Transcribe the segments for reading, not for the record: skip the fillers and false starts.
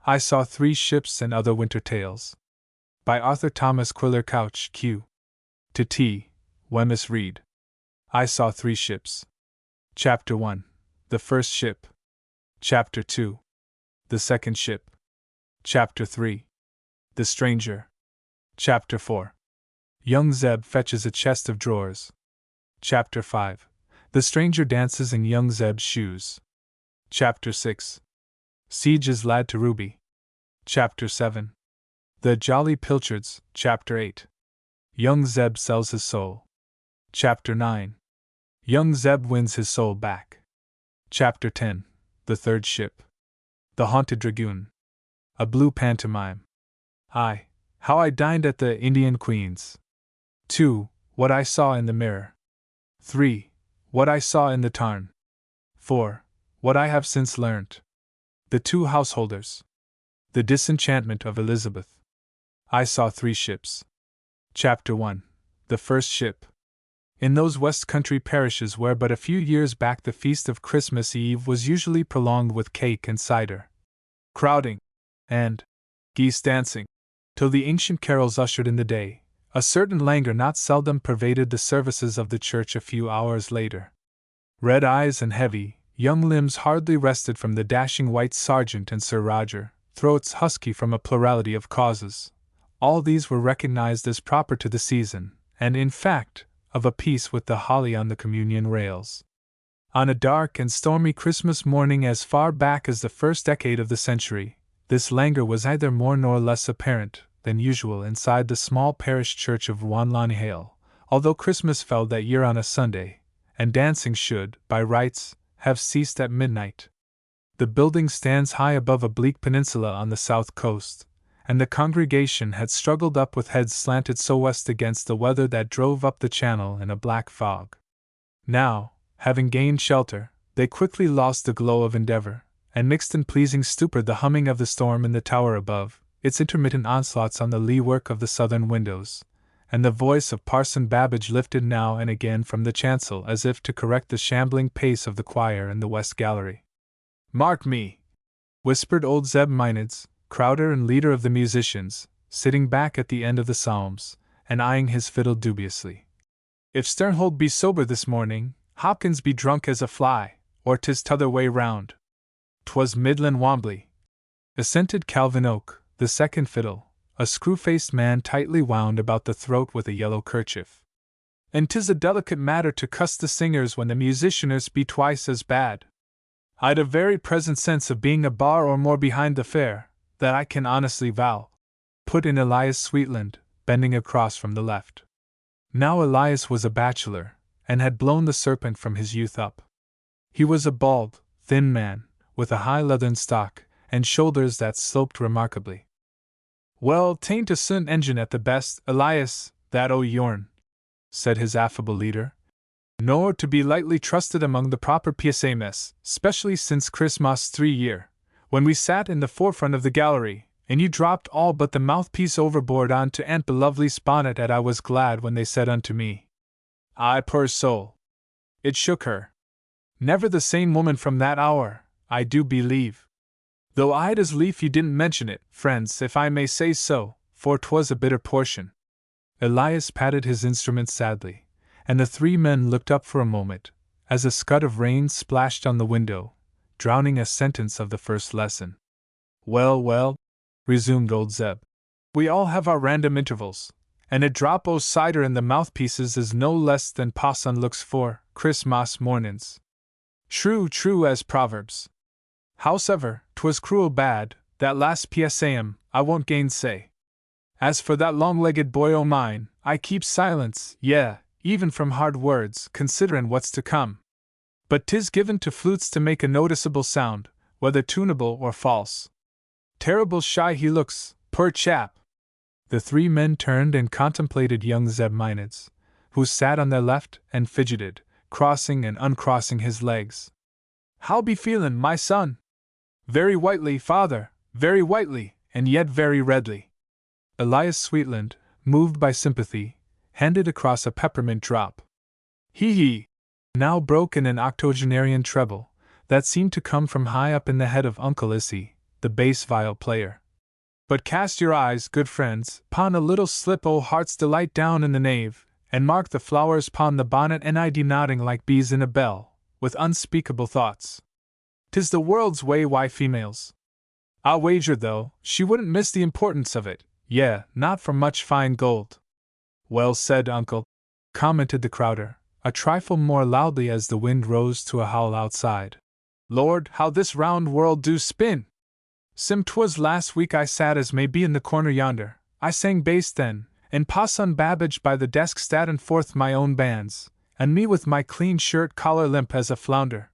I Saw 3 Ships and Other Winter Tales. By Arthur Thomas Quiller-Couch, Q. To T. Wemyss Reed. I Saw 3 Ships. Chapter 1. The First Ship. Chapter 2. The Second Ship. Chapter 3. The Stranger. Chapter 4. Young Zeb fetches a chest of drawers. Chapter 5. The Stranger dances in young Zeb's shoes. Chapter 6. Siege's lad to Ruby. Chapter 7. The Jolly Pilchards. Chapter 8. Young Zeb sells his soul. Chapter 9. Young Zeb wins his soul back. Chapter 10. The Third Ship. The Haunted Dragoon. A Blue Pantomime. How I dined at the Indian Queen's. 2. What I saw in the mirror. 3. What I saw in the tarn. 4. What I have since learnt. The Two Householders. The Disenchantment of Elizabeth. I Saw 3 Ships. Chapter 1. The First Ship. In those West Country parishes where but a few years back the feast of Christmas Eve was usually prolonged with cake and cider, crowding, and geese dancing, till the ancient carols ushered in the day, a certain languor not seldom pervaded the services of the church a few hours later. Red eyes and heavy, young limbs hardly rested from the dashing white sergeant and Sir Roger, throats husky from a plurality of causes. All these were recognized as proper to the season, and in fact, of a piece with the holly on the communion rails. On a dark and stormy Christmas morning as far back as the first decade of the century, this languor was either more nor less apparent than usual inside the small parish church of Wanlonehale, although Christmas fell that year on a Sunday, and dancing should, by rights, have ceased at midnight. The building stands high above a bleak peninsula on the south coast, and the congregation had struggled up with heads slanted so west against the weather that drove up the channel in a black fog. Now, having gained shelter, they quickly lost the glow of endeavor, and mixed in pleasing stupor the humming of the storm in the tower above, its intermittent onslaughts on the lee work of the southern windows, and the voice of Parson Babbage lifted now and again from the chancel as if to correct the shambling pace of the choir in the west gallery. "Mark me!" whispered old Zeb Mynades, crowder and leader of the musicians, sitting back at the end of the psalms, and eyeing his fiddle dubiously. "If Sternhold be sober this morning, Hopkins be drunk as a fly, or 'tis t'other way round." "'Twas Midland Wambley," assented Calvin Oak, the second fiddle, a screw-faced man tightly wound about the throat with a yellow kerchief. "And 'tis a delicate matter to cuss the singers when the musicianers be twice as bad. I'd a very present sense of being a bar or more behind the fair, that I can honestly vow," put in Elias Sweetland, bending across from the left. Now Elias was a bachelor, and had blown the serpent from his youth up. He was a bald, thin man, with a high leathern stock, and shoulders that sloped remarkably. "Well, 'tain't a sun engine at the best, Elias, that o' yourn," said his affable leader, "nor to be lightly trusted among the proper PSA-mess, specially since Christmas 3 year, when we sat in the forefront of the gallery, and you dropped all but the mouthpiece overboard on to Aunt Belovely's bonnet, and I was glad when they said unto me, 'Ay, poor soul!' It shook her. Never the same woman from that hour, I do believe. Though I'd as lief you didn't mention it, friends, if I may say so, for 'twas a bitter portion." Elias patted his instrument sadly, and the three men looked up for a moment, as a scud of rain splashed on the window, drowning a sentence of the first lesson. "Well, well," resumed old Zeb, "we all have our random intervals, and a drop o' cider in the mouthpieces is no less than Passon looks for, Christmas mornin's. True as Proverbs. Howsever, 'twas cruel bad, that last PSAM, I won't gainsay. As for that long-legged boy o' mine, I keep silence, even from hard words, considerin' what's to come. But 'tis given to flutes to make a noticeable sound, whether tunable or false. Terrible shy he looks, poor chap." The three men turned and contemplated young Zeb Mynades, who sat on their left and fidgeted, crossing and uncrossing his legs. "How be feelin', my son?" "Very whitely, father, very whitely, and yet very redly." Elias Sweetland, moved by sympathy, handed across a peppermint drop. "Hee!" now broke in an octogenarian treble, that seemed to come from high up in the head of Uncle Issy, the bass viol player. But cast your eyes, good friends, pon a little slip o' heart's delight down in the nave, and mark the flowers pon the bonnet and id nodding like bees in a bell, with unspeakable thoughts. 'Tis the world's way why females. I'll wager, though, she wouldn't miss the importance of it, not for much fine gold. Well said, uncle, commented the Crowder, a trifle more loudly as the wind rose to a howl outside. Lord, how this round world do spin! Sim 'twas last week I sat as may be in the corner yonder, I sang bass then, and Passon Babbage by the desk statin' forth my own bands, and me with my clean shirt collar limp as a flounder.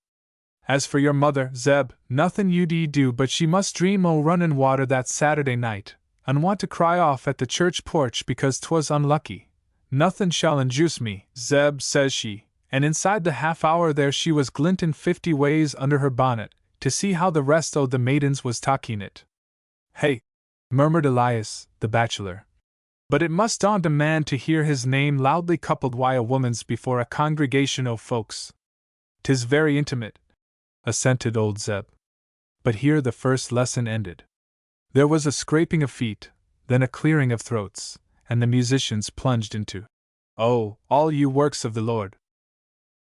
As for your mother, Zeb, nothin' you'd do but she must dream o' runnin' water that Saturday night, and want to cry off at the church porch because 'twas unlucky. Nothin' shall induce me, Zeb, says she, and inside the half hour there she was glintin' 50 ways under her bonnet, to see how the rest o' the maidens was talking it. Hey, murmured Elias, the bachelor. But it must daunt a man to hear his name loudly coupled wi' a woman's before a congregation o' folks. 'Tis very intimate, assented old Zeb. But here the first lesson ended. There was a scraping of feet, then a clearing of throats, and the musicians plunged into, "Oh, all you works of the Lord."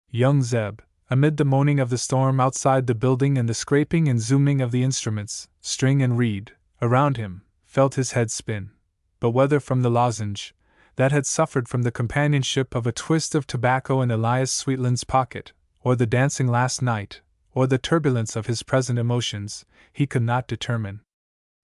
Young Zeb, amid the moaning of the storm outside the building and the scraping and zooming of the instruments, string and reed, around him, felt his head spin, but whether from the lozenge, that had suffered from the companionship of a twist of tobacco in Elias Sweetland's pocket, or the dancing last night, or the turbulence of his present emotions, he could not determine.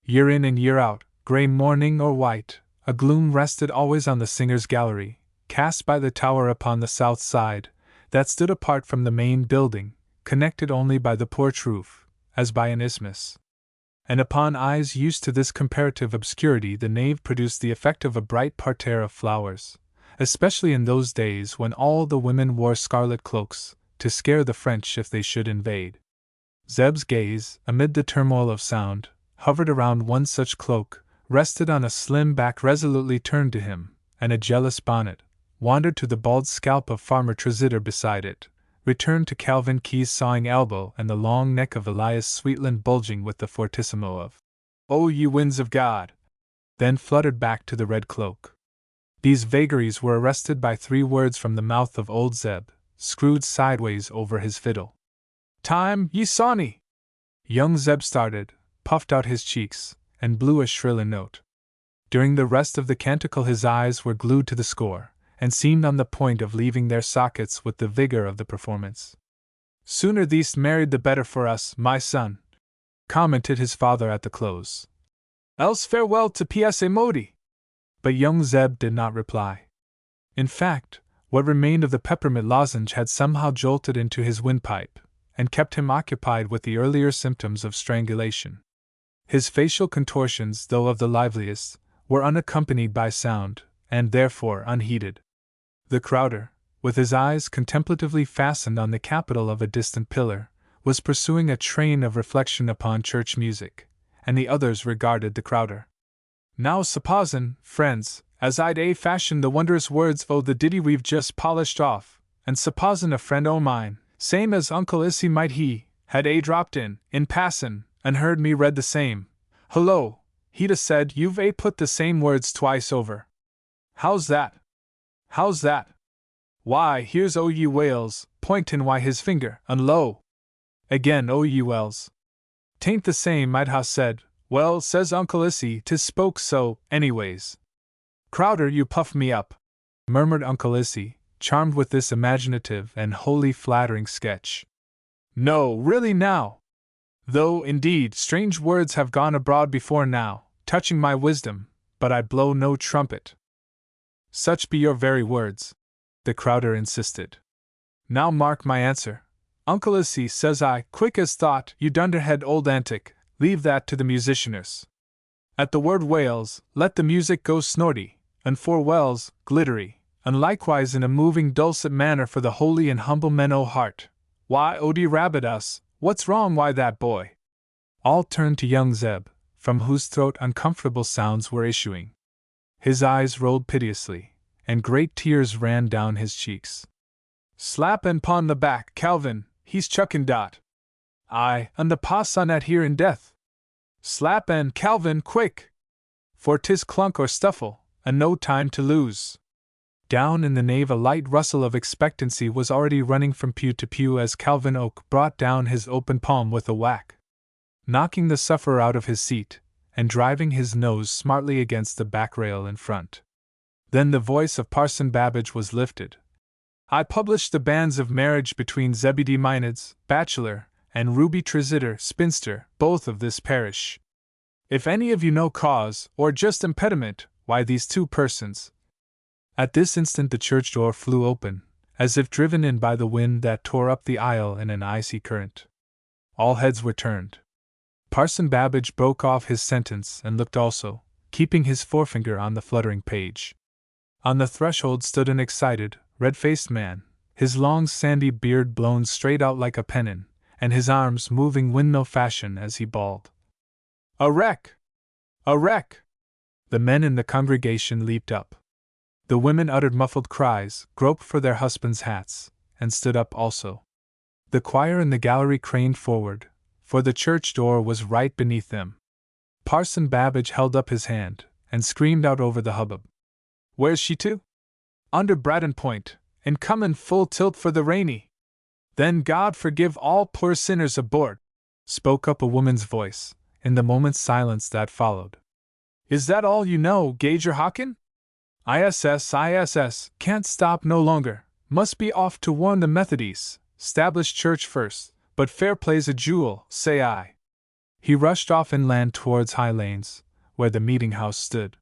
Year in and year out, grey morning or white, a gloom rested always on the singer's gallery, cast by the tower upon the south side, that stood apart from the main building, connected only by the porch roof, as by an isthmus. And upon eyes used to this comparative obscurity the nave produced the effect of a bright parterre of flowers, especially in those days when all the women wore scarlet cloaks, to scare the French if they should invade. Zeb's gaze, amid the turmoil of sound, hovered around one such cloak, rested on a slim back resolutely turned to him, and a jealous bonnet, wandered to the bald scalp of Farmer Tresider beside it, returned to Calvin Key's sawing elbow and the long neck of Elias Sweetland bulging with the fortissimo of, "O ye winds of God!" then fluttered back to the red cloak. These vagaries were arrested by 3 words from the mouth of old Zeb, screwed sideways over his fiddle. "Time, ye sawney!" Young Zeb started, puffed out his cheeks, and blew a shrill note. During the rest of the canticle his eyes were glued to the score, and seemed on the point of leaving their sockets with the vigor of the performance. "Sooner thee'st married the better for us, my son," commented his father at the close. "Else farewell to P.S.A. Modi." But young Zeb did not reply. In fact, what remained of the peppermint lozenge had somehow jolted into his windpipe, and kept him occupied with the earlier symptoms of strangulation. His facial contortions, though of the liveliest, were unaccompanied by sound, and therefore unheeded. The Crowder, with his eyes contemplatively fastened on the capital of a distant pillar, was pursuing a train of reflection upon church music, and the others regarded the Crowder. "Now supposin', friends, as I'd fashioned the wondrous words o' the ditty we've just polished off, and supposin' a friend o' mine, same as Uncle Issy might he, had dropped in passin', and heard me read the same. Hullo, he'd said you've put the same words twice over. How's that? How's that? Why, here's O. ye Wales, pointin' wi' his finger, and lo! Again O. ye Wells. 'Tain't the same I'd ha' said. Well, says Uncle Issy, 'tis spoke so, anyways." "Crowder, you puff me up," murmured Uncle Issy, charmed with this imaginative and wholly flattering sketch. "No, really now! Though, indeed, strange words have gone abroad before now, touching my wisdom, but I blow no trumpet." "Such be your very words," the Crowder insisted. "Now mark my answer. Uncle Issy, says I, quick as thought, you dunderhead old antic, leave that to the musicianers. At the word Wales, let the music go snorty, and for Wells, glittery, and likewise in a moving dulcet manner for the holy and humble men o' heart. Why, Odie Rabbit us, what's wrong why that boy?" All turned to young Zeb, from whose throat uncomfortable sounds were issuing. His eyes rolled piteously, and great tears ran down his cheeks. "Slap and pawn the back, Calvin, he's chuckin' dot. Aye, and the pa son at here in death." Slap and Calvin, quick! For 'tis clunk or stuffle, and no time to lose. Down in the nave a light rustle of expectancy was already running from pew to pew as Calvin Oak brought down his open palm with a whack, knocking the sufferer out of his seat, and driving his nose smartly against the back rail in front. Then the voice of Parson Babbage was lifted. I publish the banns of marriage between Zebedee Mynids, bachelor, and Ruby Tresider, spinster, both of this parish. If any of you know cause, or just impediment, why these two persons. At this instant the church door flew open, as if driven in by the wind that tore up the aisle in an icy current. All heads were turned. Parson Babbage broke off his sentence and looked also, keeping his forefinger on the fluttering page. On the threshold stood an excited, red-faced man, his long sandy beard blown straight out like a pennon, and his arms moving windmill fashion as he bawled, "A wreck! A wreck!" The men in the congregation leaped up. The women uttered muffled cries, groped for their husbands' hats, and stood up also. The choir in the gallery craned forward, for the church door was right beneath them. Parson Babbage held up his hand, and screamed out over the hubbub, "Where's she to? Under Braddon Point, and comin' full tilt for the Rainy." "Then God forgive all poor sinners aboard," spoke up a woman's voice, in the moment's silence that followed. "Is that all you know, Gauger Hawkin?" ISS, can't stop no longer, must be off to warn the Methodies, 'stablished church first, but fair play's a jewel, say I." He rushed off inland towards High Lanes, where the meeting-house stood.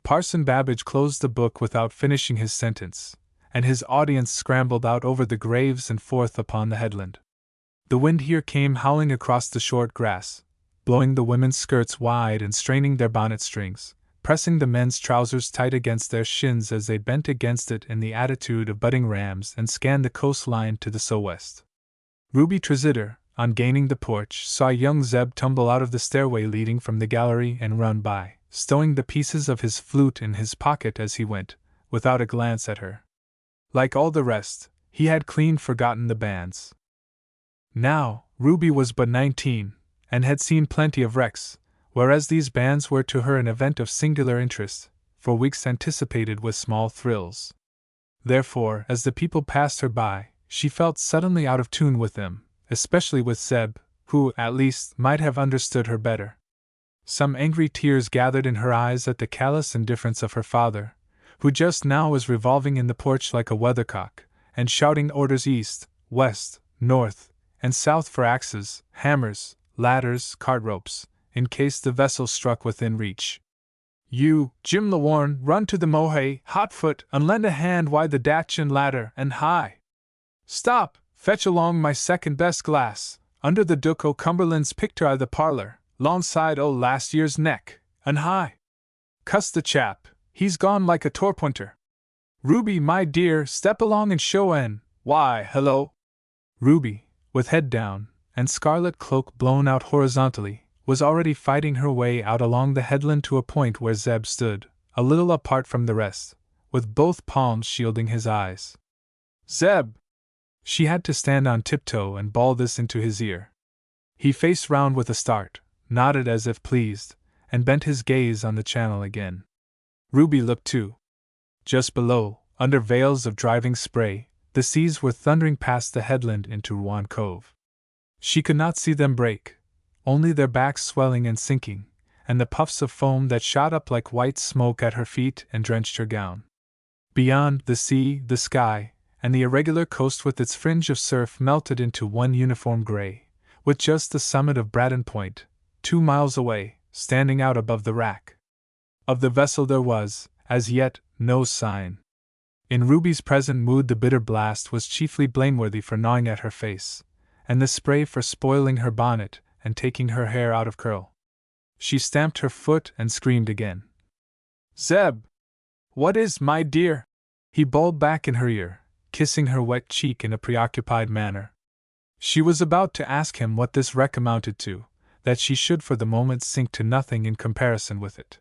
Parson Babbage closed the book without finishing his sentence, and his audience scrambled out over the graves and forth upon the headland. The wind here came howling across the short grass, blowing the women's skirts wide and straining their bonnet strings, pressing the men's trousers tight against their shins as they bent against it in the attitude of butting rams and scanned the coastline to the southwest. Ruby Tresider, on gaining the porch, saw young Zeb tumble out of the stairway leading from the gallery and run by, stowing the pieces of his flute in his pocket as he went, without a glance at her. Like all the rest, he had clean forgotten the banns. Now, Ruby was but 19, and had seen plenty of wrecks, whereas these banns were to her an event of singular interest, for weeks anticipated with small thrills. Therefore, as the people passed her by, she felt suddenly out of tune with them, especially with Zeb, who, at least, might have understood her better. Some angry tears gathered in her eyes at the callous indifference of her father, who just now was revolving in the porch like a weathercock, and shouting orders east, west, north, and south for axes, hammers, ladders, cart ropes, in case the vessel struck within reach. "You, Jim Lawarn, run to the Mohay, Hotfoot, and lend a hand why the datch and ladder, and high. Stop, fetch along my second best glass, under the Duke o' Cumberland's pictur' I' the parlour, long side o' last year's neck, and high. Cuss the chap, he's gone like a torpointer. Ruby, my dear, step along and show en, why, hello." Ruby, with head down, and scarlet cloak blown out horizontally, was already fighting her way out along the headland to a point where Zeb stood, a little apart from the rest, with both palms shielding his eyes. "Zeb!" She had to stand on tiptoe and bawl this into his ear. He faced round with a start, nodded as if pleased, and bent his gaze on the channel again. Ruby looked too. Just below, under veils of driving spray, the seas were thundering past the headland into Ruan Cove. She could not see them break, only their backs swelling and sinking, and the puffs of foam that shot up like white smoke at her feet and drenched her gown. Beyond, the sea, the sky, and the irregular coast with its fringe of surf melted into one uniform gray, with just the summit of Braddon Point, 2 miles away, standing out above the rack. Of the vessel there was, as yet, no sign. In Ruby's present mood the bitter blast was chiefly blameworthy for gnawing at her face, and the spray for spoiling her bonnet and taking her hair out of curl. She stamped her foot and screamed again. "Zeb! What is, my dear?" He bawled back in her ear, kissing her wet cheek in a preoccupied manner. She was about to ask him what this wreck amounted to, that she should for the moment sink to nothing in comparison with it.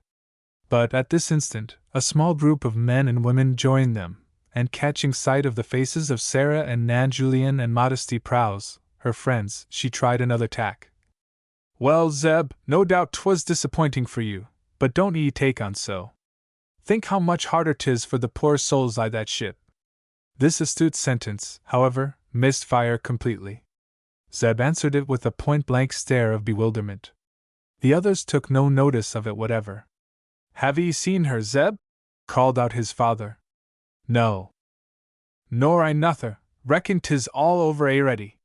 But at this instant, a small group of men and women joined them, and catching sight of the faces of Sarah and Nan Julian and Modesty Prowse, her friends, she tried another tack. Well, Zeb, no doubt 'twas disappointing for you, but don't ye take on so. Think how much harder 'tis for the poor souls I that ship. This astute sentence, however, missed fire completely. Zeb answered it with a point-blank stare of bewilderment. The others took no notice of it whatever. Have ye seen her, Zeb? Called out his father. No. Nor I nother, reckon 'tis all over a'ready.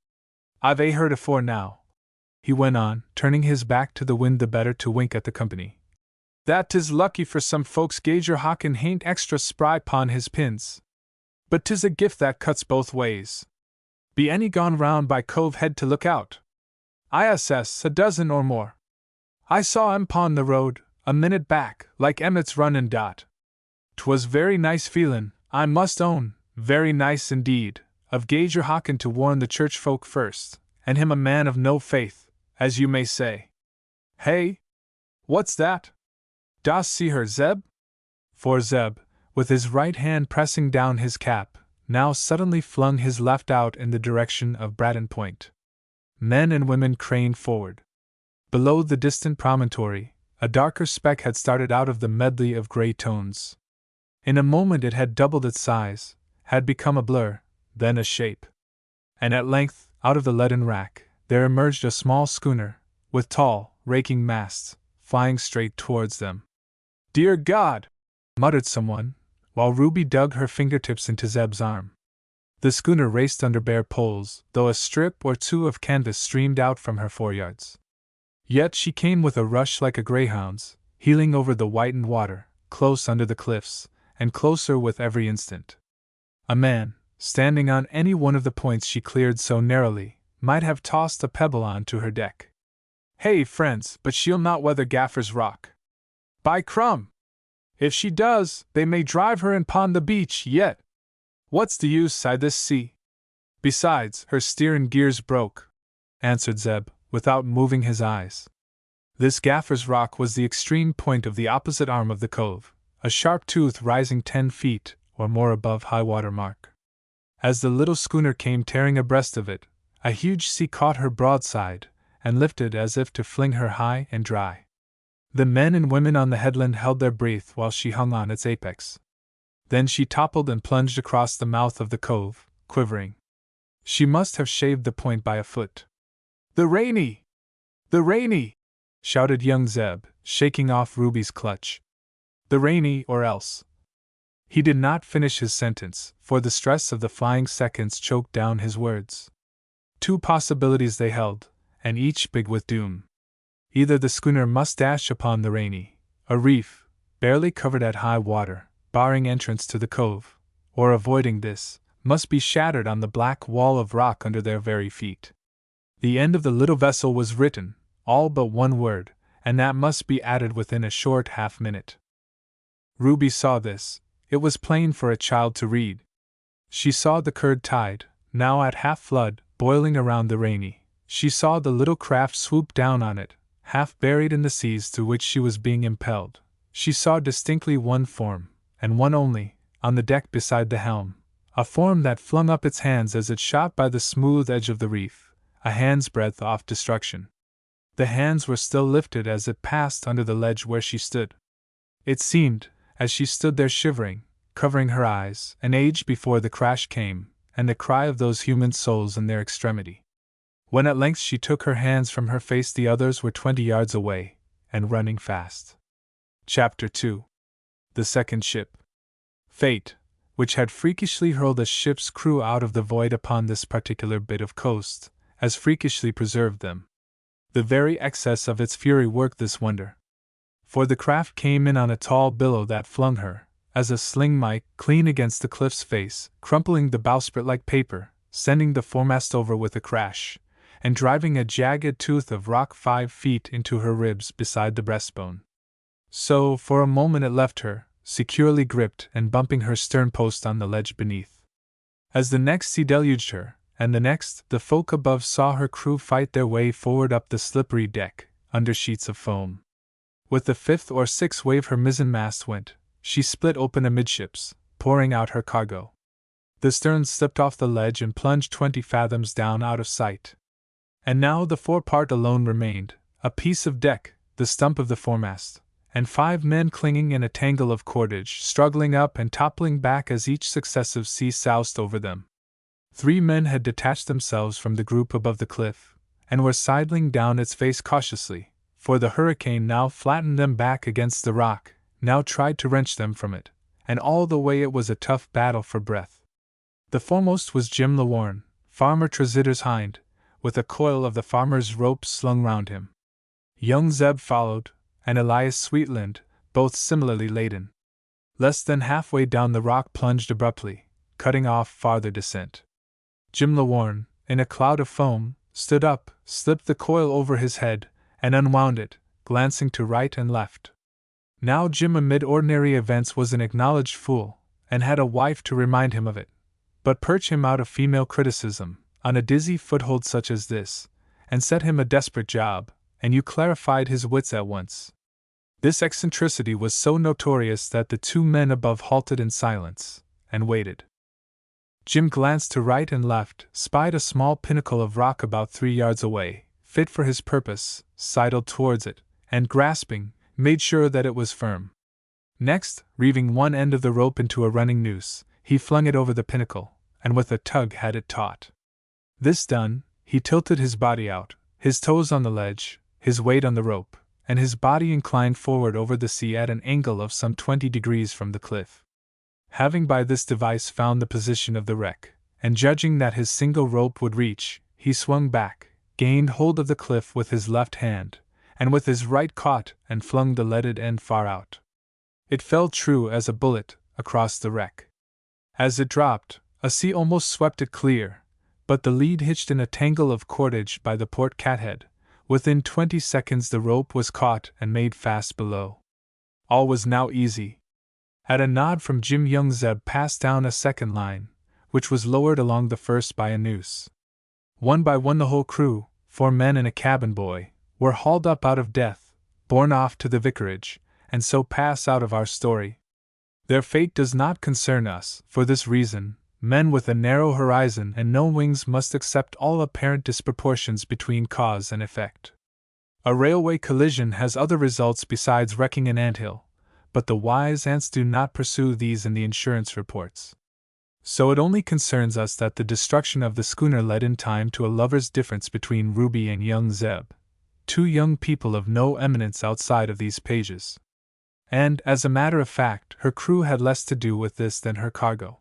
I've heard afore now, he went on, turning his back to the wind the better to wink at the company, that 'tis lucky for some folks Gauger Hawken hain't extra spry 'pon his pins. But 'tis a gift that cuts both ways. Be any gone round by Cove Head to look out? ISS, a dozen or more. I saw 'em 'pon the road, a minute back, like Emmett's runnin' dot. 'Twas very nice feelin', I must own, very nice indeed, of Gauger Hawken to warn the church folk first, and him a man of no faith, as you may say. Hey? What's that? Dost see her, Zeb? For Zeb, with his right hand pressing down his cap, now suddenly flung his left out in the direction of Braddon Point. Men and women craned forward. Below the distant promontory, a darker speck had started out of the medley of gray tones. In a moment it had doubled its size, had become a blur, then a shape. And at length, out of the leaden rack, there emerged a small schooner, with tall, raking masts, flying straight towards them. Dear God! Muttered someone, while Ruby dug her fingertips into Zeb's arm. The schooner raced under bare poles, though a strip or two of canvas streamed out from her foreyards. Yet she came with a rush like a greyhound's, heeling over the whitened water, close under the cliffs, and closer with every instant. A man, standing on any one of the points she cleared so narrowly, might have tossed a pebble on to her deck. Hey, friends, but she'll not weather Gaffer's Rock. By crumb! If she does, they may drive her in 'pon the beach yet. What's the use I this sea? Besides, her steerin' gears broke, answered Zeb, without moving his eyes. This Gaffer's Rock was the extreme point of the opposite arm of the cove, a sharp tooth rising 10 feet or more above high water mark. As the little schooner came tearing abreast of it, a huge sea caught her broadside, and lifted as if to fling her high and dry. The men and women on the headland held their breath while she hung on its apex. Then she toppled and plunged across the mouth of the cove, quivering. She must have shaved the point by a foot. The Rainy! The Rainy! Shouted young Zeb, shaking off Ruby's clutch. The Rainy or else. He did not finish his sentence, for the stress of the flying seconds choked down his words. Two possibilities they held, and each big with doom. Either the schooner must dash upon the Rainy, a reef, barely covered at high water, barring entrance to the cove, or avoiding this, must be shattered on the black wall of rock under their very feet. The end of the little vessel was written, all but one word, and that must be added within a short half-minute. Ruby saw this. It was plain for a child to read. She saw the curd tide, now at half-flood, boiling around the Rainy. She saw the little craft swoop down on it, half buried in the seas through which she was being impelled. She saw distinctly one form, and one only, on the deck beside the helm, a form that flung up its hands as it shot by the smooth edge of the reef, a hand's breadth off destruction. The hands were still lifted as it passed under the ledge where she stood. It seemed, as she stood there shivering, covering her eyes, an age before the crash came, and the cry of those human souls in their extremity. When at length she took her hands from her face, the others were 20 yards away, and running fast. Chapter 2. The Second Ship. Fate, which had freakishly hurled a ship's crew out of the void upon this particular bit of coast, as freakishly preserved them. The very excess of its fury worked this wonder. For the craft came in on a tall billow that flung her, as a sling might, clean against the cliff's face, crumpling the bowsprit like paper, sending the foremast over with a crash, and driving a jagged tooth of rock 5 feet into her ribs beside the breastbone. So, for a moment it left her, securely gripped and bumping her stern post on the ledge beneath. As the next sea deluged her, and the next, the folk above saw her crew fight their way forward up the slippery deck, under sheets of foam. With the 5th or 6th wave her mizzen-mast went, she split open amidships, pouring out her cargo. The stern slipped off the ledge and plunged 20 fathoms down out of sight. And now the forepart alone remained, a piece of deck, the stump of the foremast, and 5 men clinging in a tangle of cordage, struggling up and toppling back as each successive sea soused over them. 3 men had detached themselves from the group above the cliff, and were sidling down its face cautiously, for the hurricane now flattened them back against the rock, now tried to wrench them from it, and all the way it was a tough battle for breath. The foremost was Jim Lawarne, Farmer Trezitter's hind, with a coil of the farmer's rope slung round him. Young Zeb followed, and Elias Sweetland, both similarly laden. Less than halfway down the rock plunged abruptly, cutting off farther descent. Jim Lawarne, in a cloud of foam, stood up, slipped the coil over his head, and unwound it, glancing to right and left. Now Jim amid ordinary events was an acknowledged fool, and had a wife to remind him of it. But perch him out of female criticism, on a dizzy foothold such as this, and set him a desperate job, and you clarified his wits at once. This eccentricity was so notorious that the 2 men above halted in silence, and waited. Jim glanced to right and left, spied a small pinnacle of rock about 3 yards away, fit for his purpose, sidled towards it, and grasping, made sure that it was firm. Next, reeving one end of the rope into a running noose, he flung it over the pinnacle, and with a tug had it taut. This done, he tilted his body out, his toes on the ledge, his weight on the rope, and his body inclined forward over the sea at an angle of some 20 degrees from the cliff. Having by this device found the position of the wreck, and judging that his single rope would reach, he swung back, gained hold of the cliff with his left hand, and with his right caught and flung the leaded end far out. It fell true as a bullet across the wreck. As it dropped, a sea almost swept it clear, but the lead hitched in a tangle of cordage by the port cathead. Within 20 seconds the rope was caught and made fast below. All was now easy. At a nod from Jim, young Zeb passed down a second line, which was lowered along the first by a noose. One by one the whole crew, 4 men and a cabin boy, were hauled up out of death, borne off to the vicarage, and so pass out of our story. Their fate does not concern us. For this reason, men with a narrow horizon and no wings must accept all apparent disproportions between cause and effect. A railway collision has other results besides wrecking an anthill, but the wise ants do not pursue these in the insurance reports. So it only concerns us that the destruction of the schooner led in time to a lover's difference between Ruby and young Zeb, 2 young people of no eminence outside of these pages. And, as a matter of fact, her crew had less to do with this than her cargo.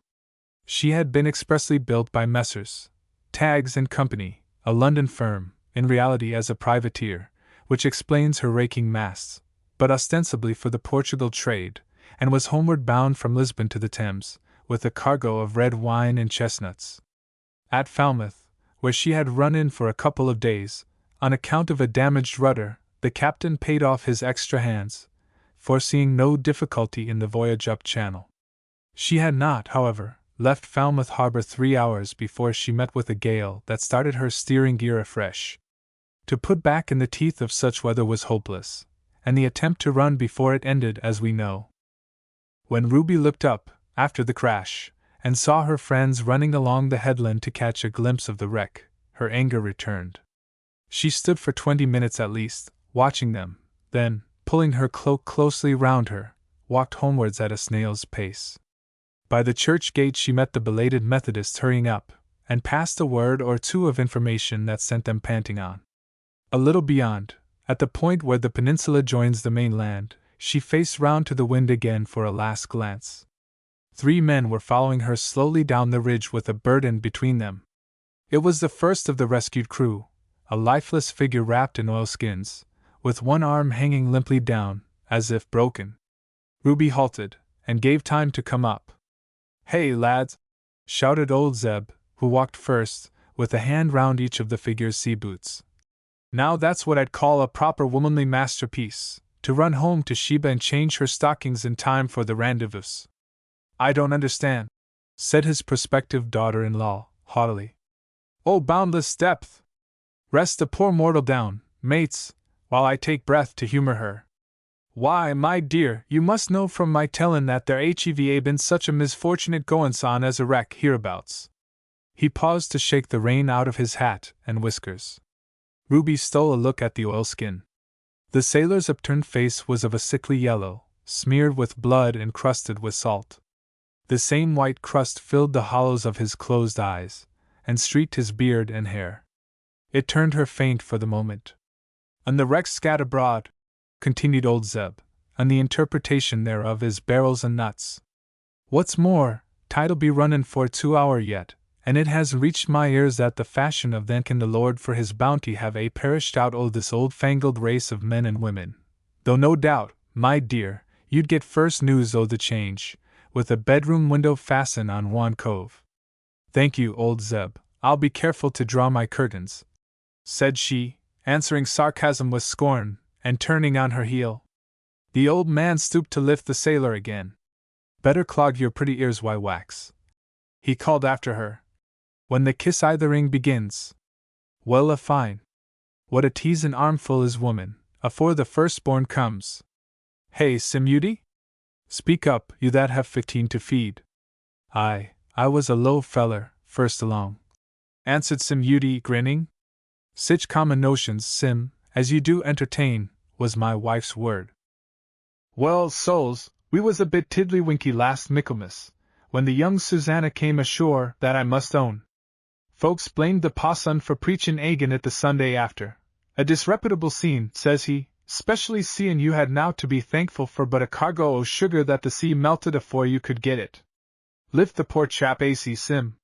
She had been expressly built by Messrs. Taggs and Company, a London firm, in reality as a privateer, which explains her raking masts, but ostensibly for the Portugal trade, and was homeward bound from Lisbon to the Thames, with a cargo of red wine and chestnuts. At Falmouth, where she had run in for a couple of days, on account of a damaged rudder, the captain paid off his extra hands, foreseeing no difficulty in the voyage up Channel. She had not, however, left Falmouth harbor 3 hours before she met with a gale that started her steering gear afresh. To put back in the teeth of such weather was hopeless, and the attempt to run before it ended as we know. When Ruby looked up, after the crash, and saw her friends running along the headland to catch a glimpse of the wreck, her anger returned. She stood for 20 minutes at least, watching them, then, pulling her cloak closely round her, walked homewards at a snail's pace. By the church gate she met the belated Methodists hurrying up, and passed a word or 2 of information that sent them panting on. A little beyond, at the point where the peninsula joins the mainland, she faced round to the wind again for a last glance. 3 men were following her slowly down the ridge with a burden between them. It was the first of the rescued crew, a lifeless figure wrapped in oilskins, with one arm hanging limply down, as if broken. Ruby halted, and gave time to come up. "Hey, lads!" shouted old Zeb, who walked first, with a hand round each of the figure's sea boots. "Now that's what I'd call a proper womanly masterpiece, to run home to Sheba and change her stockings in time for the rendezvous." "I don't understand," said his prospective daughter-in-law, haughtily. "Oh, boundless depth! Rest the poor mortal down, mates, while I take breath to humor her. Why, my dear, you must know from my tellin' that there HEVA been such a misfortunate goin's on as a wreck hereabouts." He paused to shake the rain out of his hat and whiskers. Ruby stole a look at the oilskin, The sailor's upturned face was of a sickly yellow, smeared with blood and crusted with salt. The same white crust filled the hollows of his closed eyes, and streaked his beard and hair. It turned her faint for the moment. "And the wrecks scat abroad," continued old Zeb, "and the interpretation thereof is barrels and nuts. What's more, tide'll be runnin' for 2 hour yet, and it has reached my ears that the fashion of thankin' the Lord for his bounty have perished out o' this old-fangled race of men and women, though no doubt, my dear, you'd get first news o' the change, with a bedroom window fastened on one cove." "Thank you, old Zeb, I'll be careful to draw my curtains," said she, answering sarcasm with scorn, and turning on her heel. The old man stooped to lift the sailor again. "Better clog your pretty ears, why wax," he called after her, "when the kiss-ithering begins. Well a fine. What a tease an armful is woman, afore the firstborn comes. Hey, Simuty? Speak up, you that have 15 to feed." I was a low feller, first along," answered Simuty, grinning. "Sich common notions, Sim, as you do entertain, was my wife's word." "Well, souls, we was a bit tiddly-winky last Michaelmas, when the young Susanna came ashore, that I must own. Folks blamed the pa'son for preachin' agin it the Sunday after. A disreputable scene, says he, specially seein' you had now to be thankful for but a cargo o' sugar that the sea melted afore you could get it. Lift the poor chap AC, Sim.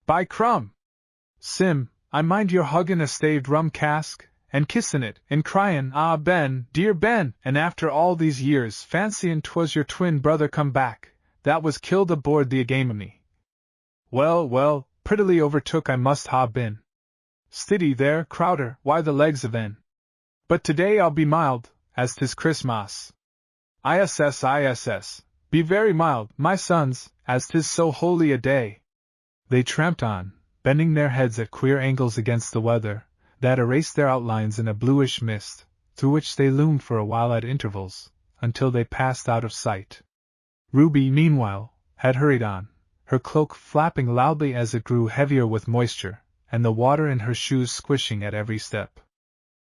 By crumb! Sim, I mind you're huggin' a staved rum cask, and kissin' it, and cryin', 'Ah, Ben, dear Ben,' and after all these years fancyin' 'twas your twin brother come back, that was killed aboard the Agamemnon. Well, well, prettily overtook I must ha' been. Stiddy there, Crowder, why the legs of en. But today I'll be mild, as 'tis Christmas. ISS, be very mild, my sons, as 'tis so holy a day." They tramped on, bending their heads at queer angles against the weather, that erased their outlines in a bluish mist, through which they loomed for a while at intervals, until they passed out of sight. Ruby, meanwhile, had hurried on, her cloak flapping loudly as it grew heavier with moisture, and the water in her shoes squishing at every step.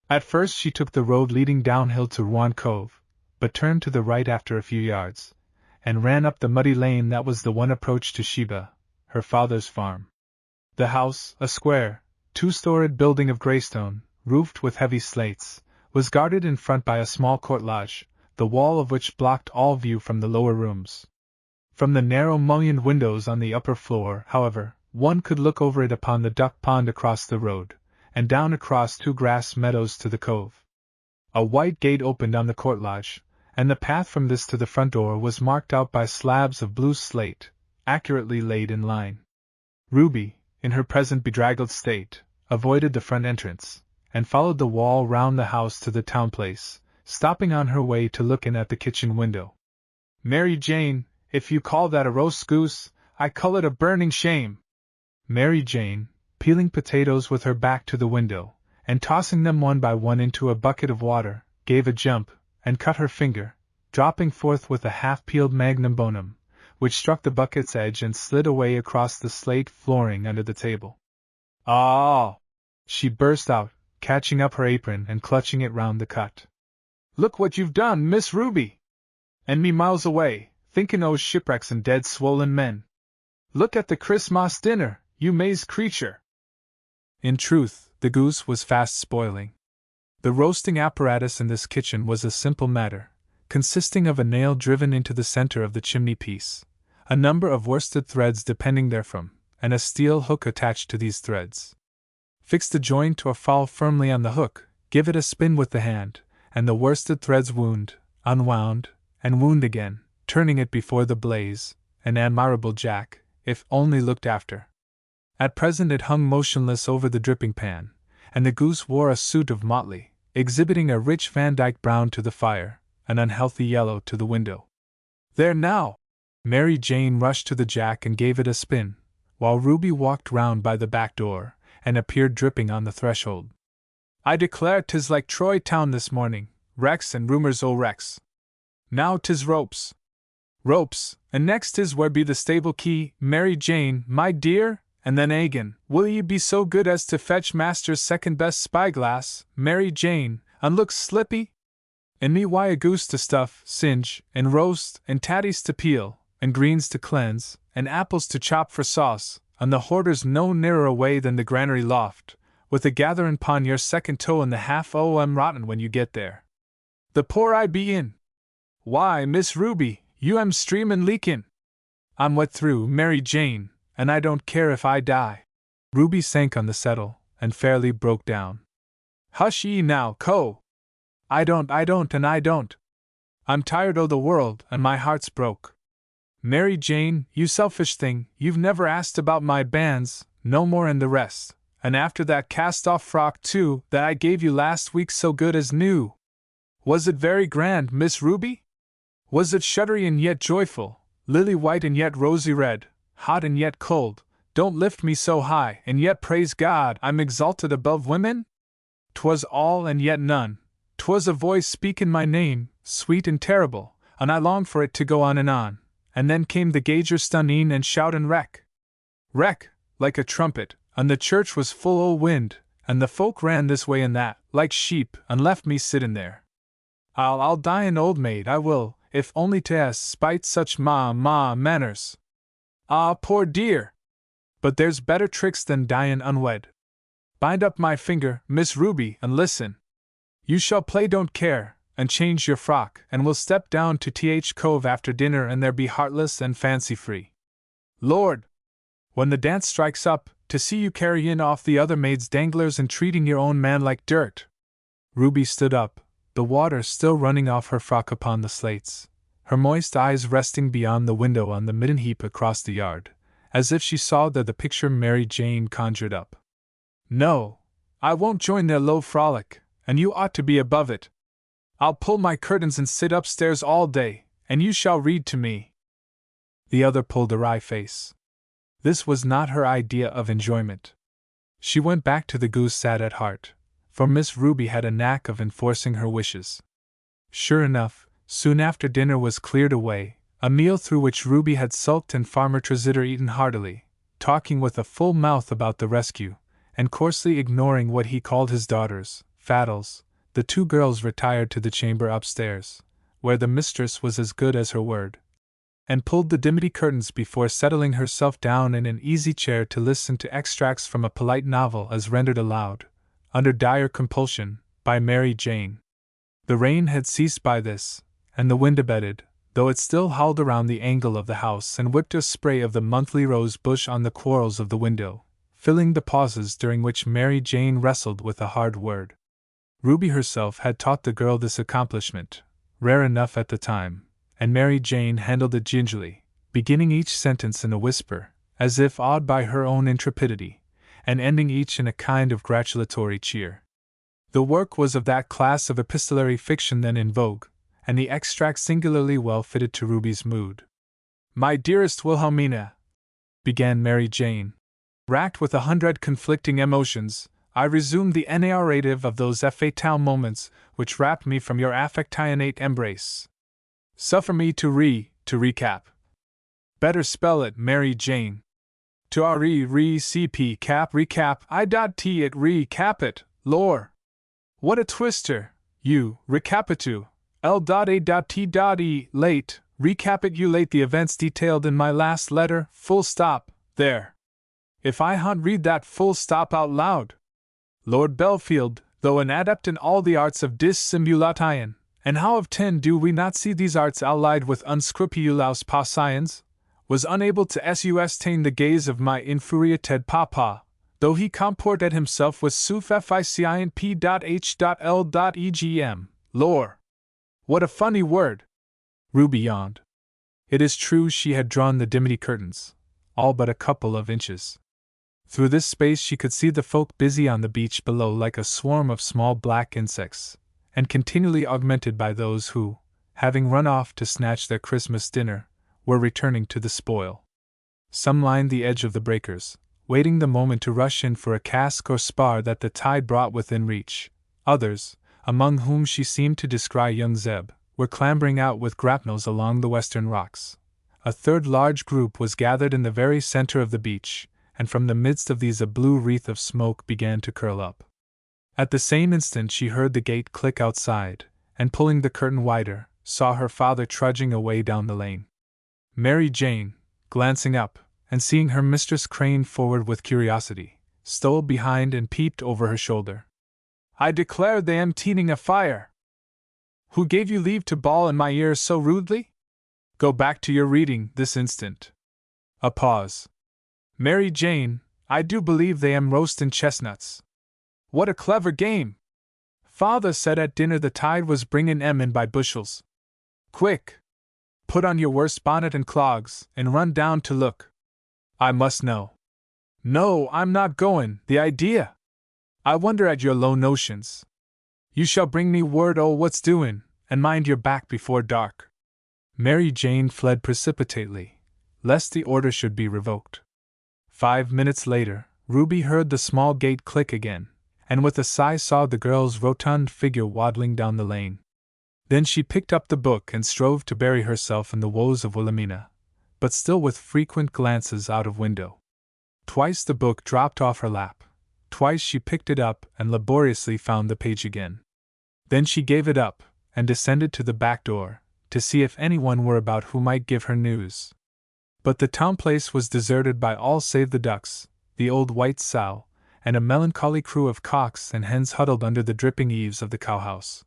At first she took the road leading downhill to Ruan Cove, but turned to the right after a few yards, and ran up the muddy lane that was the one approach to Sheba, her father's farm. The house, a square, two-storied building of greystone, roofed with heavy slates, was guarded in front by a small court lodge, the wall of which blocked all view from the lower rooms. From the narrow mullioned windows on the upper floor, however, one could look over it upon the duck pond across the road, and down across 2 grass meadows to the cove. A white gate opened on the court lodge, and the path from this to the front door was marked out by slabs of blue slate, accurately laid in line. Ruby, in her present bedraggled state, avoided the front entrance, and followed the wall round the house to the town place, stopping on her way to look in at the kitchen window. "Mary Jane, if you call that a roast goose, I call it a burning shame." Mary Jane, peeling potatoes with her back to the window, and tossing them one by one into a bucket of water, gave a jump, and cut her finger, dropping forth with a half-peeled magnum bonum, which struck the bucket's edge and slid away across the slate flooring under the table. "Ah!" she burst out, catching up her apron and clutching it round the cut. "Look what you've done, Miss Ruby! And me miles away, thinkin' o' shipwrecks and dead swollen men. Look at the Christmas dinner, you mazed creature!" In truth, the goose was fast spoiling. The roasting apparatus in this kitchen was a simple matter, consisting of a nail driven into the center of the chimney-piece, a number of worsted threads depending therefrom, and a steel hook attached to these threads. Fix the joint to a fowl firmly on the hook, give it a spin with the hand, and the worsted threads wound, unwound, and wound again, turning it before the blaze, an admirable jack, if only looked after. At present it hung motionless over the dripping pan, and the goose wore a suit of motley, exhibiting a rich Vandyke brown to the fire, an unhealthy yellow to the window. "There now!" Mary Jane rushed to the jack and gave it a spin, while Ruby walked round by the back door, and appeared dripping on the threshold. "I declare 'tis like Troy town this morning, wrecks and rumors o' wrecks. Now 'tis ropes. Ropes, and next 'tis where be the stable key, Mary Jane, my dear, and then agin, will ye be so good as to fetch master's second best spyglass, Mary Jane, and look slippy?" And me why a goose to stuff, singe, and roast, and tatties to peel, and greens to cleanse, and apples to chop for sauce, and the hoarder's no nearer away than the granary loft, with a gatherin' pon your second toe in the half o' 'em rotten when you get there. The poor I be in. Why, Miss Ruby, you am streamin' leakin'. I'm wet through, Mary Jane, and I don't care if I die. Ruby sank on the settle, and fairly broke down. Hush ye now, Co! I don't. I'm tired o' the world, and my heart's broke. Mary Jane, you selfish thing, you've never asked about my banns, no more and the rest, and after that cast-off frock, too, that I gave you last week so good as new. Was it very grand, Miss Ruby? Was it shuddery and yet joyful, lily-white and yet rosy-red, hot and yet cold, don't lift me so high, and yet praise God I'm exalted above women? 'Twas all and yet none. 'Twas a voice speakin' my name, sweet and terrible, and I longed for it to go on, and then came the gauger stunnin' and shoutin' wreck, like a trumpet, and the church was full o' wind, and the folk ran this way and that, like sheep, and left me sittin' there. I'll die an old maid, I will, if only to spite such manners. Ah, poor dear! But there's better tricks than dyin' unwed. Bind up my finger, Miss Ruby, and listen. You shall play don't care, and change your frock, and we'll step down to Th Cove after dinner and there be heartless and fancy-free. Lord! When the dance strikes up, to see you carryin' off the other maids' danglers and treating your own man like dirt. Ruby stood up, the water still running off her frock upon the slates, her moist eyes resting beyond the window on the midden heap across the yard, as if she saw there the picture Mary Jane conjured up. No, I won't join their low frolic, and you ought to be above it. I'll pull my curtains and sit upstairs all day, and you shall read to me. The other pulled a wry face. This was not her idea of enjoyment. She went back to the goose sad at heart, for Miss Ruby had a knack of enforcing her wishes. Sure enough, soon after dinner was cleared away, a meal through which Ruby had sulked and Farmer Tresitter eaten heartily, talking with a full mouth about the rescue, and coarsely ignoring what he called his daughters, Faddles, the two girls retired to the chamber upstairs, where the mistress was as good as her word, and pulled the dimity curtains before settling herself down in an easy chair to listen to extracts from a polite novel as rendered aloud, under dire compulsion, by Mary Jane. The rain had ceased by this, and the wind abated, though it still howled around the angle of the house and whipped a spray of the monthly rose bush on the quarrels of the window, filling the pauses during which Mary Jane wrestled with a hard word. Ruby herself had taught the girl this accomplishment, rare enough at the time, and Mary Jane handled it gingerly, beginning each sentence in a whisper, as if awed by her own intrepidity, and ending each in a kind of gratulatory cheer. The work was of that class of epistolary fiction then in vogue, and the extract singularly well fitted to Ruby's mood. "My dearest Wilhelmina," began Mary Jane, racked with 100 conflicting emotions, I resumed the narrative of those fatale moments which wrapped me from your affectionate embrace. Suffer me to recap. Better spell it, Mary Jane. To cp cap recap I.t it recap it, lore. What a twister, you, recapitu, l.a.t.e, late, recapitulate the events detailed in my last letter, full stop, there. If I read that full stop out loud. Lord Belfield, though an adept in all the arts of dissimulation, and how of 10 do we not see these arts allied with unscrupulous passions, was unable to sustain the gaze of my infuriated papa, though he comported himself with sufficient p.h.l.egm, lore. What a funny word! Ruby yawned. It is true she had drawn the dimity curtains, all but a couple of inches. Through this space she could see the folk busy on the beach below like a swarm of small black insects, and continually augmented by those who, having run off to snatch their Christmas dinner, were returning to the spoil. Some lined the edge of the breakers, waiting the moment to rush in for a cask or spar that the tide brought within reach. Others, among whom she seemed to descry young Zeb, were clambering out with grapnels along the western rocks. A third large group was gathered in the very center of the beach, and from the midst of these a blue wreath of smoke began to curl up. At the same instant she heard the gate click outside, and pulling the curtain wider, saw her father trudging away down the lane. Mary Jane, glancing up, and seeing her mistress crane forward with curiosity, stole behind and peeped over her shoulder. "I declare they am teeting a fire! Who gave you leave to bawl in my ears so rudely? Go back to your reading this instant." A pause. "Mary Jane, I do believe they am roastin' chestnuts. What a clever game! Father said at dinner the tide was bringin' 'em in by bushels. Quick! Put on your worst bonnet and clogs, and run down to look. I must know." "No, I'm not goin', the idea! I wonder at your low notions. You shall bring me word o' what's doin', and mind your back before dark." Mary Jane fled precipitately, lest the order should be revoked. 5 minutes later, Ruby heard the small gate click again, and with a sigh saw the girl's rotund figure waddling down the lane. Then she picked up the book and strove to bury herself in the woes of Wilhelmina, but still with frequent glances out of window. Twice the book dropped off her lap. Twice she picked it up and laboriously found the page again. Then she gave it up, and descended to the back door, to see if anyone were about who might give her news. But the town place was deserted by all save the ducks, the old white sow, and a melancholy crew of cocks and hens huddled under the dripping eaves of the cowhouse.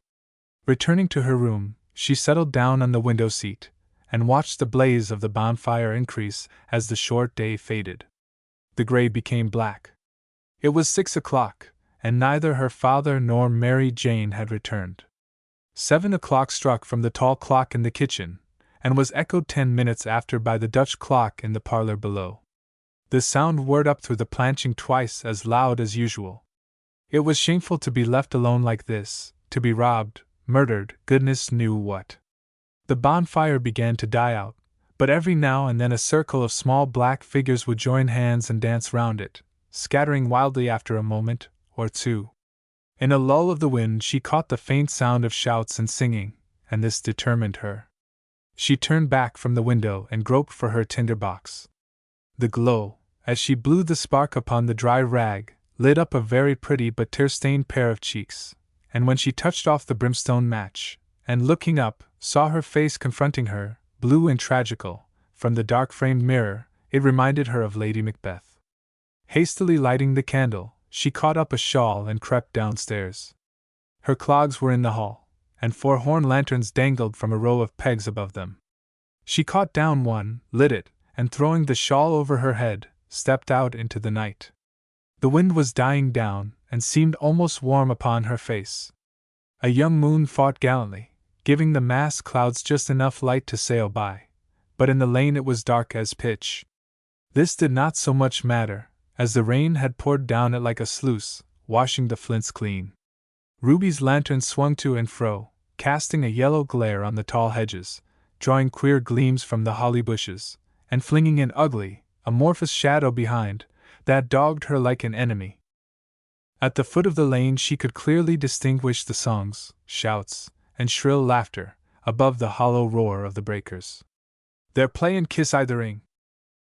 Returning to her room, she settled down on the window seat, and watched the blaze of the bonfire increase as the short day faded. The gray became black. It was 6 o'clock, and neither her father nor Mary Jane had returned. 7 o'clock struck from the tall clock in the kitchen, and was echoed 10 minutes after by the Dutch clock in the parlor below. The sound whirred up through the planching twice as loud as usual. It was shameful to be left alone like this, to be robbed, murdered, goodness knew what. The bonfire began to die out, but every now and then a circle of small black figures would join hands and dance round it, scattering wildly after a moment or two. In a lull of the wind she caught the faint sound of shouts and singing, and this determined her. She turned back from the window and groped for her tinder box. The glow, as she blew the spark upon the dry rag, lit up a very pretty but tear-stained pair of cheeks, and when she touched off the brimstone match, and looking up, saw her face confronting her, blue and tragical, from the dark-framed mirror, it reminded her of Lady Macbeth. Hastily lighting the candle, she caught up a shawl and crept downstairs. Her clogs were in the hall, and 4 horn lanterns dangled from a row of pegs above them. She caught down one, lit it, and throwing the shawl over her head, stepped out into the night. The wind was dying down, and seemed almost warm upon her face. A young moon fought gallantly, giving the massed clouds just enough light to sail by, but in the lane it was dark as pitch. This did not so much matter, as the rain had poured down it like a sluice, washing the flints clean. Ruby's lantern swung to and fro, casting a yellow glare on the tall hedges, drawing queer gleams from the holly bushes, and flinging an ugly, amorphous shadow behind, that dogged her like an enemy. At the foot of the lane she could clearly distinguish the songs, shouts, and shrill laughter, above the hollow roar of the breakers. "They're playin' Kiss I the Ring.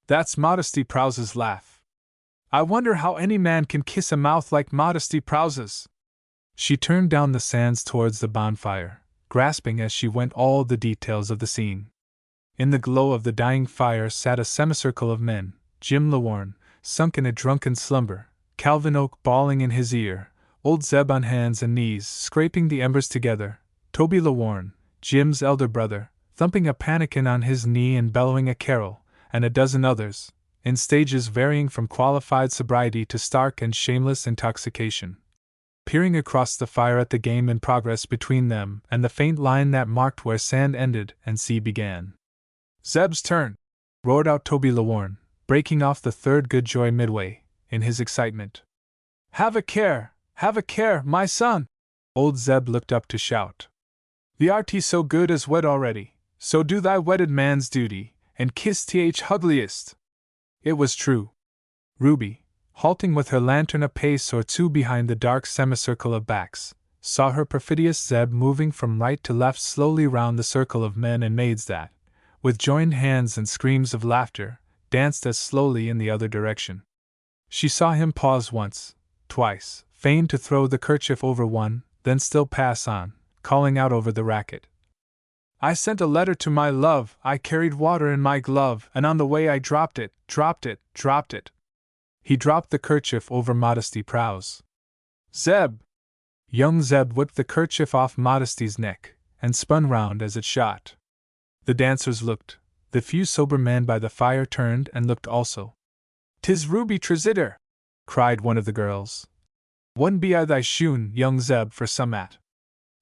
That's Modesty Prowse's laugh. I wonder how any man can kiss a mouth like Modesty Prowse's." She turned down the sands towards the bonfire, grasping as she went all the details of the scene. In the glow of the dying fire sat a semicircle of men, Jim Lawarne, sunk in a drunken slumber, Calvin Oak bawling in his ear, old Zeb on hands and knees scraping the embers together, Toby Lawarne, Jim's elder brother, thumping a pannikin on his knee and bellowing a carol, and a dozen others, in stages varying from qualified sobriety to stark and shameless intoxication, peering across the fire at the game in progress between them and the faint line that marked where sand ended and sea began. "Zeb's turn!" roared out Toby Lawarne, breaking off the third good joy midway, in his excitement. Have a care, my son!" Old Zeb looked up to shout. "The art he so good as wed already, so do thy wedded man's duty, and kiss th ugliest." It was true. Ruby, halting with her lantern a pace or two behind the dark semicircle of backs, saw her perfidious Zeb moving from right to left slowly round the circle of men and maids that, with joined hands and screams of laughter, danced as slowly in the other direction. She saw him pause once, twice, feign to throw the kerchief over one, then still pass on, calling out over the racket. I sent a letter to my love, I carried water in my glove, and on the way I dropped it. He dropped the kerchief over Modesty's brows. Zeb! Young Zeb whipped the kerchief off Modesty's neck, and spun round as it shot. The dancers looked. The few sober men by the fire turned and looked also. "'Tis Ruby Trezidder!" cried one of the girls. "One be I thy shoon, young Zeb, for some at."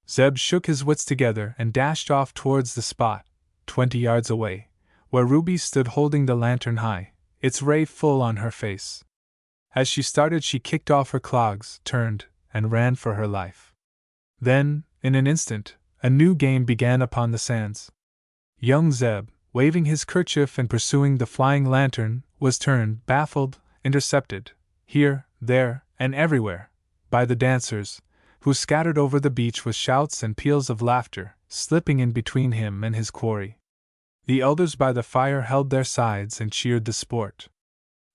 Zeb shook his wits together and dashed off towards the spot, 20 yards away, where Ruby stood holding the lantern high, its ray full on her face. As she started she kicked off her clogs, turned, and ran for her life. Then, in an instant, a new game began upon the sands. Young Zeb, waving his kerchief and pursuing the flying lantern, was turned, baffled, intercepted, here, there, and everywhere, by the dancers, who scattered over the beach with shouts and peals of laughter, slipping in between him and his quarry. The elders by the fire held their sides and cheered the sport.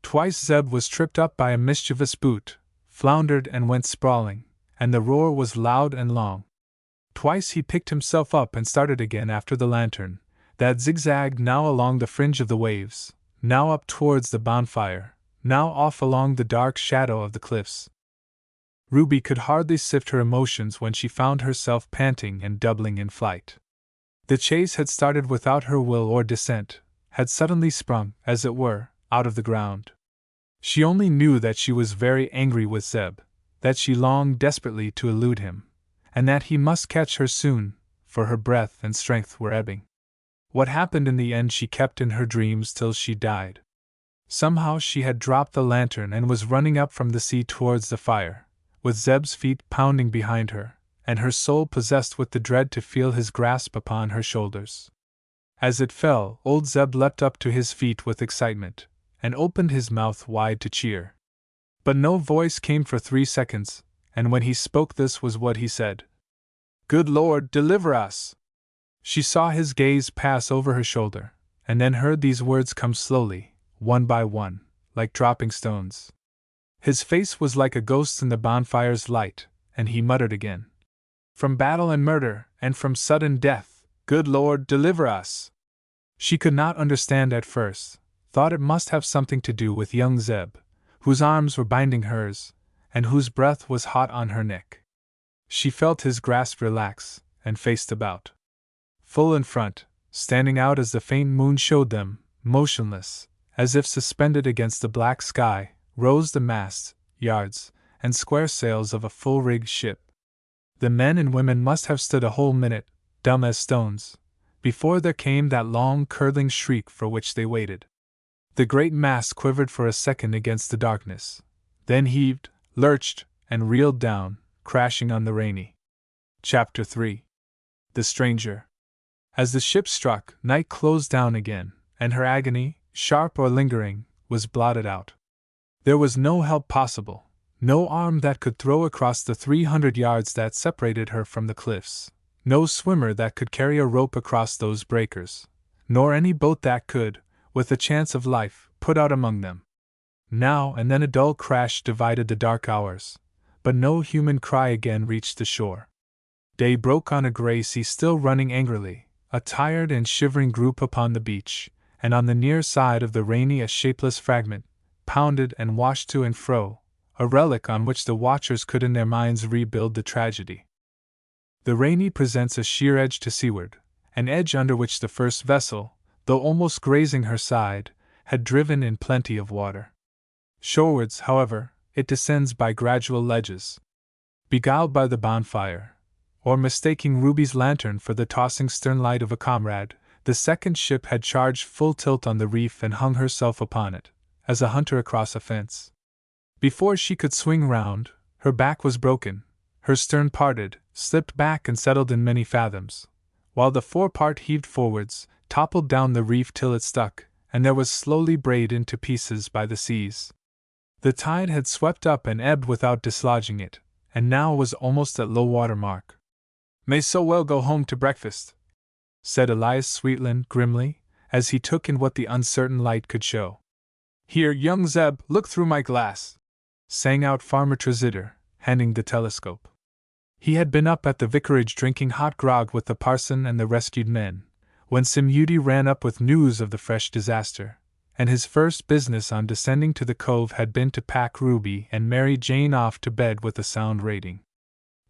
Twice Zeb was tripped up by a mischievous boot, floundered and went sprawling, and the roar was loud and long. Twice he picked himself up and started again after the lantern, that zigzagged now along the fringe of the waves, now up towards the bonfire, now off along the dark shadow of the cliffs. Ruby could hardly sift her emotions when she found herself panting and doubling in flight. The chase had started without her will or dissent, had suddenly sprung, as it were, out of the ground. She only knew that she was very angry with Zeb, that she longed desperately to elude him, and that he must catch her soon, for her breath and strength were ebbing. What happened in the end she kept in her dreams till she died. Somehow she had dropped the lantern and was running up from the sea towards the fire, with Zeb's feet pounding behind her, and her soul possessed with the dread to feel his grasp upon her shoulders. As it fell, old Zeb leapt up to his feet with excitement, and opened his mouth wide to cheer. But no voice came for 3 seconds, and when he spoke this was what he said. "Good Lord, deliver us!" She saw his gaze pass over her shoulder, and then heard these words come slowly, one by one, like dropping stones. His face was like a ghost in the bonfire's light, and he muttered again. "From battle and murder, and from sudden death, good Lord, deliver us!" She could not understand at first, thought it must have something to do with young Zeb, whose arms were binding hers, and whose breath was hot on her neck. She felt his grasp relax, and faced about. Full in front, standing out as the faint moon showed them, motionless, as if suspended against the black sky, rose the masts, yards, and square sails of a full-rigged ship. The men and women must have stood a whole minute, dumb as stones, before there came that long curdling shriek for which they waited. The great mast quivered for a second against the darkness, then heaved, lurched, and reeled down, crashing on the Rainy. Chapter 3. The Stranger. As the ship struck, night closed down again, and her agony, sharp or lingering, was blotted out. There was no help possible, no arm that could throw across the 300 yards that separated her from the cliffs, no swimmer that could carry a rope across those breakers, nor any boat that could, with a chance of life, put out among them. Now and then a dull crash divided the dark hours, but no human cry again reached the shore. Day broke on a gray sea still running angrily, a tired and shivering group upon the beach, and on the near side of the Rainy a shapeless fragment, pounded and washed to and fro, a relic on which the watchers could in their minds rebuild the tragedy. The Rainy presents a sheer edge to seaward, an edge under which the first vessel, though almost grazing her side, had driven in plenty of water. Shorewards, however, it descends by gradual ledges. Beguiled by the bonfire, or mistaking Ruby's lantern for the tossing stern light of a comrade, the second ship had charged full tilt on the reef and hung herself upon it, as a hunter across a fence. Before she could swing round, her back was broken, her stern parted, slipped back and settled in many fathoms, while the forepart heaved forwards, toppled down the reef till it stuck, and there was slowly brayed into pieces by the seas. The tide had swept up and ebbed without dislodging it, and now was almost at low water mark. "May so well go home to breakfast," said Elias Sweetland grimly, as he took in what the uncertain light could show. "Here, young Zeb, look through my glass," sang out Farmer Trezidder, handing the telescope. He had been up at the vicarage drinking hot grog with the parson and the rescued men, when Simudi ran up with news of the fresh disaster, and his first business on descending to the cove had been to pack Ruby and Mary Jane off to bed with a sound rating.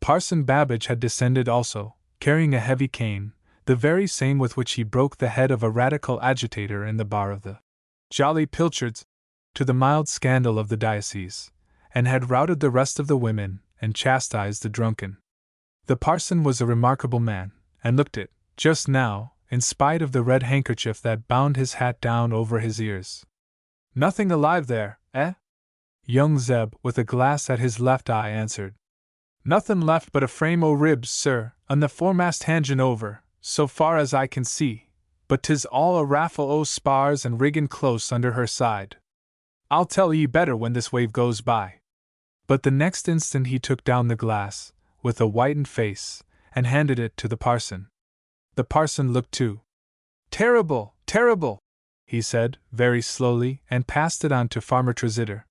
Parson Babbage had descended also, carrying a heavy cane, the very same with which he broke the head of a radical agitator in the bar of the Jolly Pilchards, to the mild scandal of the diocese, and had routed the rest of the women and chastised the drunken. The parson was a remarkable man, and looked it, just now, in spite of the red handkerchief that bound his hat down over his ears. Nothing alive there, eh? Young Zeb, with a glass at his left eye, answered. Nothing left but a frame o' ribs, sir, and the foremast hangin' over, so far as I can see, but 'tis all a raffle o' spars and riggin' close under her side. I'll tell ye better when this wave goes by. But the next instant he took down the glass, with a whitened face, and handed it to the parson. The parson looked too. Terrible, terrible, he said, very slowly, and passed it on to Farmer Trezidder.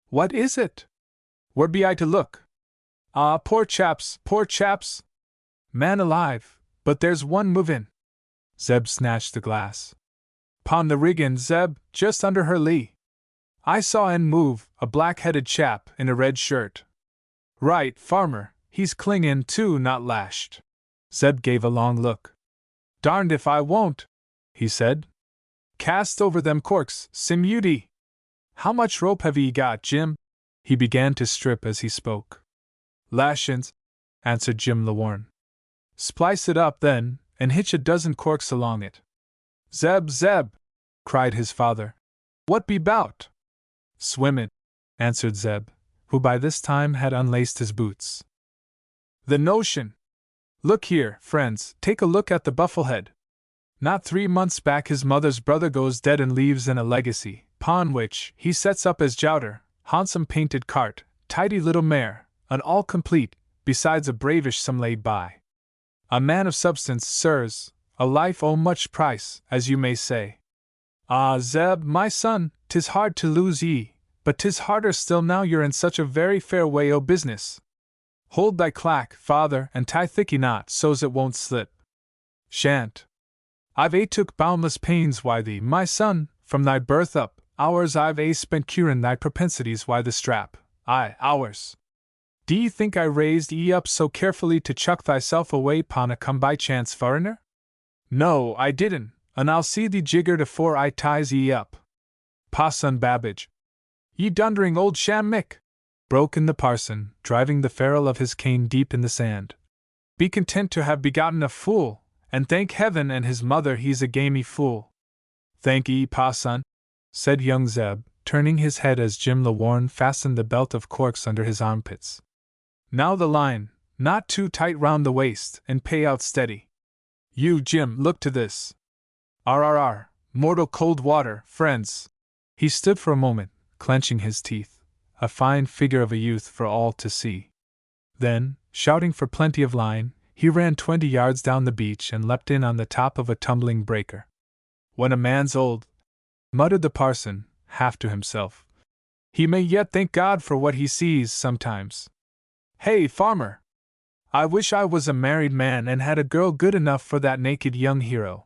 What is it? Where be I to look? Ah, poor chaps, poor chaps! Man alive, but there's one movin'. Zeb snatched the glass. Pon the riggin', Zeb, just under her lee. I saw en move, a black-headed chap in a red shirt. Right, farmer, he's clingin' to, not lashed. Zeb gave a long look. Darned if I won't, he said. Cast over them corks, Simudi. How much rope have ye got, Jim? He began to strip as he spoke. Lashins, answered Jim Lawarne. Splice it up, then, and hitch a dozen corks along it. Zeb, Zeb, cried his father. What be 'bout? Swimmin', answered Zeb, who by this time had unlaced his boots. The notion! Look here, friends, take a look at the Bufflehead. Not 3 months back his mother's brother goes dead and leaves in a legacy, pon which he sets up as jouter, handsome painted cart, tidy little mare, and all complete, besides a bravish sum laid by. A man of substance, sirs, a life o' much price, as you may say. Ah, Zeb, my son, 'tis hard to lose ye, but 'tis harder still now you're in such a very fair way o' business. Hold thy clack, father, and tie thicky knot so's it won't slip. Shan't. I've took boundless pains why thee, my son, from thy birth up, hours I've spent curin' thy propensities why the strap, aye, hours. D'ye think I raised ye up so carefully to chuck thyself away pon a come-by-chance furriner? No, I didn't, and I'll see thee jiggered afore I ties ye up. Parson Babbage. Ye dundering old sham Mick! Broke in the parson, driving the ferrule of his cane deep in the sand. Be content to have begotten a fool, and thank heaven and his mother he's a gamey fool. Thank ye, parson, said young Zeb, turning his head as Jim Lawarne fastened the belt of corks under his armpits. Now the line, not too tight round the waist, and pay out steady. You, Jim, look to this. R, mortal cold water, friends. He stood for a moment, clenching his teeth, a fine figure of a youth for all to see. Then, shouting for plenty of line, he ran 20 yards down the beach and leapt in on the top of a tumbling breaker. When a man's old, muttered the parson, half to himself, he may yet thank God for what he sees sometimes. Hey, farmer! I wish I was a married man and had a girl good enough for that naked young hero.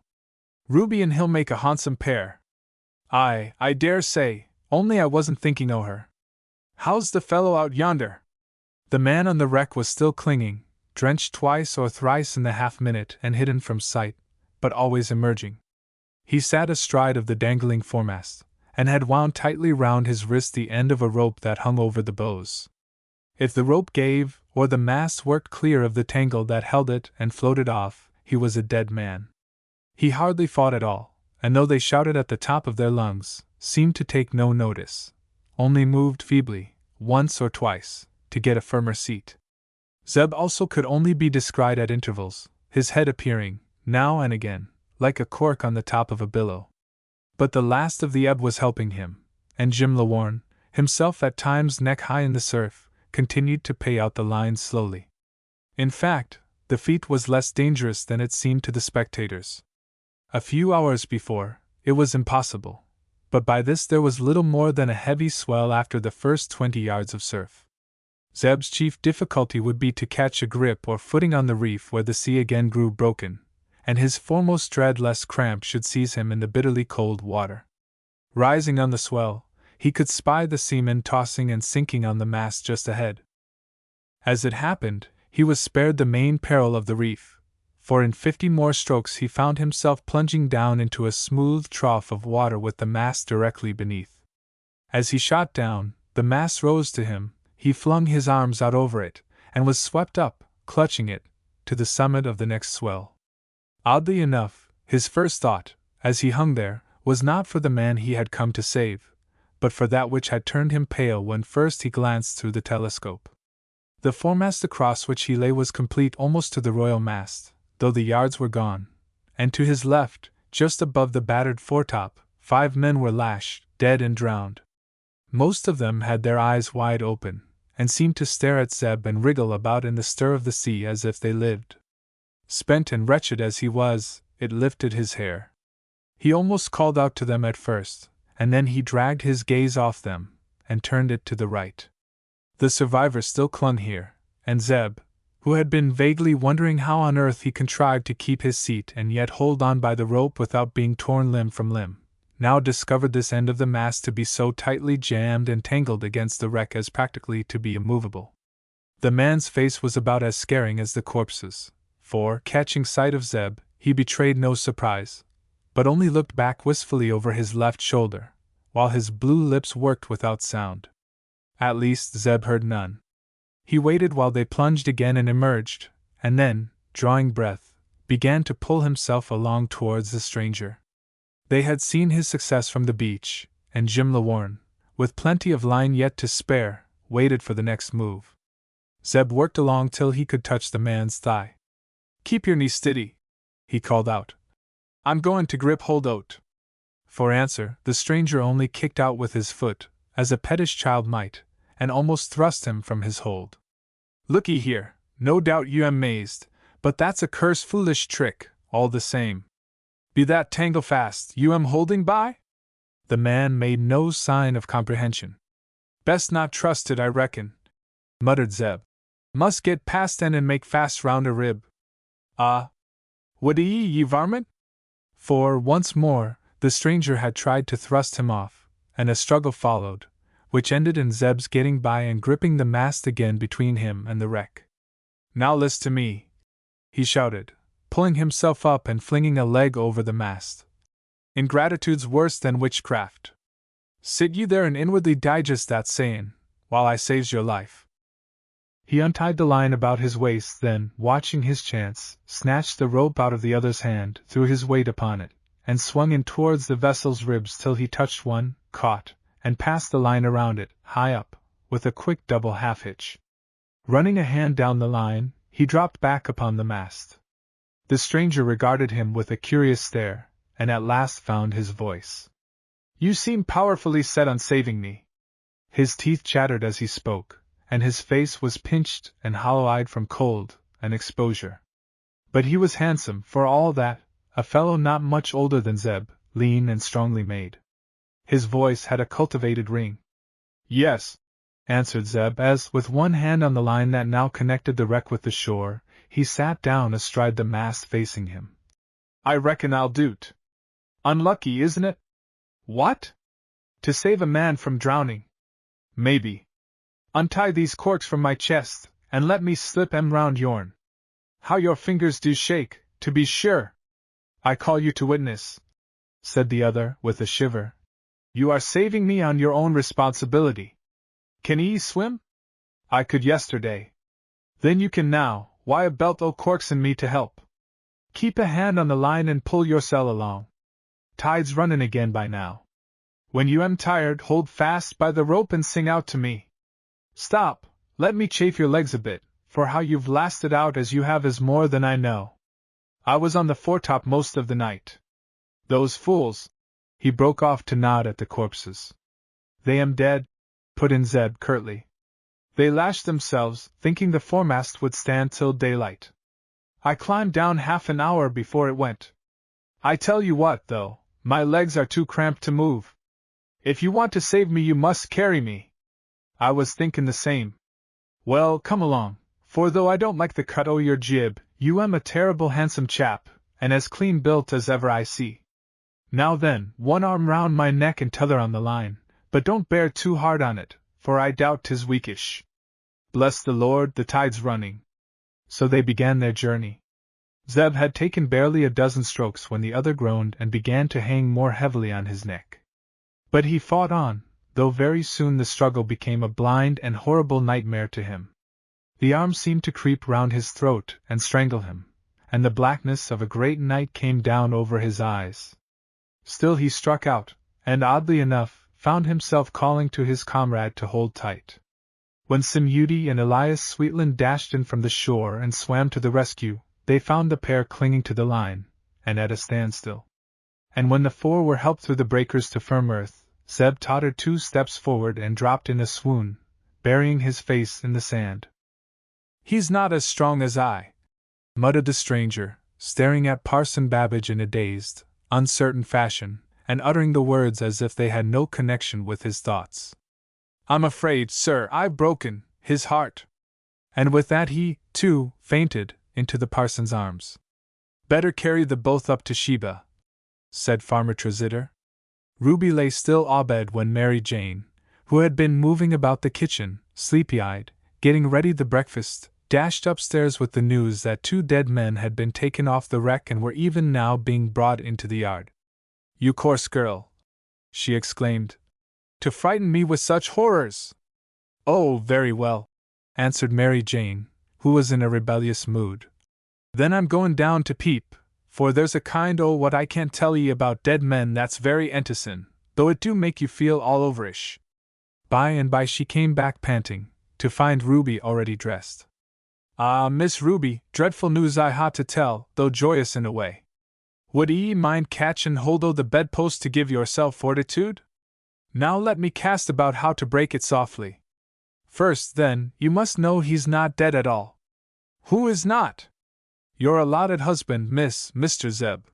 Ruby and he'll make a handsome pair. Aye, I dare say, only I wasn't thinking o' her. How's the fellow out yonder? The man on the wreck was still clinging, drenched twice or thrice in the half-minute and hidden from sight, but always emerging. He sat astride of the dangling foremast, and had wound tightly round his wrist the end of a rope that hung over the bows. If the rope gave, or the mast worked clear of the tangle that held it and floated off, he was a dead man. He hardly fought at all, and though they shouted at the top of their lungs, seemed to take no notice, only moved feebly, once or twice, to get a firmer seat. Zeb also could only be descried at intervals, his head appearing, now and again, like a cork on the top of a billow. But the last of the ebb was helping him, and Jim Lawarne, himself at times neck-high in the surf, continued to pay out the lines slowly. In fact, the feat was less dangerous than it seemed to the spectators. A few hours before, it was impossible, but by this there was little more than a heavy swell after the first 20 yards of surf. Zeb's chief difficulty would be to catch a grip or footing on the reef where the sea again grew broken, and his foremost dread lest cramp should seize him in the bitterly cold water. Rising on the swell, he could spy the seamen tossing and sinking on the mast just ahead. As it happened, he was spared the main peril of the reef, for in 50 more strokes he found himself plunging down into a smooth trough of water with the mast directly beneath. As he shot down, the mast rose to him, he flung his arms out over it, and was swept up, clutching it, to the summit of the next swell. Oddly enough, his first thought, as he hung there, was not for the man he had come to save, but for that which had turned him pale when first he glanced through the telescope. The foremast across which he lay was complete almost to the royal mast, though the yards were gone, and to his left, just above the battered foretop, 5 men were lashed, dead and drowned. Most of them had their eyes wide open, and seemed to stare at Zeb and wriggle about in the stir of the sea as if they lived. Spent and wretched as he was, it lifted his hair. He almost called out to them at first, and then he dragged his gaze off them, and turned it to the right. The survivors still clung here, and Zeb, who had been vaguely wondering how on earth he contrived to keep his seat and yet hold on by the rope without being torn limb from limb, now discovered this end of the mast to be so tightly jammed and tangled against the wreck as practically to be immovable. The man's face was about as scaring as the corpse's, for, catching sight of Zeb, he betrayed no surprise, but only looked back wistfully over his left shoulder, while his blue lips worked without sound. At least Zeb heard none. He waited while they plunged again and emerged, and then, drawing breath, began to pull himself along towards the stranger. They had seen his success from the beach, and Jim Lawarne, with plenty of line yet to spare, waited for the next move. Zeb worked along till he could touch the man's thigh. "Keep your knee steady," he called out. "I'm going to grip hold o't." For answer, the stranger only kicked out with his foot, as a pettish child might, and almost thrust him from his hold. "Looky here, no doubt you am mazed, but that's a curse foolish trick, all the same. Be that tangle fast you am holding by?" The man made no sign of comprehension. "Best not trust it, I reckon," muttered Zeb. "Must get past and make fast round a rib." "Ah! Would ye varmint?" For, once more, the stranger had tried to thrust him off, and a struggle followed, which ended in Zeb's getting by and gripping the mast again between him and the wreck. "Now list to me," he shouted, pulling himself up and flinging a leg over the mast. "Ingratitude's worse than witchcraft. Sit you there and inwardly digest that sayin', while I saves your life." He untied the line about his waist, then, watching his chance, snatched the rope out of the other's hand, threw his weight upon it, and swung in towards the vessel's ribs till he touched one, caught, and passed the line around it, high up, with a quick double half-hitch. Running a hand down the line, he dropped back upon the mast. The stranger regarded him with a curious stare, and at last found his voice. "You seem powerfully set on saving me." His teeth chattered as he spoke, and his face was pinched and hollow-eyed from cold and exposure. But he was handsome, for all that, a fellow not much older than Zeb, lean and strongly made. His voice had a cultivated ring. "Yes," answered Zeb as, with one hand on the line that now connected the wreck with the shore, he sat down astride the mast facing him. "I reckon I'll do't. Unlucky, isn't it?" "What?" "To save a man from drowning." "Maybe. Untie these corks from my chest, and let me slip 'em round yourn. How your fingers do shake, to be sure!" "I call you to witness," said the other, with a shiver. "You are saving me on your own responsibility. Can ye swim?" "I could yesterday." "Then you can now. Why a belt o' corks and me to help? Keep a hand on the line and pull yoursel along. Tide's runnin' again by now. When you am tired, hold fast by the rope and sing out to me. Stop, let me chafe your legs a bit, for how you've lasted out as you have is more than I know. I was on the foretop most of the night. Those fools—" He broke off to nod at the corpses. "They am dead," put in Zeb curtly. "They lashed themselves, thinking the foremast would stand till daylight. I climbed down half an hour before it went. I tell you what, though, my legs are too cramped to move. If you want to save me you must carry me." "I was thinking the same." Well, come along, for though I don't like the cut o' your jib, you am a terrible handsome chap, and as clean built as ever I see. Now then, one arm round my neck and t'other on the line, but don't bear too hard on it, for I doubt 'tis weakish. Bless the Lord, the tide's running. So they began their journey. Zeb had taken barely a dozen strokes when the other groaned and began to hang more heavily on his neck. But he fought on, though very soon the struggle became a blind and horrible nightmare to him. The arm seemed to creep round his throat and strangle him, and the blackness of a great night came down over his eyes. Still he struck out, and oddly enough, found himself calling to his comrade to hold tight. When Simudi and Elias Sweetland dashed in from the shore and swam to the rescue, they found the pair clinging to the line, and at a standstill. And when the four were helped through the breakers to firm earth, Zeb tottered 2 steps forward and dropped in a swoon, burying his face in the sand. "He's not as strong as I," muttered the stranger, staring at Parson Babbage in a dazed, uncertain fashion, and uttering the words as if they had no connection with his thoughts. "I'm afraid, sir, I've broken his heart." And with that he, too, fainted into the parson's arms. "Better carry the both up to Sheba," said Farmer Trezidder. Ruby lay still abed when Mary Jane, who had been moving about the kitchen, sleepy-eyed, getting ready the breakfast, dashed upstairs with the news that 2 dead men had been taken off the wreck and were even now being brought into the yard. "You coarse girl!" she exclaimed. "To frighten me with such horrors!" "Oh, very well," answered Mary Jane, who was in a rebellious mood. "Then I'm goin' down to peep, for there's a kind o' what I can't tell ye about dead men that's very enticin', though it do make you feel all overish." By and by she came back panting, to find Ruby already dressed. "Ah, Miss Ruby, dreadful news I ha' to tell, though joyous in a way. Would 'ee mind catchin' hold o' the bedpost to give yourself fortitude? Now let me cast about how to break it softly. First, then, you must know he's not dead at all." "Who is not?" "Your allotted husband, Mr. Zeb."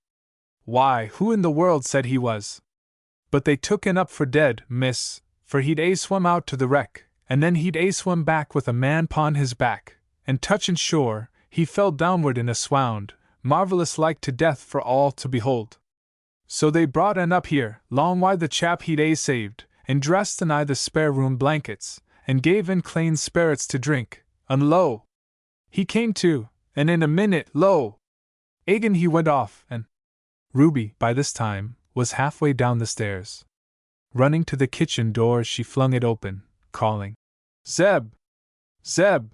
"Why, who in the world said he was?" "But they took en up for dead, miss, for he'd swum out to the wreck, and then he'd swum back with a man 'pon his back, and touchin' shore, he fell downward in a swound, marvellous like to death for all to behold. So they brought en up here, long wi' the chap he'd saved, and dressed en I the spare room blankets, and gave en clane sperrits to drink, and lo! He came to, and in a minute, lo! Again he went off, and—" Ruby, by this time, was halfway down the stairs. Running to the kitchen door, she flung it open, calling, "Zeb! Zeb!"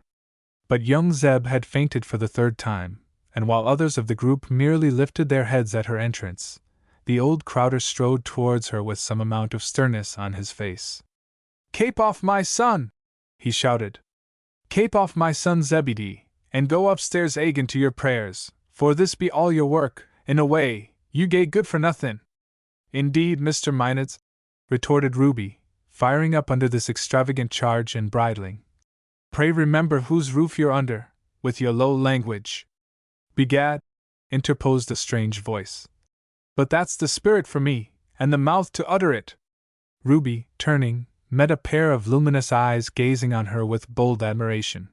But young Zeb had fainted for the 3rd time, and while others of the group merely lifted their heads at her entrance, the old Crowder strode towards her with some amount of sternness on his face. "Cape off, my son!" he shouted. "Cape off, my son Zebedee, and go upstairs again to your prayers, for this be all your work, in a way, you gae good for nothin'." "Indeed, Mr. Mynad's," retorted Ruby, firing up under this extravagant charge and bridling. "Pray remember whose roof you're under, with your low language." "Begad," interposed a strange voice. "But that's the spirit for me, and the mouth to utter it." Ruby, turning, met a pair of luminous eyes gazing on her with bold admiration.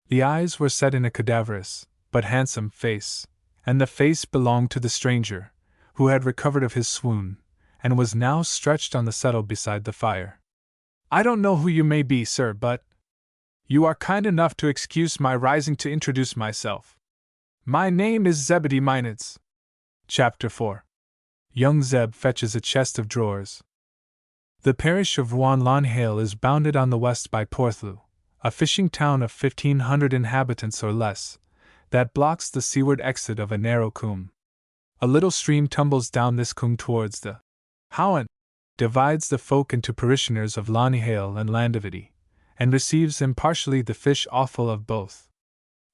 The eyes were set in a cadaverous, but handsome face, and the face belonged to the stranger, who had recovered of his swoon, and was now stretched on the settle beside the fire. "I don't know who you may be, sir, but you are kind enough to excuse my rising to introduce myself. My name is Zebedee Mynad's." Chapter 4. Young Zeb fetches a chest of drawers. The parish of Ruan-Lawnhale is bounded on the west by Porthlew, a fishing town of 1,500 inhabitants or less, that blocks the seaward exit of a narrow coombe. A little stream tumbles down this coombe towards the Howan, divides the folk into parishioners of Lawnhale and Landavity, and receives impartially the fish offal of both.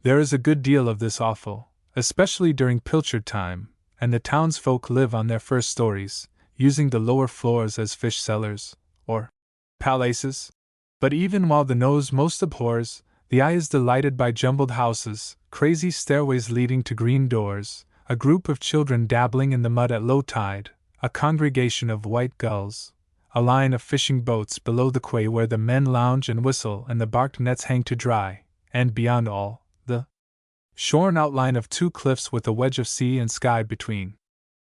There is a good deal of this offal, especially during pilchard time, and the townsfolk live on their first stories, using the lower floors as fish cellars, or palaces. But even while the nose most abhors, the eye is delighted by jumbled houses, crazy stairways leading to green doors, a group of children dabbling in the mud at low tide, a congregation of white gulls, a line of fishing boats below the quay where the men lounge and whistle and the barked nets hang to dry, and beyond all, the shorn outline of two cliffs with a wedge of sea and sky between.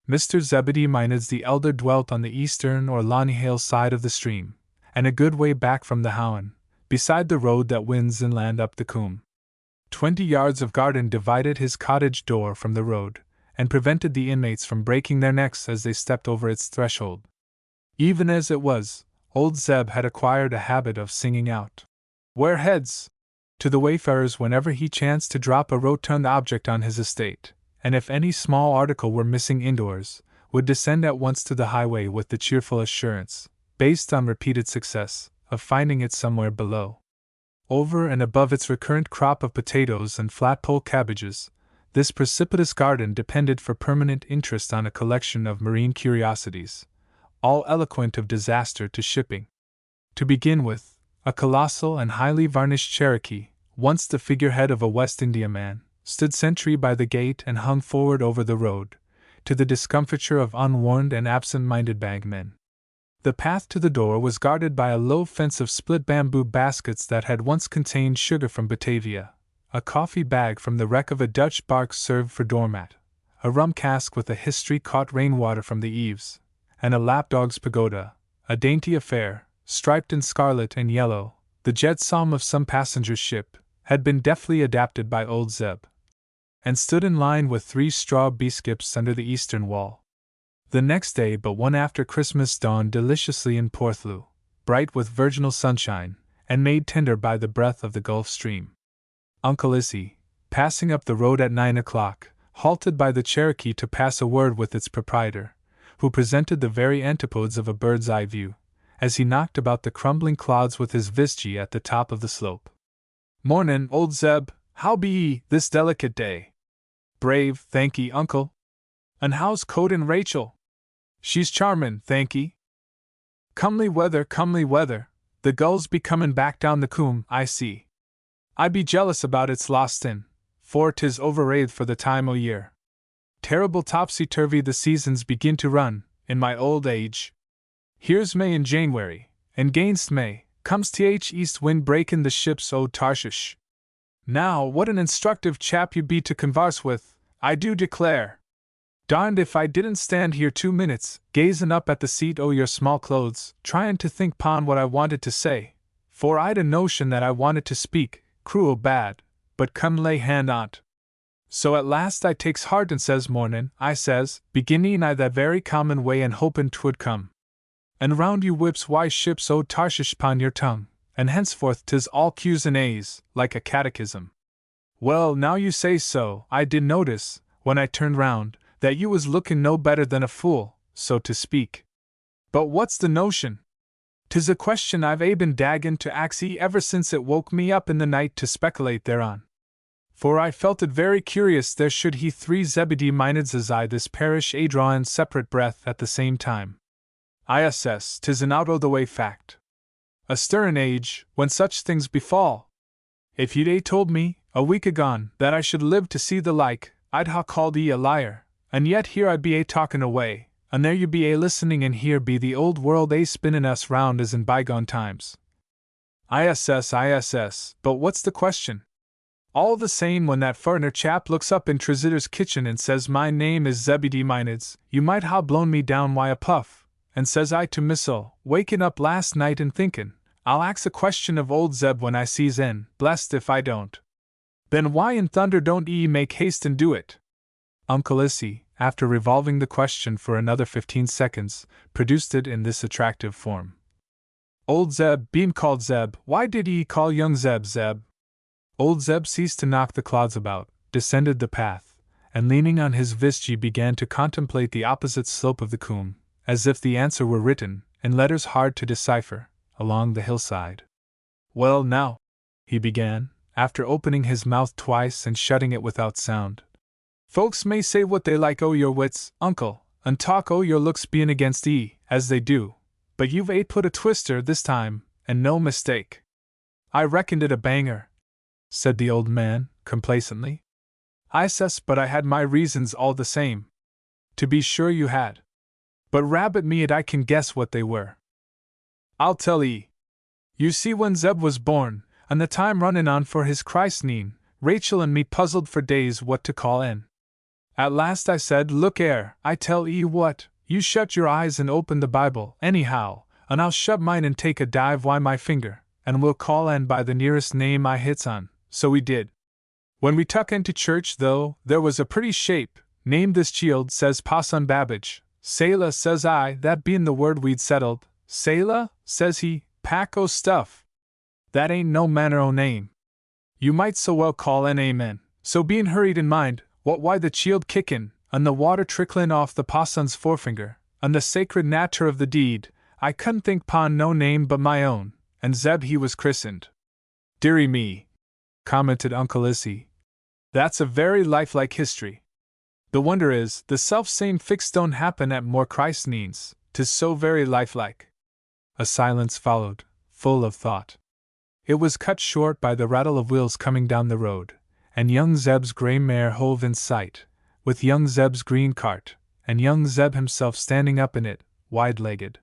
Mr. Zebedee Mineds the elder dwelt on the eastern or Lonnyhale side of the stream, and a good way back from the Howen, beside the road that winds inland up the Coombe. 20 yards of garden divided his cottage door from the road, and prevented the inmates from breaking their necks as they stepped over its threshold. Even as it was, old Zeb had acquired a habit of singing out, "Ware heads!" to the wayfarers whenever he chanced to drop a rotund object on his estate, and if any small article were missing indoors, would descend at once to the highway with the cheerful assurance, based on repeated success, of finding it somewhere below. Over and above its recurrent crop of potatoes and flat-pole cabbages, this precipitous garden depended for permanent interest on a collection of marine curiosities, all eloquent of disaster to shipping. To begin with, a colossal and highly varnished Cherokee, once the figurehead of a West Indiaman, stood sentry by the gate and hung forward over the road, to the discomfiture of unwarned and absent-minded bagmen. The path to the door was guarded by a low fence of split bamboo baskets that had once contained sugar from Batavia, a coffee bag from the wreck of a Dutch bark served for doormat, a rum cask with a history-caught rainwater from the eaves, and a lapdog's pagoda, a dainty affair, striped in scarlet and yellow, the jetsam of some passenger ship, had been deftly adapted by old Zeb, and stood in line with 3 straw beeskips under the eastern wall. The next day but one after Christmas dawned deliciously in Porthloo, bright with virginal sunshine, and made tender by the breath of the Gulf Stream. Uncle Issy, passing up the road at 9 o'clock, halted by the Cherokee to pass a word with its proprietor, who presented the very antipodes of a bird's-eye view, as he knocked about the crumbling clods with his visgy at the top of the slope. "Mornin', old Zeb, how be ye this delicate day?" "Brave, thank ye, uncle." "And how's Code and Rachel?" "She's charmin', thank ye." Comely weather, the gulls be comin' back down the Coombe, I see. I be jealous about its lostin', for 'tis overrated for the time o' year. Terrible topsy-turvy the seasons begin to run, in my old age. Here's May in January, and 'gainst May, comes th east wind breakin' the ships o' Tarshish. Now, what an instructive chap you be to convarse with, I do declare. Darned if I didn't stand here 2 minutes, gazin' up at the seat o' your small clothes, tryin' to think 'pon what I wanted to say, for I'd a notion that I wanted to speak, cruel bad, but come lay hand on't. So at last I takes heart and says, "Mornin'," I says, beginnin' I that very common way and hopin' 'twould come. And round you whips why ships o' Tarshish 'pon your tongue, and henceforth 'tis all Q's and A's, like a catechism. Well, now you say so, I did notice, when I turned round, that you was lookin' no better than a fool, so to speak. But what's the notion? 'Tis a question I've been daggin' to ax ye ever since it woke me up in the night to speculate thereon. For I felt it very curious there should he 3 Zebedee Mineds as I this parish drawin' separate breath at the same time. I assess 'tis an out-o'-the-way fact. A stirrin' age, when such things befall. If you'd told me, a week agone, that I should live to see the like, I'd ha' called ye a liar. And yet here I be talkin' away, and there you be listening, and here be the old world spinnin' us round as in bygone times. I assess, but what's the question? All the same, when that furriner chap looks up in Tresitter's kitchen and says my name is Zebedee Mineds, you might ha' blown me down why a puff, and says I to Missel, wakin' up last night and thinkin', I'll ax a question of old Zeb when I sees en, blest if I don't. Then why in thunder don't ye make haste and do it? Uncle Issy, after revolving the question for another 15 seconds, produced it in this attractive form. "Old Zeb, bein' called Zeb, why did ye call young Zeb Zeb?" Old Zeb ceased to knock the clods about, descended the path, and leaning on his visgy began to contemplate the opposite slope of the Coombe, as if the answer were written, in letters hard to decipher, along the hillside. "Well now," he began, after opening his mouth twice and shutting it without sound. "Folks may say what they like o' your wits, uncle, and talk o' your looks bein' against ye, as they do, but you've put a twister this time, and no mistake." "I reckoned it a banger," said the old man, complacently. "I says, but I had my reasons all the same." "To be sure you had. But rabbit me it I can guess what they were." I'll tell 'ee. You see, when Zeb was born, and the time runnin' on for his christening, Rachel and me puzzled for days what to call en. At last I said, look 'ere, I tell 'ee what, you shut your eyes and open the Bible, anyhow, and I'll shut mine and take a dive wi' my finger, and we'll call en by the nearest name I hits on. So we did. When we tuck into church, though, there was a pretty shape, named this child, says Passon Babbage. Selah, says I, that bein' the word we'd settled. Selah, says he, pack o' stuff. That ain't no manner o' name. You might so well call en amen. So bein' hurried in mind, what why the child kickin', and the water tricklin' off the Passon's forefinger, and the sacred natur of the deed, I couldn't think pon no name but my own, and Zeb he was christened. Dearie me, commented Uncle Issy. That's a very lifelike history. The wonder is, the self-same fix don't happen at more christenings, 'tis so very lifelike. A silence followed, full of thought. It was cut short by the rattle of wheels coming down the road, and young Zeb's grey mare hove in sight, with young Zeb's green cart, and young Zeb himself standing up in it, wide-legged.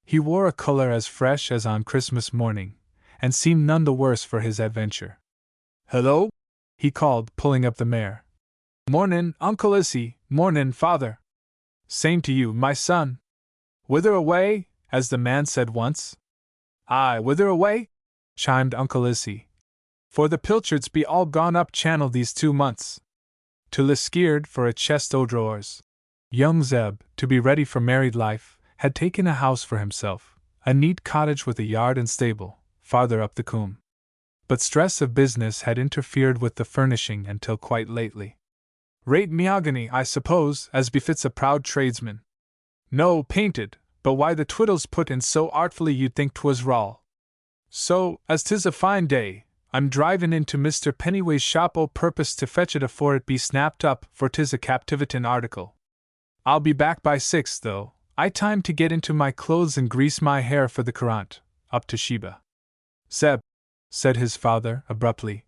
He wore a color as fresh as on Christmas morning, and seemed none the worse for his adventure. Hello? He called, pulling up the mare. Mornin', Uncle Issy, mornin', father. Same to you, my son. Whither away, as the man said once? Aye, whither away? Chimed Uncle Issy. For the pilchards be all gone up channel these 2 months. To Liskeard for a chest o' drawers. Young Zeb, to be ready for married life, had taken a house for himself, a neat cottage with a yard and stable, farther up the coombe. But stress of business had interfered with the furnishing until quite lately. Rate me'ogany, I suppose, as befits a proud tradesman. No, painted, but why the twiddle's put in so artfully you'd think 'twas raw. So, as 'tis a fine day, I'm drivin' into Mr. Pennyway's shop o' purpose to fetch it afore it be snapped up, for 'tis a captivatin' article. I'll be back by 6, though. I time to get into my clothes and grease my hair for the currant, up to Sheba. Zeb, said his father, abruptly,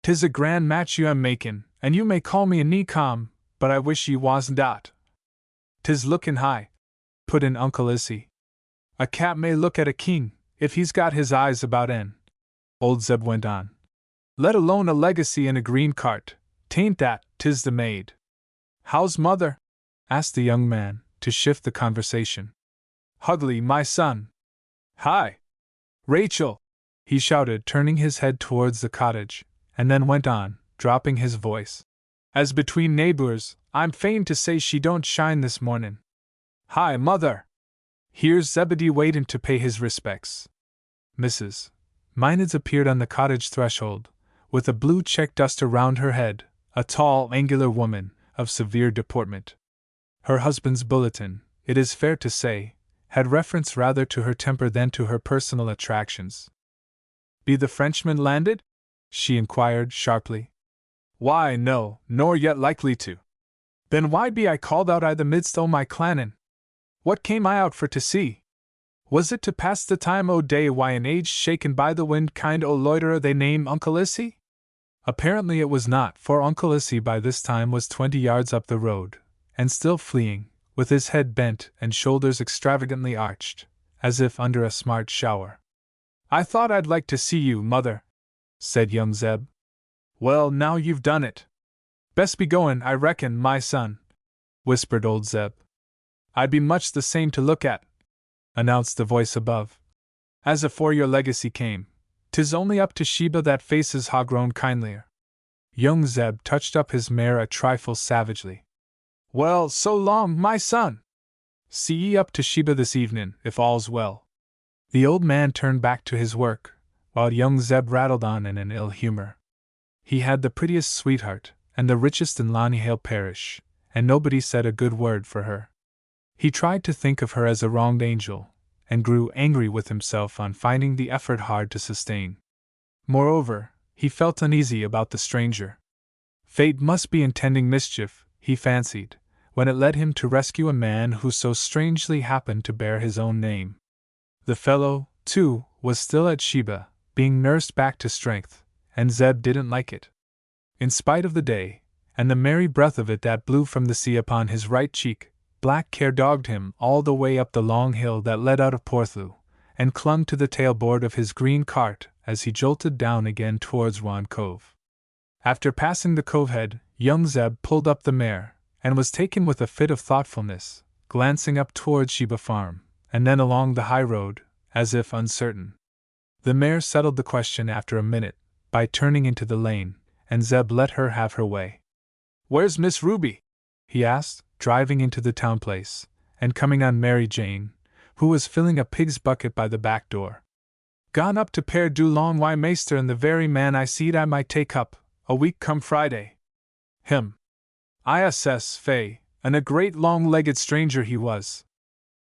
'tis a grand match you am makin', and you may call me a Necom, but I wish ye wasn't dot. 'Tis lookin' high, put in Uncle Issy. A cat may look at a king, if he's got his eyes about en. Old Zeb went on. Let alone a legacy in a green cart, 'tain't that, 'tis the maid. How's mother? Asked the young man, to shift the conversation. Hugly, my son. Hi! Rachel! He shouted, turning his head towards the cottage, and then went on, dropping his voice. As between neighbors, I'm fain to say she don't shine this mornin'. Hi, mother! Here's Zebedee waitin' to pay his respects. Mrs. Mineds appeared on the cottage threshold, with a blue check duster round her head, a tall, angular woman, of severe deportment. Her husband's bulletin, it is fair to say, had reference rather to her temper than to her personal attractions. Be the Frenchman landed? She inquired sharply. Why, no, nor yet likely to. Then why be I called out I the midst o' my clannin'? What came I out for to see? Was it to pass the time o' day why an age shaken by the wind kind o' loiterer they name Uncle Issy? Apparently it was not, for Uncle Issy by this time was 20 yards up the road, and still fleeing, with his head bent and shoulders extravagantly arched, as if under a smart shower. I thought I'd like to see you, mother, said young Zeb. Well, now you've done it. Best be goin', I reckon, my son, whispered old Zeb. I'd be much the same to look at, announced the voice above. As afore your legacy came, 'tis only up to Sheba that faces ha grown kindlier. Young Zeb touched up his mare a trifle savagely. Well, so long, my son! See ye up to Sheba this evenin', if all's well. The old man turned back to his work, while young Zeb rattled on in an ill humor. He had the prettiest sweetheart, and the richest in Lonyhale parish, and nobody said a good word for her. He tried to think of her as a wronged angel, and grew angry with himself on finding the effort hard to sustain. Moreover, he felt uneasy about the stranger. Fate must be intending mischief, he fancied, when it led him to rescue a man who so strangely happened to bear his own name. The fellow, too, was still at Sheba, being nursed back to strength, and Zeb didn't like it. In spite of the day, and the merry breath of it that blew from the sea upon his right cheek, black care dogged him all the way up the long hill that led out of Porthlew, and clung to the tailboard of his green cart as he jolted down again towards Wan Cove. After passing the cove head, young Zeb pulled up the mare, and was taken with a fit of thoughtfulness, glancing up towards Sheba Farm, and then along the high road, as if uncertain. The mare settled the question after a minute, by turning into the lane, and Zeb let her have her way. "Where's Miss Ruby?" he asked, driving into the town place, and coming on Mary Jane, who was filling a pig's bucket by the back door. "Gone up to Père du Long Wy Meester, and the very man I seed I might take up, a week come Friday." "Him. ISS Fay, and a great long-legged stranger he was.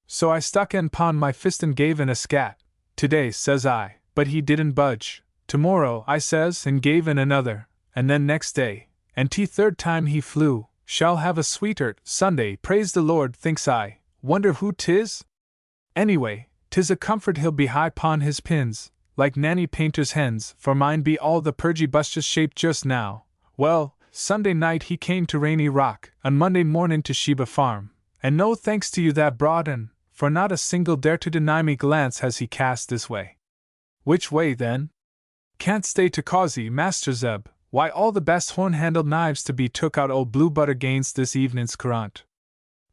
So I stuck en pon my fist and gave en a scat. Today, says I, but he didn't budge. Tomorrow, I says, and gave en another, and then next day, and third time he flew. Shall have a sweetheart Sunday, praise the Lord, thinks I. Wonder who 'tis? Anyway, 'tis a comfort he'll be high pon his pins, like Nanny Painter's hens, for mine be all the purgy bushes shaped just now. Well, Sunday night he came to Rainy Rock, and Monday morning to Sheba Farm, and no thanks to you that brought en, for not a single dare to deny me glance has he cast this way." "Which way, then?" "Can't stay to causey, Master Zeb. Why, all the best horn-handled knives to be took out old Blue Butter Gaines this evening's currant.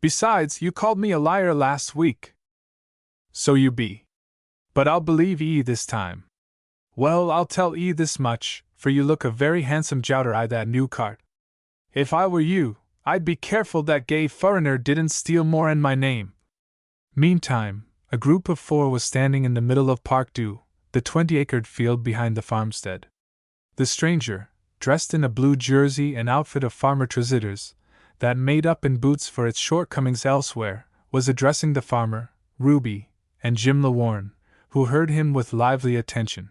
Besides, you called me a liar last week." "So you be. But I'll believe ye this time." "Well, I'll tell ye this much, for you look a very handsome jouter I that new cart. If I were you, I'd be careful that gay furriner didn't steal more'n my name." Meantime, a group of 4 was standing in the middle of Park Dew, the 20-acred field behind the farmstead. The stranger, dressed in a blue jersey and outfit of farmer trousers, that made up in boots for its shortcomings elsewhere, was addressing the farmer, Ruby, and Jim Lawarne, who heard him with lively attention.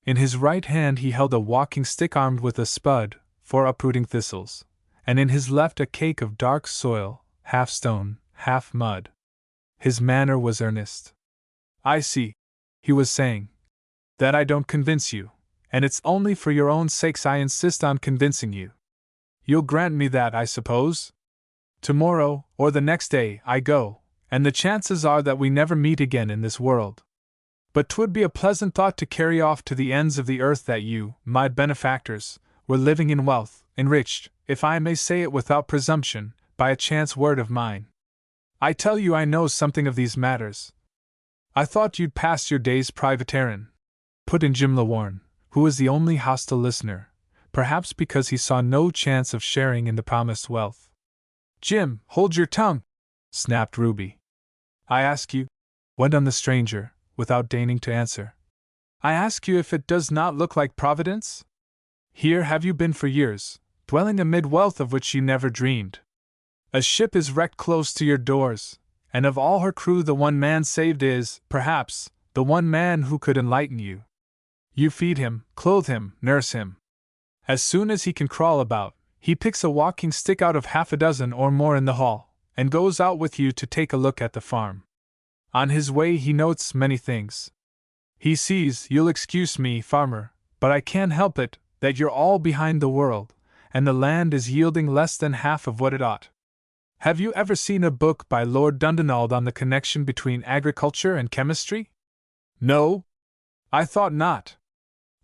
In his right hand he held a walking stick armed with a spud, for uprooting thistles, and in his left a cake of dark soil, half stone, half mud. His manner was earnest. "I see," he was saying, "that I don't convince you, and it's only for your own sakes I insist on convincing you. You'll grant me that, I suppose? Tomorrow, or the next day, I go, and the chances are that we never meet again in this world. But 'twould be a pleasant thought to carry off to the ends of the earth that you, my benefactors, were living in wealth, enriched, if I may say it without presumption, by a chance word of mine. I tell you I know something of these matters." "I thought you'd passed your days privateerin'," put in Jim Lawarne, who was the only hostile listener, perhaps because he saw no chance of sharing in the promised wealth. "Jim, hold your tongue!" snapped Ruby. "I ask you," went on the stranger, without deigning to answer, "I ask you if it does not look like Providence? Here have you been for years, dwelling amid wealth of which you never dreamed. A ship is wrecked close to your doors, and of all her crew the one man saved is, perhaps, the one man who could enlighten you. You feed him, clothe him, nurse him. As soon as he can crawl about, he picks a walking stick out of half a dozen or more in the hall, and goes out with you to take a look at the farm. On his way he notes many things. He sees, you'll excuse me, farmer, but I can't help it, that you're all behind the world, and the land is yielding less than half of what it ought. Have you ever seen a book by Lord Dundonald on the connection between agriculture and chemistry? No? I thought not.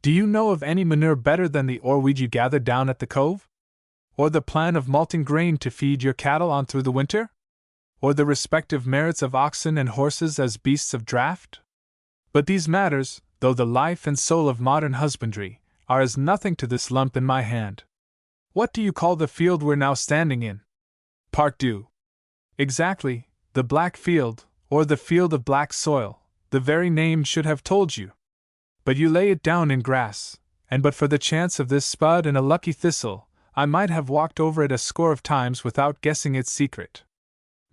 Do you know of any manure better than the oreweed you gather down at the cove? Or the plan of malting grain to feed your cattle on through the winter? Or the respective merits of oxen and horses as beasts of draught? But these matters, though the life and soul of modern husbandry, are as nothing to this lump in my hand. What do you call the field we're now standing in? Park Dew. Exactly, the black field, or the field of black soil, the very name should have told you. But you lay it down in grass, and but for the chance of this spud and a lucky thistle, I might have walked over it a score of times without guessing its secret.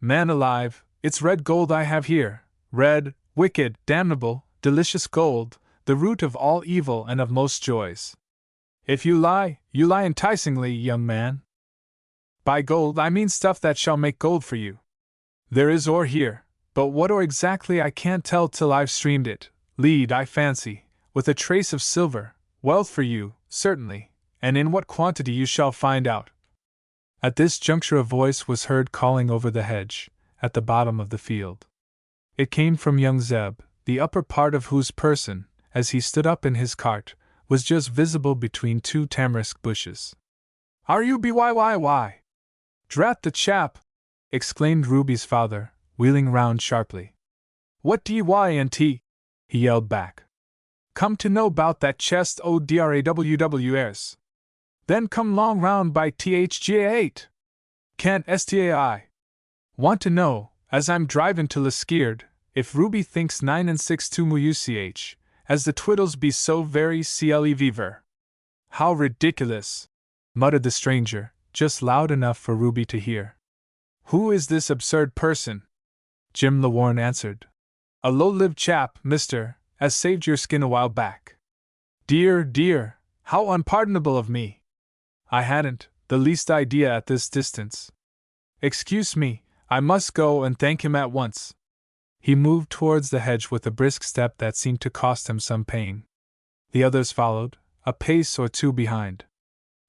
Man alive, it's red gold I have here, red, wicked, damnable, delicious gold, the root of all evil and of most joys. If you lie enticingly, young man. By gold I mean stuff that shall make gold for you. There is ore here, but what ore exactly I can't tell till I've streamed it. Lead, I fancy, with a trace of silver, wealth for you, certainly, and in what quantity you shall find out. At this juncture a voice was heard calling over the hedge, at the bottom of the field. It came from young Zeb, the upper part of whose person, as he stood up in his cart, was just visible between two tamarisk bushes. "Are you BYYY? Drat the chap!" exclaimed Ruby's father, wheeling round sharply. "What DYNT?" he yelled back. "Come to know 'bout that chest o' DRAWWRs. Then come long round by THGA8. Can't STAI. Want to know, as I'm drivin' to Leskeard, if Ruby thinks 9 and 6 to MUCH, as the twiddles be so very clever." "How ridiculous!" muttered the stranger, just loud enough for Ruby to hear. "Who is this absurd person?" Jim Lawarne answered. "A low-lived chap, mister, as saved your skin a while back." "Dear, dear, how unpardonable of me! I hadn't the least idea at this distance. Excuse me, I must go and thank him at once." He moved towards the hedge with a brisk step that seemed to cost him some pain. The others followed, a pace or two behind.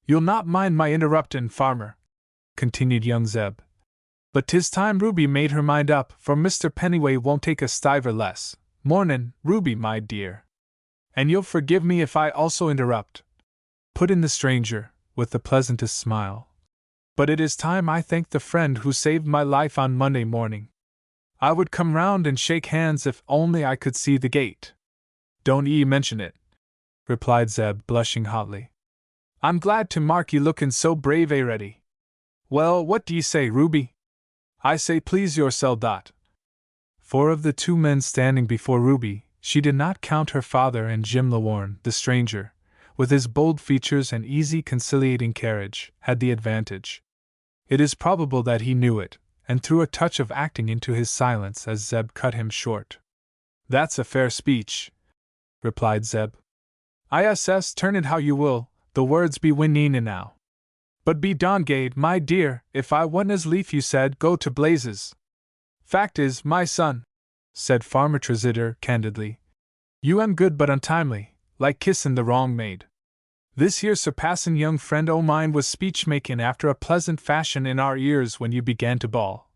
"You'll not mind my interruptin', farmer," continued young Zeb. "But 'tis time Ruby made her mind up, for Mr. Pennyway won't take a stiver less. Mornin', Ruby, my dear." "And you'll forgive me if I also interrupt," put in the stranger, with the pleasantest smile. "But it is time I thanked the friend who saved my life on Monday morning. I would come round and shake hands if only I could see the gate." "Don't ye mention it," replied Zeb, blushing hotly. "I'm glad to mark ye lookin' so brave ready. Well, what d'ye say, Ruby?" "I say please yoursel. For of the two men standing before Ruby, she did not count her father and Jim Lawarne. The stranger, with his bold features and easy conciliating carriage, had the advantage. It is probable that he knew it, and threw a touch of acting into his silence as Zeb cut him short. "That's a fair speech," replied Zeb. "ISS, turn it how you will, the words be winning now. But be dongade, my dear, if I wa'n't as lief you said go to blazes. Fact is, my son," said Farmer Trezidder candidly, "you am good but untimely, like kissin' the wrong maid. This here surpassin' young friend o' mine was speech-makin' after a pleasant fashion in our ears when you began to bawl."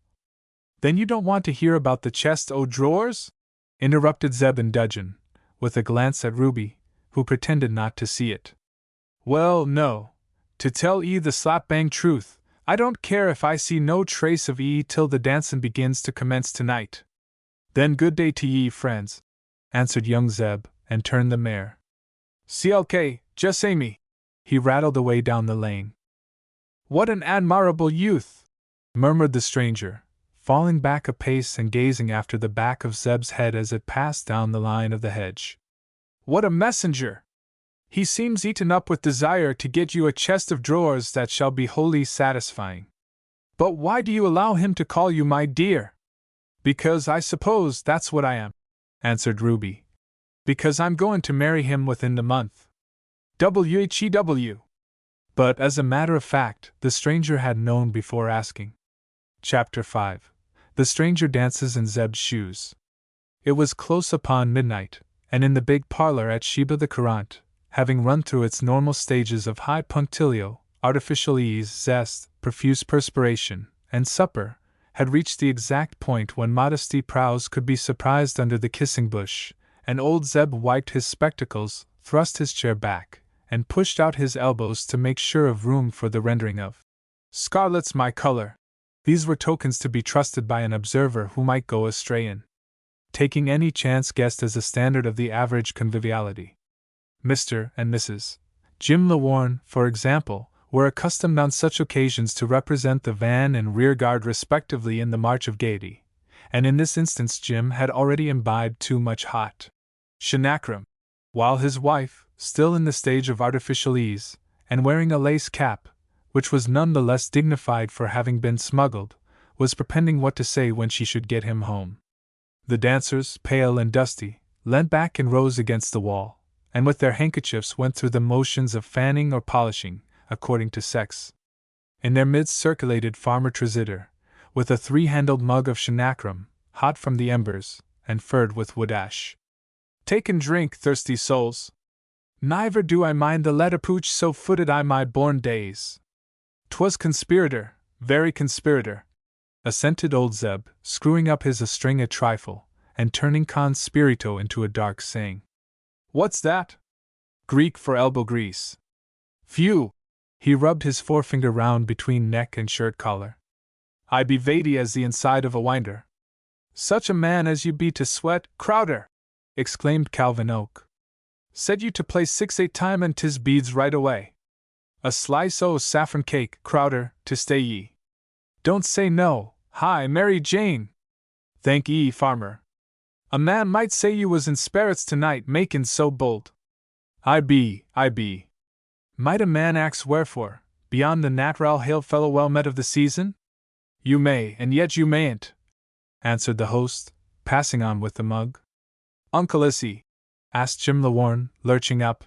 "Then you don't want to hear about the chest o' drawers?" interrupted Zeb in dudgeon, with a glance at Ruby, who pretended not to see it. "Well, no. To tell ye the slap-bang truth, I don't care if I see no trace of ye till the dancin' begins to commence tonight." "Then good day to ye, friends," answered young Zeb, and turned the mare. "CLK, just Amy!" he rattled away down the lane. "What an admirable youth!" murmured the stranger, falling back a pace and gazing after the back of Zeb's head as it passed down the line of the hedge. "What a messenger! He seems eaten up with desire to get you a chest of drawers that shall be wholly satisfying. But why do you allow him to call you my dear?" "Because I suppose that's what I am," answered Ruby. "Because I'm going to marry him within the month. WHEW. But as a matter of fact, the stranger had known before asking. Chapter 5. The stranger dances in Zeb's shoes. It was close upon midnight, and in the big parlor at Sheba the Courant, having run through its normal stages of high punctilio, artificial ease, zest, profuse perspiration, and supper, had reached the exact point when modesty prows could be surprised under the kissing bush, and old Zeb wiped his spectacles, thrust his chair back, and pushed out his elbows to make sure of room for the rendering of "Scarlet's my color." These were tokens to be trusted by an observer who might go astray in taking any chance guest as a standard of the average conviviality. Mr. and Mrs. Jim Lawarne, for example, were accustomed on such occasions to represent the van and rear guard respectively in the march of gaiety, and in this instance Jim had already imbibed too much hot shenanigans, while his wife, still in the stage of artificial ease, and wearing a lace cap, which was none the less dignified for having been smuggled, was propending what to say when she should get him home. The dancers, pale and dusty, leant back and rose against the wall, and with their handkerchiefs went through the motions of fanning or polishing, according to sex. In their midst circulated Farmer Trezidder, with a three-handled mug of shenanigans, hot from the embers, and furred with wood ash. "Take and drink, thirsty souls. Neither do I mind the letter-pooch so footed I my born days." "'Twas conspirator, very conspirator," assented old Zeb, screwing up his string a trifle, and turning con spirito into a dark saying. What's that? Greek for elbow grease. Phew! He rubbed his forefinger round between neck and shirt collar. I be vady as the inside of a winder. Such a man as you be to sweat, Crowder! Exclaimed Calvin Oak. Said you to play 6-8 time and 'tis beads right away. A slice o' saffron cake, Crowder, to stay ye. Don't say no. Hi, Mary Jane! Thank ye, farmer. A man might say you was in sperrits tonight, makin' so bold. I be. Might a man ax wherefore, beyond the nat'ral hail fellow well met of the season? You may, and yet you mayn't, answered the host, passing on with the mug. Uncle Issy, asked Jim Lawarne, lurching up.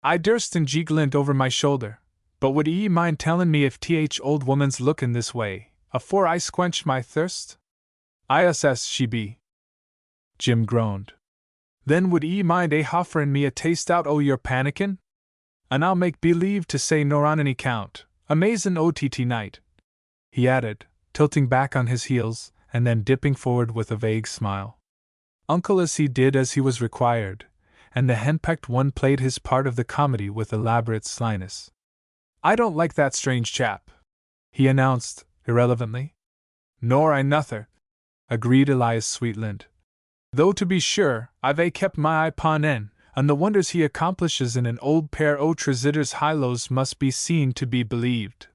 I durstn't gee glint over my shoulder, but would ye mind tellin' me if old woman's lookin' this way, afore I squench my thirst? ISS she be. Jim groaned. Then would ye mind hofferin' me a taste out o' your pannikin? And I'll make believe to say nor on any count, amazin' OTT night, he added, tilting back on his heels, and then dipping forward with a vague smile. Uncle Issy did as he was required, and the henpecked one played his part of the comedy with elaborate slyness. I don't like that strange chap, he announced, irrelevantly. Nor I nother, agreed Elias Sweetland. Though to be sure, I've kept my eye pon en, and the wonders he accomplishes in an old pair o' Tresider's high-lows must be seen to be believed.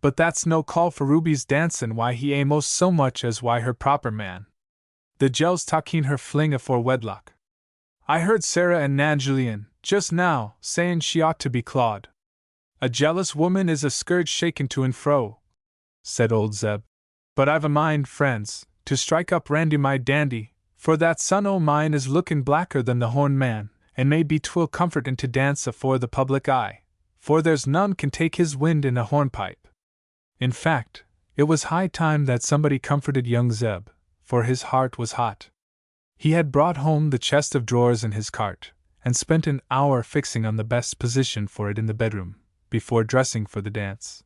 But that's no call for Ruby's dancin' why he amos so much as why her proper man. The gels talkin' her fling afore wedlock. I heard Sarah and Nan Julian, just now, sayin' she ought to be clawed. A jealous woman is a scourge shaken to and fro, said old Zeb. But I've a mind, friends, to strike up Randy my dandy, for that son o' mine is lookin' blacker than the horn man, and maybe 'twill comfort him to dance afore the public eye, for there's none can take his wind in a hornpipe. In fact, it was high time that somebody comforted young Zeb, for his heart was hot. He had brought home the chest of drawers in his cart, and spent an hour fixing on the best position for it in the bedroom, before dressing for the dance.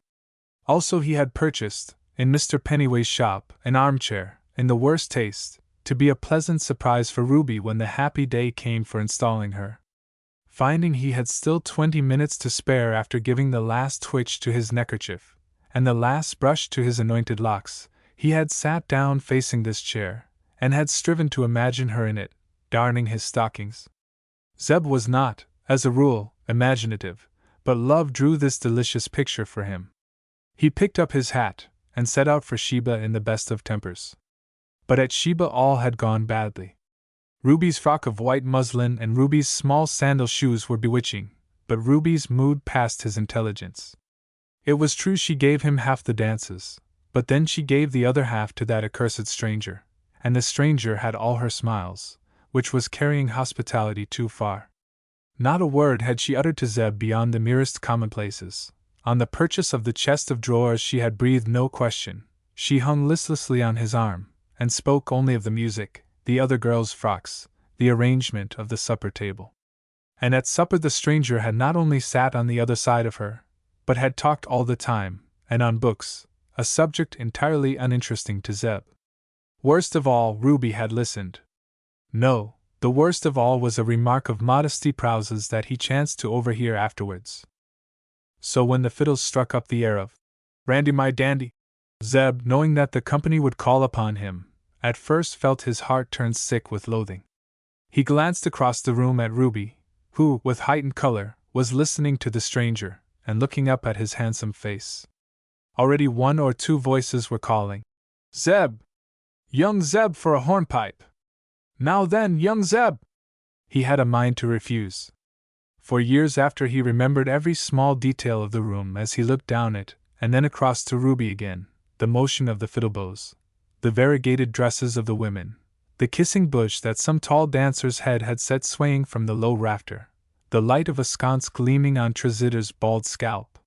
Also he had purchased, in Mr. Pennyway's shop, an armchair, in the worst taste, to be a pleasant surprise for Ruby when the happy day came for installing her. Finding he had still 20 minutes to spare after giving the last twitch to his neckerchief, and the last brush to his anointed locks, he had sat down facing this chair, and had striven to imagine her in it, darning his stockings. Zeb was not, as a rule, imaginative, but love drew this delicious picture for him. He picked up his hat, and set out for Sheba in the best of tempers. But at Sheba all had gone badly. Ruby's frock of white muslin and Ruby's small sandal shoes were bewitching, but Ruby's mood passed his intelligence. It was true she gave him half the dances, but then she gave the other half to that accursed stranger, and the stranger had all her smiles, which was carrying hospitality too far. Not a word had she uttered to Zeb beyond the merest commonplaces. On the purchase of the chest of drawers she had breathed no question. She hung listlessly on his arm, and spoke only of the music, the other girls' frocks, the arrangement of the supper table. And at supper the stranger had not only sat on the other side of her, but had talked all the time, and on books, a subject entirely uninteresting to Zeb. Worst of all, Ruby had listened. No, the worst of all was a remark of modesty Prowse's that he chanced to overhear afterwards. So when the fiddles struck up the air of Randy my dandy, Zeb, knowing that the company would call upon him, at first felt his heart turn sick with loathing. He glanced across the room at Ruby, who, with heightened color, was listening to the stranger, and looking up at his handsome face. Already 1 or 2 voices were calling, Zeb! Young Zeb for a hornpipe! Now then, young Zeb! He had a mind to refuse. For years after he remembered every small detail of the room as he looked down it, and then across to Ruby again, the motion of the fiddle bows, the variegated dresses of the women, the kissing bush that some tall dancer's head had set swaying from the low rafter, the light of a sconce gleaming on Tresider's bald scalp.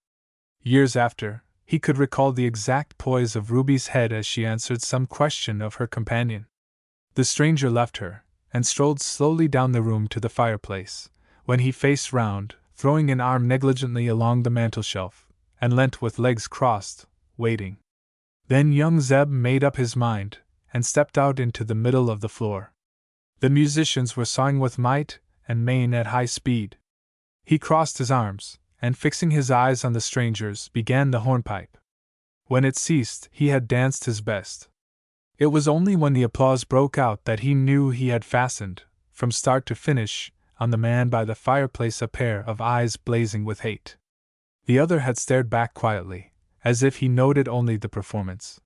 Years after, he could recall the exact poise of Ruby's head as she answered some question of her companion. The stranger left her, and strolled slowly down the room to the fireplace, when he faced round, throwing an arm negligently along the mantelshelf, and leant with legs crossed, waiting. Then young Zeb made up his mind, and stepped out into the middle of the floor. The musicians were sawing with might and main at high speed. He crossed his arms, and fixing his eyes on the strangers, began the hornpipe. When it ceased, he had danced his best. It was only when the applause broke out that he knew he had fastened, from start to finish, on the man by the fireplace a pair of eyes blazing with hate. The other had stared back quietly, as if he noted only the performance.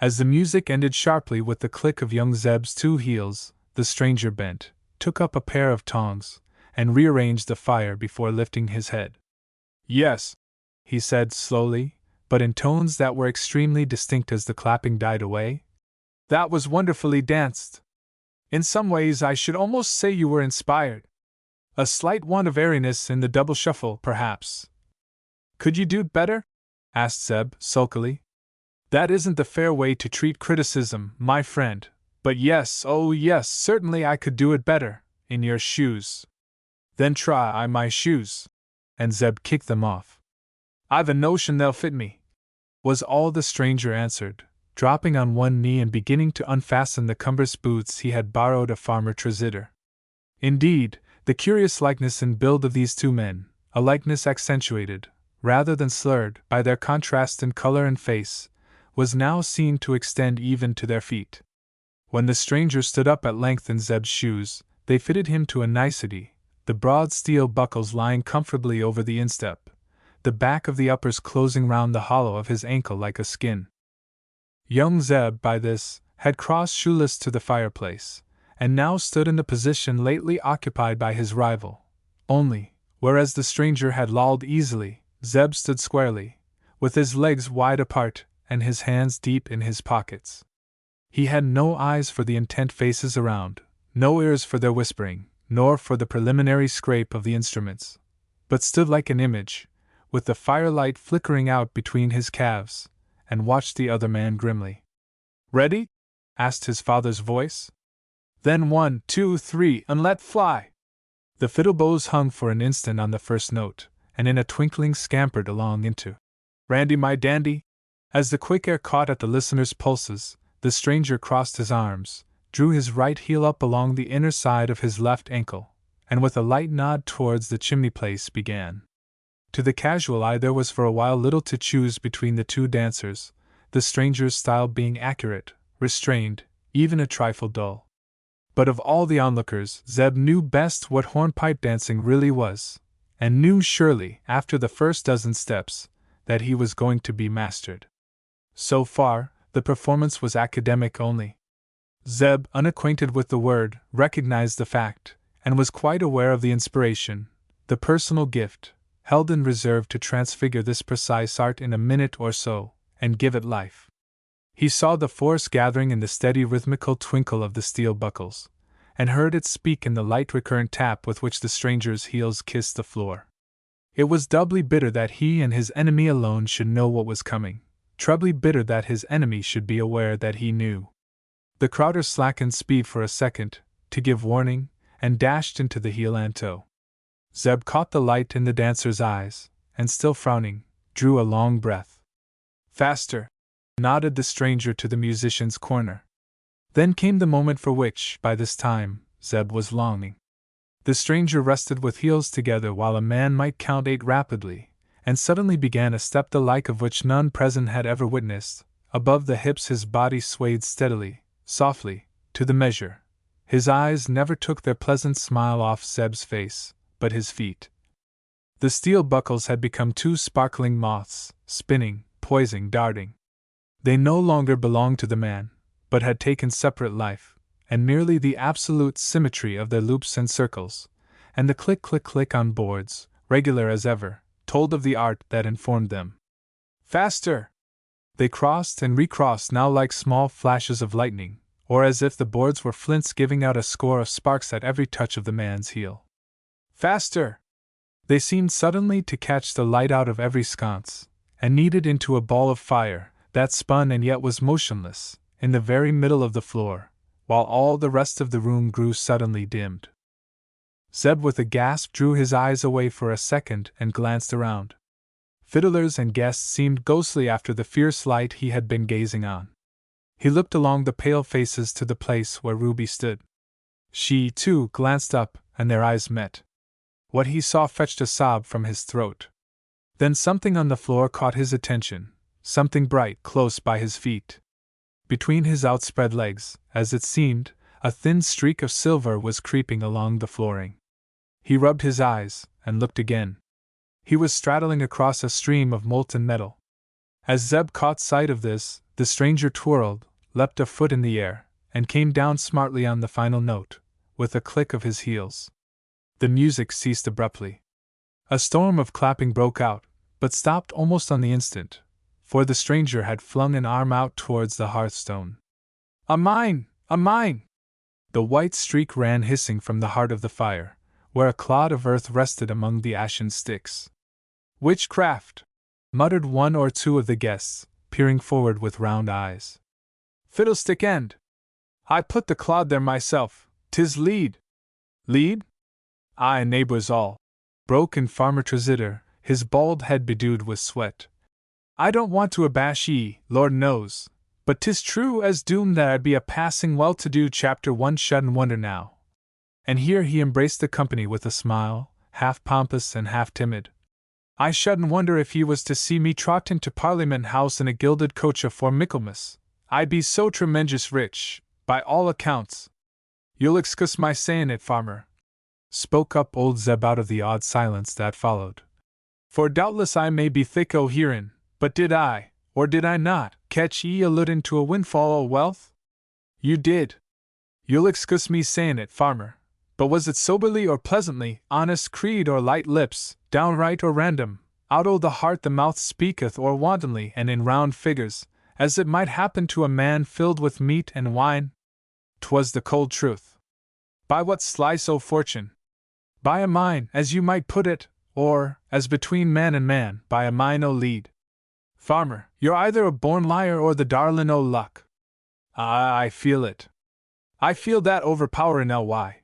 As the music ended sharply with the click of young Zeb's 2 heels, the stranger bent, took up a pair of tongs, and rearranged the fire before lifting his head. "Yes," he said slowly, but in tones that were extremely distinct as the clapping died away. "That was wonderfully danced. In some ways I should almost say you were inspired. A slight want of airiness in the double shuffle, perhaps. Could you do it better?" asked Zeb, sulkily. "That isn't the fair way to treat criticism, my friend, but yes, oh yes, certainly I could do it better, in your shoes." "Then try my shoes." And Zeb kicked them off. "I've a notion they'll fit me," was all the stranger answered, dropping on one knee and beginning to unfasten the cumbrous boots he had borrowed of Farmer Trezidder. Indeed, the curious likeness in build of these 2 men, a likeness accentuated, rather than slurred, by their contrast in color and face, was now seen to extend even to their feet. When the stranger stood up at length in Zeb's shoes, they fitted him to a nicety, the broad steel buckles lying comfortably over the instep, the back of the uppers closing round the hollow of his ankle like a skin. Young Zeb, by this, had crossed shoeless to the fireplace, and now stood in the position lately occupied by his rival. Only, whereas the stranger had lolled easily, Zeb stood squarely, with his legs wide apart and his hands deep in his pockets. He had no eyes for the intent faces around, no ears for their whispering, nor for the preliminary scrape of the instruments, but stood like an image, with the firelight flickering out between his calves, and watched the other man grimly. "Ready?" asked his father's voice. "Then 1, 2, 3, and let fly!" The fiddle bows hung for an instant on the first note, and in a twinkling scampered along into "Randy my dandy." As the quick air caught at the listener's pulses, the stranger crossed his arms, drew his right heel up along the inner side of his left ankle, and with a light nod towards the chimney place began. To the casual eye there was for a while little to choose between the 2 dancers, the stranger's style being accurate, restrained, even a trifle dull. But of all the onlookers, Zeb knew best what hornpipe dancing really was, and knew surely, after the first dozen steps, that he was going to be mastered. So far, the performance was academic only. Zeb, unacquainted with the word, recognized the fact, and was quite aware of the inspiration, the personal gift, held in reserve to transfigure this precise art in a minute or so, and give it life. He saw the force gathering in the steady rhythmical twinkle of the steel buckles, and heard it speak in the light recurrent tap with which the stranger's heels kissed the floor. It was doubly bitter that he and his enemy alone should know what was coming, trebly bitter that his enemy should be aware that he knew. The crowder slackened speed for a second, to give warning, and dashed into the heel and toe. Zeb caught the light in the dancer's eyes, and still frowning, drew a long breath. "Faster!" nodded the stranger to the musician's corner. Then came the moment for which, by this time, Zeb was longing. The stranger rested with heels together while a man might count 8 rapidly, and suddenly began a step the like of which none present had ever witnessed. Above the hips his body swayed steadily, softly, to the measure. His eyes never took their pleasant smile off Zeb's face, but his feet. The steel buckles had become 2 sparkling moths, spinning, poising, darting. They no longer belonged to the man, but had taken separate life, and merely the absolute symmetry of their loops and circles, and the click-click-click on boards, regular as ever, told of the art that informed them. "Faster!" They crossed and recrossed now like small flashes of lightning, or as if the boards were flints giving out a score of sparks at every touch of the man's heel. "Faster!" They seemed suddenly to catch the light out of every sconce, and kneaded into a ball of fire, that spun and yet was motionless, in the very middle of the floor, while all the rest of the room grew suddenly dimmed. Zeb with a gasp drew his eyes away for a second and glanced around. Fiddlers and guests seemed ghostly after the fierce light he had been gazing on. He looked along the pale faces to the place where Ruby stood. She, too, glanced up, and their eyes met. What he saw fetched a sob from his throat. Then something on the floor caught his attention, something bright close by his feet. Between his outspread legs, as it seemed, a thin streak of silver was creeping along the flooring. He rubbed his eyes, and looked again. He was straddling across a stream of molten metal. As Zeb caught sight of this, the stranger twirled, leapt a foot in the air, and came down smartly on the final note, with a click of his heels. The music ceased abruptly. A storm of clapping broke out, but stopped almost on the instant, for the stranger had flung an arm out towards the hearthstone. "A mine! A mine!" The white streak ran hissing from the heart of the fire, where a clod of earth rested among the ashen sticks. "Witchcraft!" muttered one or two of the guests, peering forward with round eyes. "Fiddlestick end! I put the clod there myself, 'tis lead!" "Lead?" "Aye, neighbors all," broke in Farmer Trezidder, his bald head bedewed with sweat. "I don't want to abash ye, Lord knows, but 'tis true as doom that I be a passing well-to-do chapter one shouldn't wonder now." And here he embraced the company with a smile, half pompous and half timid. "I shouldn't wonder if ye was to see me trot into Parliament House in a gilded coach afore Michaelmas. I be so tremenjous rich, by all accounts." "You'll excuse my sayin' it, farmer," spoke up old Zeb out of the odd silence that followed. "For doubtless I may be thick o' hearin', but did I, or did I not, catch ye alludin' to a windfall o' wealth?" "You did." "You'll excuse me sayin' it, farmer, but was it soberly or pleasantly, honest creed or light lips, downright or random, out o' the heart the mouth speaketh, or wantonly and in round figures, as it might happen to a man filled with meat and wine?" "'Twas the cold truth." "By what slice o' fortune?" "By a mine, as you might put it, or, as between man and man, by a mine o' lead." "Farmer, you're either a born liar or the darlin' o' luck." "Ah, I feel it. I feel that overpowerin' ly.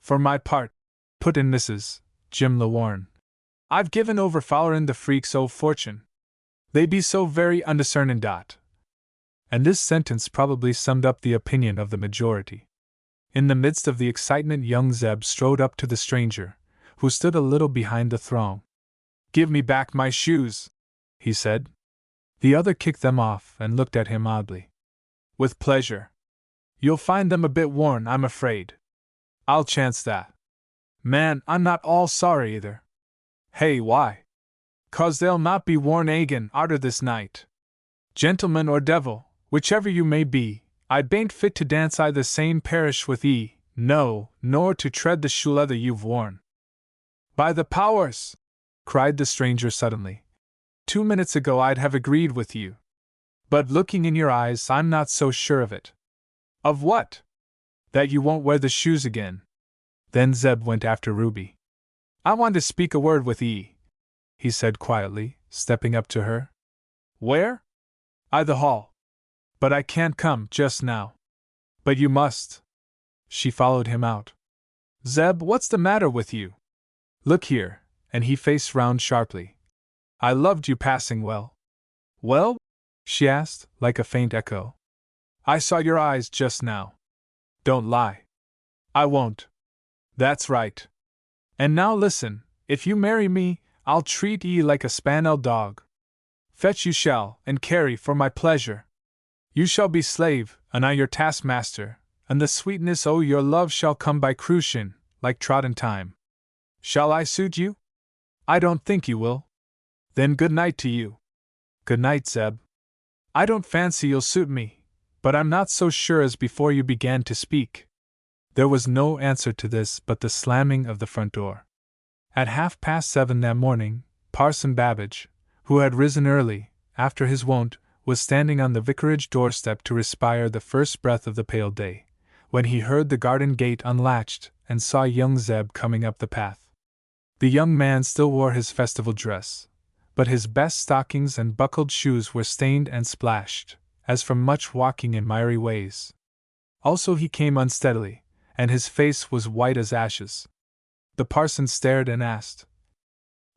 For my part," put in Mrs. Jim Lawarne, "I've given over follerin' the freaks o' fortune. They be so very undiscernin' dot." And this sentence probably summed up the opinion of the majority. In the midst of the excitement, young Zeb strode up to the stranger, who stood a little behind the throng. "Give me back my shoes," he said. The other kicked them off and looked at him oddly. "With pleasure. You'll find them a bit worn, I'm afraid." "I'll chance that." "Man, I'm not all sorry either." "Hey, why?" "'Cause they'll not be worn again arter this night. Gentleman or devil, whichever you may be, I bain't fit to dance I the same parish with ye, no, nor to tread the shoe leather you've worn." "By the powers!" cried the stranger suddenly. 2 minutes ago I'd have agreed with you. But looking in your eyes, I'm not so sure of it." "Of what?" "That you won't wear the shoes again." Then Zeb went after Ruby. "I want to speak a word with ye," he said quietly, stepping up to her. "Where?" "I the hall. But I can't come just now." "But you must." She followed him out. "Zeb, what's the matter with you?" "Look here," and he faced round sharply. "I loved you passing well." "Well?" she asked, like a faint echo. "I saw your eyes just now." "Don't lie." "I won't." "That's right. And now listen, if you marry me, I'll treat ye like a spaniel dog. Fetch you shall, and carry for my pleasure. You shall be slave, and I your taskmaster, and the sweetness o' your love shall come by crucian, like trodden time. Shall I suit you? I don't think you will. Then good night to you." "Good night, Zeb." "I don't fancy you'll suit me, but I'm not so sure as before you began to speak." There was no answer to this but the slamming of the front door. At 7:30 that morning, Parson Babbage, who had risen early, after his wont, was standing on the vicarage doorstep to respire the first breath of the pale day, when he heard the garden gate unlatched and saw young Zeb coming up the path. The young man still wore his festival dress, but his best stockings and buckled shoes were stained and splashed, as from much walking in miry ways. Also he came unsteadily, and his face was white as ashes. The parson stared and asked,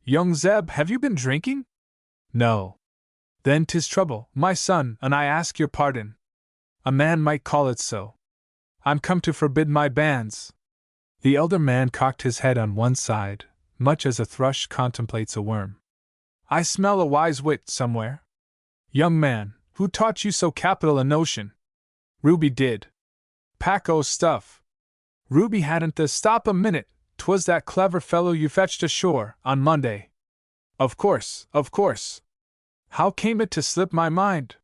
"Young Zeb, have you been drinking?" "No." "Then 'tis trouble, my son, and I ask your pardon. A man might call it so." I'm come to forbid my banns. The elder man cocked his head on one side, much as a thrush contemplates a worm. I smell a wise wit somewhere. Young man, who taught you so capital a notion? Ruby did. Pack o' stuff. Ruby hadn't the stop a minute, 'twas that clever fellow you fetched ashore on Monday. Of course, of course. How came it to slip my mind?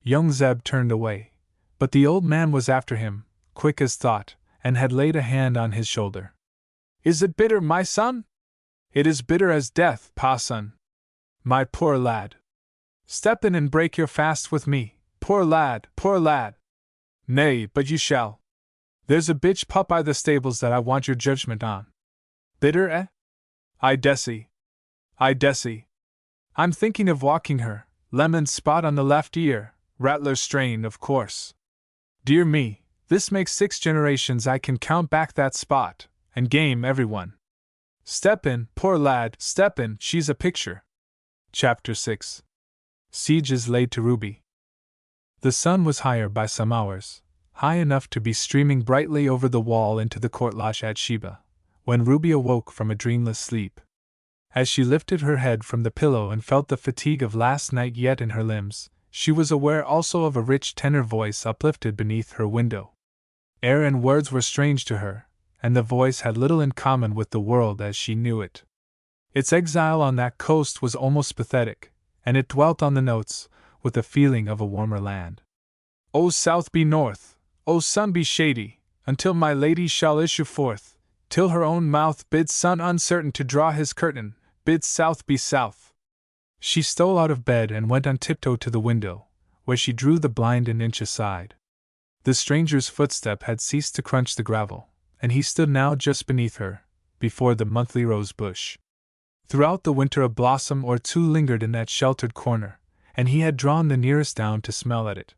Young Zeb turned away, but the old man was after him, quick as thought, and had laid a hand on his shoulder. Is it bitter, my son? It is bitter as death, pa son. My poor lad. Step in and break your fast with me, poor lad, poor lad. Nay, but you shall. There's a bitch pup by the stables that I want your judgment on. Bitter, eh? I dessy. I'm thinking of walking her, lemon spot on the left ear, rattler strain, of course. Dear me, this makes 6 generations I can count back that spot, and game everyone. Step in, poor lad, step in, she's a picture. Chapter 6. Siege is laid to Ruby. The sun was higher by some hours, high enough to be streaming brightly over the wall into the court lodge at Sheba, when Ruby awoke from a dreamless sleep. As she lifted her head from the pillow and felt the fatigue of last night yet in her limbs, she was aware also of a rich tenor voice uplifted beneath her window. Air and words were strange to her, and the voice had little in common with the world as she knew it. Its exile on that coast was almost pathetic, and it dwelt on the notes with the feeling of a warmer land. O south be north, O sun be shady, until my lady shall issue forth, till her own mouth bids sun uncertain to draw his curtain, bids south be south. She stole out of bed and went on tiptoe to the window, where she drew the blind an inch aside. The stranger's footstep had ceased to crunch the gravel, and he stood now just beneath her, before the monthly rose bush. Throughout the winter a blossom or two lingered in that sheltered corner, and he had drawn the nearest down to smell at it.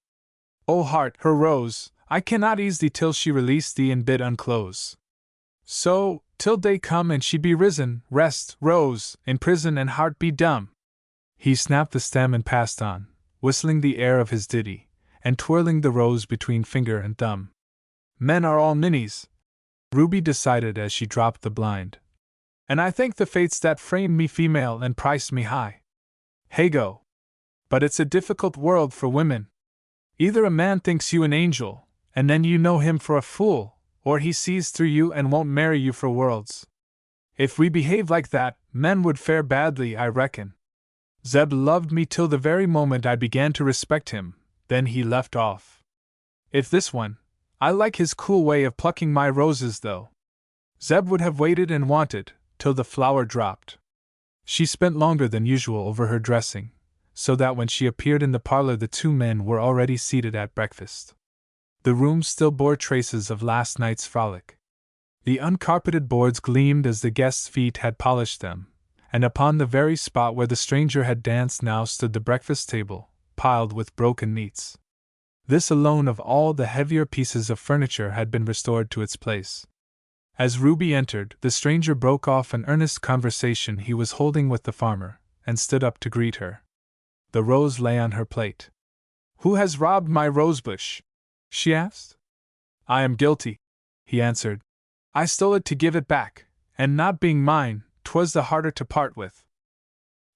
O heart, her rose, I cannot ease thee till she release thee and bid unclose. So, till day come and she be risen, rest, rose, in prison and heart be dumb. He snapped the stem and passed on, whistling the air of his ditty, and twirling the rose between finger and thumb. Men are all ninnies, Ruby decided as she dropped the blind. And I thank the fates that framed me female and priced me high. Hey go. But it's a difficult world for women. Either a man thinks you an angel, and then you know him for a fool, or he sees through you and won't marry you for worlds. If we behave like that, men would fare badly, I reckon. Zeb loved me till the very moment I began to respect him, then he left off. If this one, I like his cool way of plucking my roses though. Zeb would have waited and wanted, till the flower dropped. She spent longer than usual over her dressing, so that when she appeared in the parlor the 2 men were already seated at breakfast. The room still bore traces of last night's frolic. The uncarpeted boards gleamed as the guests' feet had polished them, and upon the very spot where the stranger had danced now stood the breakfast table, piled with broken meats. This alone of all the heavier pieces of furniture had been restored to its place. As Ruby entered, the stranger broke off an earnest conversation he was holding with the farmer, and stood up to greet her. The rose lay on her plate. Who has robbed my rosebush? She asked. I am guilty, he answered. I stole it to give it back, and not being mine, 'twas the harder to part with.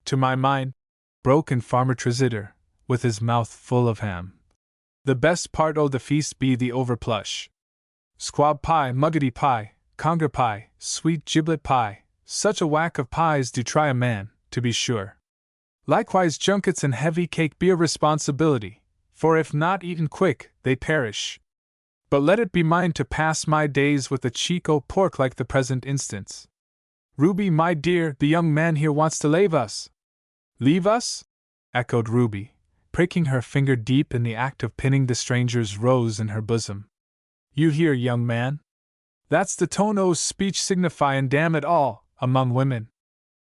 To my mind, broke in Farmer Tresider, with his mouth full of ham. The best part o' the feast be the overplush. Squab pie, muggety pie, conger pie, sweet giblet pie, such a whack of pies do try a man, to be sure. Likewise junkets and heavy cake be a responsibility, for if not eaten quick, they perish. But let it be mine to pass my days with a cheek o' pork like the present instance. Ruby, my dear, the young man here wants to leave us. Leave us? Echoed Ruby, pricking her finger deep in the act of pinning the stranger's rose in her bosom. You hear, young man? That's the tone o' speech signifyin' damn it all, among women.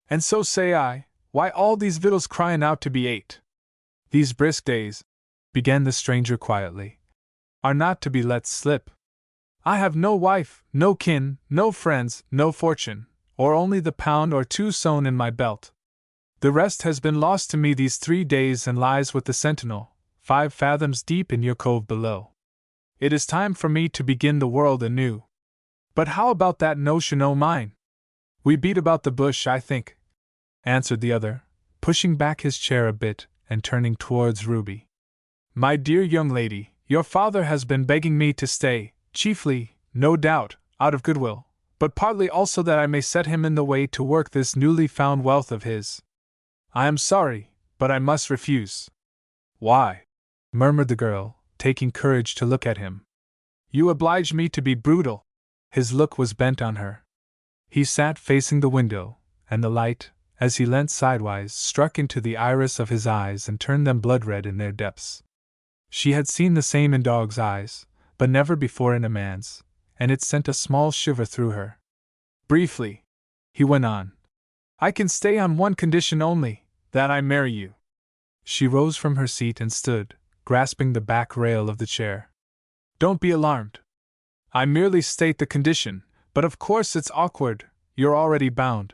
And so say I, why all these victuals cryin' out to be ate? These brisk days, began the stranger quietly, are not to be let slip. I have no wife, no kin, no friends, no fortune, or only the pound or 2 sewn in my belt. The rest has been lost to me these 3 days and lies with the sentinel, 5 fathoms deep in your cove below. It is time for me to begin the world anew. But how about that notion o' mine? We beat about the bush, I think, answered the other, pushing back his chair a bit and turning towards Ruby. My dear young lady, your father has been begging me to stay, chiefly, no doubt, out of goodwill, but partly also that I may set him in the way to work this newly found wealth of his. I am sorry, but I must refuse. Why? Murmured the girl, taking courage to look at him. You oblige me to be brutal. His look was bent on her. He sat facing the window, and the light, as he leant sidewise, struck into the iris of his eyes and turned them blood-red in their depths. She had seen the same in dogs' eyes, but never before in a man's, and it sent a small shiver through her. Briefly, he went on, I can stay on one condition only, that I marry you. She rose from her seat and stood, grasping the back rail of the chair. Don't be alarmed. I merely state the condition, but of course it's awkward, you're already bound.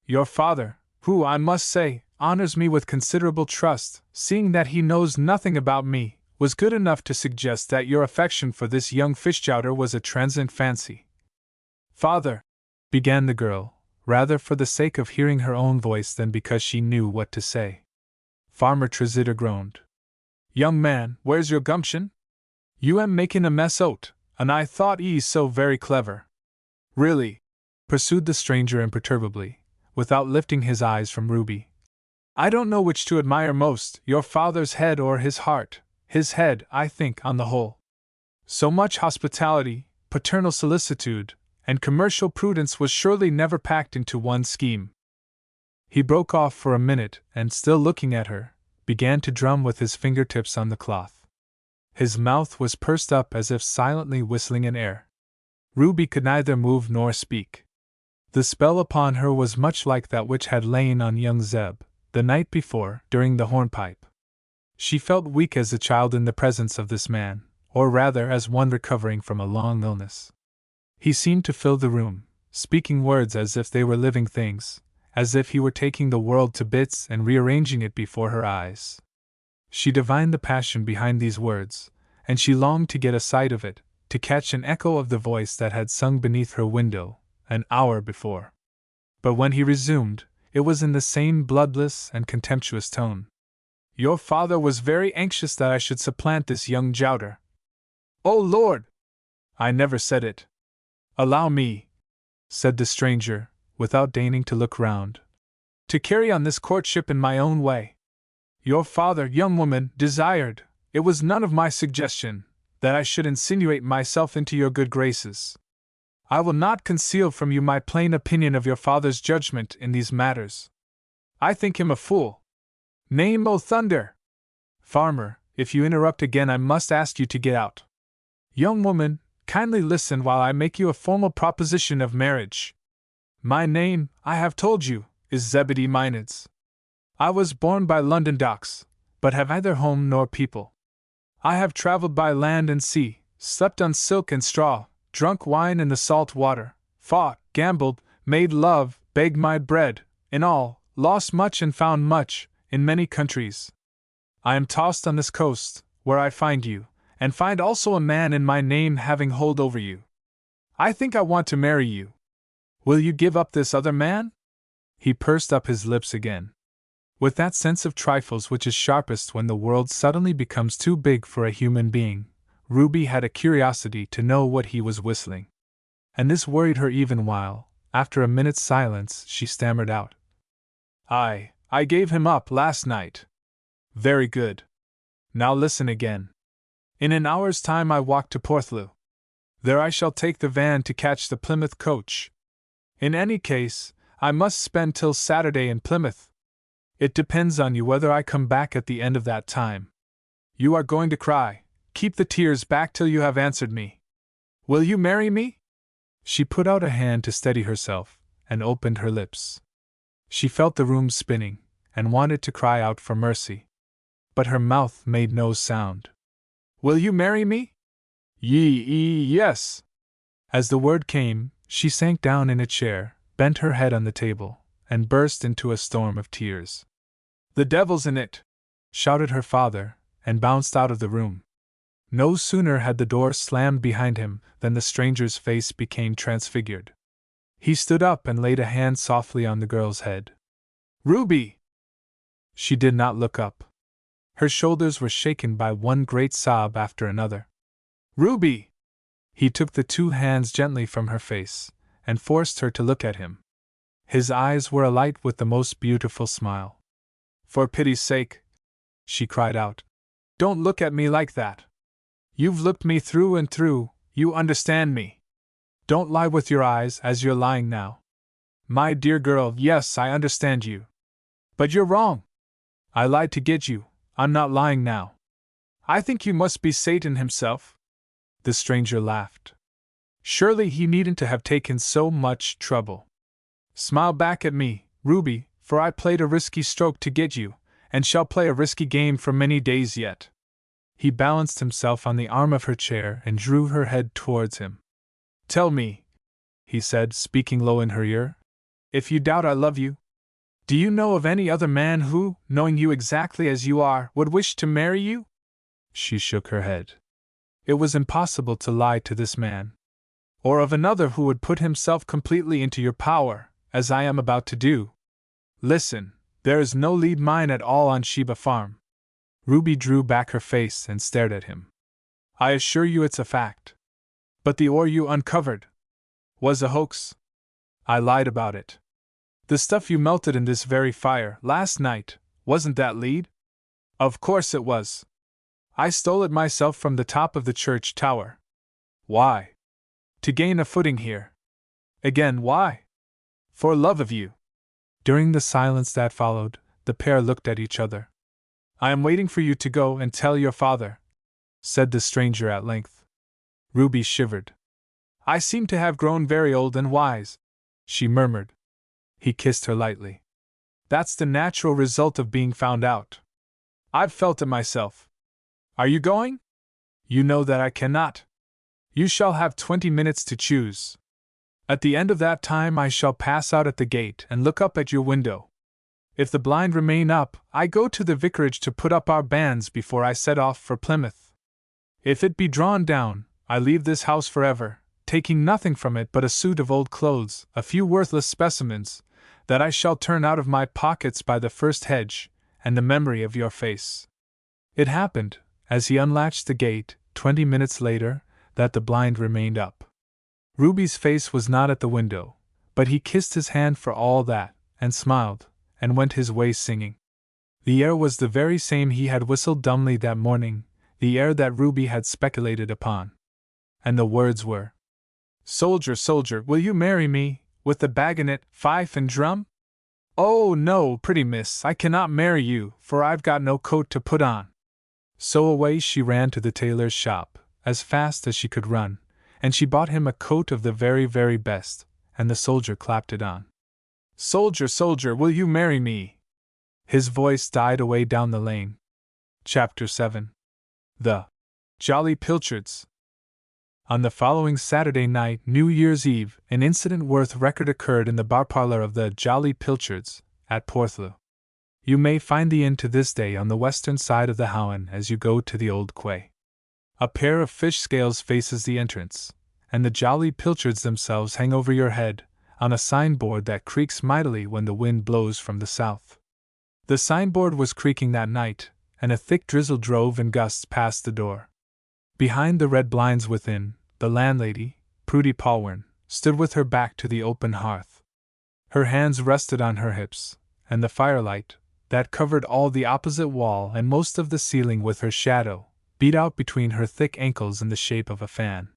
Your father, who, I must say, honors me with considerable trust, seeing that he knows nothing about me, was good enough to suggest that your affection for this young fishchowder was a transient fancy. Father, began the girl, rather for the sake of hearing her own voice than because she knew what to say. Farmer Trezidder groaned. Young man, where's your gumption? You am making a mess o't, and I thought 'ee so very clever. Really, pursued the stranger imperturbably, without lifting his eyes from Ruby. I don't know which to admire most, your father's head or his heart. His head, I think, on the whole. So much hospitality, paternal solicitude, and commercial prudence was surely never packed into one scheme. He broke off for a minute and, still looking at her, began to drum with his fingertips on the cloth. His mouth was pursed up as if silently whistling an air. Ruby could neither move nor speak. The spell upon her was much like that which had lain on young Zeb, the night before, during the hornpipe. She felt weak as a child in the presence of this man, or rather as one recovering from a long illness. He seemed to fill the room, speaking words as if they were living things, as if he were taking the world to bits and rearranging it before her eyes. She divined the passion behind these words, and she longed to get a sight of it, to catch an echo of the voice that had sung beneath her window an hour before. But when he resumed, it was in the same bloodless and contemptuous tone. Your father was very anxious that I should supplant this young jouter. Oh Lord! I never said it. Allow me, said the stranger, without deigning to look round, to carry on this courtship in my own way. Your father, young woman, desired, it was none of my suggestion, that I should insinuate myself into your good graces. I will not conceal from you my plain opinion of your father's judgment in these matters. I think him a fool. Name o' thunder! Farmer, if you interrupt again I must ask you to get out. Young woman, kindly listen while I make you a formal proposition of marriage. My name, I have told you, is Zebedee Minids. I was born by London docks, but have neither home nor people. I have traveled by land and sea, slept on silk and straw, drunk wine in the salt water, fought, gambled, made love, begged my bread, in all, lost much and found much, in many countries. I am tossed on this coast, where I find you, and find also a man in my name having hold over you. I think I want to marry you. Will you give up this other man? He pursed up his lips again. With that sense of trifles which is sharpest when the world suddenly becomes too big for a human being, Ruby had a curiosity to know what he was whistling. And this worried her even while, after a minute's silence, she stammered out. I gave him up last night. Very good. Now listen again. In an hour's time I walk to Porthloo. There I shall take the van to catch the Plymouth coach. In any case, I must spend till Saturday in Plymouth. It depends on you whether I come back at the end of that time. You are going to cry. Keep the tears back till you have answered me. Will you marry me? She put out a hand to steady herself, and opened her lips. She felt the room spinning, and wanted to cry out for mercy. But her mouth made no sound. Will you marry me? Yes. As the word came, she sank down in a chair, bent her head on the table, and burst into a storm of tears. The devil's in it! Shouted her father, and bounced out of the room. No sooner had the door slammed behind him than the stranger's face became transfigured. He stood up and laid a hand softly on the girl's head. "Ruby!" She did not look up. Her shoulders were shaken by one great sob after another. "Ruby!" He took the two hands gently from her face and forced her to look at him. His eyes were alight with the most beautiful smile. "For pity's sake," she cried out, "don't look at me like that. You've looked me through and through, you understand me. Don't lie with your eyes as you're lying now. My dear girl, yes, I understand you. But you're wrong. I lied to get you, I'm not lying now. I think you must be Satan himself." The stranger laughed. "Surely he needn't to have taken so much trouble. Smile back at me, Ruby, for I played a risky stroke to get you, and shall play a risky game for many days yet." He balanced himself on the arm of her chair and drew her head towards him. "Tell me," he said, speaking low in her ear, "if you doubt I love you. Do you know of any other man who, knowing you exactly as you are, would wish to marry you?" She shook her head. It was impossible to lie to this man. "Or of another who would put himself completely into your power, as I am about to do. Listen, there is no lead mine at all on Sheba Farm." Ruby drew back her face and stared at him. "I assure you it's a fact. But the ore you uncovered was a hoax. I lied about it. The stuff you melted in this very fire last night, wasn't that lead? Of course it was. I stole it myself from the top of the church tower. Why? To gain a footing here. Again, why? For love of you." During the silence that followed, the pair looked at each other. "I am waiting for you to go and tell your father," said the stranger at length. Ruby shivered. "I seem to have grown very old and wise," she murmured. He kissed her lightly. "That's the natural result of being found out. I've felt it myself. Are you going? You know that I cannot. You shall have 20 minutes to choose. At the end of that time I shall pass out at the gate and look up at your window. If the blind remain up, I go to the vicarage to put up our banns before I set off for Plymouth. If it be drawn down, I leave this house forever, taking nothing from it but a suit of old clothes, a few worthless specimens, that I shall turn out of my pockets by the first hedge, and the memory of your face." It happened, as he unlatched the gate, 20 minutes later, that the blind remained up. Ruby's face was not at the window, but he kissed his hand for all that, and smiled, and went his way singing. The air was the very same he had whistled dumbly that morning, the air that Ruby had speculated upon. And the words were, "Soldier, soldier, will you marry me, with the baggonet, fife and drum? Oh, no, pretty miss, I cannot marry you, for I've got no coat to put on." So away she ran to the tailor's shop, as fast as she could run, and she bought him a coat of the very, very best, and the soldier clapped it on. "Soldier, soldier, will you marry me?" His voice died away down the lane. Chapter 7. The Jolly Pilchards. On the following Saturday night, New Year's Eve, an incident worth record occurred in the bar parlour of the Jolly Pilchards, at Porthlew. You may find the inn to this day on the western side of the Howen as you go to the old quay. A pair of fish scales faces the entrance, and the Jolly Pilchards themselves hang over your head, on a signboard that creaks mightily when the wind blows from the south. The signboard was creaking that night, and a thick drizzle drove in gusts past the door. Behind the red blinds within, the landlady, Prudy Polwern, stood with her back to the open hearth. Her hands rested on her hips, and the firelight, that covered all the opposite wall and most of the ceiling with her shadow, beat out between her thick ankles in the shape of a fan.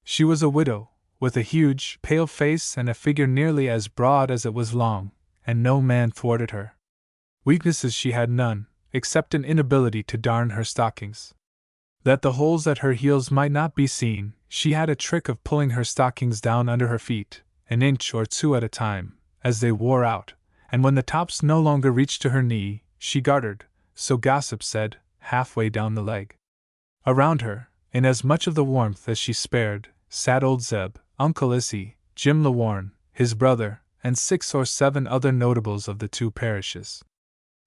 She was a widow, with a huge, pale face and a figure nearly as broad as it was long, and no man thwarted her. Weaknesses she had none, except an inability to darn her stockings. That the holes at her heels might not be seen, she had a trick of pulling her stockings down under her feet, an inch or two at a time, as they wore out, and when the tops no longer reached to her knee, she gartered, so gossip said, halfway down the leg. Around her, in as much of the warmth as she spared, sat old Zeb, Uncle Issy, Jim Lawarne, his brother, and 6 or 7 other notables of the 2 parishes.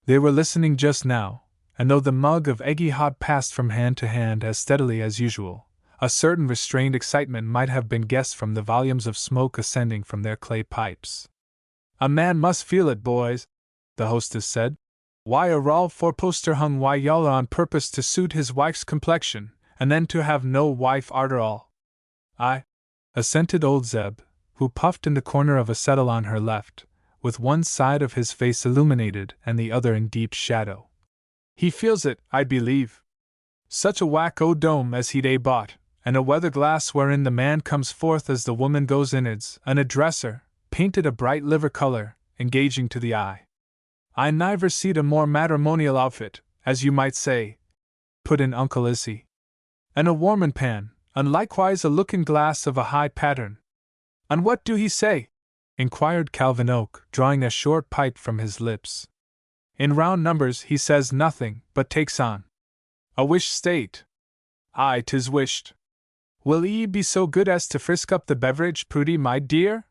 They were listening just now, and though the mug of eggy hot passed from hand to hand as steadily as usual, a certain restrained excitement might have been guessed from the volumes of smoke ascending from their clay pipes. "A man must feel it, boys," the hostess said. "Why a raw four-poster hung why y'all on purpose to suit his wife's complexion, and then to have no wife arter all." "Aye," assented old Zeb, who puffed in the corner of a settle on her left, with one side of his face illuminated and the other in deep shadow. "He feels it, I believe. Such a whack-o dome as he'd bought, and a weather glass wherein the man comes forth as the woman goes inwards, and a dresser, painted a bright liver color, engaging to the eye. I niver seed a more matrimonial outfit, as you might say," put in Uncle Issy. "And a warmin' pan, and likewise a lookin' glass of a high pattern." "And what do he say?" inquired Calvin Oak, drawing a short pipe from his lips. "In round numbers he says nothing, but takes on. A wish state." "Aye, 'tis wished. Will ye be so good as to frisk up the beverage, Prudy, my dear?"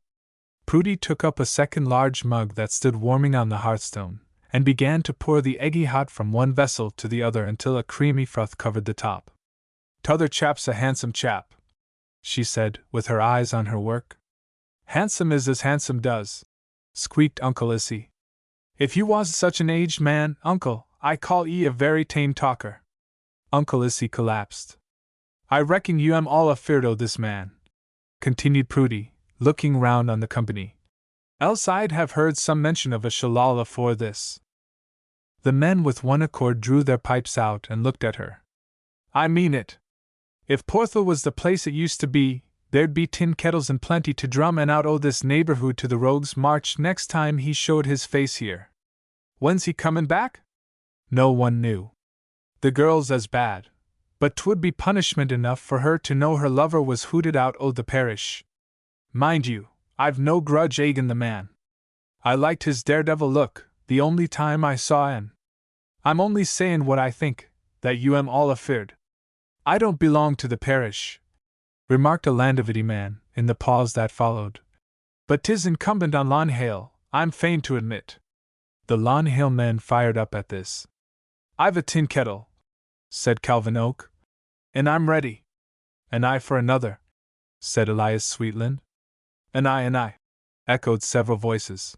Prudy took up a second large mug that stood warming on the hearthstone, and began to pour the eggy hot from one vessel to the other until a creamy froth covered the top. "T'other chap's a handsome chap," she said, with her eyes on her work. "Handsome is as handsome does," squeaked Uncle Issy. "If you was such an aged man, Uncle, I call ye a very tame talker." Uncle Issy collapsed. "I reckon you am all afeard o' this man," continued Prudy, looking round on the company. "Else I'd have heard some mention of a shallal afore this." The men with one accord drew their pipes out and looked at her. "I mean it. If Porthle was the place it used to be, there'd be tin kettles and plenty to drum and out o' this neighborhood to the Rogues' March next time he showed his face here. When's he comin' back?" No one knew. "The girl's as bad, but 'twould be punishment enough for her to know her lover was hooted out o' the parish. Mind you, I've no grudge agin the man. I liked his daredevil look, the only time I saw en. I'm only sayin' what I think, that you am all afeard." "I don't belong to the parish," remarked a Landavity man, in the pause that followed. "But 'tis incumbent on Lonhale, I'm fain to admit." The Lonhale men fired up at this. "I've a tin kettle," said Calvin Oak, "and I'm ready." "And I for another," said Elias Sweetland. "And I," echoed several voices.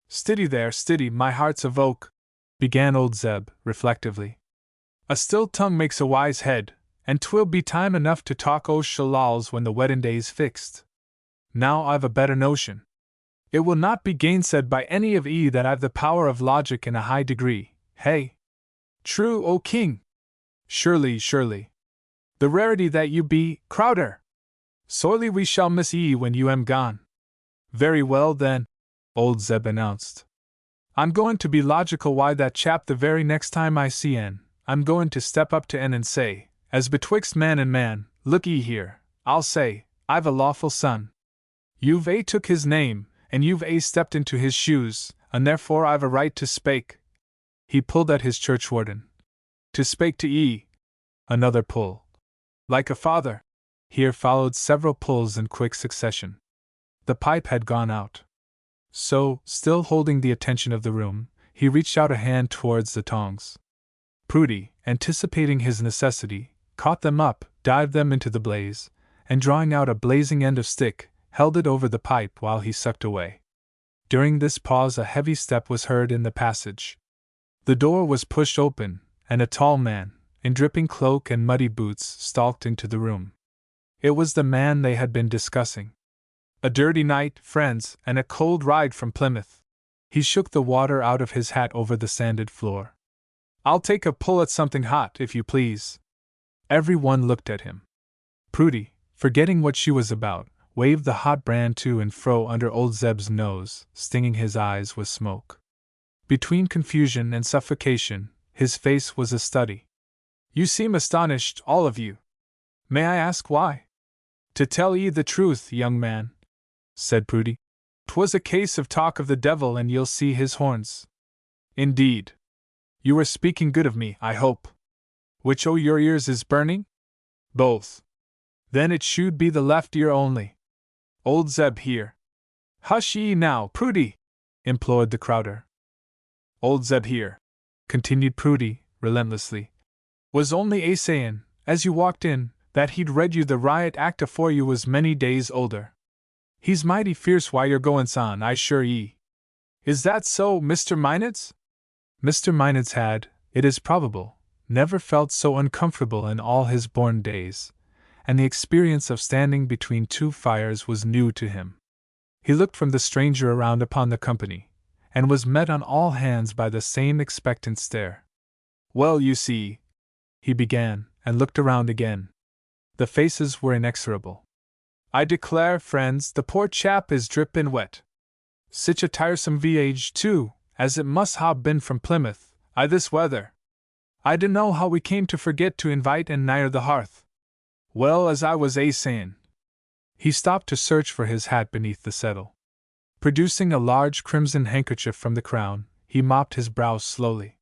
"Stiddy there, stiddy, my hearts of oak," began old Zeb, reflectively. "A still tongue makes a wise head, and 'twill be time enough to talk o' shallals when the weddin' day's fixed. Now I've a better notion. It will not be gainsaid by any of ye that I've the power of logic in a high degree, hey? True, O King? Surely, surely. The rarity that you be, Crowder! Sorely we shall miss ye when you am gone." "Very well, then," old Zeb announced. "I'm going to be logical why that chap the very next time I see en. I'm going to step up to en and say, as betwixt man and man, look ye here, I'll say, I've a lawful son. You've took his name, and you've stepped into his shoes, and therefore I've a right to spake." He pulled at his churchwarden. "To spake to ye." Another pull. "Like a father." Here followed several pulls in quick succession. The pipe had gone out. So, still holding the attention of the room, he reached out a hand towards the tongs. Prudy, anticipating his necessity, caught them up, dived them into the blaze, and drawing out a blazing end of stick, held it over the pipe while he sucked away. During this pause a heavy step was heard in the passage. The door was pushed open, and a tall man, in dripping cloak and muddy boots, stalked into the room. It was the man they had been discussing. "A dirty night, friends, and a cold ride from Plymouth." He shook the water out of his hat over the sanded floor. "I'll take a pull at something hot, if you please." Every one looked at him. Prudy, forgetting what she was about, waved the hot brand to and fro under old Zeb's nose, stinging his eyes with smoke. Between confusion and suffocation, his face was a study. "You seem astonished, all of you. May I ask why?" "To tell ye the truth, young man," said Prudy, "'twas a case of talk of the devil and you'll see his horns." "Indeed. You were speaking good of me, I hope. Which o' your ears is burning?" "Both." "Then it should be the left ear only. Old Zeb here." "Hush ye now, Prudy!" implored the Crowder. "Old Zeb here," continued Prudy, relentlessly. Was only a sayin', as you walked in, that he'd read you the riot act afore you was many days older. He's mighty fierce why you're goin's on, I sure ye. Is that so, Mr. Meinitz? Mr. Meinitz had, it is probable, never felt so uncomfortable in all his born days, and the experience of standing between two fires was new to him. He looked from the stranger around upon the company, and was met on all hands by the same expectant stare. Well, you see, he began, and looked around again. The faces were inexorable. I declare, friends, the poor chap is drippin' wet. Sich a tiresome voyage, too, as it must ha' been from Plymouth, I this weather. I dunno how we came to forget to invite and nigher the hearth. Well, as I was sayin'. He stopped to search for his hat beneath the settle. Producing a large crimson handkerchief from the crown, he mopped his brows slowly.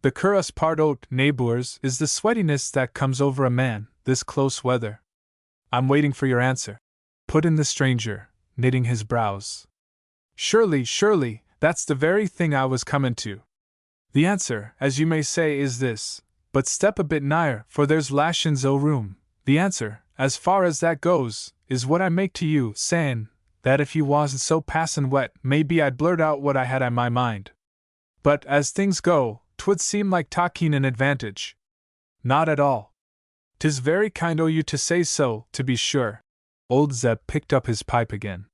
The cur'us part o't, neighbours, is the sweatiness that comes over a man, this close weather. I'm waiting for your answer, put in the stranger, knitting his brows. Surely, that's the very thing I was comin' to. The answer, as you may say, is this, but step a bit nigher, for there's lashin's o' room. The answer, as far as that goes, is what I make to you, sayin' that if you wasn't so passin' wet, maybe I'd blurt out what I had on my mind. But, as things go, 'twould seem like talking an advantage. Not at all. 'Tis very kind o' you to say so, to be sure. Old Zeb picked up his pipe again.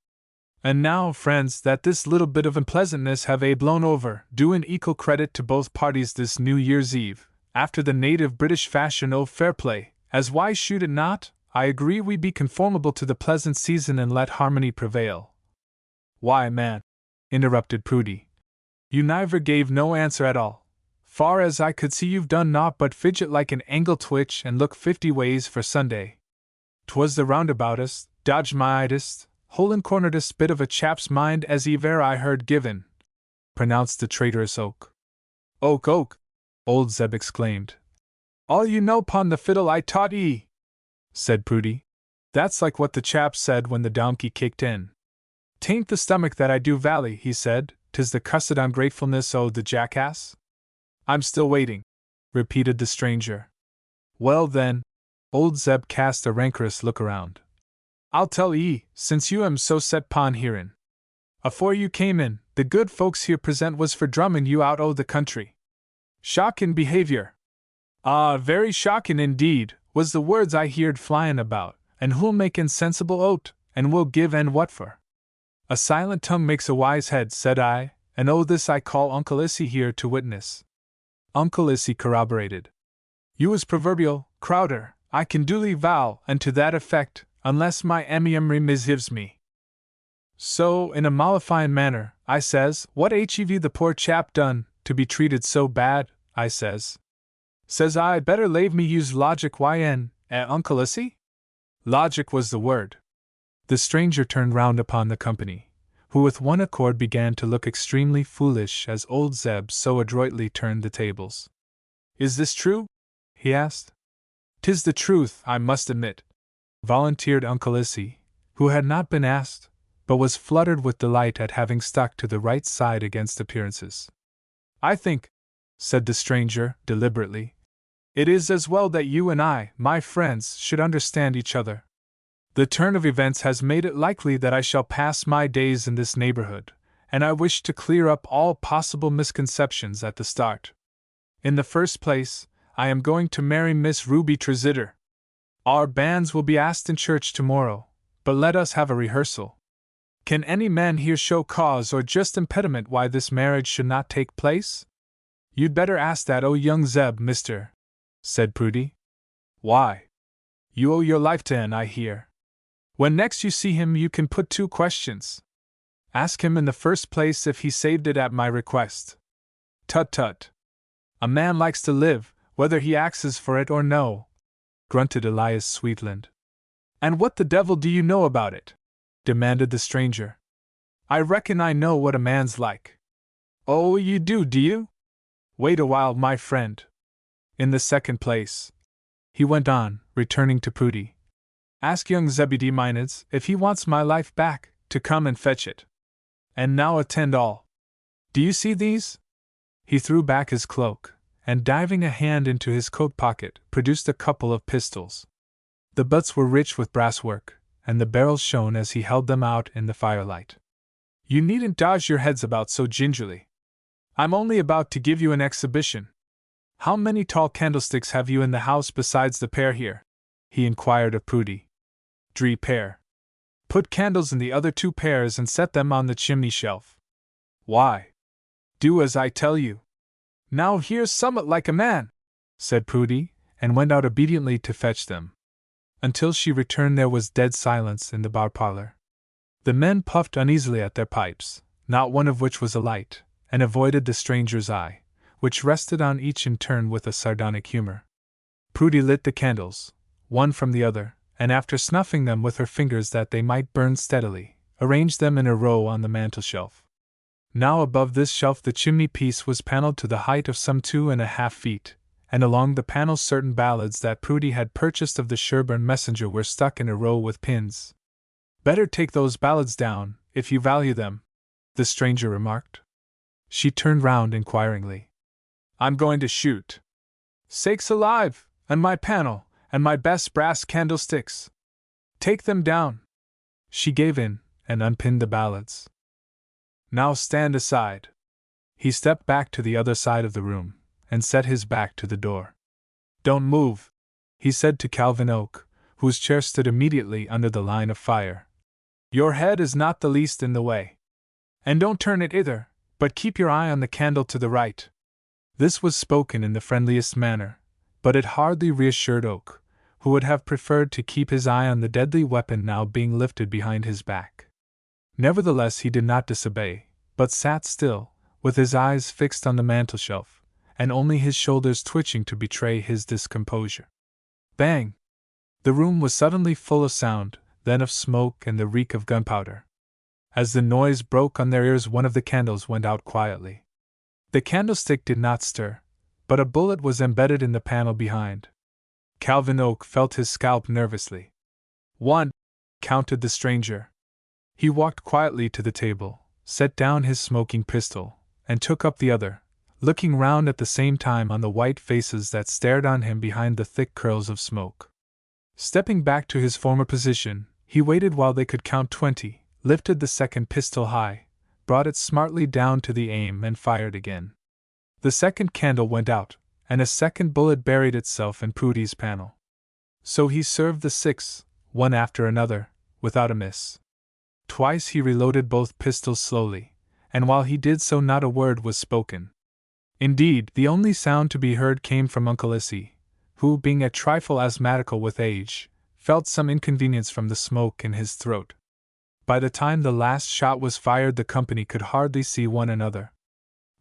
And now, friends, that this little bit of unpleasantness have blown over, doin' equal credit to both parties this New Year's Eve, after the native British fashion o' fair play, as why should it not? I agree we be conformable to the pleasant season and let harmony prevail. Why, man, interrupted Prudy, you never gave no answer at all. Far as I could see, you've done naught but fidget like an angle twitch and look 50 ways for Sunday. 'Twas the roundaboutest, dodge-my-itest, hole-and-corneredest bit of a chap's mind as ever I heard given, pronounced the traitorous Oak. Oak, old Zeb exclaimed. All you know 'pon the fiddle I taught ye, said Prudy. That's like what the chap said when the donkey kicked in. 'Tain't the stomach that I do vally, he said, 'tis the cussed ungratefulness o' the jackass. I'm still waiting, repeated the stranger. Well then, old Zeb cast a rancorous look around. I'll tell ye, since you am so set 'pon hearin'. Afore you came in, the good folks here present was for drummin' you out o' the country. Shockin' behavior. Ah, very shockin' indeed, was the words I heerd flyin' about, and who'll make insensible o't, and will give and what for? A silent tongue makes a wise head, said I, and this I call Uncle Issy here to witness. Uncle Issy corroborated. You was proverbial, Crowder, I can duly vow, and to that effect, unless my memory misgives me. So, in a mollifyin' manner, I says, what hev the poor chap done, to be treated so bad, I says. Says I better lave me use logic Uncle Issy? Logic was the word. The stranger turned round upon the company, who with one accord began to look extremely foolish as old Zeb so adroitly turned the tables. Is this true? He asked. 'Tis the truth, I must admit, volunteered Uncle Issy, who had not been asked, but was fluttered with delight at having stuck to the right side against appearances. I think, said the stranger, deliberately, it is as well that you and I, my friends, should understand each other. The turn of events has made it likely that I shall pass my days in this neighborhood, and I wish to clear up all possible misconceptions at the start. In the first place, I am going to marry Miss Ruby Trezidder. Our bands will be asked in church tomorrow, but let us have a rehearsal. Can any man here show cause or just impediment why this marriage should not take place? You'd better ask that young Zeb, mister, said Prudy. Why? You owe your life to him, I hear. When next you see him you can put 2 questions. Ask him in the first place if he saved it at my request. Tut. A man likes to live, whether he axes for it or no, grunted Elias Sweetland. And what the devil do you know about it? Demanded the stranger. I reckon I know what a man's like. Oh, you do you? Wait a while, my friend. In the second place, he went on, returning to Prudy, ask young Zebedee Meinitz if he wants my life back, to come and fetch it. And now attend all. Do you see these? He threw back his cloak, and diving a hand into his coat pocket, produced a couple of pistols. The butts were rich with brasswork, and the barrels shone as he held them out in the firelight. "You needn't dodge your heads about so gingerly. I'm only about to give you an exhibition. How many tall candlesticks have you in the house besides the pair here?" he inquired of Prudy. "Dree pair. Put candles in the other 2 pairs and set them on the chimney shelf." "Why?" "Do as I tell you." "Now here's summat like a man," said Prudy, and went out obediently to fetch them. Until she returned there was dead silence in the bar parlor. The men puffed uneasily at their pipes, not one of which was alight, and avoided the stranger's eye, which rested on each in turn with a sardonic humor. Prudy lit the candles, one from the other, and after snuffing them with her fingers that they might burn steadily, arranged them in a row on the mantel-shelf. Now above this shelf the chimney-piece was paneled to the height of some 2½ feet, and along the panels certain ballads that Prudy had purchased of the Sherborne Messenger were stuck in a row with pins. "Better take those ballads down, if you value them," the stranger remarked. She turned round inquiringly. "I'm going to shoot." "Sakes alive, and my panel, and my best brass candlesticks! Take them down." She gave in, and unpinned the ballads. "Now stand aside." He stepped back to the other side of the room, and set his back to the door. "Don't move," he said to Calvin Oak, whose chair stood immediately under the line of fire. "Your head is not the least in the way. And don't turn it either, but keep your eye on the candle to the right." This was spoken in the friendliest manner, but it hardly reassured Oak, who would have preferred to keep his eye on the deadly weapon now being lifted behind his back. Nevertheless he did not disobey, but sat still, with his eyes fixed on the mantel-shelf, and only his shoulders twitching to betray his discomposure. Bang! The room was suddenly full of sound, then of smoke and the reek of gunpowder. As the noise broke on their ears one of the candles went out quietly. The candlestick did not stir, but a bullet was embedded in the panel behind. Calvin Oak felt his scalp nervously. "1," counted the stranger. He walked quietly to the table, set down his smoking pistol, and took up the other, looking round at the same time on the white faces that stared on him behind the thick curls of smoke. Stepping back to his former position, he waited while they could count 20, lifted the second pistol high, brought it smartly down to the aim and fired again. The second candle went out, and a second bullet buried itself in Prudy's panel. So he served the 6, one after another, without a miss. Twice he reloaded both pistols slowly, and while he did so not a word was spoken. Indeed, the only sound to be heard came from Uncle Issy, who, being a trifle asthmatical with age, felt some inconvenience from the smoke in his throat. By the time the last shot was fired the company could hardly see one another.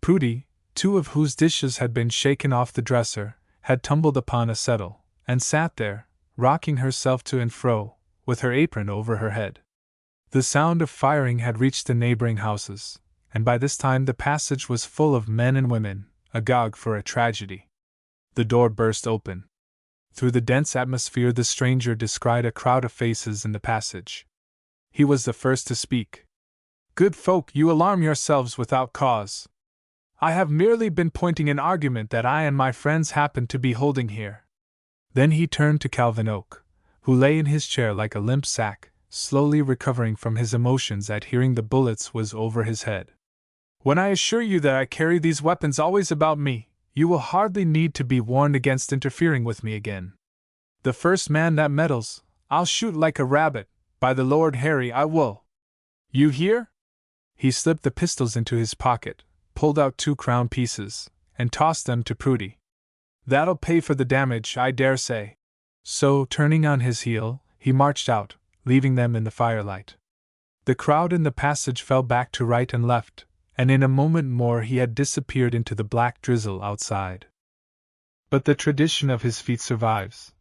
Prudy, 2 of whose dishes had been shaken off the dresser, had tumbled upon a settle, and sat there, rocking herself to and fro, with her apron over her head. The sound of firing had reached the neighboring houses, and by this time the passage was full of men and women, agog for a tragedy. The door burst open. Through the dense atmosphere the stranger descried a crowd of faces in the passage. He was the first to speak. "Good folk, you alarm yourselves without cause. I have merely been pointing an argument that I and my friends happen to be holding here." Then he turned to Calvin Oak, who lay in his chair like a limp sack, slowly recovering from his emotions at hearing the bullets whiz over his head. "When I assure you that I carry these weapons always about me, you will hardly need to be warned against interfering with me again. The first man that meddles, I'll shoot like a rabbit, by the Lord Harry I will. You hear?" He slipped the pistols into his pocket, pulled out 2 crown pieces, and tossed them to Prudy. "That'll pay for the damage, I dare say." So, turning on his heel, he marched out, leaving them in the firelight. The crowd in the passage fell back to right and left, and in a moment more he had disappeared into the black drizzle outside. But the tradition of his feat survives,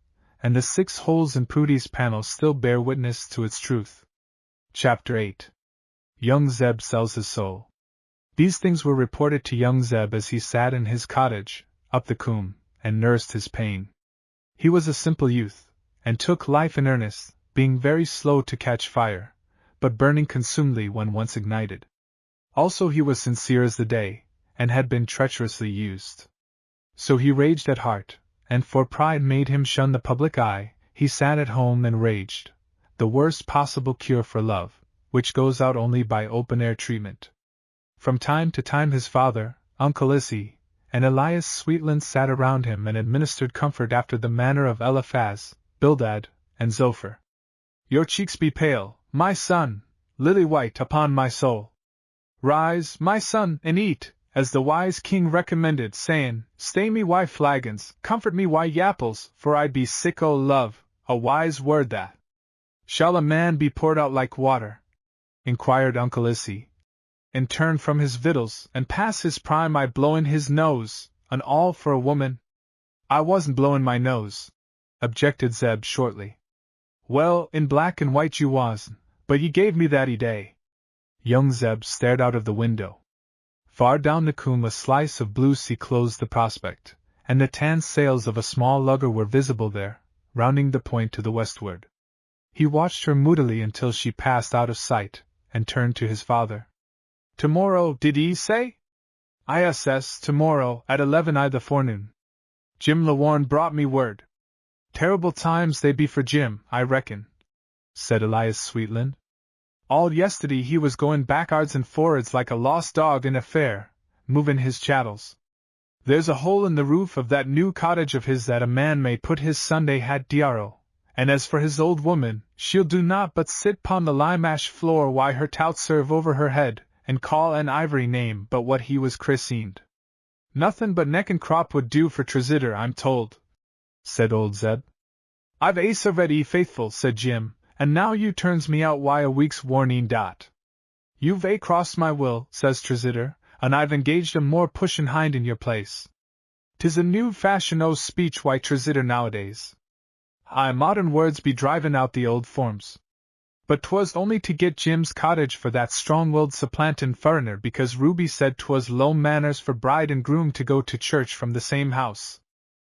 and the 6 holes in Prudy's panel still bear witness to its truth. Chapter 8. Young Zeb Sells His Soul. These things were reported to young Zeb as he sat in his cottage, up the Coombe, and nursed his pain. He was a simple youth, and took life in earnest, being very slow to catch fire, but burning consumedly when once ignited. Also he was sincere as the day, and had been treacherously used. So he raged at heart, and for pride made him shun the public eye, he sat at home and raged, the worst possible cure for love, which goes out only by open-air treatment. From time to time his father, Uncle Issy, and Elias Sweetland sat around him and administered comfort after the manner of Eliphaz, Bildad, and Zophar. Your cheeks be pale, my son, lily-white upon my soul. Rise, my son, and eat, as the wise king recommended, saying, Stay me why flagons, comfort me why yapples, for I be sick o' love, a wise word that. Shall a man be poured out like water? Inquired Uncle Issy, and turn from his victuals, and pass his prime I blowin' his nose, and all for a woman? I wasn't blowin' my nose, objected Zeb shortly. Well, in black and white you was, but ye gave me that day. Young Zeb stared out of the window. Far down the coombe a slice of blue sea closed the prospect, and the tan sails of a small lugger were visible there, rounding the point to the westward. He watched her moodily until she passed out of sight, and turned to his father. Tomorrow, did ye say? ISS, tomorrow, at 11 I the forenoon. Jim Lawarne brought me word. Terrible times they be for Jim, I reckon, said Elias Sweetland. All yesterday he was going back'ards and for'ards like a lost dog in a fair, movin' his chattels. There's a hole in the roof of that new cottage of his that a man may put his Sunday hat diarro, and as for his old woman, she'll do naught but sit 'pon the lime-ash floor while her tout serve over her head, and call an ivory name but what he was christened. Nothin' but neck and crop would do for Tresider, I'm told, said old Zeb. I've ace already, faithful, said Jim, and now you turns me out why a week's warning dot. You've crossed my will, says Tresider, and I've engaged a more pushin' hind in your place. 'Tis a new fashion o' speech why Tresider nowadays. Aye, modern words be drivin' out the old forms. But 'twas only to get Jim's cottage for that strong-willed supplantin' furriner because Ruby said 'twas low manners for bride and groom to go to church from the same house.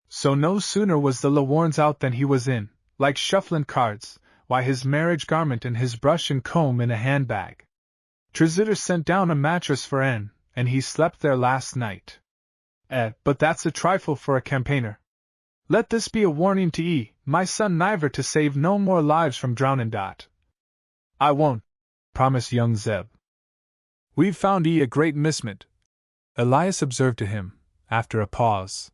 So no sooner was the Lawarnes out than he was in, like shufflin' cards, why his marriage garment and his brush and comb in a handbag. Tresider sent down a mattress for Anne, and he slept there last night. But that's a trifle for a campaigner. Let this be a warning to ye, my son, niver to save no more lives from drownin' dot. I won't, promised young Zeb. We've found ye a great missment, Elias observed to him, after a pause.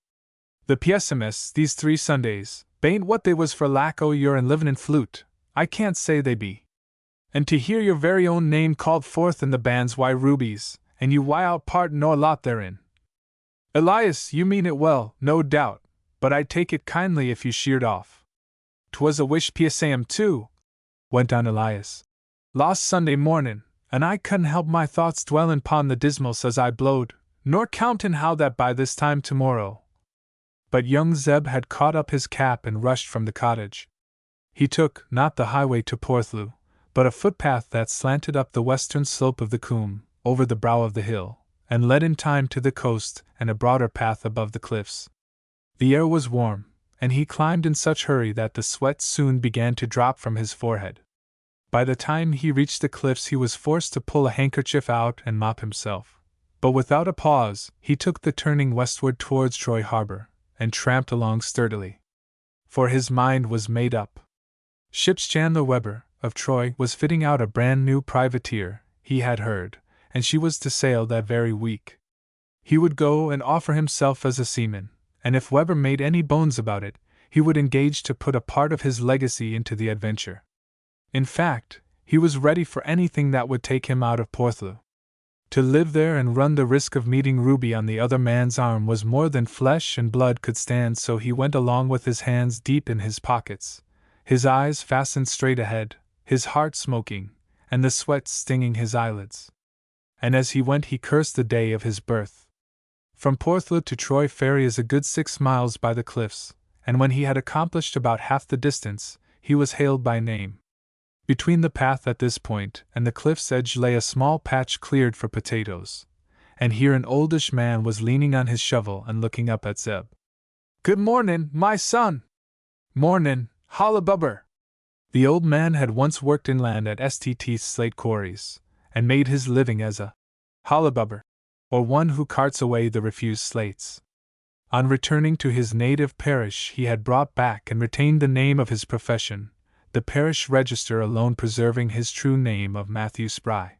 The pessimists these 3 Sundays, bain't what they was for lack o' your and livin' in flute, I can't say they be. And to hear your very own name called forth in the bands why Rubies, and you why out part nor lot therein. Elias, you mean it well, no doubt, but I'd take it kindly if you sheered off. 'Twas a wish PSAM too, went on Elias. Last Sunday mornin', and I couldn't help my thoughts dwellin' 'pon the dismals as I blowed, nor countin' how that by this time tomorrow. But young Zeb had caught up his cap and rushed from the cottage. He took, not the highway to Porthlew, but a footpath that slanted up the western slope of the coombe, over the brow of the hill, and led in time to the coast and a broader path above the cliffs. The air was warm, and he climbed in such hurry that the sweat soon began to drop from his forehead. By the time he reached the cliffs he was forced to pull a handkerchief out and mop himself. But without a pause, he took the turning westward towards Troy Harbor, and tramped along sturdily. For his mind was made up. Ship's Chandler Weber, of Troy, was fitting out a brand-new privateer, he had heard, and she was to sail that very week. He would go and offer himself as a seaman, and if Weber made any bones about it, he would engage to put a part of his legacy into the adventure. In fact, he was ready for anything that would take him out of Porthlew. To live there and run the risk of meeting Ruby on the other man's arm was more than flesh and blood could stand, so he went along with his hands deep in his pockets, his eyes fastened straight ahead, his heart smoking, and the sweat stinging his eyelids. And as he went he cursed the day of his birth. From Porthlew to Troy Ferry is a good 6 miles by the cliffs, and when he had accomplished about half the distance, he was hailed by name. Between the path at this point and the cliff's edge lay a small patch cleared for potatoes, and here an oldish man was leaning on his shovel and looking up at Zeb. "Good mornin', my son!" "Mornin', Hollabubber!" The old man had once worked inland at STT's slate quarries, and made his living as a hollabubber, or one who carts away the refused slates. On returning to his native parish, he had brought back and retained the name of his profession, the parish register alone preserving his true name of Matthew Spry.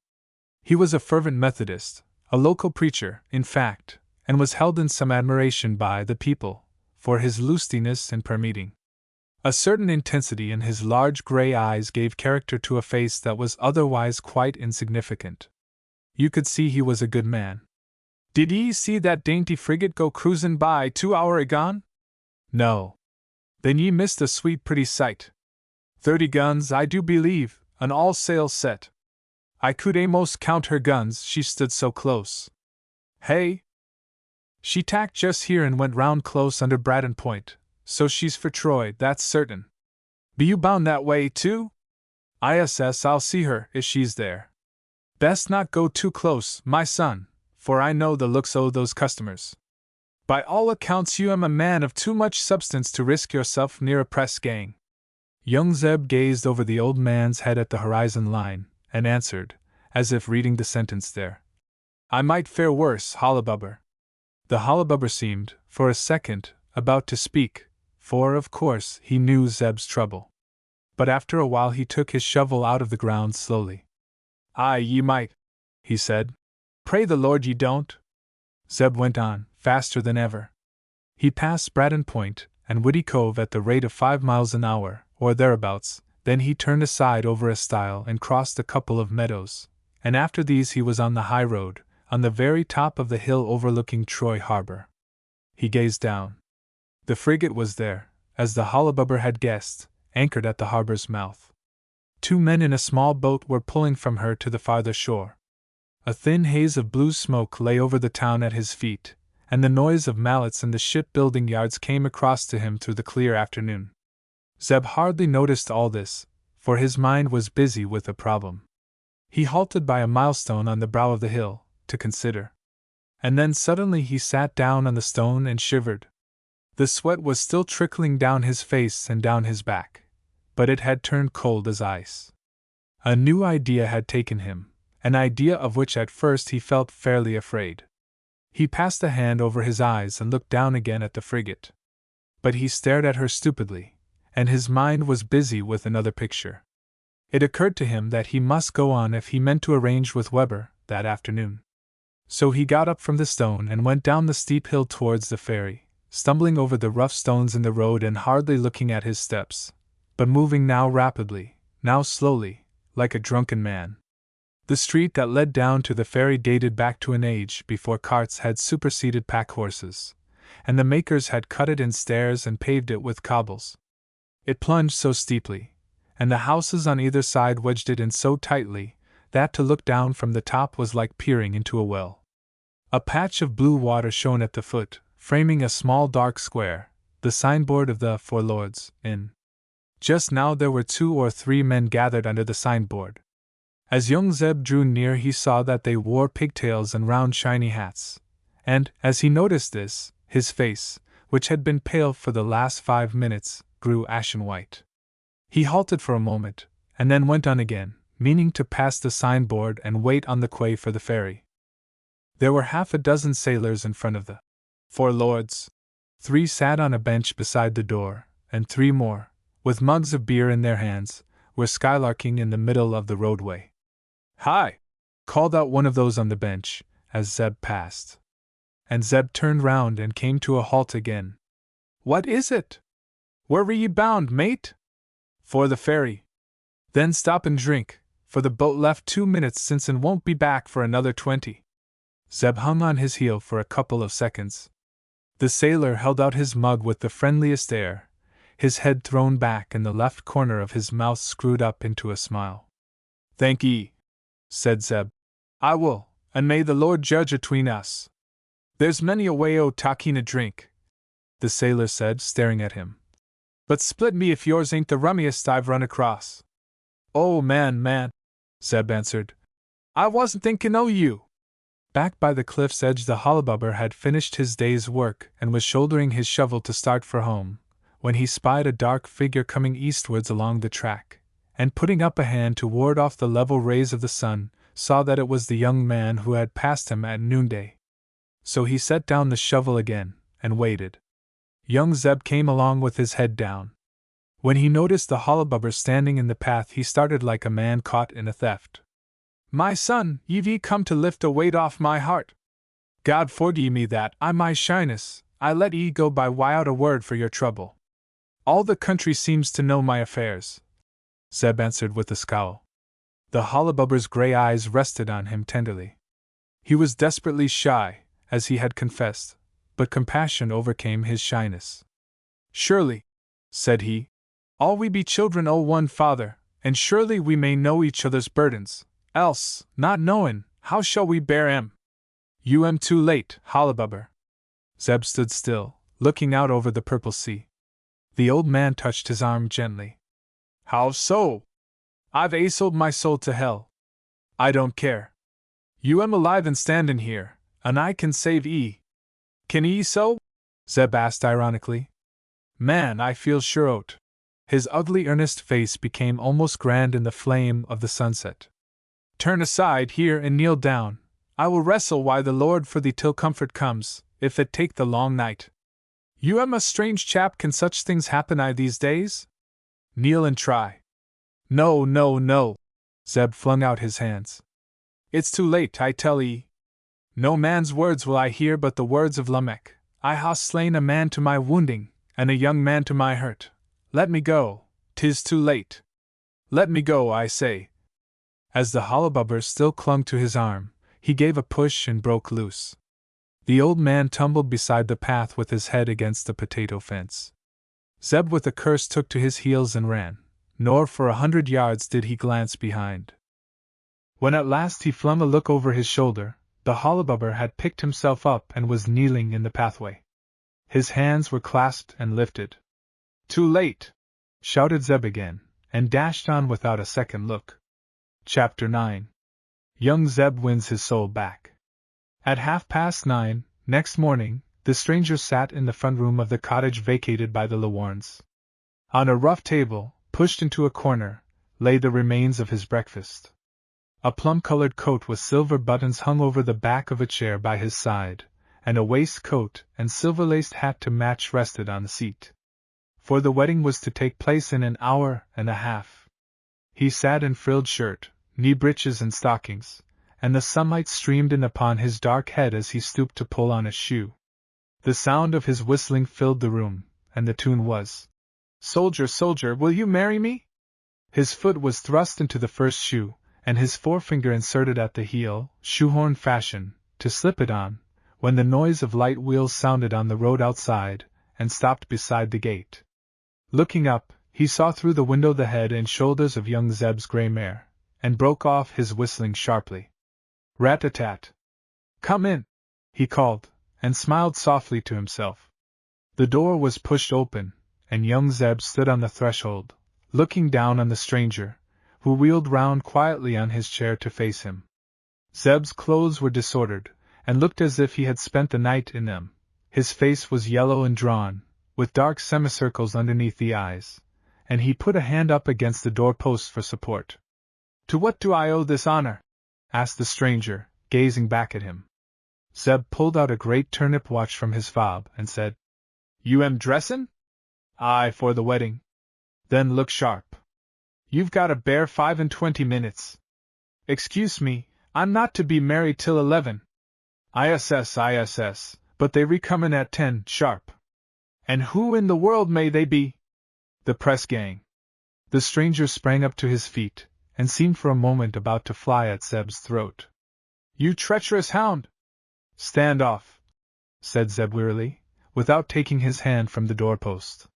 He was a fervent Methodist, a local preacher, in fact, and was held in some admiration by the people for his lustiness in prayer meeting. A certain intensity in his large gray eyes gave character to a face that was otherwise quite insignificant. You could see he was a good man. "Did ye see that dainty frigate go cruisin' by 2 hour agone?" "No." "Then ye missed a sweet pretty sight. 30 guns, I do believe, an all sail set. I could a'most count her guns, she stood so close. Hey? She tacked just here and went round close under Braddon Point, so she's for Troy, that's certain. Be you bound that way, too?" "ISS, I'll see her, if she's there." "Best not go too close, my son, for I know the looks o' those customers. By all accounts you am a man of too much substance to risk yourself near a press gang." Young Zeb gazed over the old man's head at the horizon line, and answered, as if reading the sentence there, "I might fare worse, Hollabubber." The Hollabubber seemed, for a second, about to speak, for, of course, he knew Zeb's trouble. But after a while he took his shovel out of the ground slowly. "Aye, ye might," he said. "Pray the Lord ye don't." Zeb went on, faster than ever. He passed Braddon Point and Woody Cove at the rate of 5 miles an hour, or thereabouts, then he turned aside over a stile and crossed a couple of meadows, and after these he was on the high road, on the very top of the hill overlooking Troy Harbor. He gazed down. The frigate was there, as the Hollabubber had guessed, anchored at the harbor's mouth. 2 men in a small boat were pulling from her to the farther shore. A thin haze of blue smoke lay over the town at his feet, and the noise of mallets in the shipbuilding yards came across to him through the clear afternoon. Zeb hardly noticed all this, for his mind was busy with a problem. He halted by a milestone on the brow of the hill, to consider. And then suddenly he sat down on the stone and shivered. The sweat was still trickling down his face and down his back, but it had turned cold as ice. A new idea had taken him, an idea of which at first he felt fairly afraid. He passed a hand over his eyes and looked down again at the frigate. But he stared at her stupidly, and his mind was busy with another picture. It occurred to him that he must go on if he meant to arrange with Weber that afternoon. So he got up from the stone and went down the steep hill towards the ferry, stumbling over the rough stones in the road and hardly looking at his steps, but moving now rapidly, now slowly, like a drunken man. The street that led down to the ferry dated back to an age before carts had superseded pack horses, and the makers had cut it in stairs and paved it with cobbles. It plunged so steeply, and the houses on either side wedged it in so tightly, that to look down from the top was like peering into a well. A patch of blue water shone at the foot, framing a small dark square, the signboard of the For Lords Inn. Just now there were 2 or 3 men gathered under the signboard. As young Zeb drew near he saw that they wore pigtails and round shiny hats, and, as he noticed this, his face, which had been pale for the last 5 minutes, grew ashen white. He halted for a moment, and then went on again, meaning to pass the signboard and wait on the quay for the ferry. There were half a dozen sailors in front of the For Lords. 3 sat on a bench beside the door, and 3 more, with mugs of beer in their hands, were skylarking in the middle of the roadway. "Hi!" called out one of those on the bench, as Zeb passed. And Zeb turned round and came to a halt again. "What is it?" "Where were ye bound, mate?" "For the ferry." "Then stop and drink, for the boat left 2 minutes since and won't be back for another 20. Zeb hung on his heel for a couple of seconds. The sailor held out his mug with the friendliest air, his head thrown back and the left corner of his mouth screwed up into a smile. "Thank ye," said Zeb. "I will, and may the Lord judge atween us. There's many a way o' taking a drink," the sailor said, staring at him. "But split me if yours ain't the rummiest I've run across." "Oh, man," Zeb answered. "I wasn't thinking o' you." Back by the cliff's edge the Hollabubber had finished his day's work and was shouldering his shovel to start for home, when he spied a dark figure coming eastwards along the track, and putting up a hand to ward off the level rays of the sun, saw that it was the young man who had passed him at noonday. So he set down the shovel again, and waited. Young Zeb came along with his head down. When he noticed the Hollabubber standing in the path, he started like a man caught in a theft. "My son, ye've come to lift a weight off my heart. God forgive me that, I my shyness, I let ye go by without a word for your trouble. All the country seems to know my affairs," Zeb answered with a scowl. The Hollabubber's grey eyes rested on him tenderly. He was desperately shy, as he had confessed, but compassion overcame his shyness. "Surely," said he, "all we be children o' one Father, and surely we may know each other's burdens, else, not knowin', how shall we bear 'em? You am too late, Hollabubber." Zeb stood still, looking out over the purple sea. The old man touched his arm gently. "How so?" "I've sold my soul to hell." "I don't care. You am alive and standin' here, and I can save 'ee." "Can 'ee so?" Zeb asked ironically. "Man, I feel sure o't." His ugly earnest face became almost grand in the flame of the sunset. "Turn aside here and kneel down. I will wrestle why the Lord for thee till comfort comes, if it take the long night. You am a strange chap, can such things happen these days? Kneel and try." "No, no, no!" Zeb flung out his hands. "It's too late, I tell 'ee. No man's words will I hear but the words of Lamech. I ha' slain a man to my wounding, and a young man to my hurt. Let me go, 'tis too late. Let me go, I say." As the Hollabubber still clung to his arm, he gave a push and broke loose. The old man tumbled beside the path with his head against the potato fence. Zeb with a curse took to his heels and ran, nor for 100 yards did he glance behind. When at last he flung a look over his shoulder, the Hollabubber had picked himself up and was kneeling in the pathway. His hands were clasped and lifted. "Too late!" shouted Zeb again, and dashed on without a second look. Chapter 9. Young Zeb wins his soul back. At 9:30 next morning, the stranger sat in the front room of the cottage vacated by the Lawarns. On a rough table, pushed into a corner, lay the remains of his breakfast. A plum-colored coat with silver buttons hung over the back of a chair by his side, and a waistcoat and silver-laced hat to match rested on the seat. For the wedding was to take place in an hour and a half. He sat in frilled shirt, knee breeches and stockings, and the sunlight streamed in upon his dark head as he stooped to pull on a shoe. The sound of his whistling filled the room, and the tune was, "Soldier, soldier, will you marry me?" His foot was thrust into the first shoe, and his forefinger inserted at the heel, shoehorn fashion, to slip it on, when the noise of light wheels sounded on the road outside, and stopped beside the gate. Looking up, he saw through the window the head and shoulders of young Zeb's grey mare, and broke off his whistling sharply. "Rat-a-tat! Come in!" he called, and smiled softly to himself. The door was pushed open, and young Zeb stood on the threshold, looking down on the stranger, who wheeled round quietly on his chair to face him. Zeb's clothes were disordered, and looked as if he had spent the night in them. His face was yellow and drawn, with dark semicircles underneath the eyes, and he put a hand up against the door-post for support. "To what do I owe this honor?" asked the stranger, gazing back at him. Zeb pulled out a great turnip watch from his fob, and said, "You am dressin'?" "Aye, for the wedding." "Then look sharp. You've got a bare 25 minutes. Excuse me, I'm not to be married till 11. ISS, but they recomin' at 10 sharp. And who in the world may they be?" "The press gang." The stranger sprang up to his feet, and seemed for a moment about to fly at Zeb's throat. "You treacherous hound!" "Stand off," said Zeb wearily, without taking his hand from the doorpost.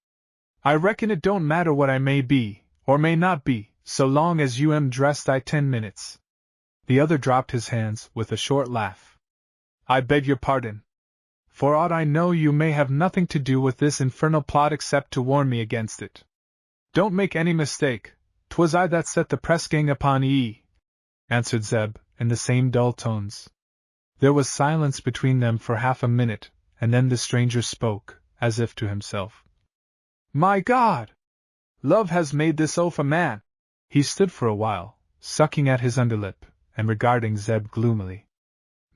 "I reckon it don't matter what I may be, or may not be, so long as you am dressed 10 minutes. The other dropped his hands with a short laugh. "I beg your pardon. For aught I know you may have nothing to do with this infernal plot except to warn me against it. Don't make any mistake, 'twas I that set the press gang upon ye," answered Zeb, in the same dull tones. There was silence between them for half a minute, and then the stranger spoke, as if to himself. "My God! Love has made this oaf a man!" He stood for a while, sucking at his underlip, and regarding Zeb gloomily.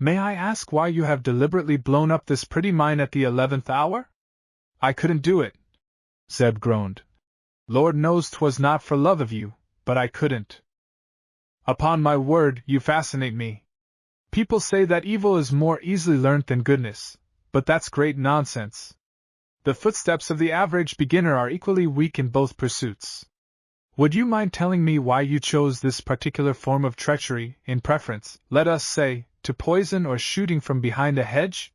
May I ask why you have deliberately blown up this pretty mine at the 11th hour? I couldn't do it, Zeb groaned. Lord knows 'twas not for love of you, but I couldn't. Upon my word, you fascinate me. People say that evil is more easily learnt than goodness, but that's great nonsense. The footsteps of the average beginner are equally weak in both pursuits. Would you mind telling me why you chose this particular form of treachery, in preference, let us say, to poison or shooting from behind a hedge?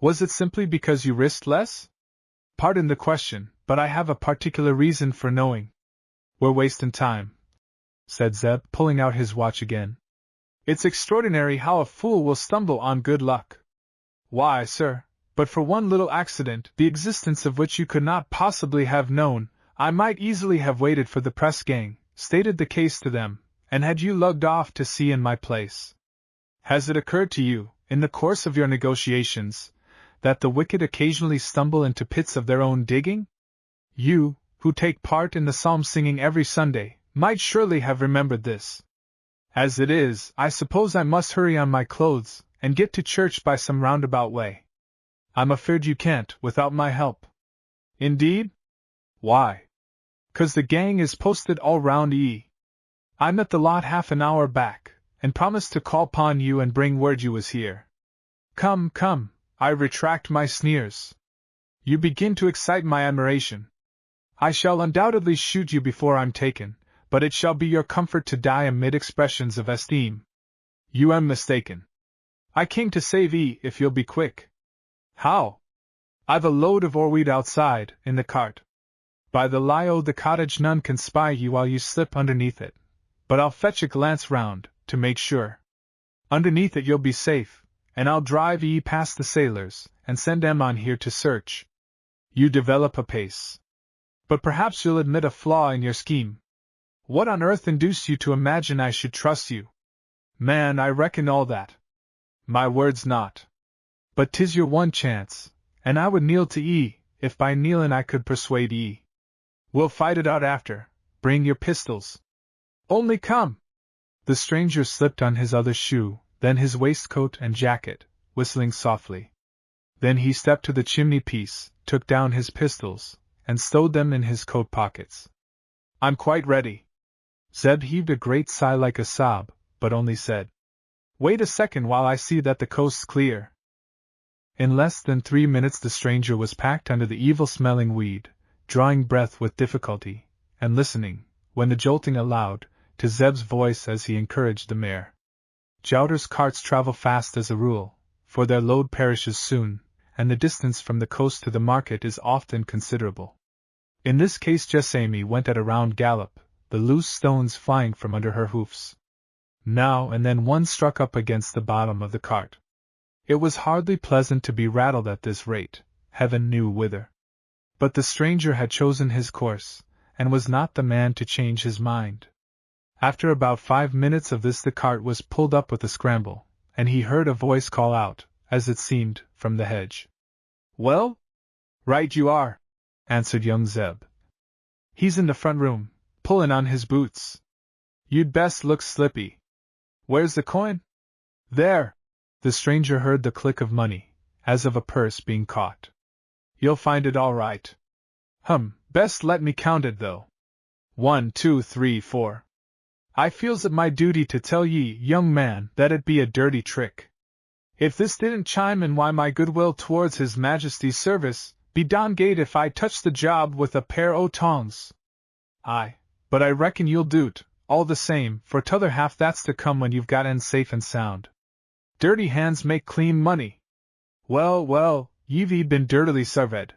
Was it simply because you risked less? Pardon the question, but I have a particular reason for knowing. We're wasting time, said Zeb, pulling out his watch again. It's extraordinary how a fool will stumble on good luck. Why, sir, but for one little accident, the existence of which you could not possibly have known, I might easily have waited for the press gang, stated the case to them, and had you lugged off to sea in my place. Has it occurred to you, in the course of your negotiations, that the wicked occasionally stumble into pits of their own digging? You, who take part in the psalm singing every Sunday, might surely have remembered this. As it is, I suppose I must hurry on my clothes, and get to church by some roundabout way. I'm afraid you can't, without my help. Indeed? Why? 'Cause the gang is posted all round ye. I met the lot half an hour back, and promised to call 'pon you and bring word you was here. Come, come, I retract my sneers. You begin to excite my admiration. I shall undoubtedly shoot you before I'm taken, but it shall be your comfort to die amid expressions of esteem. You am mistaken. I came to save ye, if you'll be quick. How? I've a load of oreweed outside, in the cart. By the lie-o' the cottage none can spy ye while you slip underneath it, but I'll fetch a glance round, to make sure. Underneath it you'll be safe, and I'll drive ye past the sailors, and send 'em on here to search. You develop apace. But perhaps you'll admit a flaw in your scheme. What on earth induced you to imagine I should trust you? Man, I reckon all that. My word's not. But 'tis your one chance, and I would kneel to ye, if by kneelin' I could persuade ye. We'll fight it out after. Bring your pistols. Only come. The stranger slipped on his other shoe, then his waistcoat and jacket, whistling softly. Then he stepped to the chimney-piece, took down his pistols, and stowed them in his coat pockets. I'm quite ready. Zeb heaved a great sigh like a sob, but only said, Wait a second while I see that the coast's clear. In less than 3 minutes the stranger was packed under the evil-smelling weed, drawing breath with difficulty, and listening, when the jolting allowed, to Zeb's voice as he encouraged the mare. Jouters' carts travel fast as a rule, for their load perishes soon, and the distance from the coast to the market is often considerable. In this case Jessamine went at a round gallop, the loose stones flying from under her hoofs. Now and then one struck up against the bottom of the cart. It was hardly pleasant to be rattled at this rate, heaven knew whither. But the stranger had chosen his course, and was not the man to change his mind. After about 5 minutes of this the cart was pulled up with a scramble, and he heard a voice call out, as it seemed, from the hedge. Well? Right you are, answered young Zeb. He's in the front room, pulling on his boots. You'd best look slippy. Where's the coin? There. The stranger heard the click of money, as of a purse being caught. You'll find it all right. Best let me count it though. 1, 2, 3, 4. I feels it my duty to tell ye, young man, that it be a dirty trick. If this didn't chime in why my goodwill towards His Majesty's service, be dongate if I touch the job with a pair o' tongs. Aye, but I reckon you'll do't, all the same, for t'other half that's to come when you've got en safe and sound. Dirty hands make clean money. Well, well, ye've been dirtily served.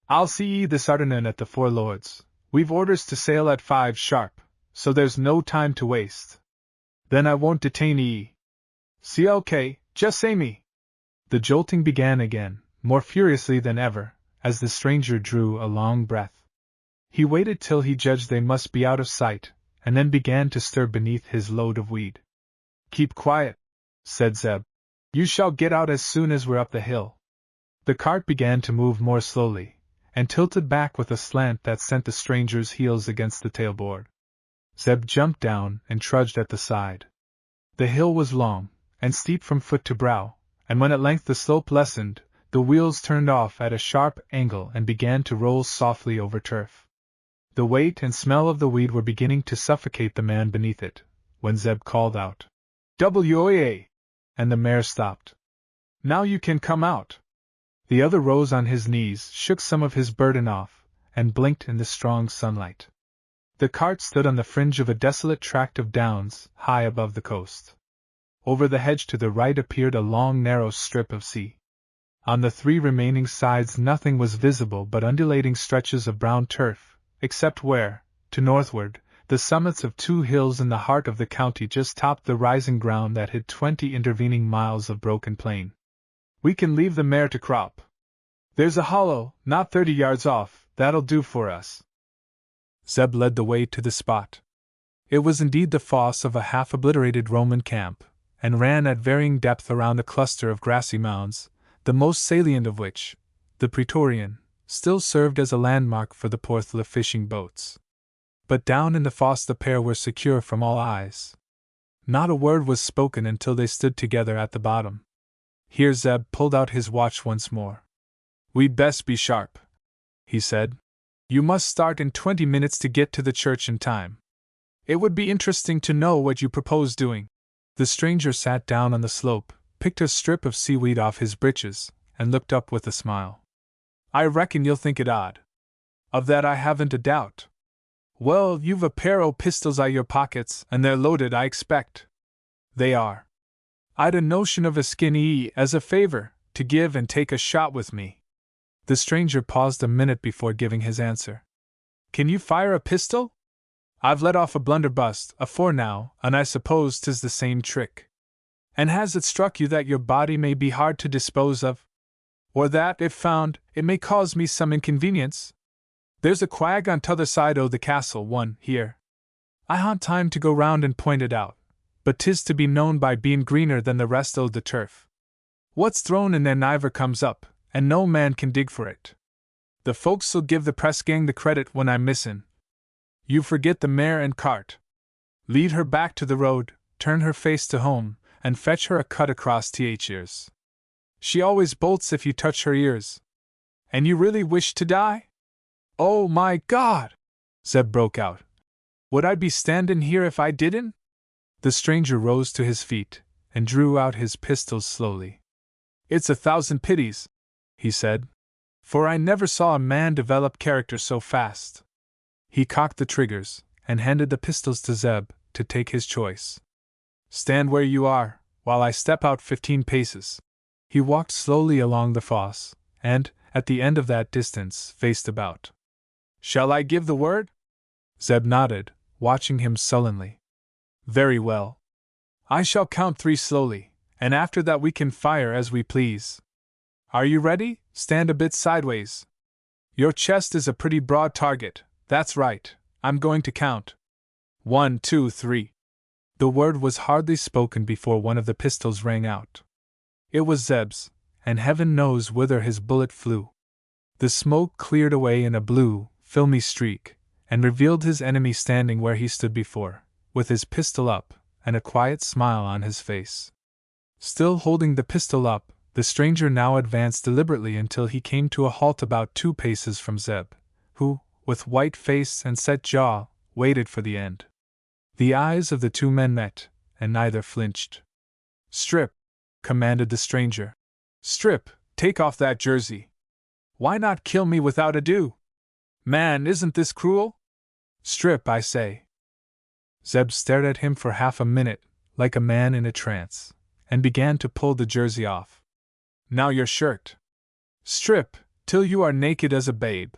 I'll see ye this arternoon at the Four Lords. We've orders to sail at 5 sharp, so there's no time to waste. Then I won't detain ye. C.O.K., just say me. The jolting began again, more furiously than ever, as the stranger drew a long breath. He waited till he judged they must be out of sight, and then began to stir beneath his load of weed. Keep quiet, said Zeb. You shall get out as soon as we're up the hill. The cart began to move more slowly, and tilted back with a slant that sent the stranger's heels against the tailboard. Zeb jumped down and trudged at the side. The hill was long, and steep from foot to brow, and when at length the slope lessened, the wheels turned off at a sharp angle and began to roll softly over turf. The weight and smell of the weed were beginning to suffocate the man beneath it, when Zeb called out, "W-O-A!" and the mare stopped. "Now you can come out." The other rose on his knees, shook some of his burden off, and blinked in the strong sunlight. The cart stood on the fringe of a desolate tract of downs, high above the coast. Over the hedge to the right appeared a long narrow strip of sea. On the 3 remaining sides nothing was visible but undulating stretches of brown turf, except where, to northward, the summits of 2 hills in the heart of the county just topped the rising ground that hid 20 intervening miles of broken plain. "We can leave the mare to crop. There's a hollow, not 30 yards off, that'll do for us." Zeb led the way to the spot. It was indeed the fosse of a half-obliterated Roman camp, and ran at varying depth around a cluster of grassy mounds, the most salient of which, the Praetorian, still served as a landmark for the Porthlade fishing boats. But down in the fosse the pair were secure from all eyes. Not a word was spoken until they stood together at the bottom. Here Zeb pulled out his watch once more. "We'd best be sharp," he said. "You must start in 20 minutes to get to the church in time. It would be interesting to know what you propose doing." The stranger sat down on the slope, picked a strip of seaweed off his breeches, and looked up with a smile. "I reckon you'll think it odd. Of that I haven't a doubt. Well, you've a pair o' pistols in your pockets, and they're loaded, I expect." "They are. I'd a notion of asking ye, as a favor, to give and take a shot with me." The stranger paused a minute before giving his answer. "Can you fire a pistol? I've let off a blunderbuss afore now, and I suppose 'tis the same trick. And has it struck you that your body may be hard to dispose of? Or that, if found, it may cause me some inconvenience? There's a quag on t'other side o' the castle, one, here. I ha'n't time to go round and point it out, but 'tis to be known by being greener than the rest o' the turf. What's thrown in there niver comes up, and no man can dig for it. The folks'll give the press gang the credit when I'm missin'. You forget the mare and cart. Lead her back to the road, turn her face to home, and fetch her a cut across th ears. She always bolts if you touch her ears. And you really wish to die?" "Oh my God!" Zeb broke out. "Would I be standin' here if I didn't?" The stranger rose to his feet, and drew out his pistols slowly. "It's 1,000 pities," he said, "for I never saw a man develop character so fast." He cocked the triggers, and handed the pistols to Zeb, to take his choice. "Stand where you are, while I step out 15 paces." He walked slowly along the fosse, and, at the end of that distance, faced about. "Shall I give the word?" Zeb nodded, watching him sullenly. "Very well. I shall count 3 slowly, and after that we can fire as we please. Are you ready? Stand a bit sideways. Your chest is a pretty broad target. That's right, I'm going to count. 1, 2, 3. The word was hardly spoken before one of the pistols rang out. It was Zeb's, and heaven knows whither his bullet flew. The smoke cleared away in a blue, filmy streak, and revealed his enemy standing where he stood before, with his pistol up, and a quiet smile on his face. Still holding the pistol up, the stranger now advanced deliberately until he came to a halt about 2 paces from Zeb, who, with white face and set jaw, waited for the end. The eyes of the 2 men met, and neither flinched. "Strip!" commanded the stranger. "Strip, take off that jersey. Why not kill me without ado? Man, isn't this cruel? Strip, I say." Zeb stared at him for half a minute, like a man in a trance, and began to pull the jersey off. "Now your shirt. Strip, till you are naked as a babe."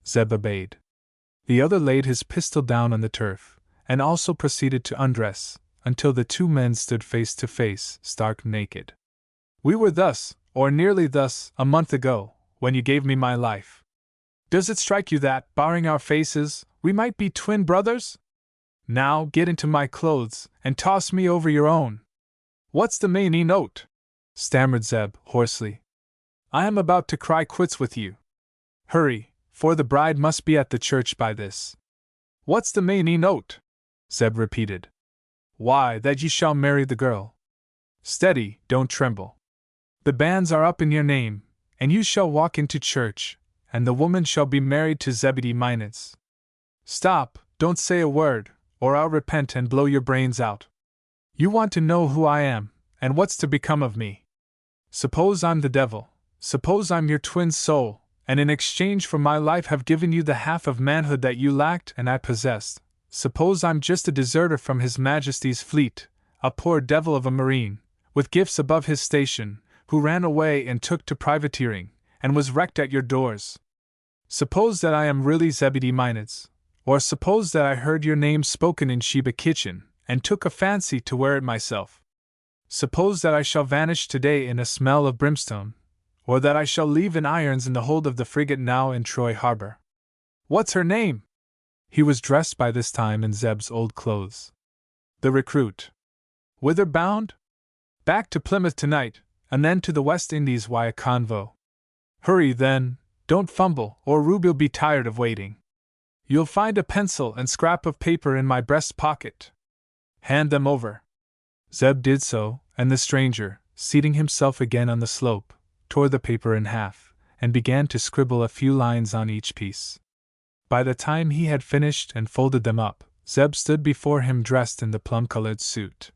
Zeb obeyed. The other laid his pistol down on the turf, and also proceeded to undress, until the 2 men stood face to face, stark naked. "We were thus, or nearly thus, a month ago, when you gave me my life. Does it strike you that, barring our faces, we might be twin brothers? Now get into my clothes, and toss me over your own." "What's the main note?" stammered Zeb, hoarsely. "I am about to cry quits with you. Hurry, for the bride must be at the church by this." "What's the main note?" Zeb repeated. "Why, that ye shall marry the girl." Steady, don't tremble. The banns are up in your name, and you shall walk into church, and the woman shall be married to Zebedee Minus. Stop, don't say a word, or I'll repent and blow your brains out. You want to know who I am, and what's to become of me. Suppose I'm the devil, suppose I'm your twin soul, and in exchange for my life have given you the half of manhood that you lacked and I possessed. Suppose I'm just a deserter from His Majesty's fleet, a poor devil of a marine, with gifts above his station, who ran away and took to privateering, and was wrecked at your doors. Suppose that I am really Zebedee Minus, or suppose that I heard your name spoken in Sheba kitchen, and took a fancy to wear it myself. Suppose that I shall vanish today in a smell of brimstone, or that I shall leave in irons in the hold of the frigate now in Troy harbor. What's her name? He was dressed by this time in Zeb's old clothes. The recruit. Whither bound? Back to Plymouth tonight, and then to the West Indies via convo. Hurry then, don't fumble, or Ruby'll be tired of waiting. You'll find a pencil and scrap of paper in my breast pocket. Hand them over. Zeb did so, and the stranger, seating himself again on the slope, tore the paper in half, and began to scribble a few lines on each piece. By the time he had finished and folded them up, Zeb stood before him dressed in the plum-colored suit.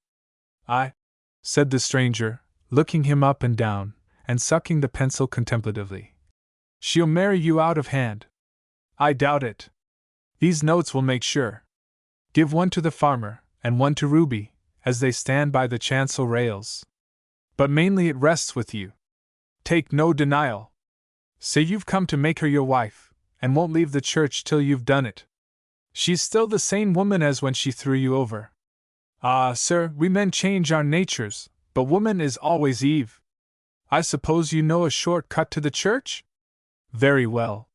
"I," said the stranger, looking him up and down, and sucking the pencil contemplatively. "She'll marry you out of hand." "I doubt it. These notes will make sure. Give one to the farmer, and one to Ruby, as they stand by the chancel rails. But mainly it rests with you. Take no denial. Say you've come to make her your wife, and won't leave the church till you've done it. She's still the same woman as when she threw you over. Ah, sir, we men change our natures, but woman is always Eve. I suppose you know a short cut to the church? Very well.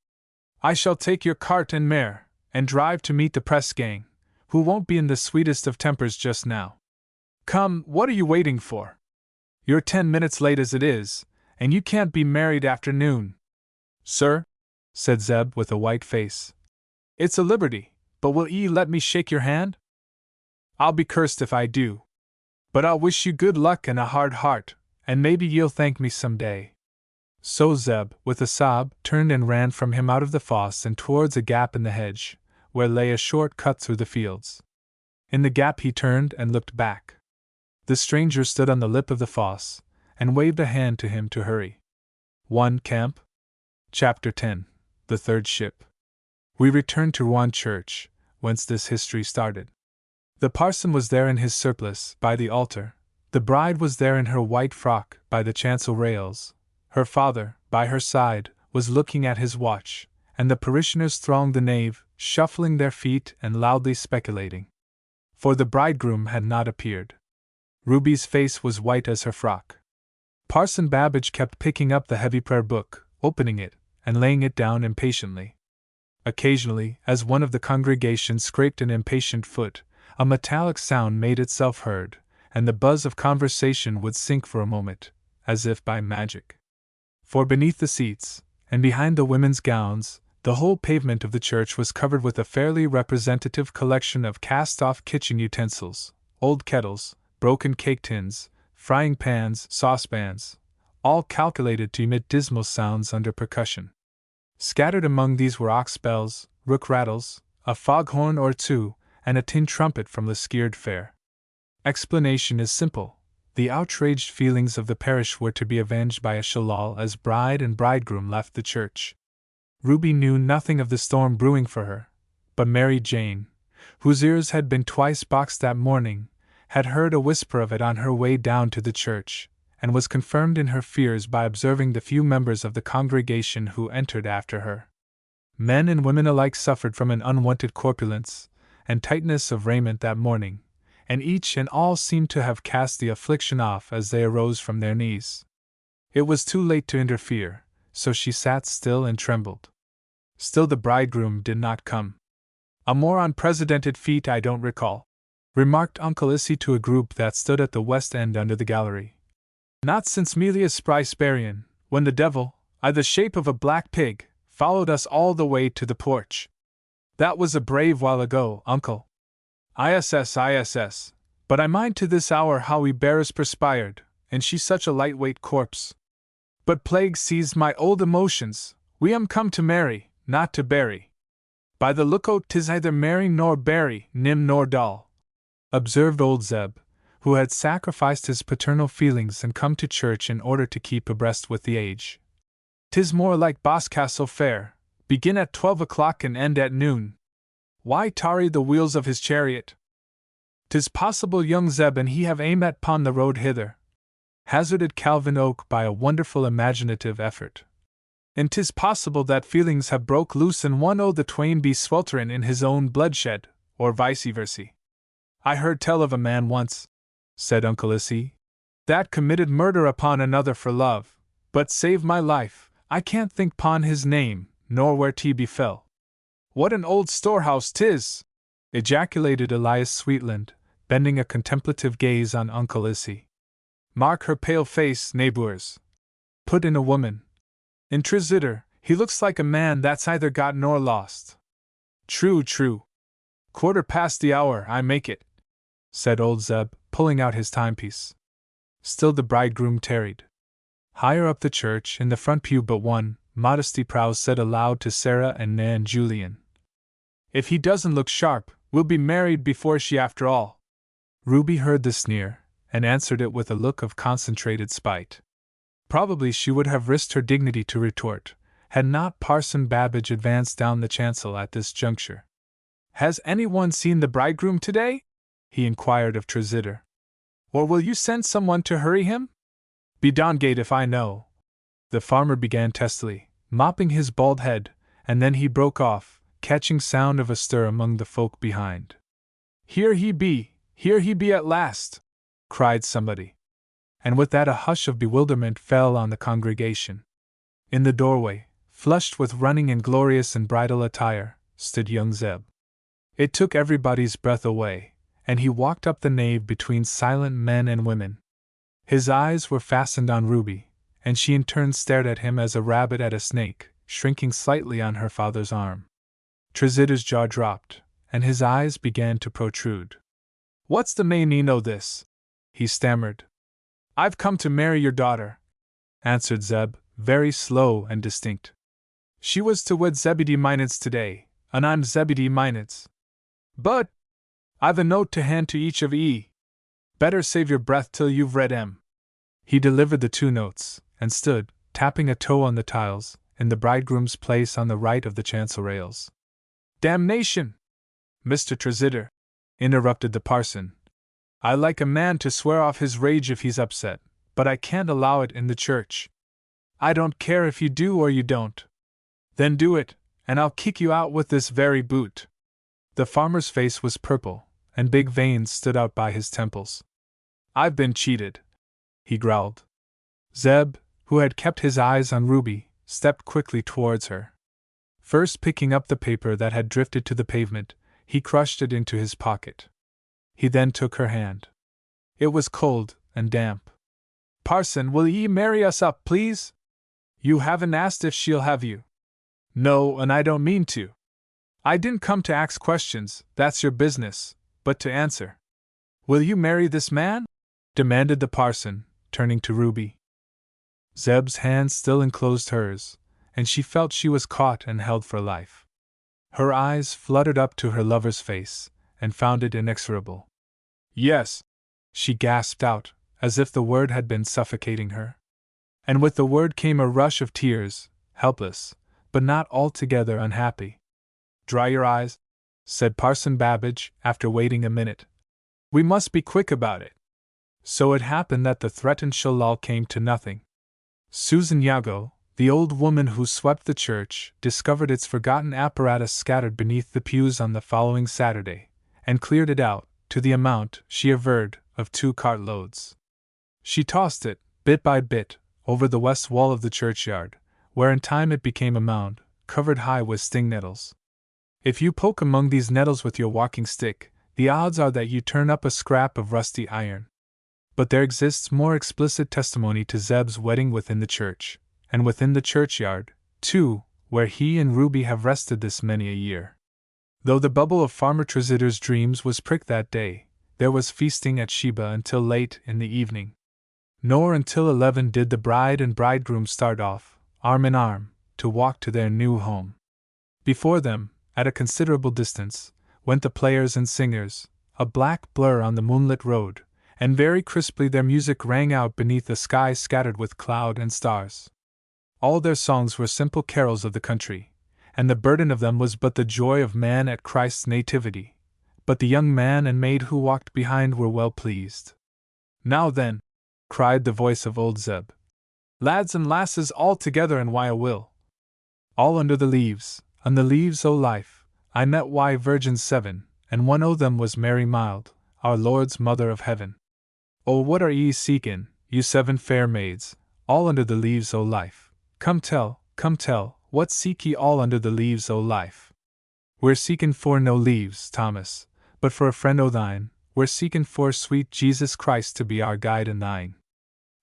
I shall take your cart and mare, and drive to meet the press gang, who won't be in the sweetest of tempers just now. Come, what are you waiting for? You're 10 minutes late as it is, and you can't be married after noon." "Sir," said Zeb with a white face, "it's a liberty, but will ye let me shake your hand?" "I'll be cursed if I do. But I'll wish you good luck and a hard heart, and maybe you'll thank me some day." So Zeb, with a sob, turned and ran from him out of the fosse and towards a gap in the hedge, where lay a short cut through the fields. In the gap he turned and looked back. The stranger stood on the lip of the fosse, and waved a hand to him to hurry. 1 Camp. Chapter 10. The Third Ship. We return to Rouen Church, whence this history started. The parson was there in his surplice, by the altar. The bride was there in her white frock, by the chancel rails. Her father, by her side, was looking at his watch, and the parishioners thronged the nave, shuffling their feet and loudly speculating. For the bridegroom had not appeared. Ruby's face was white as her frock. Parson Babbage kept picking up the heavy prayer book, opening it, and laying it down impatiently. Occasionally, as one of the congregation scraped an impatient foot, a metallic sound made itself heard, and the buzz of conversation would sink for a moment, as if by magic. For beneath the seats, and behind the women's gowns, the whole pavement of the church was covered with a fairly representative collection of cast-off kitchen utensils, old kettles, broken cake tins, frying pans, saucepans, all calculated to emit dismal sounds under percussion. Scattered among these were ox bells, rook rattles, a foghorn or two, and a tin trumpet from the Skeerd Fair. Explanation is simple. The outraged feelings of the parish were to be avenged by a shallal as bride and bridegroom left the church. Ruby knew nothing of the storm brewing for her, but Mary Jane, whose ears had been twice boxed that morning, had heard a whisper of it on her way down to the church, and was confirmed in her fears by observing the few members of the congregation who entered after her. Men and women alike suffered from an unwonted corpulence and tightness of raiment that morning, and each and all seemed to have cast the affliction off as they arose from their knees. It was too late to interfere, so she sat still and trembled. Still the bridegroom did not come. "A more unprecedented feat I don't recall," remarked Uncle Issy to a group that stood at the west end under the gallery. "Not since Melius Sprysperian, when the devil, I the shape of a black pig, followed us all the way to the porch. That was a brave while ago, Uncle." ISS, but I mind to this hour how we bearers perspired, and she such a lightweight corpse. But plague seized my old emotions, we am come to marry, not to bury. By the lookout 'tis either marry nor bury, nim nor dull, observed old Zeb, who had sacrificed his paternal feelings and come to church in order to keep abreast with the age. 'Tis more like Boscastle fair, begin at 12 o'clock and end at noon. Why tarry the wheels of his chariot? 'Tis possible young Zeb and he have aimed at pon the road hither, hazarded Calvin Oak by a wonderful imaginative effort. And 'tis possible that feelings have broke loose and one o' the twain be swelterin' in his own bloodshed, or vice versa. I heard tell of a man once, said Uncle Issy, that committed murder upon another for love, but save my life, I can't think pon his name, nor where 't befell. What an old storehouse 'tis! Ejaculated Elias Sweetland, bending a contemplative gaze on Uncle Issy. Mark her pale face, neighbours, put in a woman. In Tresitter, he looks like a man that's either got nor lost. True, true. 1/4 the hour, I make it, said old Zeb, pulling out his timepiece. Still the bridegroom tarried. Higher up the church, in the front pew but one, Modesty Prowse said aloud to Sarah and Nan Julian, if he doesn't look sharp, we'll be married before she after all. Ruby heard the sneer, and answered it with a look of concentrated spite. Probably she would have risked her dignity to retort, had not Parson Babbage advanced down the chancel at this juncture. Has anyone seen the bridegroom today? He inquired of Tresitter. Or will you send someone to hurry him? Be dongate if I know. The farmer began testily, mopping his bald head, and then he broke off, catching sound of a stir among the folk behind. Here he be at last! Cried somebody. And with that a hush of bewilderment fell on the congregation. In the doorway, flushed with running and glorious in bridal attire, stood young Zeb. It took everybody's breath away, and he walked up the nave between silent men and women. His eyes were fastened on Ruby, and she in turn stared at him as a rabbit at a snake, shrinking slightly on her father's arm. Tresitter's jaw dropped, and his eyes began to protrude. What's the meaning o' this? He stammered. I've come to marry your daughter, answered Zeb, very slow and distinct. She was to wed Zebedee Minitz today, and I'm Zebedee Minitz. But I've a note to hand to each of ye. Better save your breath till you've read 'em. He delivered the 2 notes, and stood, tapping a toe on the tiles, in the bridegroom's place on the right of the chancel rails. Damnation! Mr. Tresitter, interrupted the parson. I like a man to swear off his rage if he's upset, but I can't allow it in the church. I don't care if you do or you don't. Then do it, and I'll kick you out with this very boot. The farmer's face was purple, and big veins stood out by his temples. I've been cheated, he growled. Zeb, who had kept his eyes on Ruby, stepped quickly towards her. First picking up the paper that had drifted to the pavement, he crushed it into his pocket. He then took her hand. It was cold and damp. Parson, will ye marry us up, please? You haven't asked if she'll have you. No, and I don't mean to. I didn't come to ask questions, that's your business, but to answer. Will you marry this man? Demanded the parson, turning to Ruby. Zeb's hand still enclosed hers, and she felt she was caught and held for life. Her eyes fluttered up to her lover's face, and found it inexorable. Yes, she gasped out, as if the word had been suffocating her. And with the word came a rush of tears, helpless, but not altogether unhappy. Dry your eyes, said Parson Babbage, after waiting a minute. We must be quick about it. So it happened that the threatened shalal came to nothing. Susan Yago, the old woman who swept the church, discovered its forgotten apparatus scattered beneath the pews on the following Saturday, and cleared it out, to the amount, she averred, of 2 cartloads. She tossed it, bit by bit, over the west wall of the churchyard, where in time it became a mound, covered high with sting nettles. If you poke among these nettles with your walking stick, the odds are that you turn up a scrap of rusty iron. But there exists more explicit testimony to Zeb's wedding within the church, and within the churchyard, too, where he and Ruby have rested this many a year. Though the bubble of Farmer Tresitter's dreams was pricked that day, there was feasting at Sheba until late in the evening. Nor until 11 did the bride and bridegroom start off, arm in arm, to walk to their new home. Before them, at a considerable distance, went the players and singers, a black blur on the moonlit road, and very crisply their music rang out beneath a sky scattered with cloud and stars. All their songs were simple carols of the country, and the burden of them was but the joy of man at Christ's nativity. But the young man and maid who walked behind were well pleased. "Now then," cried the voice of old Zeb, "lads and lasses all together and why a will. All under the leaves, on the leaves o' life, I met virgins 7, and one o' them was Mary mild, our Lord's mother of heaven. Oh, what are ye seekin', you 7 fair maids, all under the leaves o' life? Come tell, what seek ye all under the leaves o' life?" "We're seekin' for no leaves, Thomas, but for a friend o' thine. We're seekin' for sweet Jesus Christ to be our guide and thine.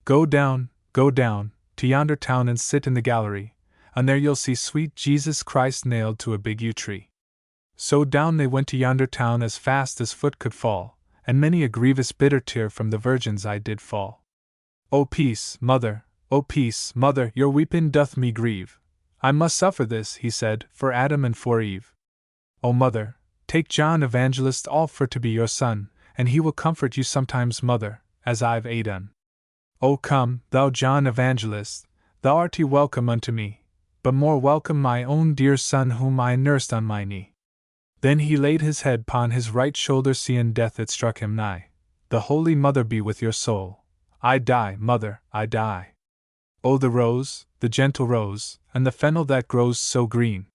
Go down, to yonder town and sit in the gallery, and there you'll see sweet Jesus Christ nailed to a big yew tree." So down they went to yonder town as fast as foot could fall, and many a grievous bitter tear from the virgin's eye did fall. "O peace, mother, your weepin' doth me grieve. I must suffer this," he said, "for Adam and for Eve. O mother, take John Evangelist all for to be your son, and he will comfort you sometimes, mother, as I've done. O come, thou John Evangelist, thou art welcome unto me, but more welcome my own dear son whom I nursed on my knee." Then he laid his head 'pon his right shoulder, seeing death it struck him nigh. "The Holy Mother be with your soul. I die, mother, I die. O the rose, the gentle rose, and the fennel that grows so green.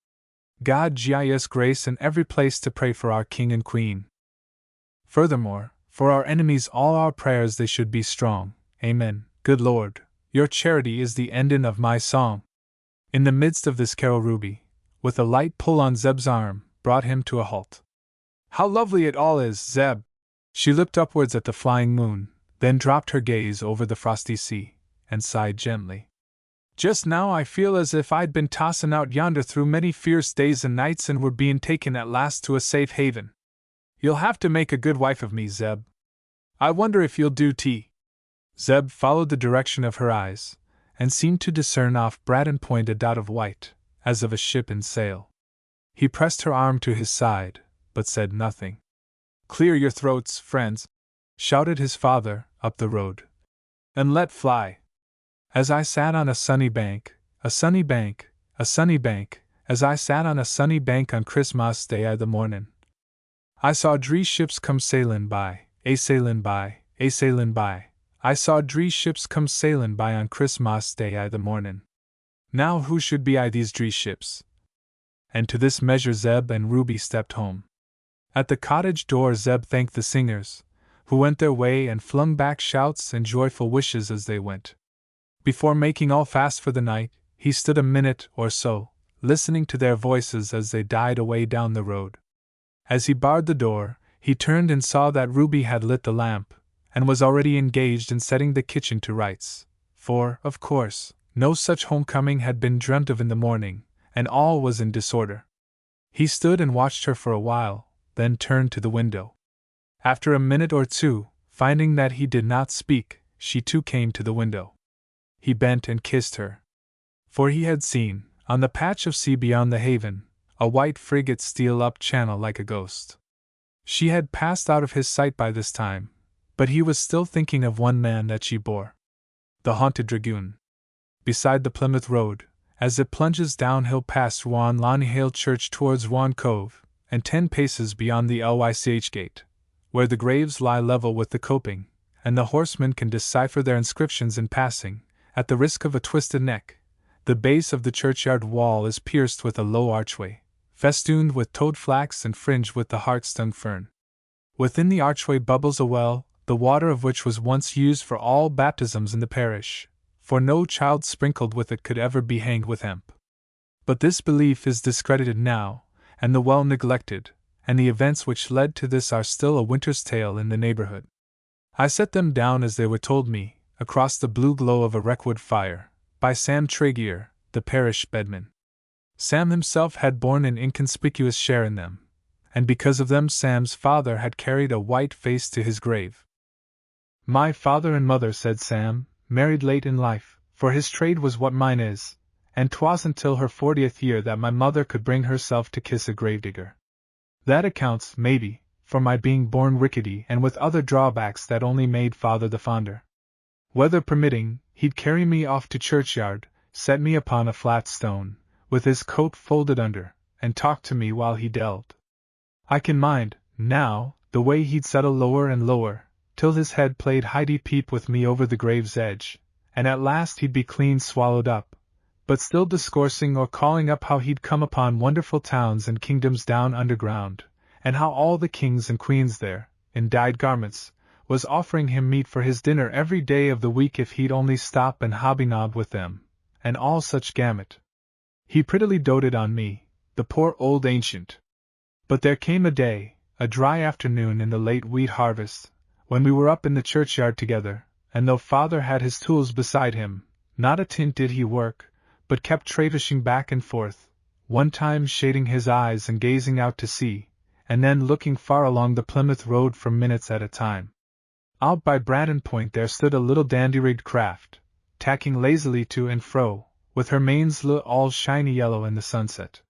God give grace in every place to pray for our King and Queen. Furthermore, for our enemies all our prayers they should be strong. Amen. Good Lord, your charity is the ending of my song." In the midst of this carol Ruby, with a light pull on Zeb's arm, brought him to a halt. "How lovely it all is, Zeb!" She looked upwards at the flying moon, then dropped her gaze over the frosty sea, and sighed gently. "Just now I feel as if I'd been tossin' out yonder through many fierce days and nights and were bein' taken at last to a safe haven. You'll have to make a good wife of me, Zeb. I wonder if you'll do tea." Zeb followed the direction of her eyes, and seemed to discern off Braddon Point a dot of white, as of a ship in sail. He pressed her arm to his side, but said nothing. "Clear your throats, friends," shouted his father, up the road, "and let fly. As I sat on a sunny bank, as I sat on a sunny bank on Christmas Day the mornin', I saw dree ships come sailin' by, I saw dree ships come sailin' by on Christmas Day the mornin'. Now who should be these dree ships?" And to this measure Zeb and Ruby stepped home. At the cottage door Zeb thanked the singers, who went their way and flung back shouts and joyful wishes as they went. Before making all fast for the night, he stood a minute or so, listening to their voices as they died away down the road. As he barred the door, he turned and saw that Ruby had lit the lamp, and was already engaged in setting the kitchen to rights, for, of course, no such homecoming had been dreamt of in the morning, and all was in disorder. He stood and watched her for a while, then turned to the window. After a minute or two, finding that he did not speak, she too came to the window. He bent and kissed her. For he had seen, on the patch of sea beyond the haven, a white frigate steal up channel like a ghost. She had passed out of his sight by this time, but he was still thinking of one man that she bore. The haunted dragoon. Beside the Plymouth Road, as it plunges downhill past Lonyhale Church towards Waun Cove, and 10 paces beyond the Lych Gate, where the graves lie level with the coping, and the horsemen can decipher their inscriptions in passing, at the risk of a twisted neck, the base of the churchyard wall is pierced with a low archway, festooned with toadflax and fringed with the heart-stung fern. Within the archway bubbles a well, the water of which was once used for all baptisms in the parish, for no child sprinkled with it could ever be hanged with hemp. But this belief is discredited now, and the well neglected, and the events which led to this are still a winter's tale in the neighborhood. I set them down as they were told me, across the blue glow of a wreckwood fire, by Sam Tregear, the parish bedman. Sam himself had borne an inconspicuous share in them, and because of them Sam's father had carried a white face to his grave. "My father and mother," said Sam, married late in life, for his trade was what mine is, and 'twasn't till her 40th year that my mother could bring herself to kiss a gravedigger. That accounts, maybe, for my being born rickety and with other drawbacks that only made father the fonder. Weather permitting, he'd carry me off to churchyard, set me upon a flat stone, with his coat folded under, and talk to me while he delved. I can mind, now, the way he'd settle lower and lower, till his head played hidey-peep with me over the grave's edge, and at last he'd be clean swallowed up, but still discoursing or calling up how he'd come upon wonderful towns and kingdoms down underground, and how all the kings and queens there, in dyed garments, was offering him meat for his dinner every day of the week if he'd only stop and hobby-nob with them, and all such gamut. He prettily doted on me, the poor old ancient. But there came a day, a dry afternoon in the late wheat harvest, when we were up in the churchyard together, and though father had his tools beside him, not a tint did he work, but kept tradishing back and forth, one time shading his eyes and gazing out to sea, and then looking far along the Plymouth road for minutes at a time. Out by Braddon Point there stood a little dandy-rigged craft, tacking lazily to and fro, with her mains all shiny yellow in the sunset.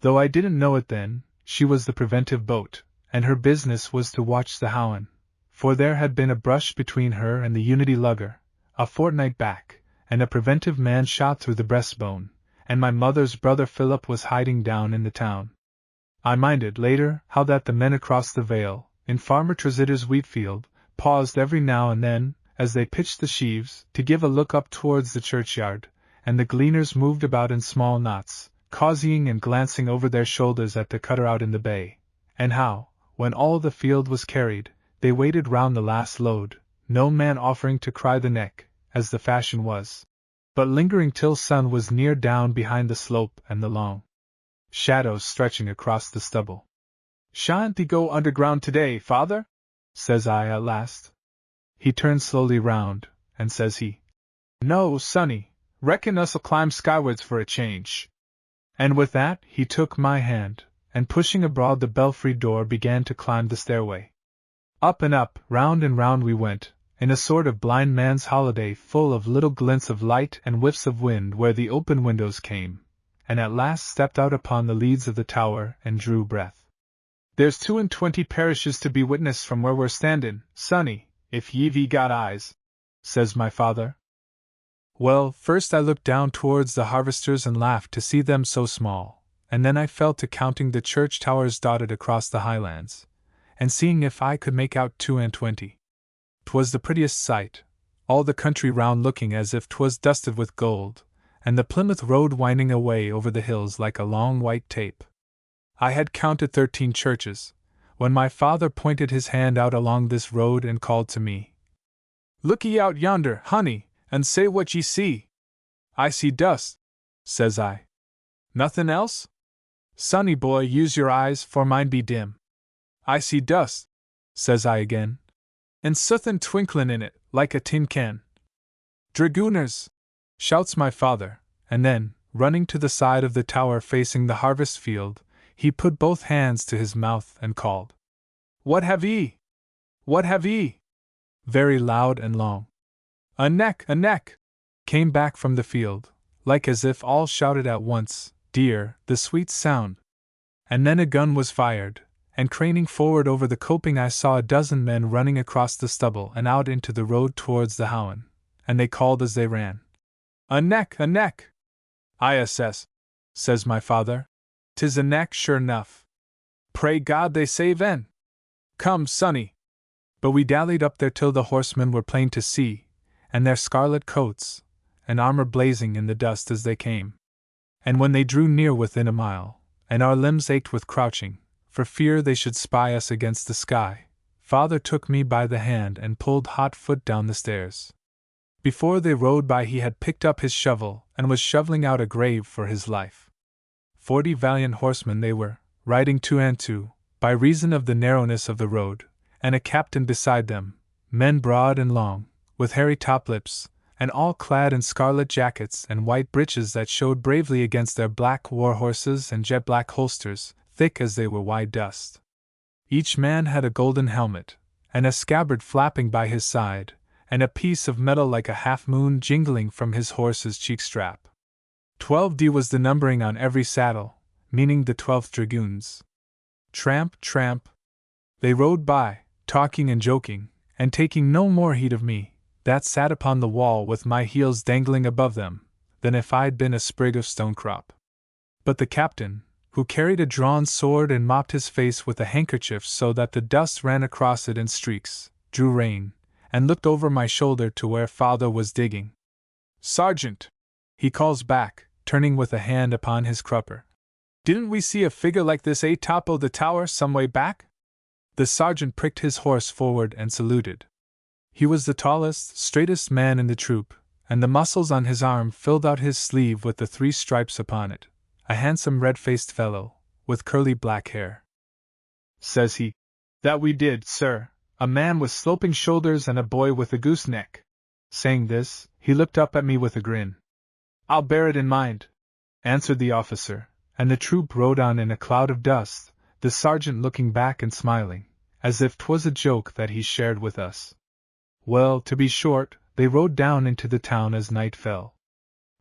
Though I didn't know it then, she was the preventive boat, and her business was to watch the Howen, for there had been a brush between her and the Unity lugger, a fortnight back, and a preventive man shot through the breastbone, and my mother's brother Philip was hiding down in the town. I minded, later, how that the men across the vale, in Farmer Tresitter's wheat field, paused every now and then, as they pitched the sheaves, to give a look up towards the churchyard, and the gleaners moved about in small knots, cozying and glancing over their shoulders at the cutter out in the bay, and how, when all the field was carried, they waited round the last load, no man offering to cry the neck, as the fashion was, but lingering till sun was near down behind the slope and the long shadows stretching across the stubble. "Shan't thee go underground today, father?" says I at last. He turns slowly round, and says he, "No, sonny, reckon us'll climb skywards for a change." And with that he took my hand, and pushing abroad the belfry door began to climb the stairway. Up and up, round and round we went, in a sort of blind man's holiday full of little glints of light and whiffs of wind where the open windows came, and at last stepped out upon the leads of the tower and drew breath. "There's 22 parishes to be witnessed from where we're standin', sonny, if ye've got eyes," says my father. Well, first I looked down towards the harvesters and laughed to see them so small, and then I fell to counting the church towers dotted across the highlands, and seeing if I could make out 22. 'Twas the prettiest sight, all the country round looking as if 'twas dusted with gold, and the Plymouth road winding away over the hills like a long white tape. I had counted 13 churches, when my father pointed his hand out along this road and called to me, "Look ye out yonder, honey, and say what ye see." "I see dust," says I. "Nothin' else?" "Sonny boy, use your eyes, for mine be dim." "I see dust," says I again, "and suthin' twinklin' in it, like a tin can." "Dragooners!" shouts my father, and then, running to the side of the tower facing the harvest field, he put both hands to his mouth and called, "What have ye? What have ye?" very loud and long. "A neck, a neck!" came back from the field, like as if all shouted at once, "Dear, the sweet sound!" And then a gun was fired, and craning forward over the coping I saw a dozen men running across the stubble and out into the road towards the Howen, and they called as they ran, "A neck, a neck!" "ISS," says my father, "'tis a neck sure enough. Pray God they save en. Come, sonny." But we dallied up there till the horsemen were plain to see, and their scarlet coats and armor blazing in the dust as they came. And when they drew near within a mile, and our limbs ached with crouching, for fear they should spy us against the sky, father took me by the hand and pulled hot foot down the stairs. Before they rode by he had picked up his shovel and was shoveling out a grave for his life. 40 valiant horsemen they were, riding 2 and 2, by reason of the narrowness of the road, and a captain beside them, men broad and long, with hairy top lips, and all clad in scarlet jackets and white breeches that showed bravely against their black war horses and jet-black holsters, thick as they were white dust. Each man had a golden helmet, and a scabbard flapping by his side, and a piece of metal like a half-moon jingling from his horse's cheek strap. 12D was the numbering on every saddle, meaning the 12th Dragoons. Tramp, tramp. They rode by, talking and joking, and taking no more heed of me, that sat upon the wall with my heels dangling above them, than if I'd been a sprig of stonecrop. But the captain, who carried a drawn sword and mopped his face with a handkerchief so that the dust ran across it in streaks, drew rein, and looked over my shoulder to where father was digging. "Sergeant!" he calls back, turning with a hand upon his crupper. "Didn't we see a figure like this atop o' the tower some way back?" The sergeant pricked his horse forward and saluted. He was the tallest, straightest man in the troop, and the muscles on his arm filled out his sleeve with the 3 stripes upon it, a handsome red-faced fellow, with curly black hair. Says he, "That we did, sir, a man with sloping shoulders and a boy with a gooseneck." Saying this, he looked up at me with a grin. "I'll bear it in mind," answered the officer, and the troop rode on in a cloud of dust, the sergeant looking back and smiling, as if 'twas a joke that he shared with us. Well, to be short, they rode down into the town as night fell.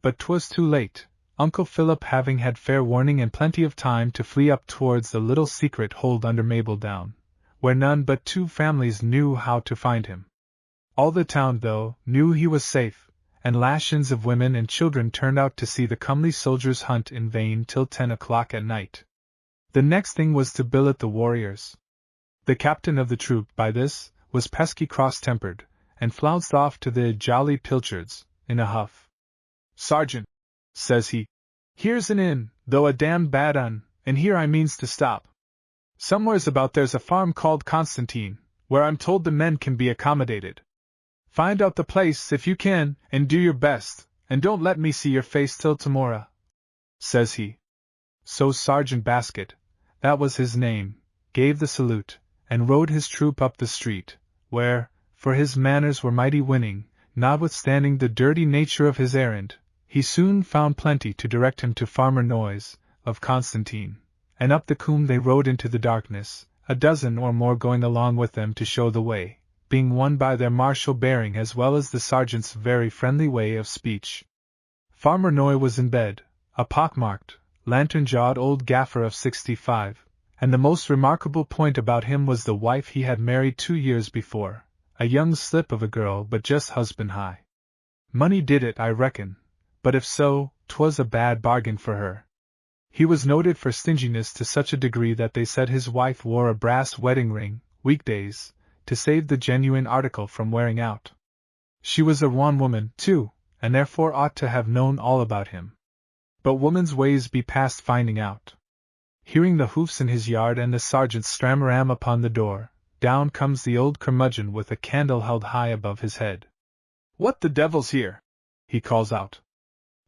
But 'twas too late, Uncle Philip having had fair warning and plenty of time to flee up towards the little secret hold under Mapledown, where none but 2 families knew how to find him. All the town, though, knew he was safe, and lashins of women and children turned out to see the comely soldiers hunt in vain till 10 o'clock at night. The next thing was to billet the warriors. The captain of the troop, by this, was pesky cross-tempered, and flounced off to the jolly pilchards, in a huff. "Sergeant," says he, "here's an inn, though a damned bad un, and here I means to stop. Somewheres about there's a farm called Constantine, where I'm told the men can be accommodated. Find out the place if you can, and do your best, and don't let me see your face till tomorrow," says he. So Sergeant Basket, that was his name, gave the salute, and rode his troop up the street, where, for his manners were mighty winning, notwithstanding the dirty nature of his errand, he soon found plenty to direct him to Farmer Noyes, of Constantine, and up the coombe they rode into the darkness, a dozen or more going along with them to show the way, being won by their martial bearing as well as the sergeant's very friendly way of speech. Farmer Noy was in bed, a pock-marked, lantern-jawed old gaffer of 65, and the most remarkable point about him was the wife he had married 2 years before, a young slip of a girl but just husband-high. Money did it, I reckon, but if so, 'twas a bad bargain for her. He was noted for stinginess to such a degree that they said his wife wore a brass wedding ring, weekdays, to save the genuine article from wearing out. She was a wan woman, too, and therefore ought to have known all about him. But woman's ways be past finding out. Hearing the hoofs in his yard and the sergeant's stram-ram upon the door, down comes the old curmudgeon with a candle held high above his head. "What the devil's here?" he calls out.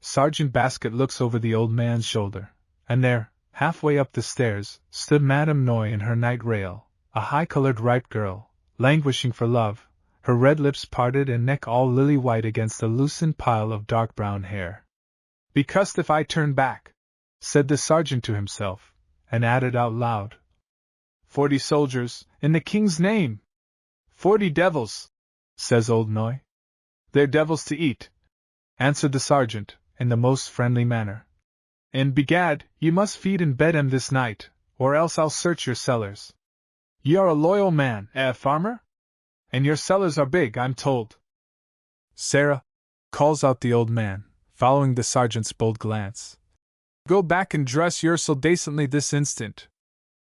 Sergeant Basket looks over the old man's shoulder, and there, halfway up the stairs, stood Madame Noy in her night rail, a high-colored ripe girl, languishing for love, her red lips parted and neck all lily-white against a loosened pile of dark brown hair. "Be cussed if I turn back," said the sergeant to himself, and added out loud, "40 soldiers, in the king's name!" "40 devils," says old Noy. "They're devils to eat," answered the sergeant, in the most friendly manner. "And begad, ye must feed and bed 'em this night, or else I'll search your cellars. Ye are a loyal man, farmer? And your cellars are big, I'm told." "Sarah," calls out the old man, following the sergeant's bold glance, "go back and dress yourself decently this instant.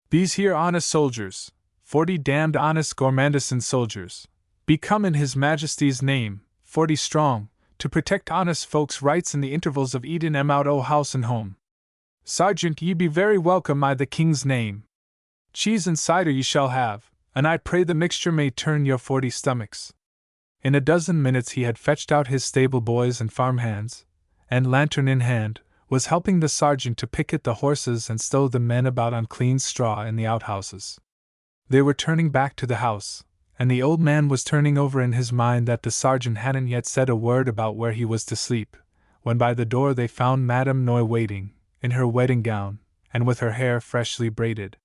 These here honest soldiers, 40 damned honest Gormandison soldiers, be come in His Majesty's name, 40 strong, to protect honest folks' rights in the intervals of eatin' 'em out o' house and home. Sergeant, ye be very welcome i' the king's name. Cheese and cider ye shall have, and I pray the mixture may turn your 40 stomachs." In a dozen minutes he had fetched out his stable boys and farm hands, and, lantern in hand, was helping the sergeant to picket the horses and stow the men about on clean straw in the outhouses. They were turning back to the house, and the old man was turning over in his mind that the sergeant hadn't yet said a word about where he was to sleep, when by the door they found Madame Noy waiting, in her wedding gown, and with her hair freshly braided.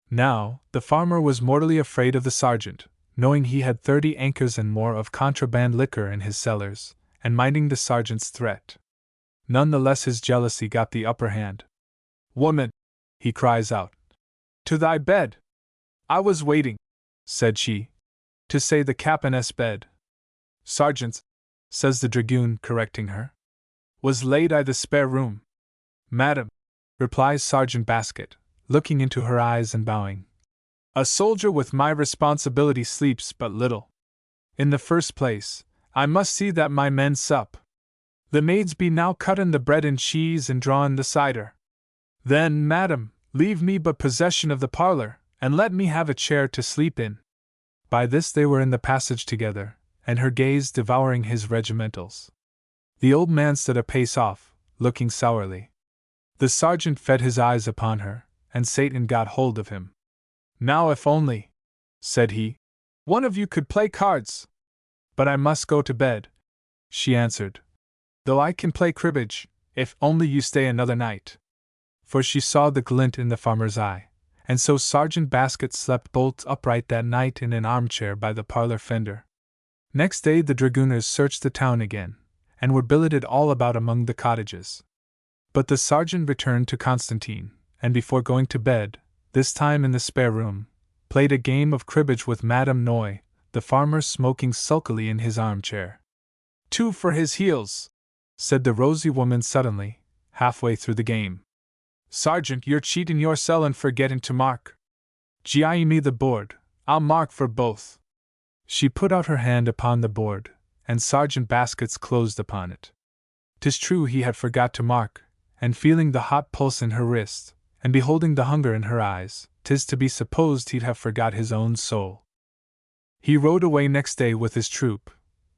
Now, the farmer was mortally afraid of the sergeant, knowing he had 30 acres and more of contraband liquor in his cellars, and minding the sergeant's threat. None the less his jealousy got the upper hand. "Woman," he cries out, "to thy bed!" "I was waiting," said she, "to say the captain's bed." "Sergeant's," says the dragoon, correcting her, "was laid I the spare room." "Madam," replies Sergeant Basket, looking into her eyes and bowing, "a soldier with my responsibility sleeps but little. In the first place, I must see that my men sup. The maids be now cuttin' the bread and cheese and drawin' the cider. Then, madam, leave me but possession of the parlor, and let me have a chair to sleep in." By this they were in the passage together, and her gaze devouring his regimentals. The old man stood a pace off, looking sourly. The sergeant fed his eyes upon her, and Satan got hold of him. "Now if only," said he, "one of you could play cards." "But I must go to bed," she answered, "though I can play cribbage, if only you stay another night." For she saw the glint in the farmer's eye, and so Sergeant Basket slept bolt upright that night in an armchair by the parlor fender. Next day the dragooners searched the town again, and were billeted all about among the cottages. But the sergeant returned to Constantine, and before going to bed, this time in the spare room, played a game of cribbage with Madame Noy, the farmer smoking sulkily in his armchair. "Two for his heels," said the rosy woman suddenly, halfway through the game. "Sergeant, you're cheating yoursel and forgetting to mark. Gie me the board, I'll mark for both." She put out her hand upon the board, and Sergeant Baskets closed upon it. 'Tis true he had forgot to mark, and feeling the hot pulse in her wrist, and beholding the hunger in her eyes, 'tis to be supposed he'd have forgot his own soul. He rode away next day with his troop,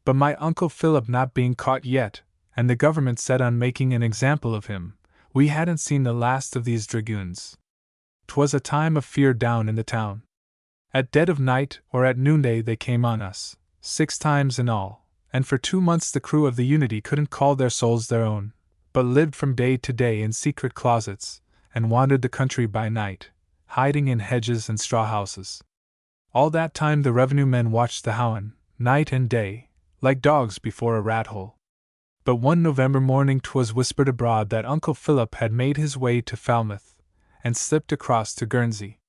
but my Uncle Philip not being caught yet, and the government set on making an example of him, we hadn't seen the last of these dragoons. 'Twas a time of fear down in the town. At dead of night or at noonday they came on us, 6 times in all, and for 2 months the crew of the Unity couldn't call their souls their own, but lived from day to day in secret closets, and wandered the country by night, hiding in hedges and straw houses. All that time the revenue men watched the Howen, night and day, like dogs before a rat hole. But one November morning 'twas whispered abroad that Uncle Philip had made his way to Falmouth, and slipped across to Guernsey.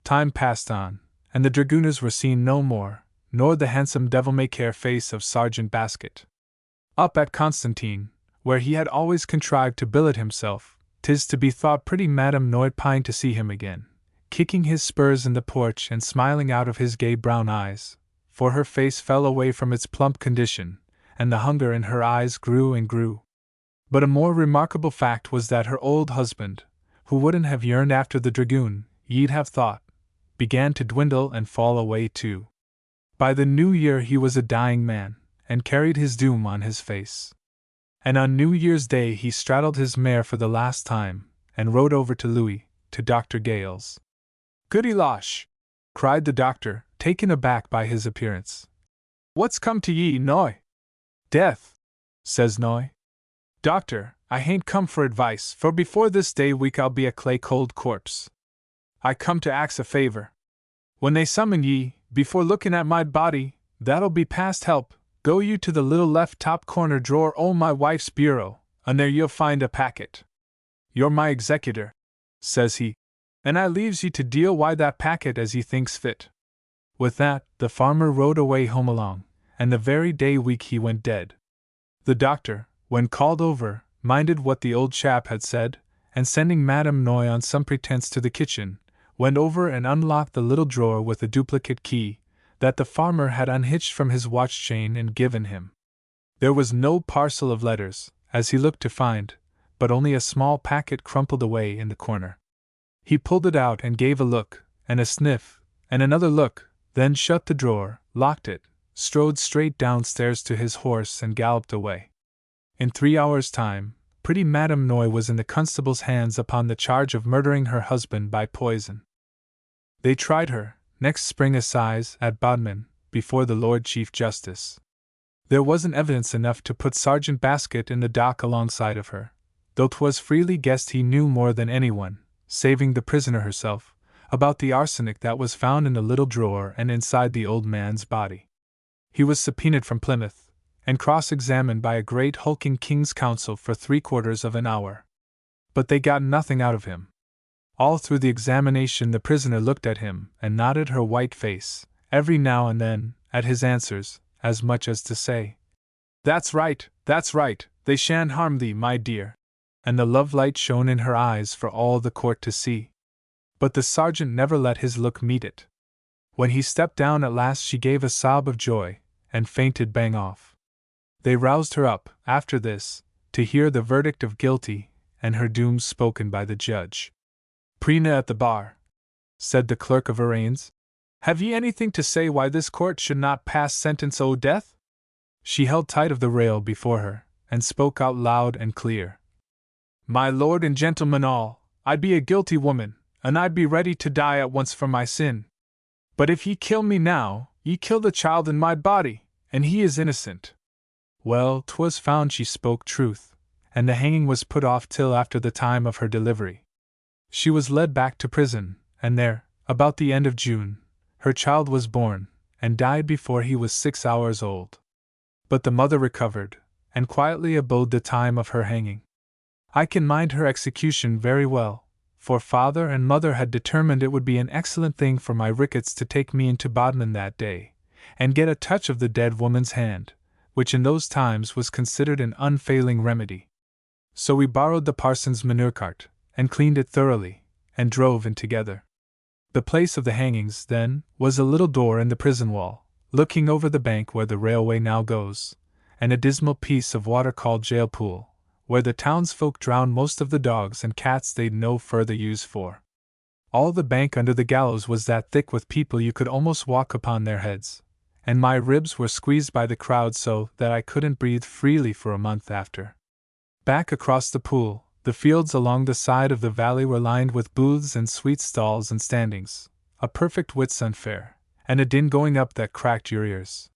Time passed on, and the dragooners were seen no more, nor the handsome devil-may-care face of Sergeant Basket. Up at Constantine, where he had always contrived to billet himself, 'tis to be thought pretty Madame Noy pined to see him again, kicking his spurs in the porch and smiling out of his gay brown eyes, for her face fell away from its plump condition, and the hunger in her eyes grew and grew. But a more remarkable fact was that her old husband, who wouldn't have yearned after the dragoon, ye'd have thought, began to dwindle and fall away too. By the new year he was a dying man, and carried his doom on his face. And on New Year's Day he straddled his mare for the last time, and rode over to Louis, to Dr. Gale's. "Goody Losh!" cried the doctor, taken aback by his appearance. "What's come to ye, Noy?" "Death," says Noy. "Doctor, I hain't come for advice, for before this day week I'll be a clay-cold corpse. I come to ax a favor. When they summon ye, before looking at my body, that'll be past help, go you to the little left top corner drawer o' my wife's bureau, and there you'll find a packet. You're my executor," says he, "and I leaves ye to deal wi' that packet as ye thinks fit." With that, the farmer rode away home along, and the very day week he went dead. The doctor, when called over, minded what the old chap had said, and sending Madame Noy on some pretense to the kitchen, went over and unlocked the little drawer with a duplicate key that the farmer had unhitched from his watch chain and given him. There was no parcel of letters, as he looked to find, but only a small packet crumpled away in the corner. He pulled it out and gave a look, and a sniff, and another look, then shut the drawer, locked it, strode straight downstairs to his horse and galloped away. In 3 hours' time, pretty Madame Noy was in the constable's hands upon the charge of murdering her husband by poison. They tried her, next spring assize, at Bodmin, before the Lord Chief Justice. There wasn't evidence enough to put Sergeant Basket in the dock alongside of her, though 'twas freely guessed he knew more than anyone, saving the prisoner herself, about the arsenic that was found in the little drawer and inside the old man's body. He was subpoenaed from Plymouth, and cross-examined by a great hulking King's Counsel for 3/4 of an hour. But they got nothing out of him. All through the examination the prisoner looked at him and nodded her white face, every now and then, at his answers, as much as to say, that's right, they shan't harm thee, my dear. And the love-light shone in her eyes for all the court to see. But the sergeant never let his look meet it. When he stepped down at last she gave a sob of joy, and fainted bang off. They roused her up, after this, to hear the verdict of guilty, and her doom spoken by the judge. Prina at the bar, said the clerk of arraigns, have ye anything to say why this court should not pass sentence o' death? She held tight of the rail before her, and spoke out loud and clear. My lord and gentlemen all, I'd be a guilty woman, and I'd be ready to die at once for my sin. But if ye kill me now, ye kill the child in my body, and he is innocent. Well, 'twas found she spoke truth, and the hanging was put off till after the time of her delivery. She was led back to prison, and there, about the end of June, her child was born, and died before he was 6 hours old. But the mother recovered, and quietly abode the time of her hanging. I can mind her execution very well, for father and mother had determined it would be an excellent thing for my rickets to take me into Bodmin that day, and get a touch of the dead woman's hand, which in those times was considered an unfailing remedy. So we borrowed the parson's manure cart, and cleaned it thoroughly, and drove in together. The place of the hangings, then, was a little door in the prison wall, looking over the bank where the railway now goes, and a dismal piece of water called Jail Pool, where the townsfolk drowned most of the dogs and cats they'd no further use for. All the bank under the gallows was that thick with people you could almost walk upon their heads, and my ribs were squeezed by the crowd so that I couldn't breathe freely for a month after. Back across the pool, the fields along the side of the valley were lined with booths and sweet stalls and standings, a perfect Whitsun fair, and a din going up that cracked your ears.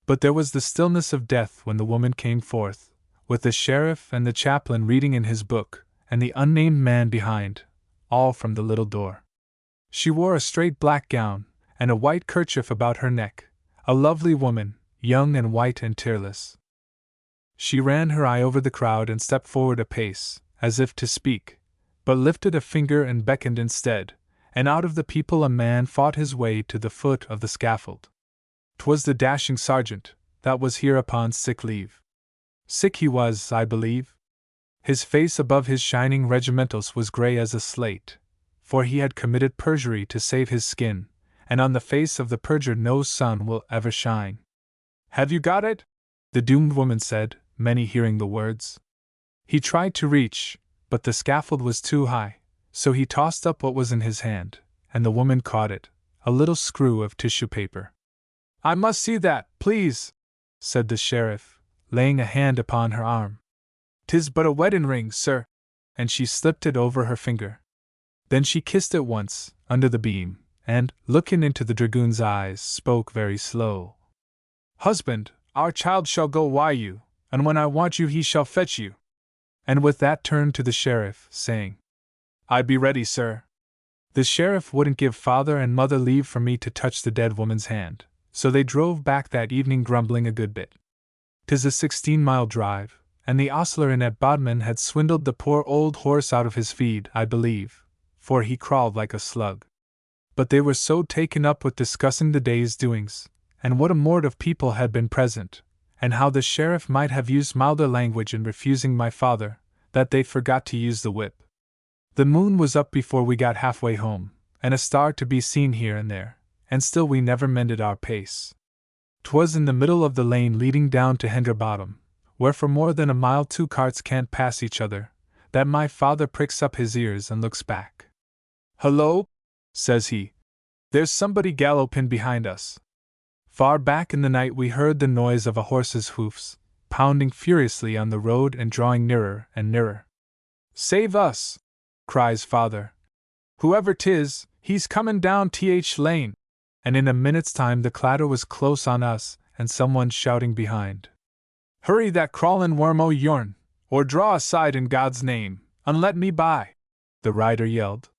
But there was the stillness of death when the woman came forth, with the sheriff and the chaplain reading in his book, and the unnamed man behind, all from the little door. She wore a straight black gown, and a white kerchief about her neck, a lovely woman, young and white and tearless. She ran her eye over the crowd and stepped forward a pace, as if to speak, but lifted a finger and beckoned instead, and out of the people a man fought his way to the foot of the scaffold. 'Twas the dashing sergeant, that was here upon sick leave. Sick he was, I believe. His face above his shining regimentals was grey as a slate, for he had committed perjury to save his skin, and on the face of the perjured no sun will ever shine. Have you got it? The doomed woman said, many hearing the words. He tried to reach, but the scaffold was too high, so he tossed up what was in his hand, and the woman caught it, a little screw of tissue paper. I must see that, please, said the sheriff, laying a hand upon her arm. 'Tis but a wedding ring, sir, and she slipped it over her finger. Then she kissed it once, under the beam, and, looking into the dragoon's eyes, spoke very slow. Husband, our child shall go wi' you, and when I want you he shall fetch you. And with that turned to the sheriff, saying, I be ready, sir. The sheriff wouldn't give father and mother leave for me to touch the dead woman's hand, so they drove back that evening grumbling a good bit. 'Tis a 16-mile drive, and the ostler in at Bodmin had swindled the poor old horse out of his feed, I believe, for he crawled like a slug. But they were so taken up with discussing the day's doings, and what a mort of people had been present, and how the sheriff might have used milder language in refusing my father, that they forgot to use the whip. The moon was up before we got halfway home, and a star to be seen here and there, and still we never mended our pace. 'Twas in the middle of the lane leading down to Hender Bottom, where for more than a mile 2 carts can't pass each other, that my father pricks up his ears and looks back. Hullo, says he. There's somebody galloping behind us. Far back in the night we heard the noise of a horse's hoofs, pounding furiously on the road and drawing nearer and nearer. Save us! Cries father. Whoever 'tis, he's comin' down Th Lane. And in a minute's time the clatter was close on us, and someone shouting behind. Hurry that crawlin' worm o' yourn, or draw aside in God's name, and let me by! The rider yelled.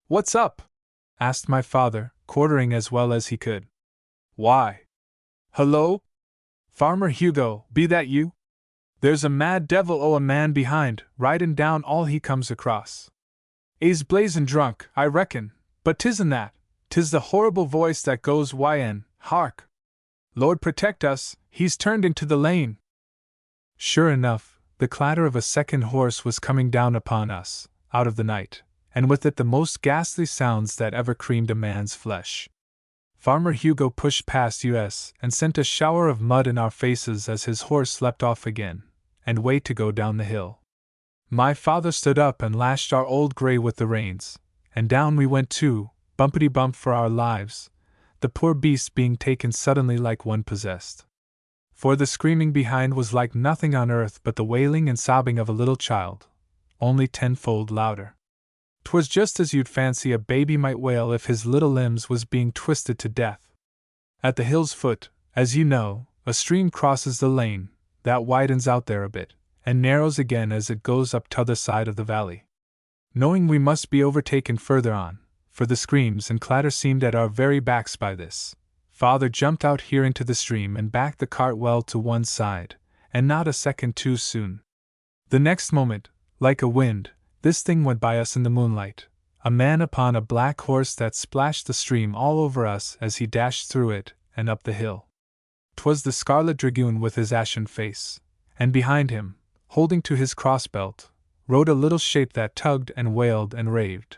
What's up? asked my father, quartering as well as he could. Why? Hello? Farmer Hugo, be that you? There's a mad devil o' a man behind, ridin' down all he comes across. 'E's blazin' drunk, I reckon, but 'tisn't that, 'tis the horrible voice that goes yn, hark! Lord protect us, he's turned into the lane. Sure enough, the clatter of a second horse was coming down upon us, out of the night, and with it the most ghastly sounds that ever creamed a man's flesh. Farmer Hugo pushed past us and sent a shower of mud in our faces as his horse leapt off again, and way to go down the hill. My father stood up and lashed our old gray with the reins, and down we went too, bumpety-bump for our lives, the poor beast being taken suddenly like one possessed. For the screaming behind was like nothing on earth but the wailing and sobbing of a little child, only tenfold louder. 'Twas just as you'd fancy a baby might wail if his little limbs was being twisted to death. At the hill's foot, as you know, a stream crosses the lane, that widens out there a bit, and narrows again as it goes up t'other side of the valley. Knowing we must be overtaken further on, for the screams and clatter seemed at our very backs by this, Father jumped out here into the stream and backed the cart well to one side, and not a second too soon. The next moment, like a wind, this thing went by us in the moonlight, a man upon a black horse that splashed the stream all over us as he dashed through it and up the hill. 'Twas the Scarlet Dragoon with his ashen face, and behind him, holding to his crossbelt, rode a little shape that tugged and wailed and raved.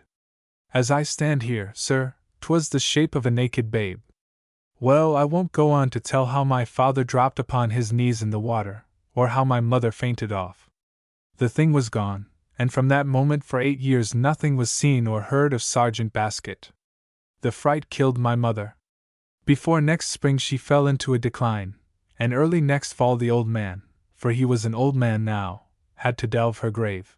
As I stand here, sir, 'twas the shape of a naked babe. Well, I won't go on to tell how my father dropped upon his knees in the water, or how my mother fainted off. The thing was gone, and from that moment for 8 years nothing was seen or heard of Sergeant Basket. The fright killed my mother. Before next spring she fell into a decline, and early next fall the old man, for he was an old man now, had to delve her grave.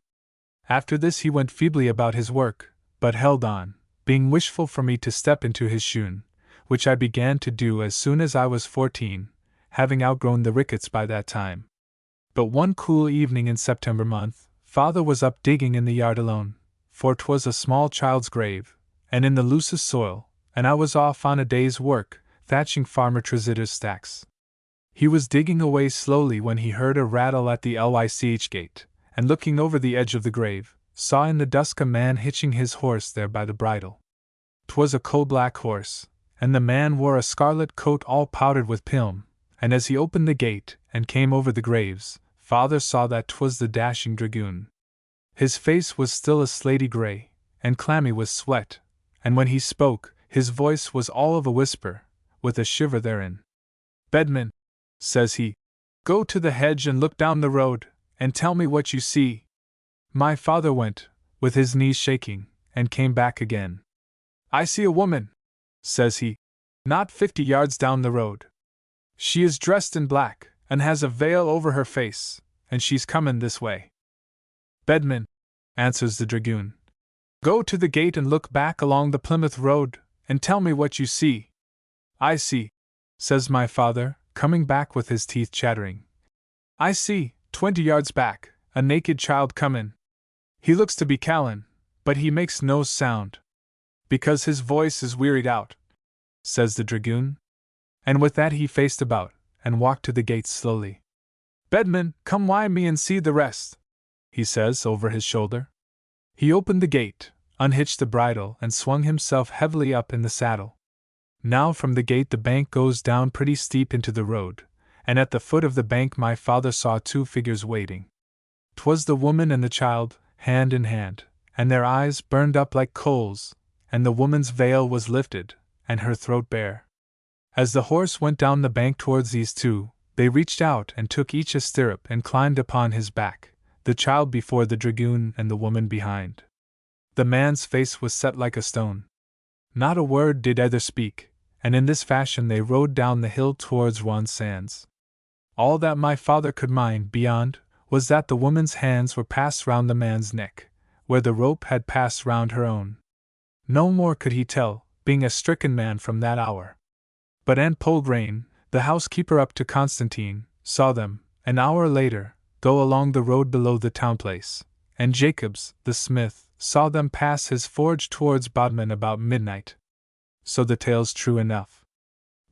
After this he went feebly about his work, but held on, being wishful for me to step into his shoon, which I began to do as soon as I was 14, having outgrown the rickets by that time. But one cool evening in September month, Father was up digging in the yard alone, for 'twas a small child's grave, and in the loosest soil, and I was off on a day's work, thatching Farmer Tresitter's stacks. He was digging away slowly when he heard a rattle at the Lych gate, and looking over the edge of the grave, saw in the dusk a man hitching his horse there by the bridle. 'Twas a coal-black horse, and the man wore a scarlet coat all powdered with pilm, and as he opened the gate and came over the graves, Father saw that 'twas the dashing dragoon. His face was still a slaty gray, and clammy with sweat, and when he spoke, his voice was all of a whisper, with a shiver therein. "Bedman," says he, "go to the hedge and look down the road, and tell me what you see." My father went, with his knees shaking, and came back again. "I see a woman," says he, "not 50 yards down the road. She is dressed in black, and has a veil over her face, and she's comin' this way." "Bedman," answers the dragoon, "go to the gate and look back along the Plymouth Road, and tell me what you see." "I see," says my father, coming back with his teeth chattering. "I see, 20 yards back, a naked child comin'. He looks to be Callan, but he makes no sound, because his voice is wearied out," says the dragoon. And with that he faced about, and walked to the gate slowly. "Bedman, come wi' me and see the rest," he says over his shoulder. He opened the gate, unhitched the bridle, and swung himself heavily up in the saddle. Now from the gate the bank goes down pretty steep into the road, and at the foot of the bank my father saw 2 figures waiting. 'Twas the woman and the child, hand in hand, and their eyes burned up like coals, and the woman's veil was lifted, and her throat bare. As the horse went down the bank towards these 2, they reached out and took each a stirrup and climbed upon his back, the child before the dragoon and the woman behind. The man's face was set like a stone. Not a word did either speak, and in this fashion they rode down the hill towards Rouen Sands. All that my father could mind beyond was that the woman's hands were passed round the man's neck, where the rope had passed round her own. No more could he tell, being a stricken man from that hour. But Aunt Polgrain, the housekeeper up to Constantine, saw them, an hour later, go along the road below the town place, and Jacobs, the smith, saw them pass his forge towards Bodmin about midnight. So the tale's true enough.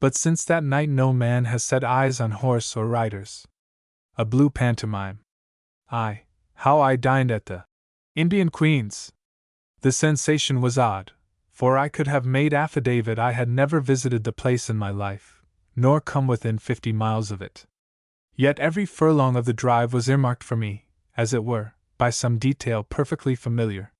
But since that night no man has set eyes on horse or riders. A blue pantomime. Aye, how I dined at the Indian Queen's. The sensation was odd, for I could have made affidavit I had never visited the place in my life, nor come within 50 miles of it. Yet every furlong of the drive was earmarked for me, as it were, by some detail perfectly familiar.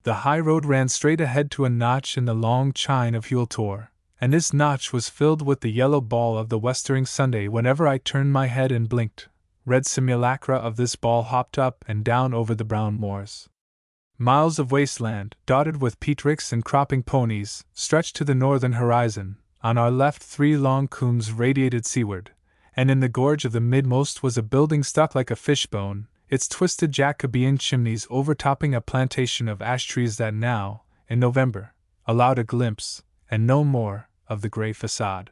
The high road ran straight ahead to a notch in the long chine of Hule Tor, and this notch was filled with the yellow ball of the westering Sunday. Whenever I turned my head and blinked, red simulacra of this ball hopped up and down over the brown moors. Miles of wasteland, dotted with peat ricks and cropping ponies, stretched to the northern horizon. On our left 3 long coombes radiated seaward, and in the gorge of the midmost was a building stuck like a fishbone, its twisted Jacobean chimneys overtopping a plantation of ash trees that now, in November, allowed a glimpse, and no more, of the grey facade.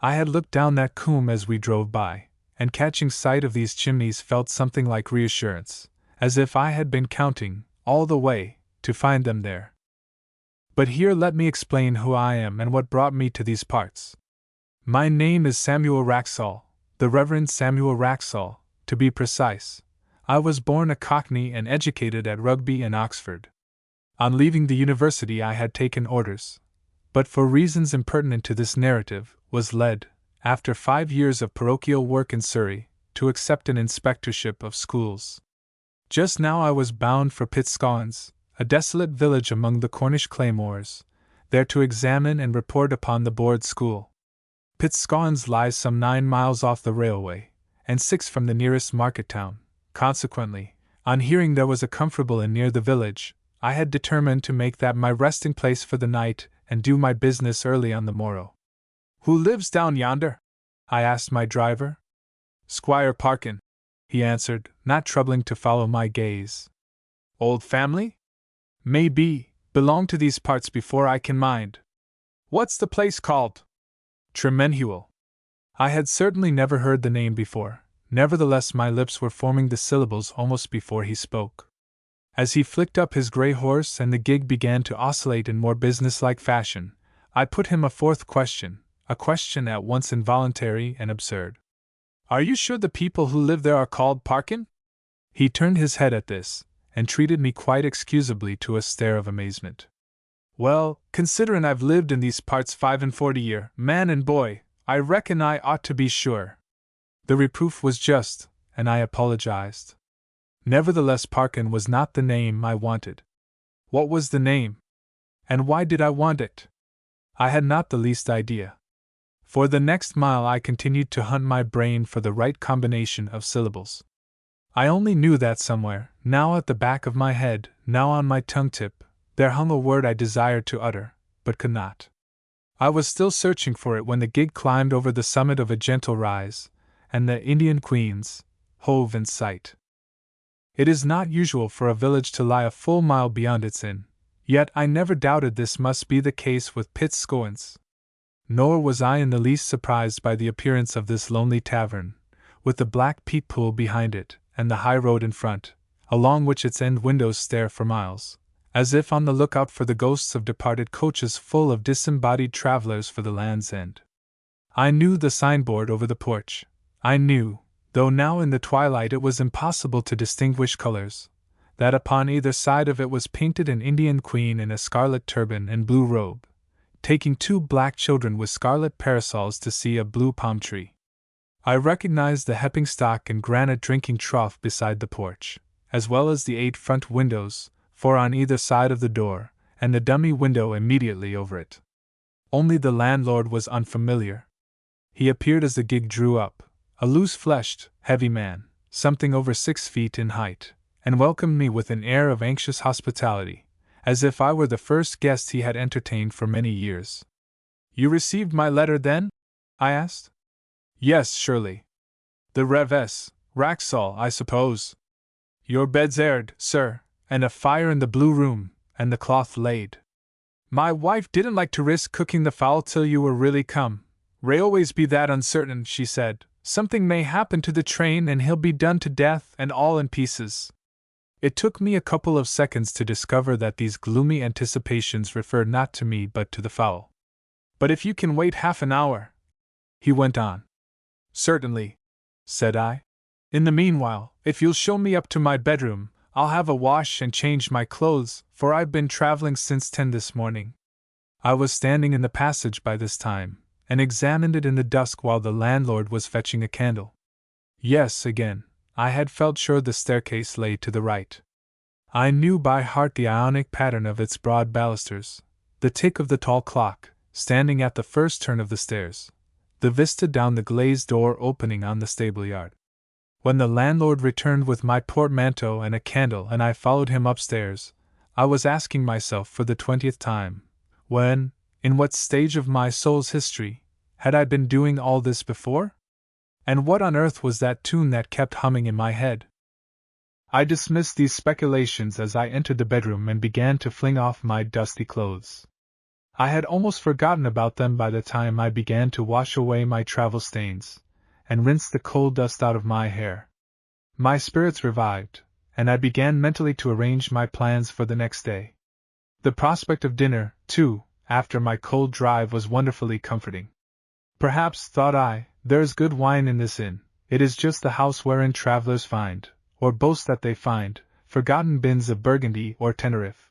I had looked down that coombe as we drove by, and catching sight of these chimneys felt something like reassurance, as if I had been counting, all the way, to find them there. But here let me explain who I am and what brought me to these parts. My name is Samuel Wraxall, the Reverend Samuel Wraxall, to be precise. I was born a Cockney and educated at Rugby and Oxford. On leaving the university I had taken orders, but for reasons impertinent to this narrative, was led, after 5 years of parochial work in Surrey, to accept an inspectorship of schools. Just now I was bound for Pitscawns, a desolate village among the Cornish claymores, there to examine and report upon the board school. Pitscawns lies some 9 miles off the railway, and 6 from the nearest market town. Consequently, on hearing there was a comfortable inn near the village, I had determined to make that my resting place for the night and do my business early on the morrow. "Who lives down yonder?" I asked my driver. "Squire Parkin," he answered, not troubling to follow my gaze. "Old family?" "May be, belonged to these parts before I can mind." "What's the place called?" "Tremenhuel." I had certainly never heard the name before. Nevertheless, my lips were forming the syllables almost before he spoke. As he flicked up his grey horse and the gig began to oscillate in more businesslike fashion, I put him a 4th question, a question at once involuntary and absurd. "Are you sure the people who live there are called Parkin?" He turned his head at this, and treated me quite excusably to a stare of amazement. "Well, considerin' I've lived in these parts 45 year, man and boy, I reckon I ought to be sure." The reproof was just, and I apologized. Nevertheless, Parkin was not the name I wanted. What was the name? And why did I want it? I had not the least idea. For the next mile I continued to hunt my brain for the right combination of syllables. I only knew that somewhere, now at the back of my head, now on my tongue-tip, there hung a word I desired to utter, but could not. I was still searching for it when the gig climbed over the summit of a gentle rise, and the Indian Queen's hove in sight. It is not usual for a village to lie a full mile beyond its inn, yet I never doubted this must be the case with Pitscawns. Nor was I in the least surprised by the appearance of this lonely tavern, with the black peat pool behind it, and the high road in front, along which its end windows stare for miles, as if on the lookout for the ghosts of departed coaches full of disembodied travelers for the Land's End. I knew the signboard over the porch. I knew, though now in the twilight it was impossible to distinguish colors, that upon either side of it was painted an Indian queen in a scarlet turban and blue robe, taking 2 black children with scarlet parasols to see a blue palm tree. I recognized the hepping stock and granite drinking trough beside the porch, as well as the 8 front windows, 4 on either side of the door, and the dummy window immediately over it. Only the landlord was unfamiliar. He appeared as the gig drew up, a loose-fleshed, heavy man, something over 6 feet in height, and welcomed me with an air of anxious hospitality, as if I were the first guest he had entertained for many years. "You received my letter, then?" I asked. "Yes, surely. The Rev. S. Wraxall, I suppose. Your bed's aired, sir, and a fire in the blue room, and the cloth laid. My wife didn't like to risk cooking the fowl till you were really come. Railways be that uncertain, she said. Something may happen to the train and he'll be done to death and all in pieces." It took me a couple of seconds to discover that these gloomy anticipations referred not to me but to the fowl. "But if you can wait half an hour," he went on. "Certainly," said I. "In the meanwhile, if you'll show me up to my bedroom, I'll have a wash and change my clothes, for I've been traveling since 10 this morning." I was standing in the passage by this time, and examined it in the dusk while the landlord was fetching a candle. Yes, again, I had felt sure the staircase lay to the right. I knew by heart the Ionic pattern of its broad balusters, the tick of the tall clock, standing at the first turn of the stairs, the vista down the glazed door opening on the stable yard. When the landlord returned with my portmanteau and a candle and I followed him upstairs, I was asking myself for the 20th time, when, in what stage of my soul's history, had I been doing all this before? And what on earth was that tune that kept humming in my head? I dismissed these speculations as I entered the bedroom and began to fling off my dusty clothes. I had almost forgotten about them by the time I began to wash away my travel stains, and rinse the coal dust out of my hair. My spirits revived, and I began mentally to arrange my plans for the next day. The prospect of dinner, too, after my cold drive was wonderfully comforting. Perhaps, thought I, there is good wine in this inn. It is just the house wherein travelers find, or boast that they find, forgotten bins of Burgundy or Tenerife.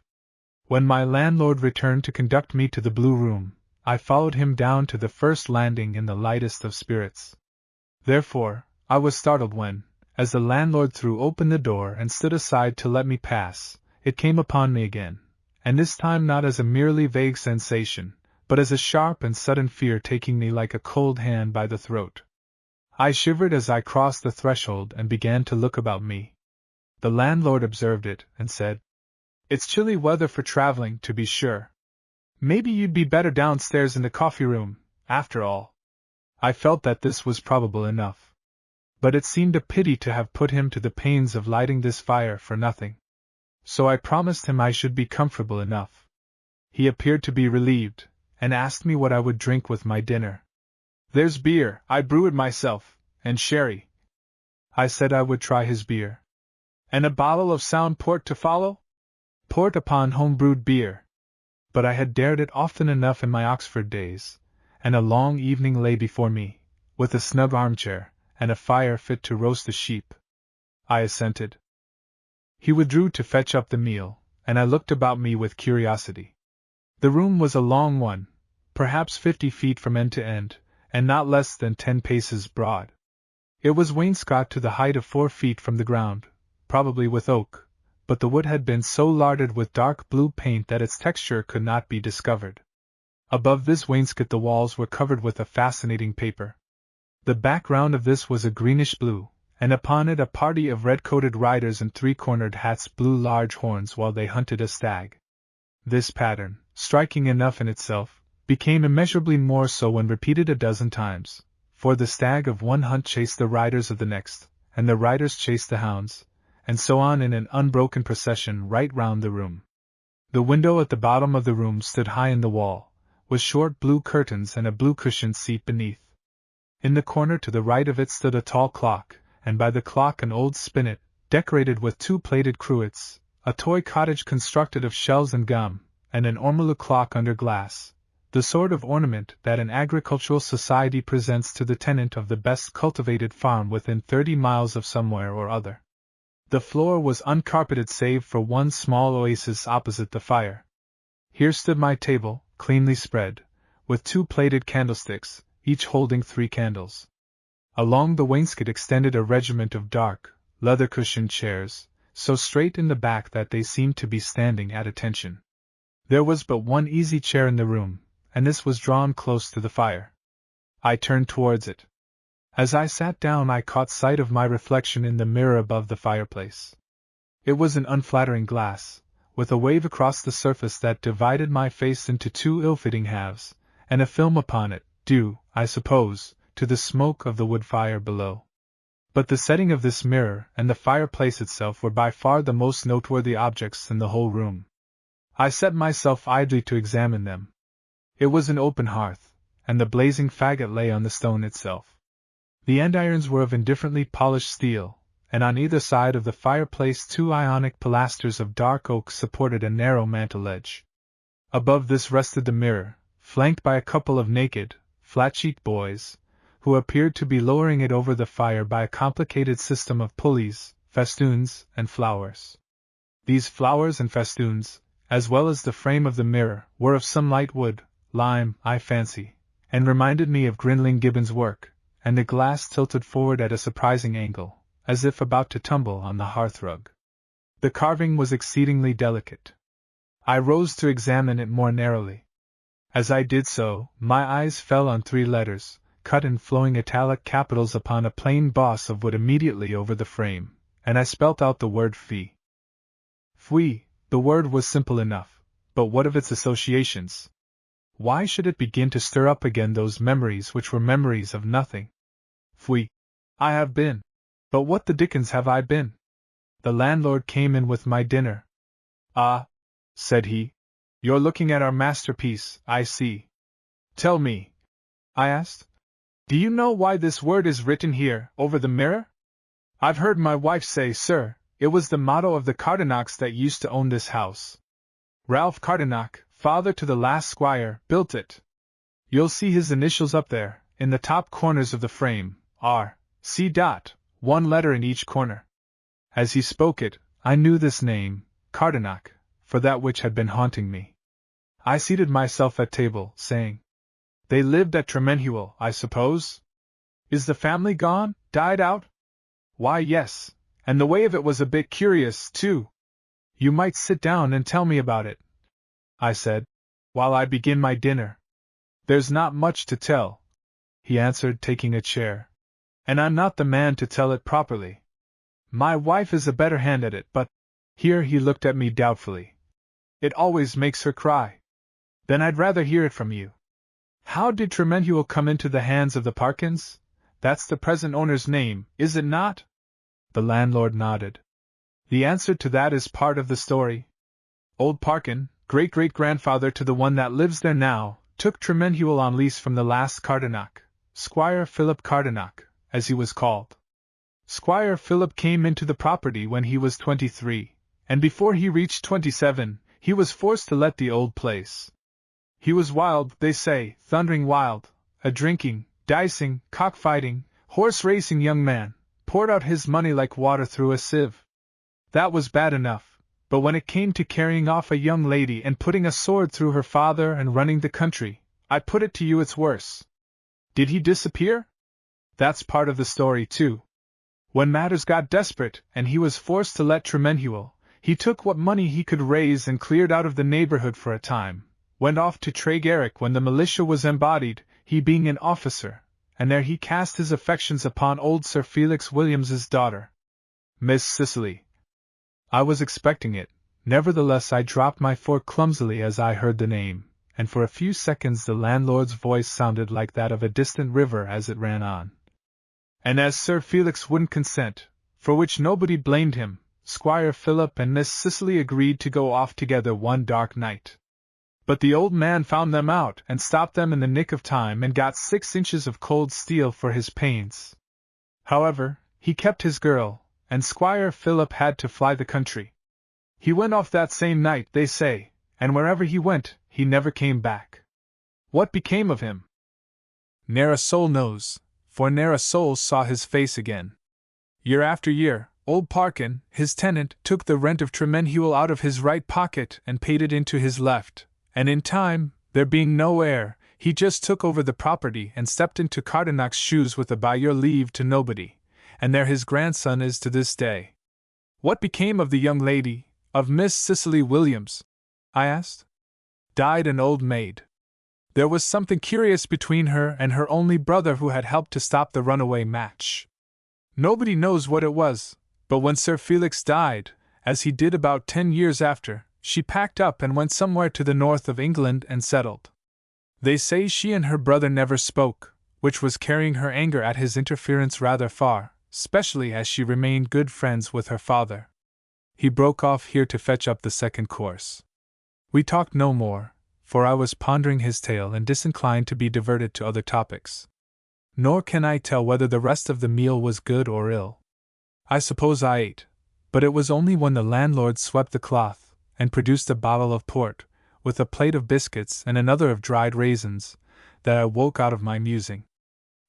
When my landlord returned to conduct me to the Blue Room, I followed him down to the first landing in the lightest of spirits. Therefore, I was startled when, as the landlord threw open the door and stood aside to let me pass, it came upon me again, and this time not as a merely vague sensation, but as a sharp and sudden fear taking me like a cold hand by the throat. I shivered as I crossed the threshold and began to look about me. The landlord observed it and said, "It's chilly weather for traveling, to be sure. Maybe you'd be better downstairs in the coffee room, after all." I felt that this was probable enough. But it seemed a pity to have put him to the pains of lighting this fire for nothing. So I promised him I should be comfortable enough. He appeared to be relieved, and asked me what I would drink with my dinner. "There's beer, I brew it myself, and sherry." I said I would try his beer. "And a bottle of sound port to follow?" Port upon home-brewed beer. But I had dared it often enough in my Oxford days, and a long evening lay before me, with a snug armchair, and a fire fit to roast a sheep. I assented. He withdrew to fetch up the meal, and I looked about me with curiosity. The room was a long one, perhaps 50 feet from end to end, and not less than 10 paces broad. It was wainscot to the height of 4 feet from the ground, probably with oak, but the wood had been so larded with dark blue paint that its texture could not be discovered. Above this wainscot the walls were covered with a fascinating paper. The background of this was a greenish blue, and upon it a party of red-coated riders in three-cornered hats blew large horns while they hunted a stag. This pattern, striking enough in itself, became immeasurably more so when repeated a dozen times, for the stag of one hunt chased the riders of the next, and the riders chased the hounds, and so on in an unbroken procession right round the room. The window at the bottom of the room stood high in the wall, with short blue curtains and a blue cushioned seat beneath. In the corner to the right of it stood a tall clock, and by the clock an old spinet, decorated with 2 plated cruets, a toy cottage constructed of shells and gum, and an ormolu clock under glass, the sort of ornament that an agricultural society presents to the tenant of the best cultivated farm within 30 miles of somewhere or other. The floor was uncarpeted save for one small oasis opposite the fire. Here stood my table, cleanly spread, with 2 plated candlesticks, each holding 3 candles. Along the wainscot extended a regiment of dark, leather-cushioned chairs, so straight in the back that they seemed to be standing at attention. There was but one easy chair in the room, and this was drawn close to the fire. I turned towards it. As I sat down I caught sight of my reflection in the mirror above the fireplace. It was an unflattering glass, with a wave across the surface that divided my face into 2 ill-fitting halves, and a film upon it, due, I suppose, to the smoke of the wood fire below. But the setting of this mirror and the fireplace itself were by far the most noteworthy objects in the whole room. I set myself idly to examine them. It was an open hearth, and the blazing faggot lay on the stone itself. The andirons were of indifferently polished steel, and on either side of the fireplace 2 Ionic pilasters of dark oak supported a narrow mantel edge. Above this rested the mirror, flanked by a couple of naked, flat-cheeked boys, who appeared to be lowering it over the fire by a complicated system of pulleys, festoons, and flowers. These flowers and festoons, as well as the frame of the mirror, were of some light wood, lime, I fancy, and reminded me of Grinling Gibbon's work, and the glass tilted forward at a surprising angle, as if about to tumble on the hearthrug. The carving was exceedingly delicate. I rose to examine it more narrowly. As I did so, my eyes fell on 3 letters, cut in flowing italic capitals upon a plain boss of wood immediately over the frame, and I spelt out the word fee. Fui. The word was simple enough, but what of its associations? Why should it begin to stir up again those memories which were memories of nothing? Fui. I have been. But what the dickens have I been? The landlord came in with my dinner. Ah, said he, you're looking at our masterpiece, I see. Tell me, I asked, do you know why this word is written here, over the mirror? I've heard my wife say, sir, it was the motto of the Cardinaux that used to own this house. Ralph Cardinac, father to the last squire, built it. You'll see his initials up there, in the top corners of the frame, R. C. 1 letter in each corner. As he spoke it, I knew this name, Cardinac, for that which had been haunting me. I seated myself at table, saying, they lived at Tremenhuel, I suppose? Is the family gone, died out? Why, yes, and the way of it was a bit curious, too. You might sit down and tell me about it, I said, while I begin my dinner. There's not much to tell, he answered, taking a chair. And I'm not the man to tell it properly. My wife is a better hand at it, but, here he looked at me doubtfully. It always makes her cry. Then I'd rather hear it from you. How did Tremenhuel come into the hands of the Parkins? That's the present owner's name, is it not? The landlord nodded. The answer to that is part of the story. Old Parkin, great-great-grandfather to the one that lives there now, took Tremenhuel on lease from the last Cardinac, Squire Philip Cardinac, as he was called. Squire Philip came into the property when he was 23, and before he reached 27, he was forced to let the old place. He was wild, they say, thundering wild, a drinking, dicing, cockfighting, horse-racing young man, poured out his money like water through a sieve. That was bad enough, but when it came to carrying off a young lady and putting a sword through her father and running the country, I put it to you it's worse. Did he disappear? That's part of the story, too. When matters got desperate and he was forced to let Tremenhuel, he took what money he could raise and cleared out of the neighborhood for a time, went off to Tregarrick when the militia was embodied, he being an officer, and there he cast his affections upon old Sir Felix Williams's daughter, Miss Cicely. I was expecting it, nevertheless I dropped my fork clumsily as I heard the name, and for a few seconds the landlord's voice sounded like that of a distant river as it ran on. And as Sir Felix wouldn't consent, for which nobody blamed him, Squire Philip and Miss Cicely agreed to go off together one dark night. But the old man found them out and stopped them in the nick of time and got 6 inches of cold steel for his pains. However, he kept his girl, and Squire Philip had to fly the country. He went off that same night, they say, and wherever he went, he never came back. What became of him? Ne'er a soul knows, for ne'er a soul saw his face again. Year after year, old Parkin, his tenant, took the rent of Tremenhuel out of his right pocket and paid it into his left, and in time, there being no heir, he just took over the property and stepped into Cardinac's shoes with a by your leave to nobody, and there his grandson is to this day. What became of the young lady, of Miss Cicely Williams? I asked. Died an old maid. There was something curious between her and her only brother who had helped to stop the runaway match. Nobody knows what it was, but when Sir Felix died, as he did about 10 years after, she packed up and went somewhere to the north of England and settled. They say she and her brother never spoke, which was carrying her anger at his interference rather far, especially as she remained good friends with her father. He broke off here to fetch up the second course. We talked no more, for I was pondering his tale and disinclined to be diverted to other topics. Nor can I tell whether the rest of the meal was good or ill. I suppose I ate, but it was only when the landlord swept the cloth and produced a bottle of port, with a plate of biscuits and another of dried raisins, that I woke out of my musing.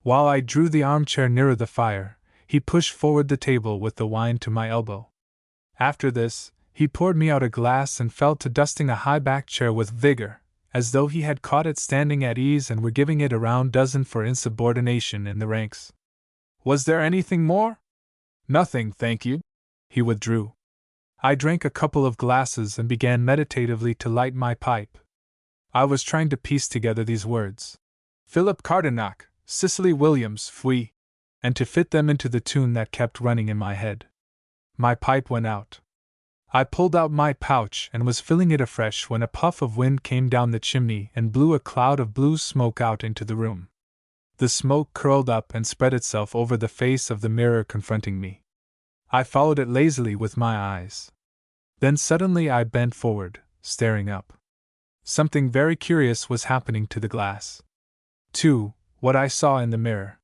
While I drew the armchair nearer the fire, he pushed forward the table with the wine to my elbow. After this, he poured me out a glass and fell to dusting a high-backed chair with vigor, as though he had caught it standing at ease and were giving it a round dozen for insubordination in the ranks. Was there anything more? Nothing, thank you. He withdrew. I drank a couple of glasses and began meditatively to light my pipe. I was trying to piece together these words: Philip Cardenac, Cicely Williams, Fui, and to fit them into the tune that kept running in my head. My pipe went out. I pulled out my pouch and was filling it afresh when a puff of wind came down the chimney and blew a cloud of blue smoke out into the room. The smoke curled up and spread itself over the face of the mirror confronting me. I followed it lazily with my eyes. Then suddenly I bent forward, staring up. Something very curious was happening to the glass. To what I saw in the mirror.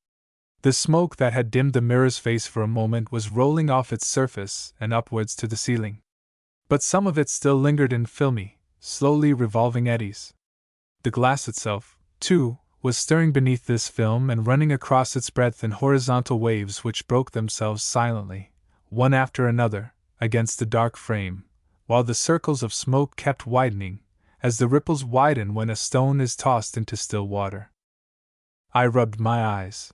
The smoke that had dimmed the mirror's face for a moment was rolling off its surface and upwards to the ceiling. But some of it still lingered in filmy, slowly revolving eddies. The glass itself, too, was stirring beneath this film and running across its breadth in horizontal waves which broke themselves silently, one after another, against the dark frame, while the circles of smoke kept widening, as the ripples widen when a stone is tossed into still water. I rubbed my eyes.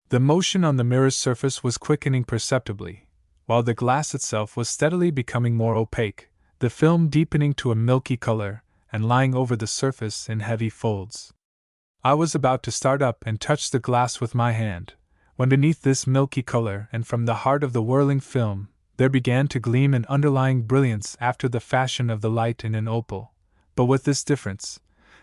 The motion on the mirror's surface was quickening perceptibly, while the glass itself was steadily becoming more opaque, the film deepening to a milky color and lying over the surface in heavy folds. I was about to start up and touch the glass with my hand, when beneath this milky color and from the heart of the whirling film, there began to gleam an underlying brilliance after the fashion of the light in an opal, but with this difference,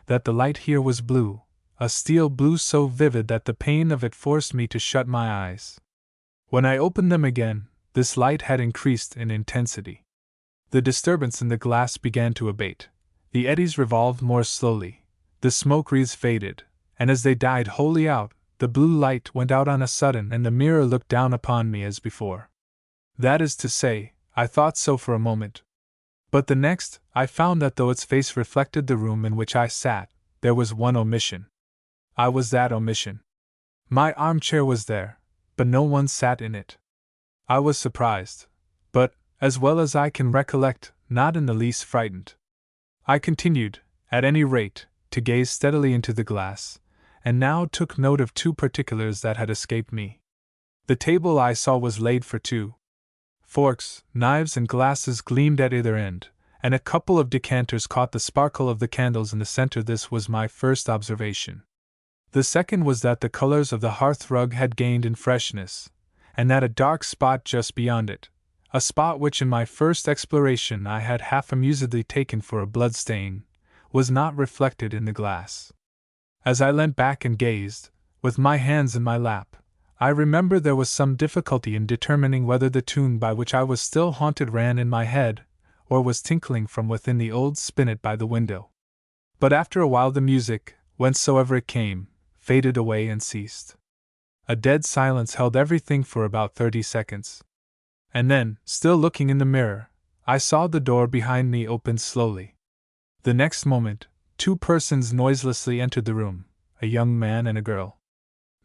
that the light here was blue, a steel blue so vivid that the pain of it forced me to shut my eyes. When I opened them again, this light had increased in intensity. The disturbance in the glass began to abate, the eddies revolved more slowly, the smoke wreaths faded, and as they died wholly out, the blue light went out on a sudden and the mirror looked down upon me as before. That is to say, I thought so for a moment. But the next, I found that though its face reflected the room in which I sat, there was one omission. I was that omission. My armchair was there, but no one sat in it. I was surprised, but, as well as I can recollect, not in the least frightened. I continued, at any rate, to gaze steadily into the glass, and now took note of two particulars that had escaped me. The table I saw was laid for two. Forks, knives, and glasses gleamed at either end, and a couple of decanters caught the sparkle of the candles in the center. This was my first observation. The second was that the colors of the hearth rug had gained in freshness, and that a dark spot just beyond it, a spot which in my first exploration I had half amusedly taken for a blood stain, was not reflected in the glass. As I leant back and gazed, with my hands in my lap, I remember there was some difficulty in determining whether the tune by which I was still haunted ran in my head, or was tinkling from within the old spinet by the window. But after a while the music, whencesoever it came, faded away and ceased. A dead silence held everything for about 30 seconds. And then, still looking in the mirror, I saw the door behind me open slowly. The next moment, two persons noiselessly entered the room, a young man and a girl.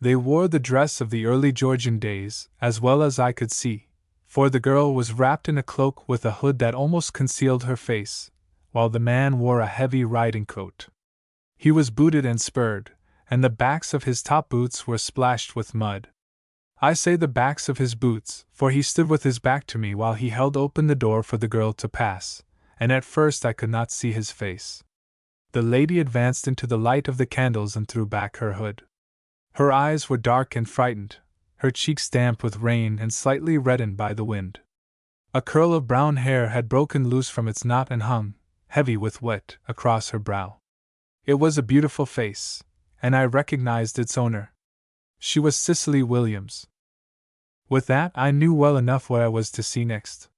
They wore the dress of the early Georgian days, as well as I could see, for the girl was wrapped in a cloak with a hood that almost concealed her face, while the man wore a heavy riding coat. He was booted and spurred, and the backs of his top boots were splashed with mud. I say the backs of his boots, for he stood with his back to me while he held open the door for the girl to pass, and at first I could not see his face. The lady advanced into the light of the candles and threw back her hood. Her eyes were dark and frightened, her cheeks damp with rain and slightly reddened by the wind. A curl of brown hair had broken loose from its knot and hung, heavy with wet, across her brow. It was a beautiful face, and I recognized its owner. She was Cicely Williams. With that, I knew well enough what I was to see next.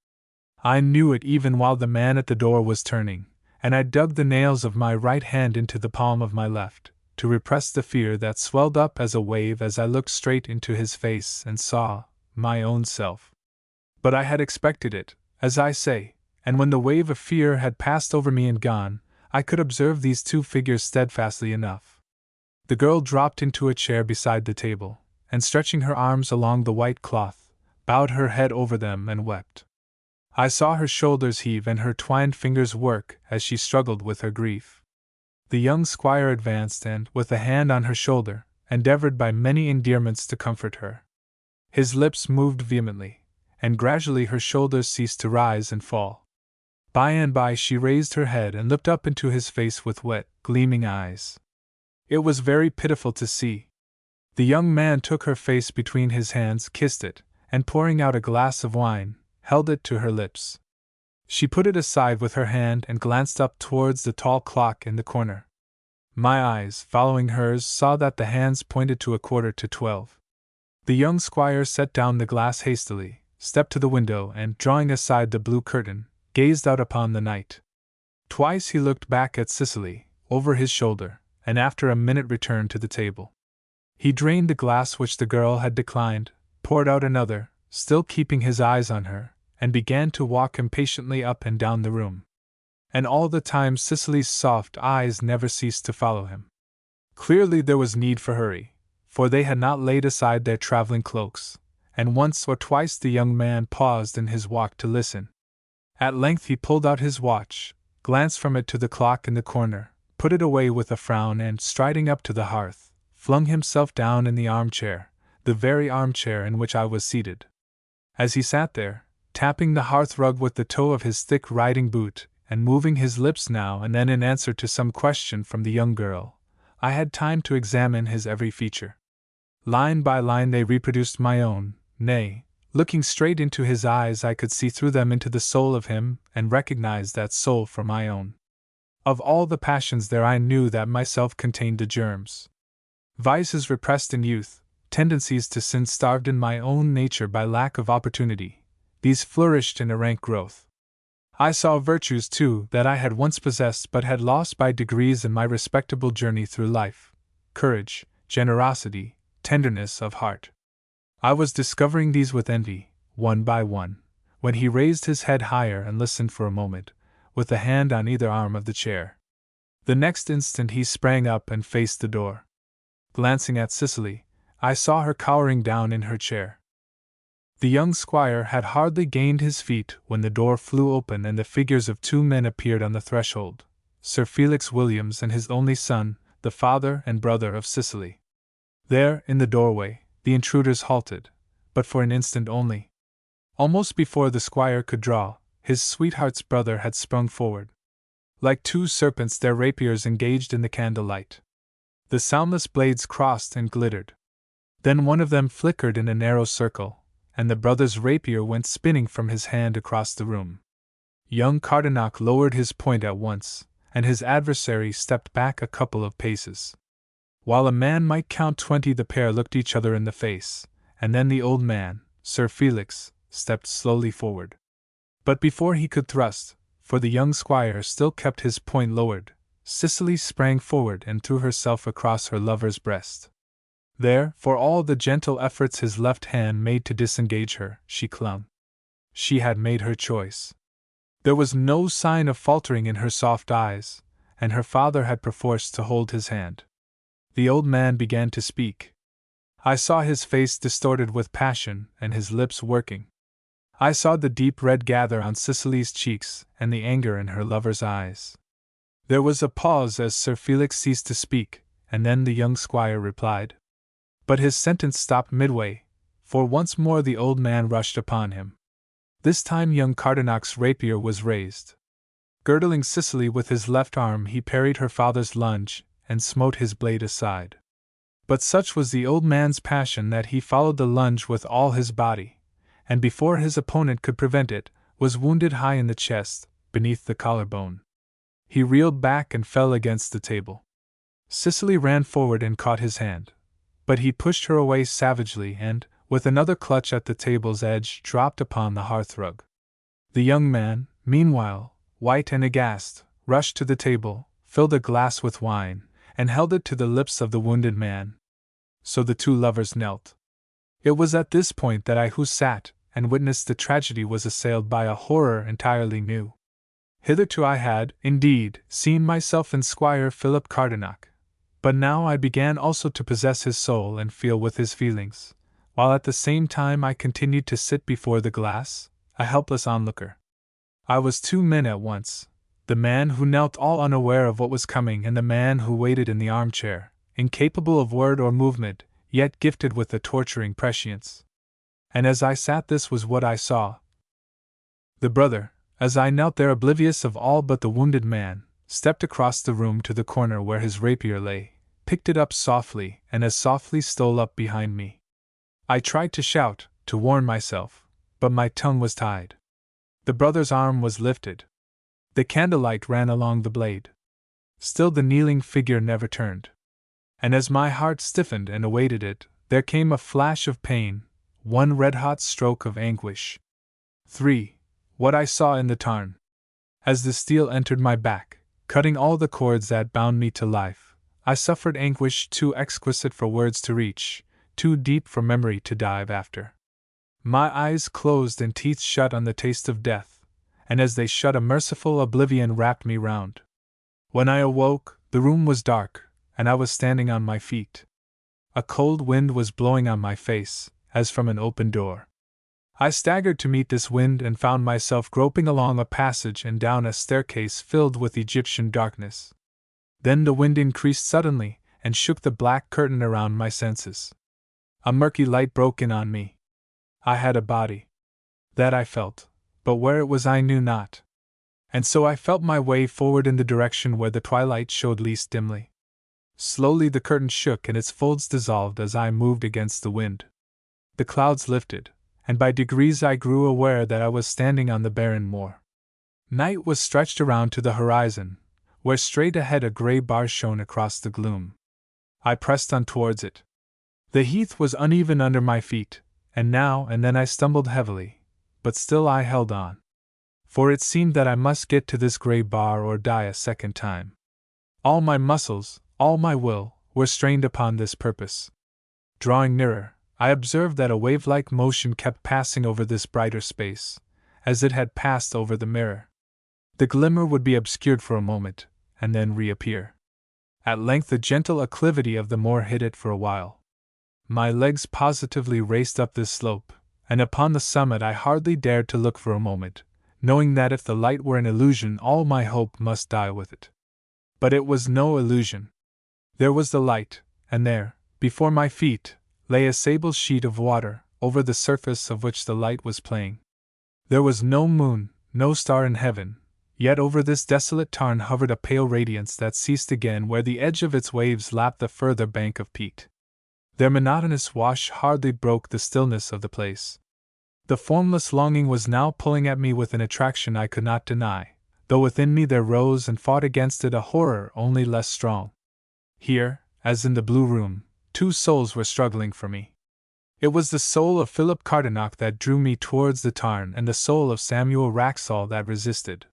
I knew it even while the man at the door was turning, and I dug the nails of my right hand into the palm of my left, to repress the fear that swelled up as a wave as I looked straight into his face and saw my own self. But I had expected it, as I say, and when the wave of fear had passed over me and gone, I could observe these two figures steadfastly enough. The girl dropped into a chair beside the table, and stretching her arms along the white cloth, bowed her head over them and wept. I saw her shoulders heave and her twined fingers work as she struggled with her grief. The young squire advanced and, with a hand on her shoulder, endeavored by many endearments to comfort her. His lips moved vehemently, and gradually her shoulders ceased to rise and fall. By and by she raised her head and looked up into his face with wet, gleaming eyes. It was very pitiful to see. The young man took her face between his hands, kissed it, and pouring out a glass of wine, held it to her lips. She put it aside with her hand and glanced up towards the tall clock in the corner. My eyes, following hers, saw that the hands pointed to 11:45. The young squire set down the glass hastily, stepped to the window and, drawing aside the blue curtain, gazed out upon the night. Twice he looked back at Cicely, over his shoulder, and after a minute returned to the table. He drained the glass which the girl had declined, poured out another, still keeping his eyes on her, and began to walk impatiently up and down the room. And all the time Cicely's soft eyes never ceased to follow him. Clearly there was need for hurry, for they had not laid aside their traveling cloaks, and once or twice the young man paused in his walk to listen. At length he pulled out his watch, glanced from it to the clock in the corner, put it away with a frown and, striding up to the hearth, flung himself down in the armchair, the very armchair in which I was seated. As he sat there, tapping the hearthrug with the toe of his thick riding boot, and moving his lips now and then in answer to some question from the young girl, I had time to examine his every feature. Line by line they reproduced my own, nay, looking straight into his eyes I could see through them into the soul of him and recognize that soul for my own. Of all the passions there I knew that myself contained the germs. Vices repressed in youth, tendencies to sin starved in my own nature by lack of opportunity, these flourished in a rank growth. I saw virtues, too, that I had once possessed but had lost by degrees in my respectable journey through life: courage, generosity, tenderness of heart. I was discovering these with envy, one by one, when he raised his head higher and listened for a moment, with a hand on either arm of the chair. The next instant he sprang up and faced the door. Glancing at Cicely, I saw her cowering down in her chair. The young squire had hardly gained his feet when the door flew open and the figures of two men appeared on the threshold: Sir Felix Williams and his only son, the father and brother of Cicely. There, in the doorway, the intruders halted, but for an instant only. Almost before the squire could draw, his sweetheart's brother had sprung forward. Like two serpents their rapiers engaged in the candlelight. The soundless blades crossed and glittered. Then one of them flickered in a narrow circle, and the brother's rapier went spinning from his hand across the room. Young Cardenioch lowered his point at once, and his adversary stepped back a couple of paces. While a man might count 20, the pair looked each other in the face, and then the old man, Sir Felix, stepped slowly forward. But before he could thrust, for the young squire still kept his point lowered, Cicely sprang forward and threw herself across her lover's breast. There, for all the gentle efforts his left hand made to disengage her, she clung. She had made her choice. There was no sign of faltering in her soft eyes, and her father had perforce to hold his hand. The old man began to speak. I saw his face distorted with passion and his lips working. I saw the deep red gather on Cicely's cheeks and the anger in her lover's eyes. There was a pause as Sir Felix ceased to speak, and then the young squire replied. But his sentence stopped midway, for once more the old man rushed upon him. This time young Cardenioch's rapier was raised. Girdling Cicely with his left arm, he parried her father's lunge and smote his blade aside. But such was the old man's passion that he followed the lunge with all his body, and before his opponent could prevent it, was wounded high in the chest, beneath the collarbone. He reeled back and fell against the table. Cicely ran forward and caught his hand, but he pushed her away savagely and, with another clutch at the table's edge, dropped upon the hearthrug. The young man, meanwhile, white and aghast, rushed to the table, filled a glass with wine, and held it to the lips of the wounded man. So the two lovers knelt. It was at this point that I, who sat, and witnessed the tragedy, was assailed by a horror entirely new. Hitherto I had, indeed, seen myself in Squire Philip Cardenac, but now I began also to possess his soul and feel with his feelings, while at the same time I continued to sit before the glass, a helpless onlooker. I was two men at once, the man who knelt all unaware of what was coming, and the man who waited in the armchair, incapable of word or movement, yet gifted with a torturing prescience. And as I sat, this was what I saw. The brother, as I knelt there oblivious of all but the wounded man, stepped across the room to the corner where his rapier lay, picked it up softly, and as softly stole up behind me. I tried to shout, to warn myself, but my tongue was tied. The brother's arm was lifted. The candlelight ran along the blade. Still the kneeling figure never turned. And as my heart stiffened and awaited it, there came a flash of pain, one red-hot stroke of anguish. 3. What I saw in the tarn. As the steel entered my back, cutting all the cords that bound me to life, I suffered anguish too exquisite for words to reach, too deep for memory to dive after. My eyes closed and teeth shut on the taste of death, and as they shut a merciful oblivion wrapped me round. When I awoke, the room was dark, and I was standing on my feet. A cold wind was blowing on my face, as from an open door. I staggered to meet this wind and found myself groping along a passage and down a staircase filled with Egyptian darkness. Then the wind increased suddenly and shook the black curtain around my senses. A murky light broke in on me. I had a body. That I felt, but where it was I knew not. And so I felt my way forward in the direction where the twilight showed least dimly. Slowly the curtain shook and its folds dissolved as I moved against the wind. The clouds lifted, and by degrees I grew aware that I was standing on the barren moor. Night was stretched around to the horizon, where straight ahead a grey bar shone across the gloom. I pressed on towards it. The heath was uneven under my feet, and now and then I stumbled heavily, but still I held on. For it seemed that I must get to this grey bar or die a second time. All my muscles, all my will, were strained upon this purpose. Drawing nearer, I observed that a wave-like motion kept passing over this brighter space, as it had passed over the mirror. The glimmer would be obscured for a moment, and then reappear. At length the gentle acclivity of the moor hid it for a while. My legs positively raced up this slope, and upon the summit I hardly dared to look for a moment, knowing that if the light were an illusion all my hope must die with it. But it was no illusion. There was the light, and there, before my feet, lay a sable sheet of water, over the surface of which the light was playing. There was no moon, no star in heaven, yet over this desolate tarn hovered a pale radiance that ceased again where the edge of its waves lapped the further bank of peat. Their monotonous wash hardly broke the stillness of the place. The formless longing was now pulling at me with an attraction I could not deny, though within me there rose and fought against it a horror only less strong. Here, as in the blue room, two souls were struggling for me. It was the soul of Philip Cardenac that drew me towards the tarn and the soul of Samuel Wraxall that resisted.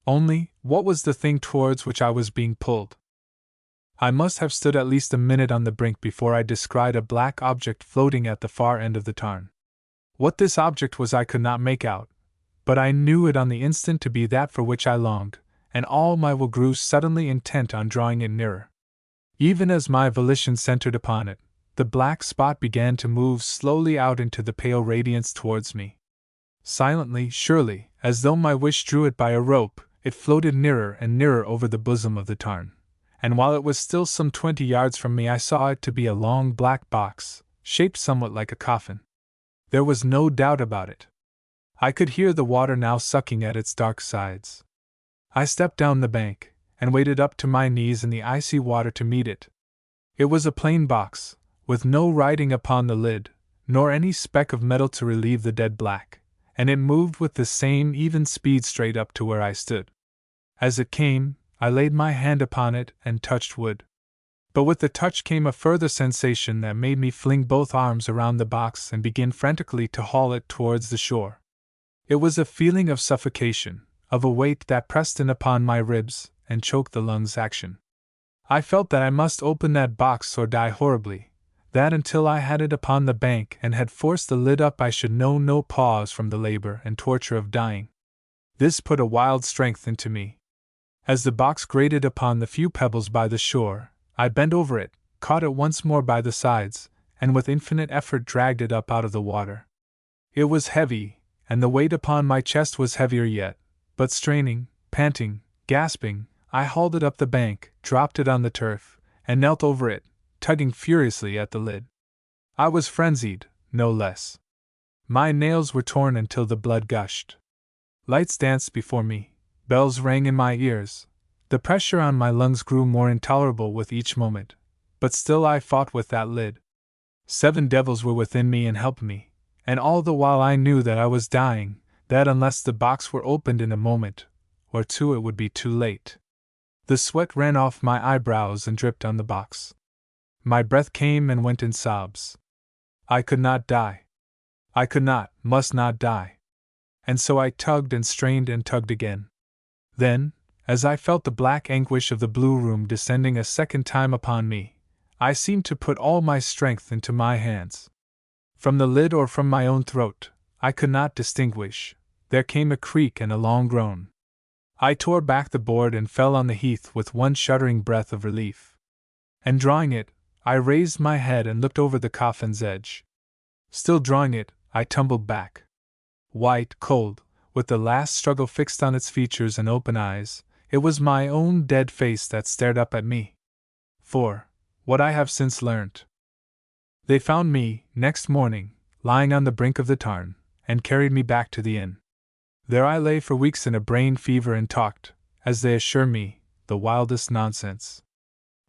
Only, what was the thing towards which I was being pulled? I must have stood at least a minute on the brink before I descried a black object floating at the far end of the tarn. What this object was I could not make out, but I knew it on the instant to be that for which I longed, and all my will grew suddenly intent on drawing it nearer. Even as my volition centered upon it, the black spot began to move slowly out into the pale radiance towards me. Silently, surely, as though my wish drew it by a rope, it floated nearer and nearer over the bosom of the tarn, and while it was still some 20 yards from me I saw it to be a long black box, shaped somewhat like a coffin. There was no doubt about it. I could hear the water now sucking at its dark sides. I stepped down the bank, and waded up to my knees in the icy water to meet it. It was a plain box, with no writing upon the lid, nor any speck of metal to relieve the dead black, and it moved with the same even speed straight up to where I stood. As it came, I laid my hand upon it and touched wood. But with the touch came a further sensation that made me fling both arms around the box and begin frantically to haul it towards the shore. It was a feeling of suffocation, of a weight that pressed in upon my ribs and choked the lungs' action. I felt that I must open that box or die horribly, that until I had it upon the bank and had forced the lid up I should know no pause from the labor and torture of dying. This put a wild strength into me. As the box grated upon the few pebbles by the shore, I bent over it, caught it once more by the sides, and with infinite effort dragged it up out of the water. It was heavy, and the weight upon my chest was heavier yet, but straining, panting, gasping, I hauled it up the bank, dropped it on the turf, and knelt over it, tugging furiously at the lid. I was frenzied, no less. My nails were torn until the blood gushed. Lights danced before me, bells rang in my ears, the pressure on my lungs grew more intolerable with each moment, but still I fought with that lid. 7 devils were within me and helped me, and all the while I knew that I was dying, that unless the box were opened in a moment or two it would be too late. The sweat ran off my eyebrows and dripped on the box. My breath came and went in sobs. I could not die. I could not, must not die. And so I tugged and strained and tugged again. Then, as I felt the black anguish of the blue room descending a second time upon me, I seemed to put all my strength into my hands. From the lid or from my own throat, I could not distinguish, there came a creak and a long groan. I tore back the board and fell on the heath with one shuddering breath of relief. And drawing it, I raised my head and looked over the coffin's edge. Still drawing it, I tumbled back. White, cold, with the last struggle fixed on its features and open eyes, it was my own dead face that stared up at me. For, what I have since learnt. They found me, next morning, lying on the brink of the tarn, and carried me back to the inn. There I lay for weeks in a brain fever and talked, as they assure me, the wildest nonsense.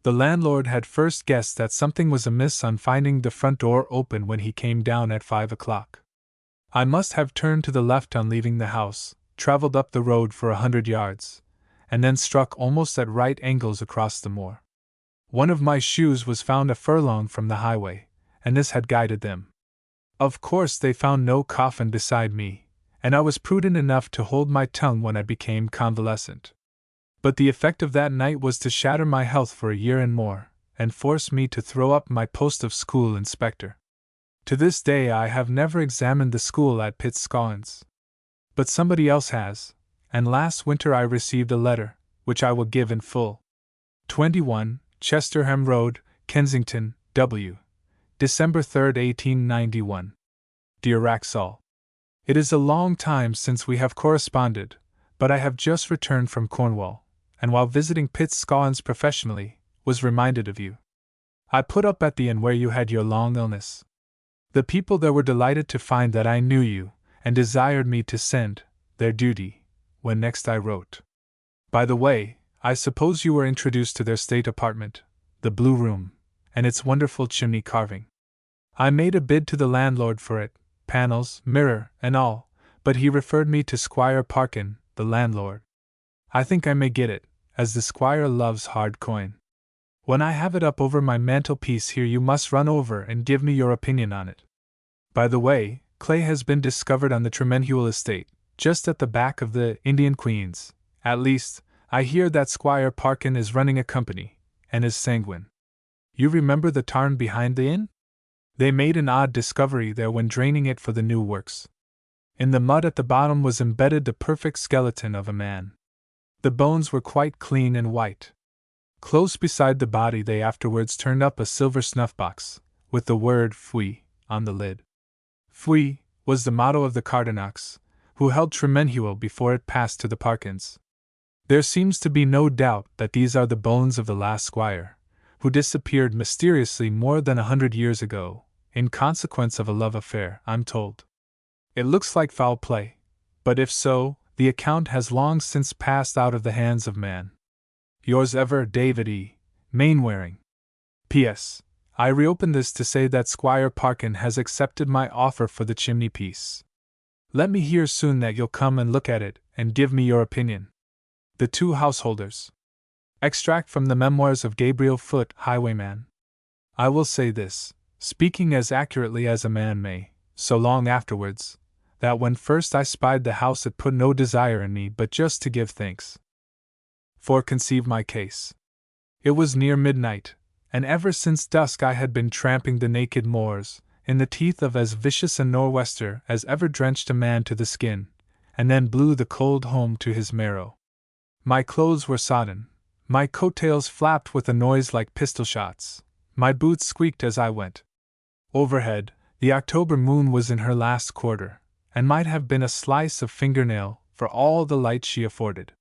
The landlord had first guessed that something was amiss on finding the front door open when he came down at 5 o'clock. I must have turned to the left on leaving the house, traveled up the road for 100 yards, and then struck almost at right angles across the moor. One of my shoes was found a furlong from the highway, and this had guided them. Of course they found no coffin beside me, and I was prudent enough to hold my tongue when I became convalescent. But the effect of that night was to shatter my health for a year and more, and force me to throw up my post of school inspector. To this day I have never examined the school at Pittscawns. But somebody else has, and last winter I received a letter, which I will give in full. 21, Chesterham Road, Kensington, W. December 3, 1891. Dear Wraxall, it is a long time since we have corresponded, but I have just returned from Cornwall, and while visiting Pittscawns professionally, was reminded of you. I put up at the inn where you had your long illness. The people there were delighted to find that I knew you, and desired me to send their duty when next I wrote. By the way, I suppose you were introduced to their state apartment, the Blue Room, and its wonderful chimney carving. I made a bid to the landlord for it, panels, mirror, and all, but he referred me to Squire Parkin, the landlord. I think I may get it, as the squire loves hard coin. When I have it up over my mantelpiece here you must run over and give me your opinion on it. By the way, clay has been discovered on the Tremenhuel estate, just at the back of the Indian Queens. At least, I hear that Squire Parkin is running a company, and is sanguine. You remember the tarn behind the inn? They made an odd discovery there when draining it for the new works. In the mud at the bottom was embedded the perfect skeleton of a man. The bones were quite clean and white. Close beside the body they afterwards turned up a silver snuff-box, with the word Fui on the lid. Fui was the motto of the Cardinaux, who held Tremenhuel before it passed to the Parkins. There seems to be no doubt that these are the bones of the last squire, who disappeared mysteriously more than 100 years ago, in consequence of a love affair, I'm told. It looks like foul play, but if so, the account has long since passed out of the hands of man. Yours ever, David E. Mainwaring. P.S. I reopen this to say that Squire Parkin has accepted my offer for the chimney piece. Let me hear soon that you'll come and look at it and give me your opinion. The Two Householders. Extract from the Memoirs of Gabriel Foote, Highwayman. I will say this, speaking as accurately as a man may, so long afterwards, that when first I spied the house it put no desire in me but just to give thanks. For conceive my case. It was near midnight, and ever since dusk I had been tramping the naked moors, in the teeth of as vicious a nor'wester as ever drenched a man to the skin, and then blew the cold home to his marrow. My clothes were sodden, my coat-tails flapped with a noise like pistol shots, my boots squeaked as I went. Overhead, the October moon was in her last quarter, and might have been a slice of fingernail for all the light she afforded.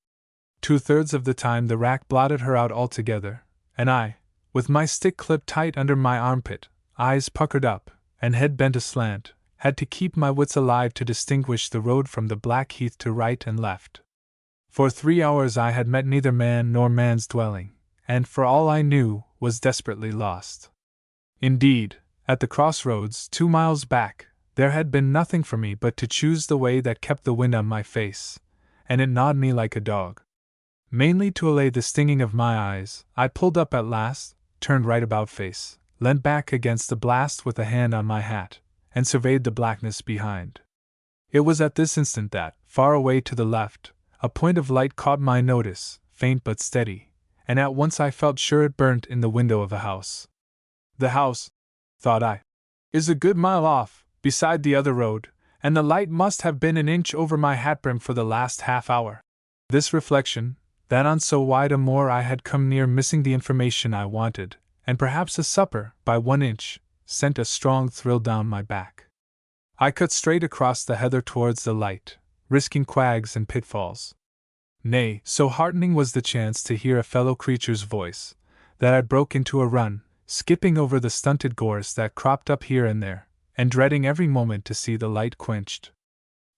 2/3 of the time the rack blotted her out altogether, and I, with my stick clipped tight under my armpit, eyes puckered up, and head bent aslant, had to keep my wits alive to distinguish the road from the black heath to right and left. For 3 hours I had met neither man nor man's dwelling, and for all I knew, was desperately lost. Indeed, at the crossroads 2 miles back, there had been nothing for me but to choose the way that kept the wind on my face, and it gnawed me like a dog. Mainly to allay the stinging of my eyes, I pulled up at last, turned right about face, leant back against the blast with a hand on my hat, and surveyed the blackness behind. It was at this instant that, far away to the left, a point of light caught my notice, faint but steady, and at once I felt sure it burnt in the window of a house. The house, thought I, is a good mile off, beside the other road, and the light must have been an inch over my hat brim for the last half hour. This reflection, that on so wide a moor I had come near missing the information I wanted, and perhaps a supper, by 1 inch, sent a strong thrill down my back. I cut straight across the heather towards the light, risking quags and pitfalls. Nay, so heartening was the chance to hear a fellow creature's voice, that I broke into a run, skipping over the stunted gorse that cropped up here and there, and dreading every moment to see the light quenched.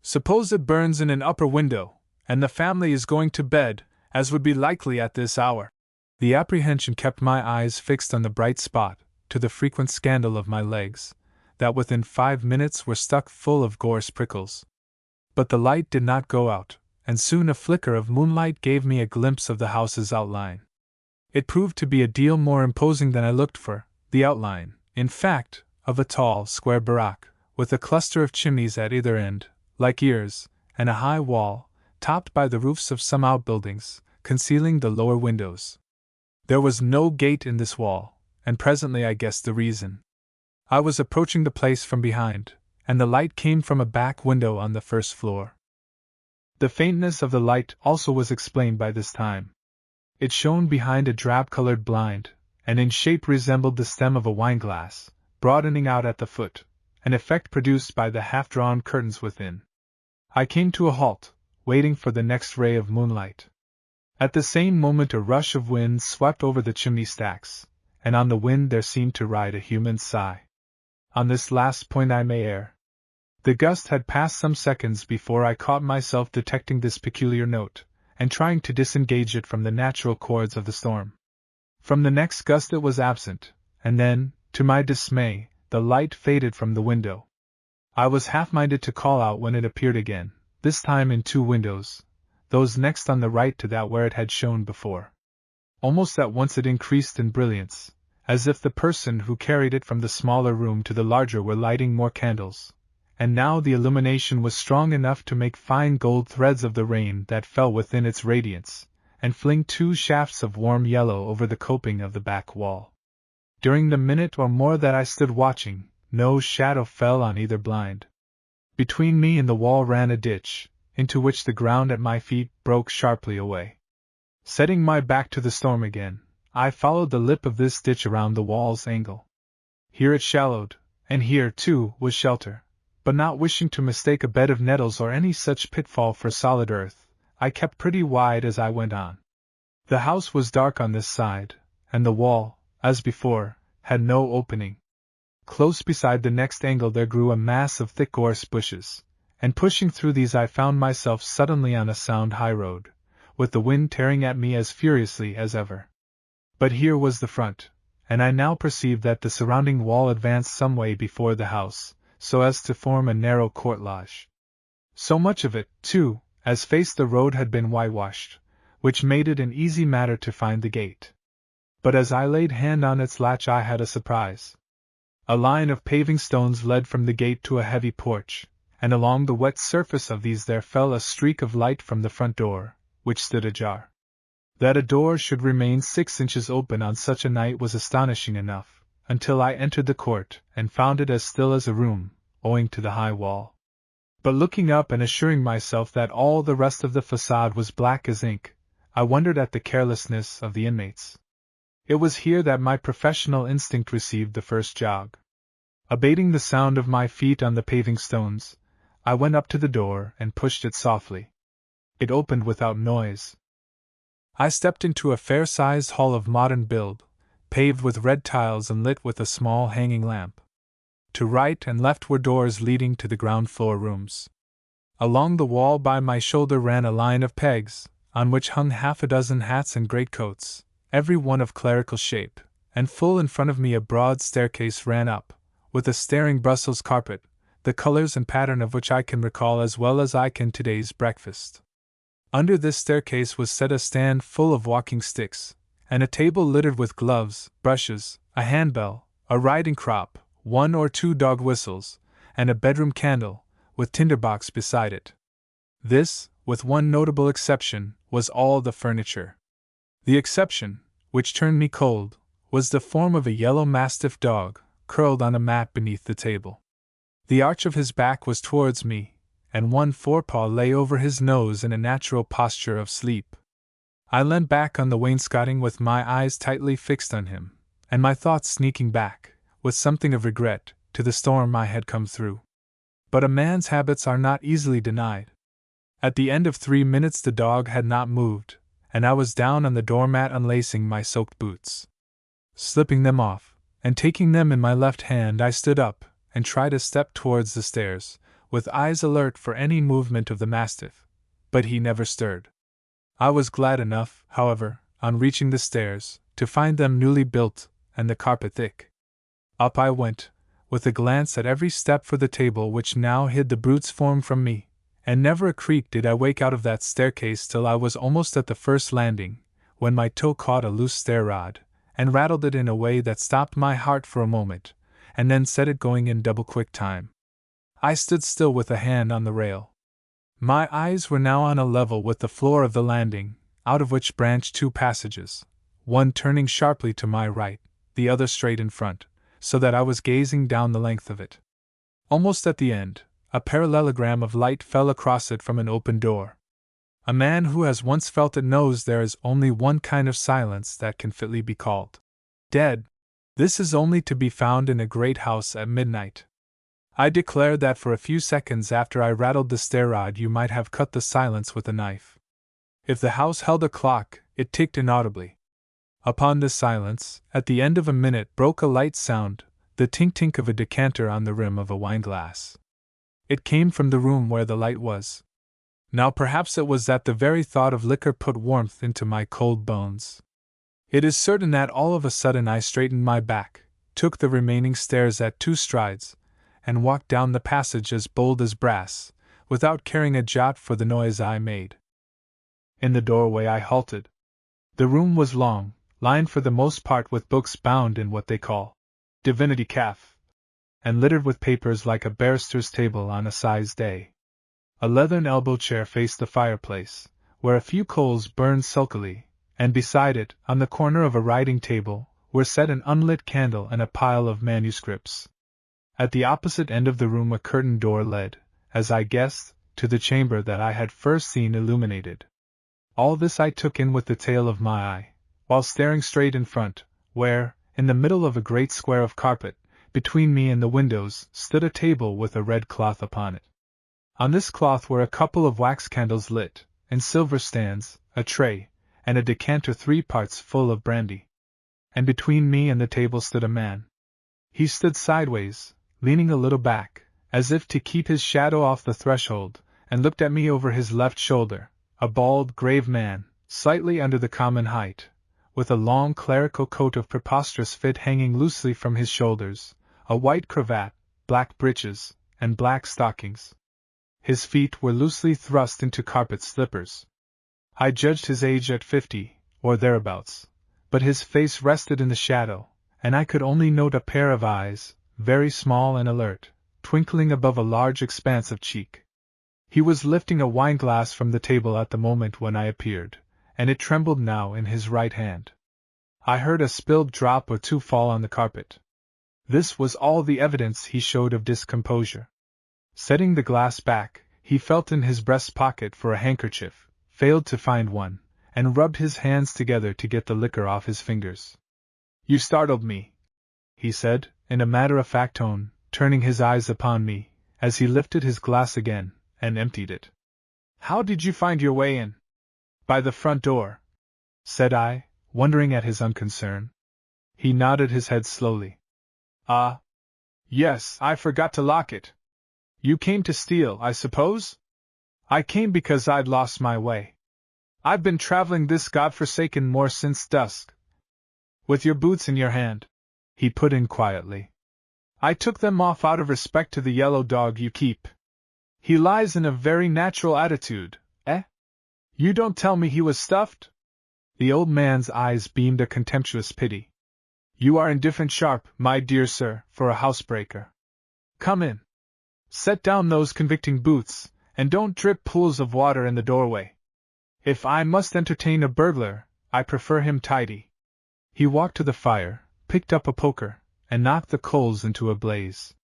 Suppose it burns in an upper window, and the family is going to bed, as would be likely at this hour. The apprehension kept my eyes fixed on the bright spot, to the frequent scandal of my legs, that within 5 minutes were stuck full of gorse prickles. But the light did not go out, and soon a flicker of moonlight gave me a glimpse of the house's outline. It proved to be a deal more imposing than I looked for, the outline, in fact, of a tall, square barrack, with a cluster of chimneys at either end, like ears, and a high wall, topped by the roofs of some outbuildings, concealing the lower windows. There was no gate in this wall, and presently I guessed the reason. I was approaching the place from behind, and the light came from a back window on the first floor. The faintness of the light also was explained by this time. It shone behind a drab-colored blind, and in shape resembled the stem of a wineglass, broadening out at the foot, an effect produced by the half-drawn curtains within. I came to a halt, waiting for the next ray of moonlight. At the same moment a rush of wind swept over the chimney stacks, and on the wind there seemed to ride a human sigh. On this last point I may err. The gust had passed some seconds before I caught myself detecting this peculiar note, and trying to disengage it from the natural chords of the storm. From the next gust it was absent, and then, to my dismay, the light faded from the window. I was half-minded to call out when it appeared again, this time in 2 windows, those next on the right to that where it had shone before. Almost at once it increased in brilliance, as if the person who carried it from the smaller room to the larger were lighting more candles, and now the illumination was strong enough to make fine gold threads of the rain that fell within its radiance, and fling 2 shafts of warm yellow over the coping of the back wall. During the minute or more that I stood watching, no shadow fell on either blind. Between me and the wall ran a ditch, into which the ground at my feet broke sharply away. Setting my back to the storm again, I followed the lip of this ditch around the wall's angle. Here it shallowed, and here, too, was shelter, but not wishing to mistake a bed of nettles or any such pitfall for solid earth, I kept pretty wide as I went on. The house was dark on this side, and the wall, as before, had no opening. Close beside the next angle there grew a mass of thick gorse bushes, and pushing through these I found myself suddenly on a sound high road, with the wind tearing at me as furiously as ever. But here was the front, and I now perceived that the surrounding wall advanced some way before the house, so as to form a narrow court lodge. So much of it, too, as faced the road had been whitewashed, which made it an easy matter to find the gate. But as I laid hand on its latch I had a surprise. A line of paving stones led from the gate to a heavy porch, and along the wet surface of these there fell a streak of light from the front door, which stood ajar. That a door should remain 6 inches open on such a night was astonishing enough, until I entered the court and found it as still as a room, owing to the high wall. But looking up and assuring myself that all the rest of the facade was black as ink, I wondered at the carelessness of the inmates. It was here that my professional instinct received the first jog. Abating the sound of my feet on the paving stones, I went up to the door and pushed it softly. It opened without noise. I stepped into a fair-sized hall of modern build, paved with red tiles and lit with a small hanging lamp. To right and left were doors leading to the ground floor rooms. Along the wall by my shoulder ran a line of pegs, on which hung half a dozen hats and greatcoats, every one of clerical shape, and full in front of me a broad staircase ran up, with a staring Brussels carpet, the colors and pattern of which I can recall as well as I can today's breakfast. Under this staircase was set a stand full of walking sticks, and a table littered with gloves, brushes, a handbell, a riding crop, 1 or 2 dog whistles, and a bedroom candle, with tinderbox beside it. This, with one notable exception, was all the furniture. The exception, which turned me cold, was the form of a yellow mastiff dog, curled on a mat beneath the table. The arch of his back was towards me, and one forepaw lay over his nose in a natural posture of sleep. I leant back on the wainscoting with my eyes tightly fixed on him, and my thoughts sneaking back, with something of regret, to the storm I had come through. But a man's habits are not easily denied. At the end of 3 minutes the dog had not moved, and I was down on the doormat unlacing my soaked boots. Slipping them off, and taking them in my left hand, I stood up, and tried a step towards the stairs, with eyes alert for any movement of the mastiff, but he never stirred. I was glad enough, however, on reaching the stairs, to find them newly built, and the carpet thick. Up I went, with a glance at every step for the table which now hid the brute's form from me, and never a creak did I wake out of that staircase till I was almost at the first landing, when my toe caught a loose stair rod, and rattled it in a way that stopped my heart for a moment, and then set it going in double-quick time. I stood still with a hand on the rail. My eyes were now on a level with the floor of the landing, out of which branched 2 passages, one turning sharply to my right, the other straight in front, so that I was gazing down the length of it. Almost at the end, a parallelogram of light fell across it from an open door. A man who has once felt it knows there is only one kind of silence that can fitly be called dead. This is only to be found in a great house at midnight. I declare that for a few seconds after I rattled the stair rod you might have cut the silence with a knife. If the house held a clock, it ticked inaudibly. Upon this silence, at the end of a minute broke a light sound, the tink-tink of a decanter on the rim of a wineglass. It came from the room where the light was. Now perhaps it was that the very thought of liquor put warmth into my cold bones. It is certain that all of a sudden I straightened my back, took the remaining stairs at 2 strides, and walked down the passage as bold as brass, without caring a jot for the noise I made. In the doorway I halted. The room was long, lined for the most part with books bound in what they call divinity calf, and littered with papers like a barrister's table on a size day. A leathern elbow chair faced the fireplace, where a few coals burned sulkily, and beside it, on the corner of a writing table, were set an unlit candle and a pile of manuscripts. At the opposite end of the room a curtained door led, as I guessed, to the chamber that I had first seen illuminated. All this I took in with the tail of my eye, while staring straight in front, where, in the middle of a great square of carpet, between me and the windows, stood a table with a red cloth upon it. On this cloth were a couple of wax candles lit, and silver stands, a tray, and a decanter 3 parts full of brandy. And between me and the table stood a man. He stood sideways, leaning a little back, as if to keep his shadow off the threshold, and looked at me over his left shoulder, a bald, grave man, slightly under the common height, with a long clerical coat of preposterous fit hanging loosely from his shoulders, a white cravat, black breeches, and black stockings. His feet were loosely thrust into carpet slippers. I judged his age at 50, or thereabouts, but his face rested in the shadow, and I could only note a pair of eyes, very small and alert, twinkling above a large expanse of cheek. He was lifting a wineglass from the table at the moment when I appeared, and it trembled now in his right hand. I heard a spilled drop or two fall on the carpet. This was all the evidence he showed of discomposure. Setting the glass back, he felt in his breast pocket for a handkerchief, failed to find one, and rubbed his hands together to get the liquor off his fingers. "You startled me," he said, in a matter-of-fact tone, turning his eyes upon me, as he lifted his glass again, and emptied it. "How did you find your way in?" "By the front door," said I, wondering at his unconcern. He nodded his head slowly. "Ah. Yes, I forgot to lock it. You came to steal, I suppose?" "I came because I'd lost my way. I've been traveling this godforsaken moor since dusk." "With your boots in your hand," he put in quietly. "I took them off out of respect to the yellow dog you keep. He lies in a very natural attitude, eh? You don't tell me he was stuffed?" The old man's eyes beamed a contemptuous pity. "You are indifferent sharp, my dear sir, for a housebreaker. Come in. Set down those convicting boots, and don't drip pools of water in the doorway. If I must entertain a burglar, I prefer him tidy." He walked to the fire, picked up a poker, and knocked the coals into a blaze.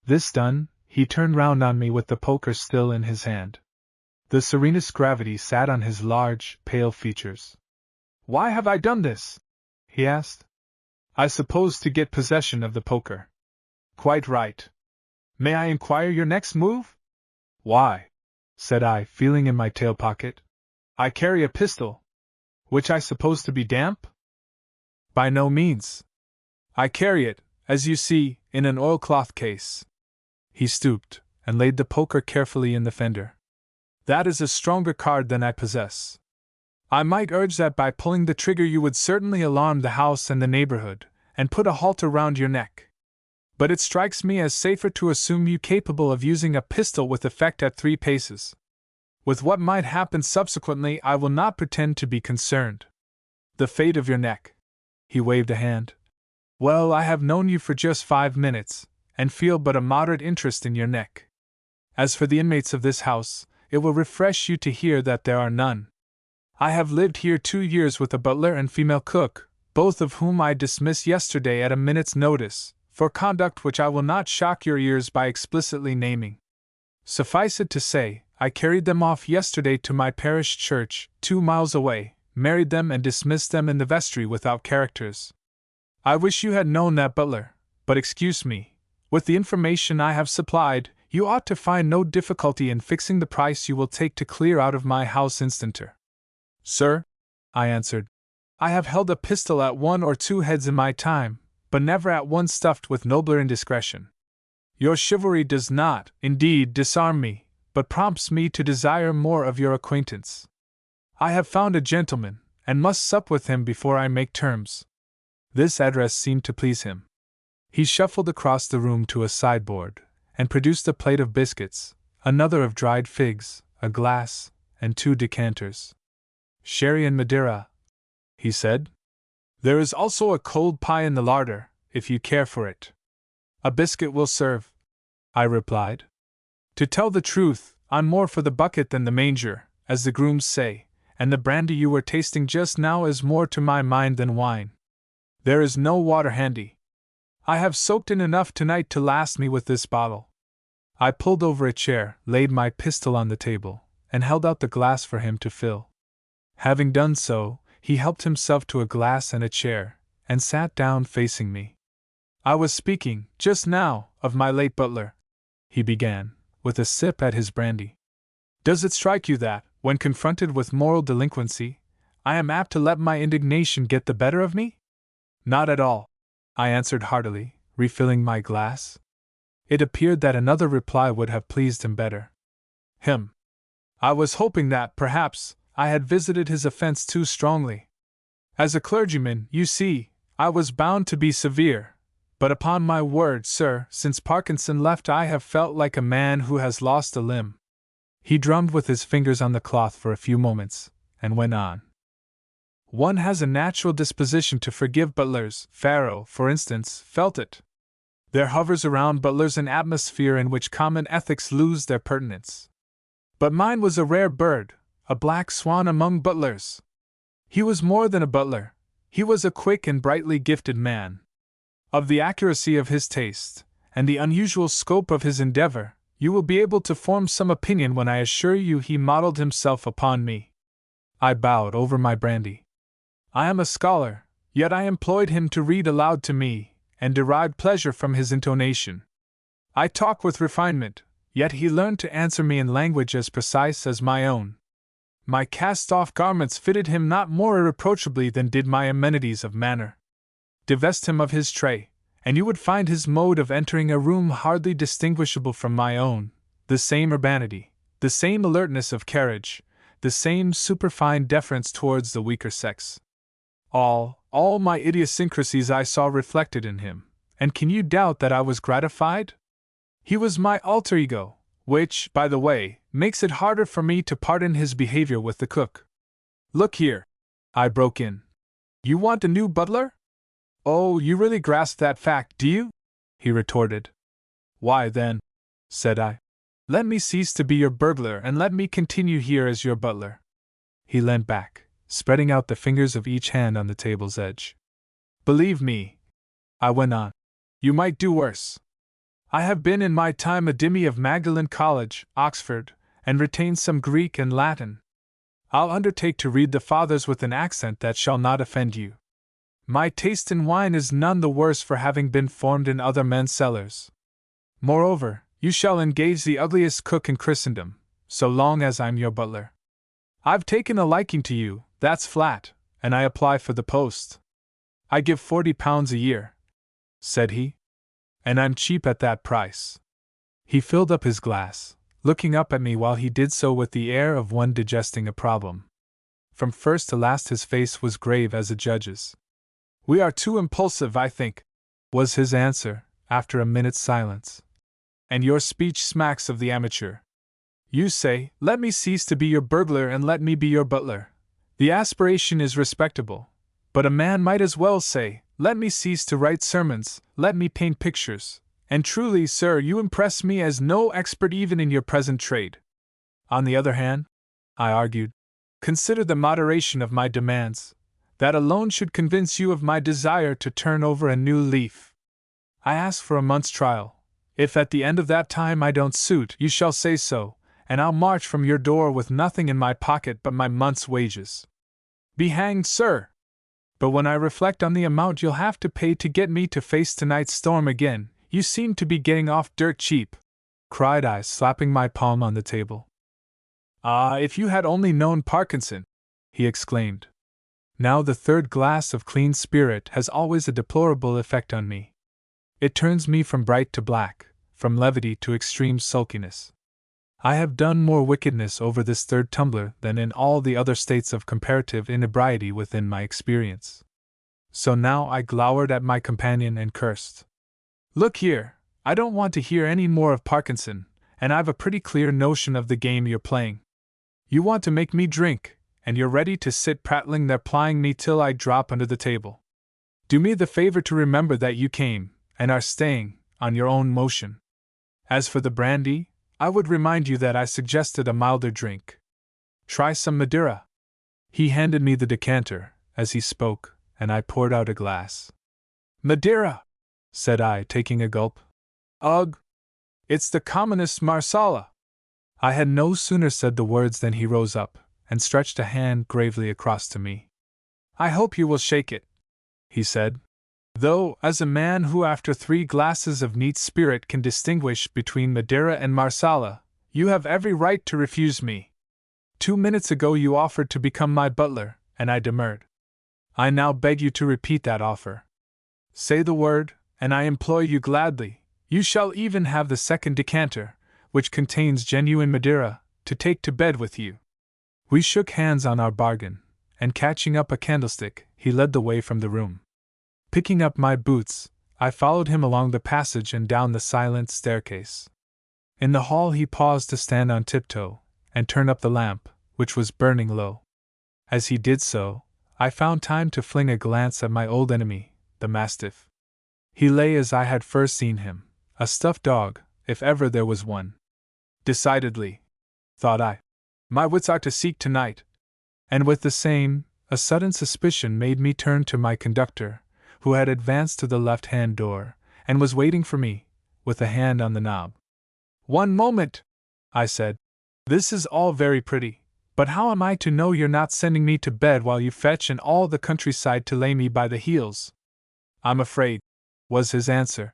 This done, he turned round on me with the poker still in his hand. The serenest gravity sat on his large, pale features. "Why have I done this?" he asked. "I suppose to get possession of the poker." "Quite right. May I inquire your next move?" "Why," said I, feeling in my tail pocket, "I carry a pistol." "Which I suppose to be damp?" "By no means. I carry it, as you see, in an oilcloth case." He stooped, and laid the poker carefully in the fender. "That is a stronger card than I possess. I might urge that by pulling the trigger you would certainly alarm the house and the neighborhood, and put a halter round your neck. But it strikes me as safer to assume you capable of using a pistol with effect at 3 paces. With what might happen subsequently I will not pretend to be concerned. The fate of your neck." He waved a hand. "Well, I have known you for just 5 minutes, and feel but a moderate interest in your neck. As for the inmates of this house, it will refresh you to hear that there are none. I have lived here 2 years with a butler and female cook, both of whom I dismissed yesterday at a minute's notice, for conduct which I will not shock your ears by explicitly naming. Suffice it to say, I carried them off yesterday to my parish church, 2 miles away, married them and dismissed them in the vestry without characters. I wish you had known that butler, but excuse me. With the information I have supplied, you ought to find no difficulty in fixing the price you will take to clear out of my house instanter." "Sir," I answered, "I have held a pistol at 1 or 2 heads in my time, but never at one stuffed with nobler indiscretion. Your chivalry does not, indeed, disarm me, but prompts me to desire more of your acquaintance. I have found a gentleman, and must sup with him before I make terms." This address seemed to please him. He shuffled across the room to a sideboard, and produced a plate of biscuits, another of dried figs, a glass, and 2 decanters. "Sherry and Madeira," he said. "There is also a cold pie in the larder, if you care for it." "A biscuit will serve," I replied. "To tell the truth, I'm more for the bucket than the manger, as the grooms say, and the brandy you were tasting just now is more to my mind than wine. There is no water handy. I have soaked in enough tonight to last me with this bottle." I pulled over a chair, laid my pistol on the table, and held out the glass for him to fill. Having done so, he helped himself to a glass and a chair, and sat down facing me. "I was speaking, just now, of my late butler," he began, with a sip at his brandy. "Does it strike you that, when confronted with moral delinquency, I am apt to let my indignation get the better of me?" "Not at all," I answered heartily, refilling my glass. It appeared that another reply would have pleased him better. I was hoping that, perhaps, I had visited his offense too strongly. As a clergyman, you see, I was bound to be severe, but upon my word, sir, since Parkinson left I have felt like a man who has lost a limb." He drummed with his fingers on the cloth for a few moments, and went on. "One has a natural disposition to forgive butlers. Pharaoh, for instance, felt it. There hovers around butlers an atmosphere in which common ethics lose their pertinence. But mine was a rare bird, a black swan among butlers. He was more than a butler, he was a quick and brightly gifted man. Of the accuracy of his taste, and the unusual scope of his endeavor, you will be able to form some opinion when I assure you he modeled himself upon me. I bowed over my brandy. I am a scholar, yet I employed him to read aloud to me, and derived pleasure from his intonation. I talk with refinement, yet he learned to answer me in language as precise as my own. My cast-off garments fitted him not more irreproachably than did my amenities of manner. Divest him of his tray, and you would find his mode of entering a room hardly distinguishable from my own, the same urbanity, the same alertness of carriage, the same superfine deference towards the weaker sex. All my idiosyncrasies I saw reflected in him, and can you doubt that I was gratified? He was my alter ego, which, by the way, makes it harder for me to pardon his behavior with the cook. Look here, I broke in. You want a new butler? Oh, you really grasp that fact, do you? He retorted. Why then, said I, let me cease to be your burglar and let me continue here as your butler. He leant back, spreading out the fingers of each hand on the table's edge. Believe me, I went on, you might do worse. I have been in my time a Dimmy of Magdalen College, Oxford, and retained some Greek and Latin. I'll undertake to read the Fathers with an accent that shall not offend you. My taste in wine is none the worse for having been formed in other men's cellars. Moreover, you shall engage the ugliest cook in Christendom, so long as I'm your butler. I've taken a liking to you, that's flat, and I apply for the post. I give £40 a year, said he, and I'm cheap at that price. He filled up his glass, looking up at me while he did so with the air of one digesting a problem. From first to last his face was grave as a judge's. We are too impulsive, I think, was his answer, after a minute's silence. And your speech smacks of the amateur. You say, let me cease to be your burglar and let me be your butler. The aspiration is respectable, but a man might as well say, let me cease to write sermons, let me paint pictures, and truly, sir, you impress me as no expert even in your present trade. On the other hand, I argued, consider the moderation of my demands. That alone should convince you of my desire to turn over a new leaf. I ask for a month's trial. If at the end of that time I don't suit, you shall say so, and I'll march from your door with nothing in my pocket but my month's wages. Be hanged, sir! But when I reflect on the amount you'll have to pay to get me to face tonight's storm again, you seem to be getting off dirt cheap, cried I, slapping my palm on the table. Ah, if you had only known Parkinson, he exclaimed. Now the third glass of clean spirit has always a deplorable effect on me. It turns me from bright to black, from levity to extreme sulkiness. I have done more wickedness over this third tumbler than in all the other states of comparative inebriety within my experience. So now I glowered at my companion and cursed. Look here, I don't want to hear any more of Parkinson, and I've a pretty clear notion of the game you're playing. You want to make me drink, and you're ready to sit prattling there plying me till I drop under the table. Do me the favor to remember that you came, and are staying, on your own motion. As for the brandy, I would remind you that I suggested a milder drink. Try some Madeira. He handed me the decanter, as he spoke, and I poured out a glass. Madeira, said I, taking a gulp. Ugh! It's the commonest Marsala. I had no sooner said the words than he rose up, and stretched a hand gravely across to me. I hope you will shake it, he said. Though, as a man who after 3 glasses of neat spirit can distinguish between Madeira and Marsala, you have every right to refuse me. 2 minutes ago you offered to become my butler, and I demurred. I now beg you to repeat that offer. Say the word, and I employ you gladly. You shall even have the second decanter, which contains genuine Madeira, to take to bed with you. We shook hands on our bargain, and catching up a candlestick, he led the way from the room. Picking up my boots, I followed him along the passage and down the silent staircase. In the hall he paused to stand on tiptoe, and turn up the lamp, which was burning low. As he did so, I found time to fling a glance at my old enemy, the mastiff. He lay as I had first seen him, a stuffed dog, if ever there was one. Decidedly, thought I, my wits are to seek tonight. And with the same A sudden suspicion made me turn to my conductor, who had advanced to the left-hand door, and was waiting for me, with a hand on the knob. "One moment," I said. "This is all very pretty, but how am I to know you're not sending me to bed while you fetch and all the countryside to lay me by the heels?" "I'm afraid," was his answer,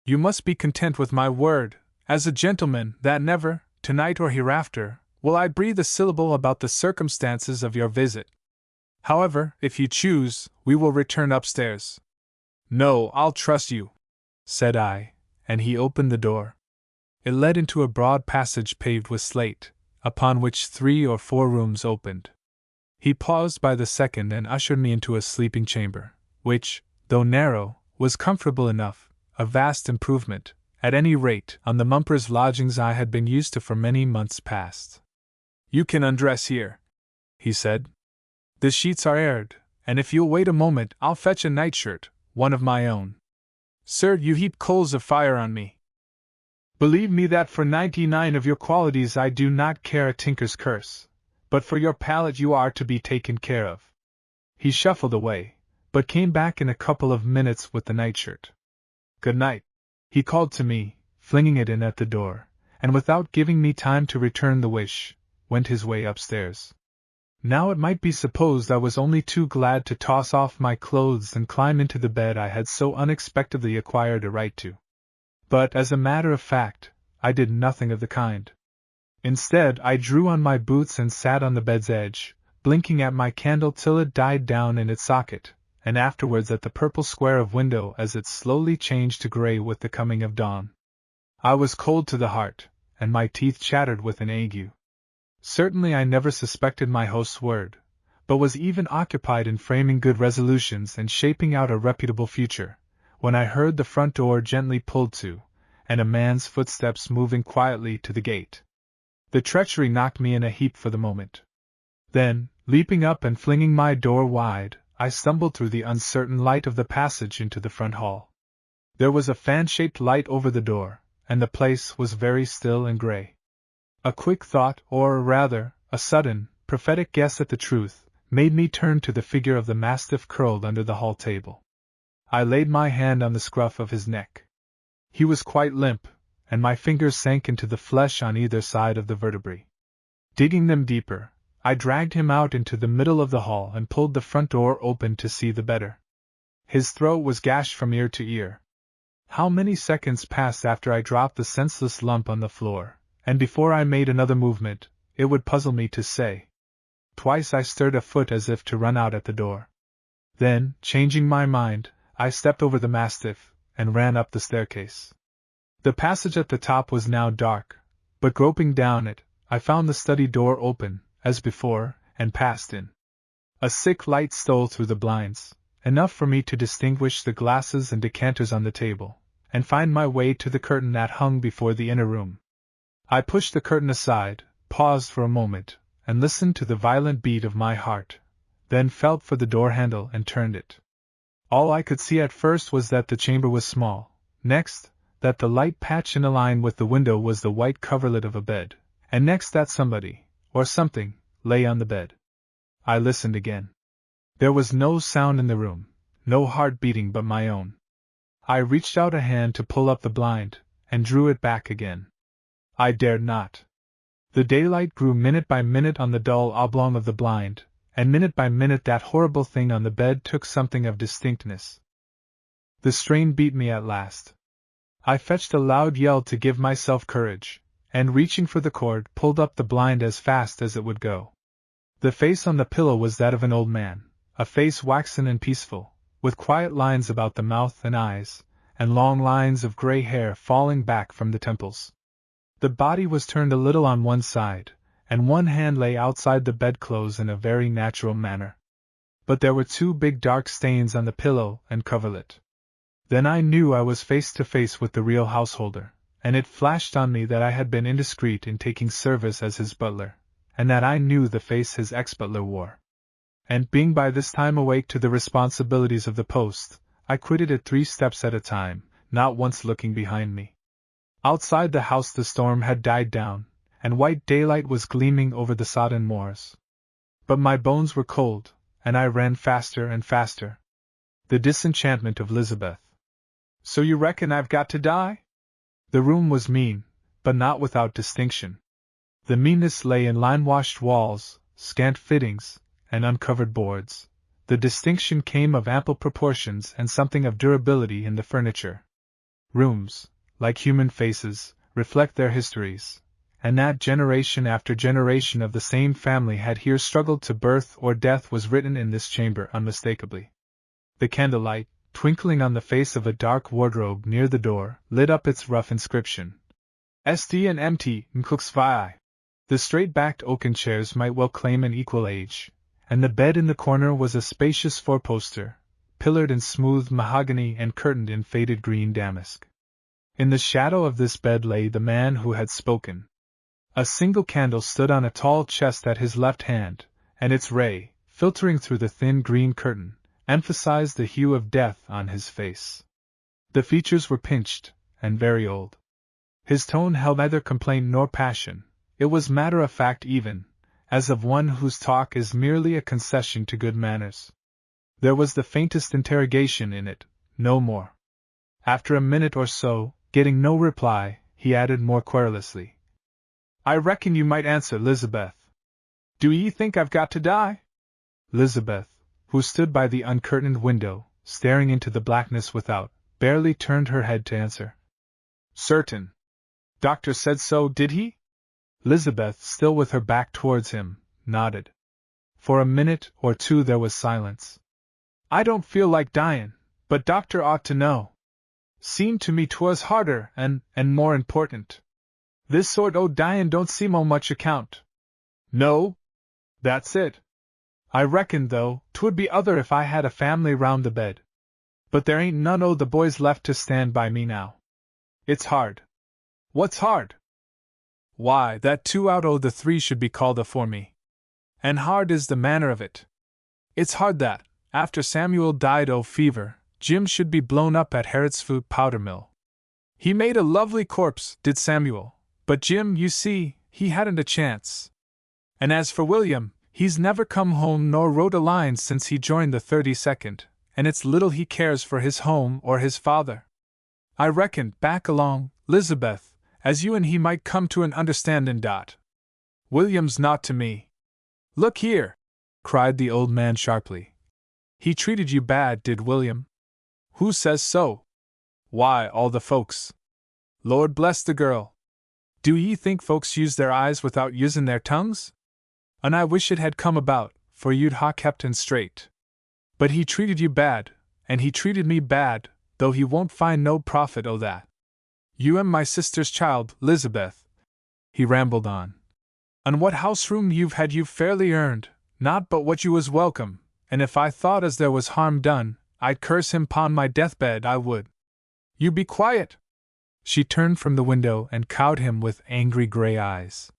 "you must be content with my word, as a gentleman, that never, tonight or hereafter, will I breathe a syllable about the circumstances of your visit. However, if you choose, we will return upstairs." "No, I'll trust you," said I, and he opened the door. It led into a broad passage paved with slate, upon which 3 or 4 rooms opened. He paused by the second and ushered me into a sleeping chamber, which, though narrow, was comfortable enough, a vast improvement, at any rate, on the mumper's lodgings I had been used to for many months past. "You can undress here," he said. "The sheets are aired, and if you'll wait a moment I'll fetch a nightshirt, one of my own. Sir, you heap coals of fire on me. Believe me that for 99 of your qualities I do not care a tinker's curse, but for your palate you are to be taken care of." He shuffled away, but came back in a couple of minutes with the nightshirt. "Good night," he called to me, flinging it in at the door, and without giving me time to return the wish, went his way upstairs. Now it might be supposed I was only too glad to toss off my clothes and climb into the bed I had so unexpectedly acquired a right to. But, as a matter of fact, I did nothing of the kind. Instead, I drew on my boots and sat on the bed's edge, blinking at my candle till it died down in its socket, and afterwards at the purple square of window as it slowly changed to gray with the coming of dawn. I was cold to the heart, and my teeth chattered with an ague. Certainly I never suspected my host's word, but was even occupied in framing good resolutions and shaping out a reputable future, when I heard the front door gently pulled to, and a man's footsteps moving quietly to the gate. The treachery knocked me in a heap for the moment. Then, leaping up and flinging my door wide, I stumbled through the uncertain light of the passage into the front hall. There was a fan-shaped light over the door, and the place was very still and gray. A quick thought, or rather, a sudden, prophetic guess at the truth, made me turn to the figure of the mastiff curled under the hall table. I laid my hand on the scruff of his neck. He was quite limp, and my fingers sank into the flesh on either side of the vertebrae. Digging them deeper, I dragged him out into the middle of the hall and pulled the front door open to see the better. His throat was gashed from ear to ear. How many seconds passed after I dropped the senseless lump on the floor, and before I made another movement, it would puzzle me to say. Twice I stirred a foot as if to run out at the door. Then, changing my mind, I stepped over the mastiff, and ran up the staircase. The passage at the top was now dark, but groping down it, I found the study door open, as before, and passed in. A sick light stole through the blinds, enough for me to distinguish the glasses and decanters on the table, and find my way to the curtain that hung before the inner room. I pushed the curtain aside, paused for a moment, and listened to the violent beat of my heart, then felt for the door handle and turned it. All I could see at first was that the chamber was small, next, that the light patch in a line with the window was the white coverlet of a bed, and next that somebody, or something, lay on the bed. I listened again. There was no sound in the room, no heart beating but my own. I reached out a hand to pull up the blind, and drew it back again. I dared not. The daylight grew minute by minute on the dull oblong of the blind, and minute by minute that horrible thing on the bed took something of distinctness. The strain beat me at last. I fetched a loud yell to give myself courage, and reaching for the cord pulled up the blind as fast as it would go. The face on the pillow was that of an old man, a face waxen and peaceful, with quiet lines about the mouth and eyes, and long lines of gray hair falling back from the temples. The body was turned a little on one side, and one hand lay outside the bedclothes in a very natural manner. But there were 2 big dark stains on the pillow and coverlet. Then I knew I was face to face with the real householder, and it flashed on me that I had been indiscreet in taking service as his butler, and that I knew the face his ex-butler wore. And being by this time awake to the responsibilities of the post, I quitted it 3 steps at a time, not once looking behind me. Outside the house the storm had died down, and white daylight was gleaming over the sodden moors. But my bones were cold, and I ran faster and faster. The disenchantment of Lizabeth. So you reckon I've got to die? The room was mean, but not without distinction. The meanness lay in line-washed walls, scant fittings, and uncovered boards. The distinction came of ample proportions and something of durability in the furniture. Rooms, like human faces, reflect their histories, and that generation after generation of the same family had here struggled to birth or death was written in this chamber unmistakably. The candlelight, twinkling on the face of a dark wardrobe near the door, lit up its rough inscription. SD and MT Nkooks Vi. The straight-backed oaken chairs might well claim an equal age, and the bed in the corner was a spacious four-poster, pillared in smooth mahogany and curtained in faded green damask. In the shadow of this bed lay the man who had spoken. A single candle stood on a tall chest at his left hand, and its ray, filtering through the thin green curtain, emphasized the hue of death on his face. The features were pinched, and very old. His tone held neither complaint nor passion. It was matter-of-fact even, as of one whose talk is merely a concession to good manners. There was the faintest interrogation in it, no more. After a minute or so, getting no reply, he added more querulously. I reckon you might answer, Lizabeth. Do ye think I've got to die? Lizabeth, who stood by the uncurtained window, staring into the blackness without, barely turned her head to answer. Certain. Doctor said so, did he? Lizabeth, still with her back towards him, nodded. For a minute or two there was silence. I don't feel like dyin', but doctor ought to know. Seemed to me 'twas harder and more important. This sort o' dyin' don't seem o' much account. No? That's it. I reckon, though, 'twould be other if I had a family round the bed. But there ain't none o' the boys left to stand by me now. It's hard. What's hard? Why, that 2 out o' the 3 should be called afore me. And hard is the manner of it. It's hard that, after Samuel died o' fever, Jim should be blown up at Harrodsfoot powder mill. He made a lovely corpse, did Samuel, but Jim, you see, he hadn't a chance. And as for William, he's never come home nor wrote a line since he joined the 32nd, and it's little he cares for his home or his father. I reckon, back along, Lizabeth, as you and he might come to an understandin'. William's naught to me. Look here, cried the old man sharply. He treated you bad, did William? Who says so? Why, all the folks. Lord bless the girl. Do ye think folks use their eyes without usin' their tongues? And I wish it had come about, for you'd ha' kept en straight. But he treated you bad, and he treated me bad, though he won't find no profit o' that. You am my sister's child, Lizabeth, he rambled on. And what house-room you've had you've fairly earned, not but what you was welcome, and if I thought as there was harm done, I'd curse him 'pon my deathbed, I would. You be quiet! She turned from the window and cowed him with angry gray eyes.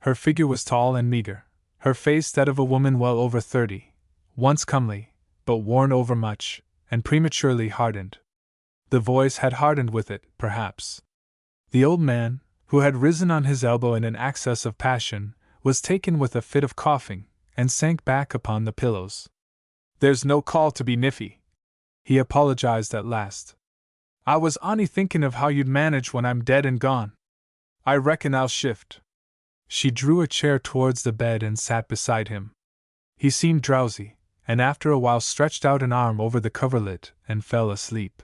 Her figure was tall and meager, her face that of a woman well over 30, once comely, but worn overmuch, and prematurely hardened. The voice had hardened with it, perhaps. The old man, who had risen on his elbow in an access of passion, was taken with a fit of coughing, and sank back upon the pillows. There's no call to be niffy, he apologized at last. I was on'y thinkin' of how you'd manage when I'm dead and gone. I reckon I'll shift. She drew a chair towards the bed and sat beside him. He seemed drowsy, and after a while stretched out an arm over the coverlet and fell asleep.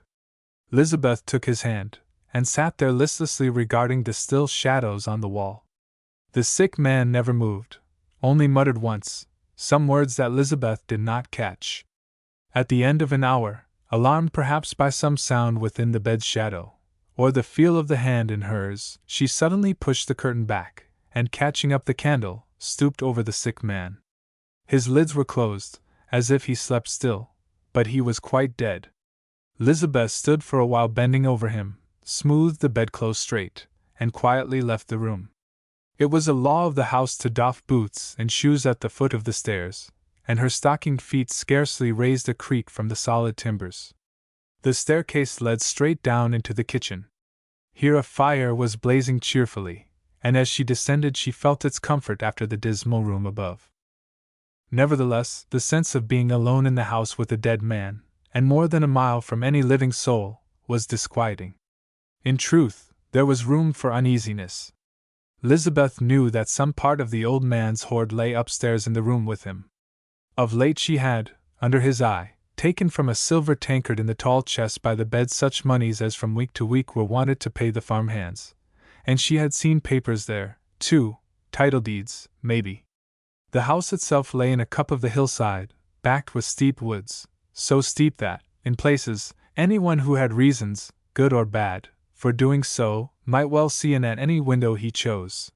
Lizabeth took his hand, and sat there listlessly regarding the still shadows on the wall. The sick man never moved, only muttered once, some words that Lizabeth did not catch. At the end of an hour, alarmed perhaps by some sound within the bed's shadow, or the feel of the hand in hers, she suddenly pushed the curtain back, and catching up the candle, stooped over the sick man. His lids were closed, as if he slept still, but he was quite dead. Lizabeth stood for a while bending over him, smoothed the bedclothes straight, and quietly left the room. It was a law of the house to doff boots and shoes at the foot of the stairs, and her stockinged feet scarcely raised a creak from the solid timbers. The staircase led straight down into the kitchen. Here a fire was blazing cheerfully, and as she descended she felt its comfort after the dismal room above. Nevertheless, the sense of being alone in the house with a dead man, and more than a mile from any living soul, was disquieting. In truth, there was room for uneasiness. Elizabeth knew that some part of the old man's hoard lay upstairs in the room with him. Of late she had, under his eye, taken from a silver tankard in the tall chest by the bed such moneys as from week to week were wanted to pay the farm hands, and she had seen papers there, too, title deeds, maybe. The house itself lay in a cup of the hillside, backed with steep woods, so steep that, in places, anyone who had reasons, good or bad, for doing so, might well see in at any window he chose.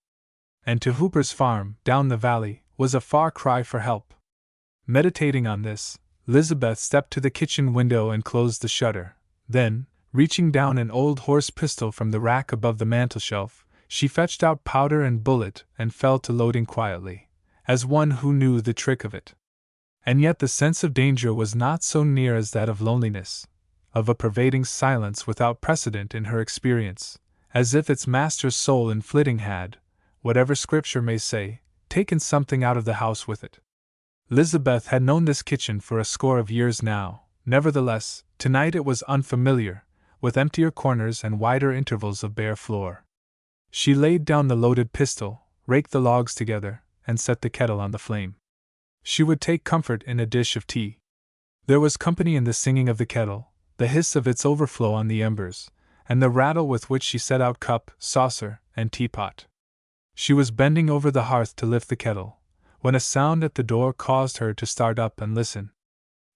And to Hooper's farm, down the valley, was a far cry for help. Meditating on this, Elizabeth stepped to the kitchen window and closed the shutter. Then, reaching down an old horse pistol from the rack above the mantelshelf, she fetched out powder and bullet and fell to loading quietly, as one who knew the trick of it. And yet the sense of danger was not so near as that of loneliness, of a pervading silence without precedent in her experience, as if its master's soul in flitting had, whatever Scripture may say, taken something out of the house with it. Elizabeth had known this kitchen for a score of years now. Nevertheless, tonight it was unfamiliar, with emptier corners and wider intervals of bare floor. She laid down the loaded pistol, raked the logs together, and set the kettle on the flame. She would take comfort in a dish of tea. There was company in the singing of the kettle, the hiss of its overflow on the embers, and the rattle with which she set out cup, saucer, and teapot. She was bending over the hearth to lift the kettle, when a sound at the door caused her to start up and listen.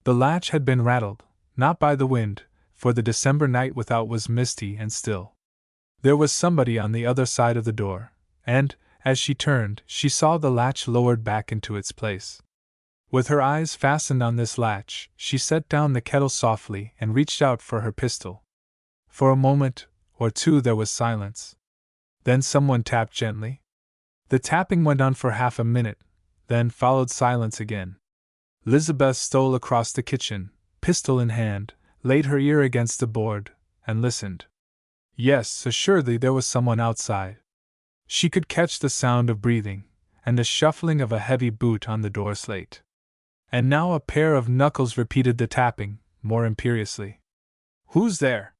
The latch had been rattled, not by the wind, for the December night without was misty and still. There was somebody on the other side of the door, and, as she turned, she saw the latch lowered back into its place. With her eyes fastened on this latch, she set down the kettle softly and reached out for her pistol. For a moment or two there was silence. Then someone tapped gently. The tapping went on for half a minute, then followed silence again. Elizabeth stole across the kitchen, pistol in hand, laid her ear against the board, and listened. Yes, assuredly there was someone outside. She could catch the sound of breathing, and the shuffling of a heavy boot on the door slate. And now a pair of knuckles repeated the tapping, more imperiously. "Who's there?"